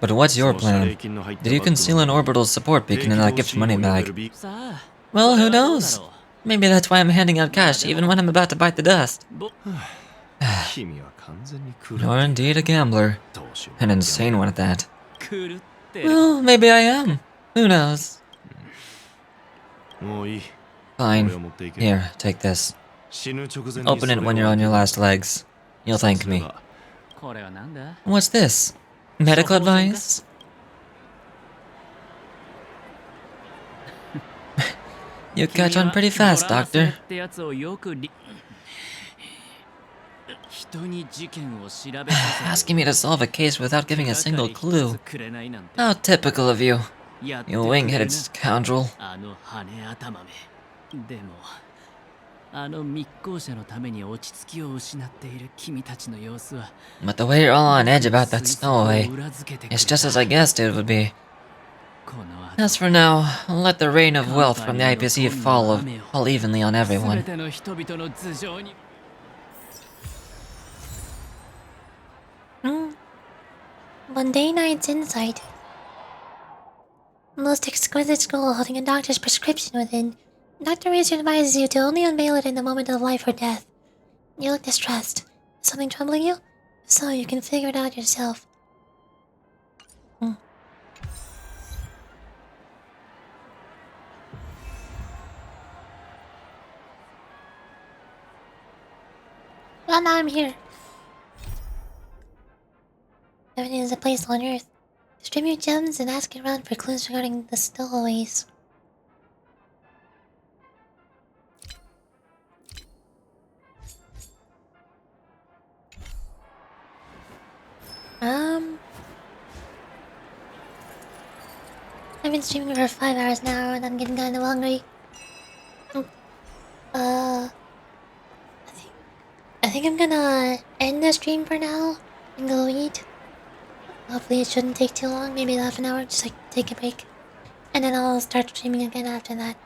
But what's your plan? Did you conceal an orbital support beacon in that gift money bag? Well, who knows? Maybe that's why I'm handing out cash even when I'm about to bite the dust. You're indeed a gambler. An insane one at that. Well, maybe I am. Who knows? Fine. Here, take this. Open it when you're on your last legs. You'll thank me. What's this? Medical advice? You catch on pretty fast, Doctor. Asking me to solve a case without giving a single clue. How typical of you. You wing-headed scoundrel. But the way you're all on edge about that stowaway, it's just as I guessed it would be. As for now, let the rain of wealth from the IPC fall evenly on everyone. Monday night's insight. Most exquisite scroll holding a doctor's prescription within. Dr. Razor advises you to only unveil it in the moment of life or death. You look distressed. Is something troubling you? If so, you can figure it out yourself. Well, now I'm here. Heaven is a place on earth. Distribute gems and ask around for clues regarding the stowaways. I've been streaming for 5 hours now and I'm getting kinda hungry. I think I'm gonna end the stream for now and go eat. Hopefully it shouldn't take too long, maybe half an hour, just like take a break. And then I'll start streaming again after that.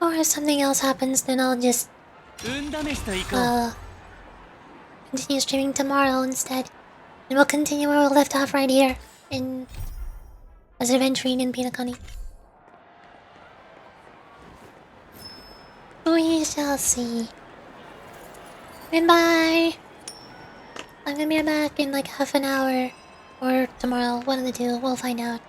Or if something else happens, then I'll just continue streaming tomorrow instead. And we'll continue where we left off right here as adventuring in penacony. We shall see. Goodbye. I'm gonna be back in like half an hour or tomorrow. One of the two. We'll find out.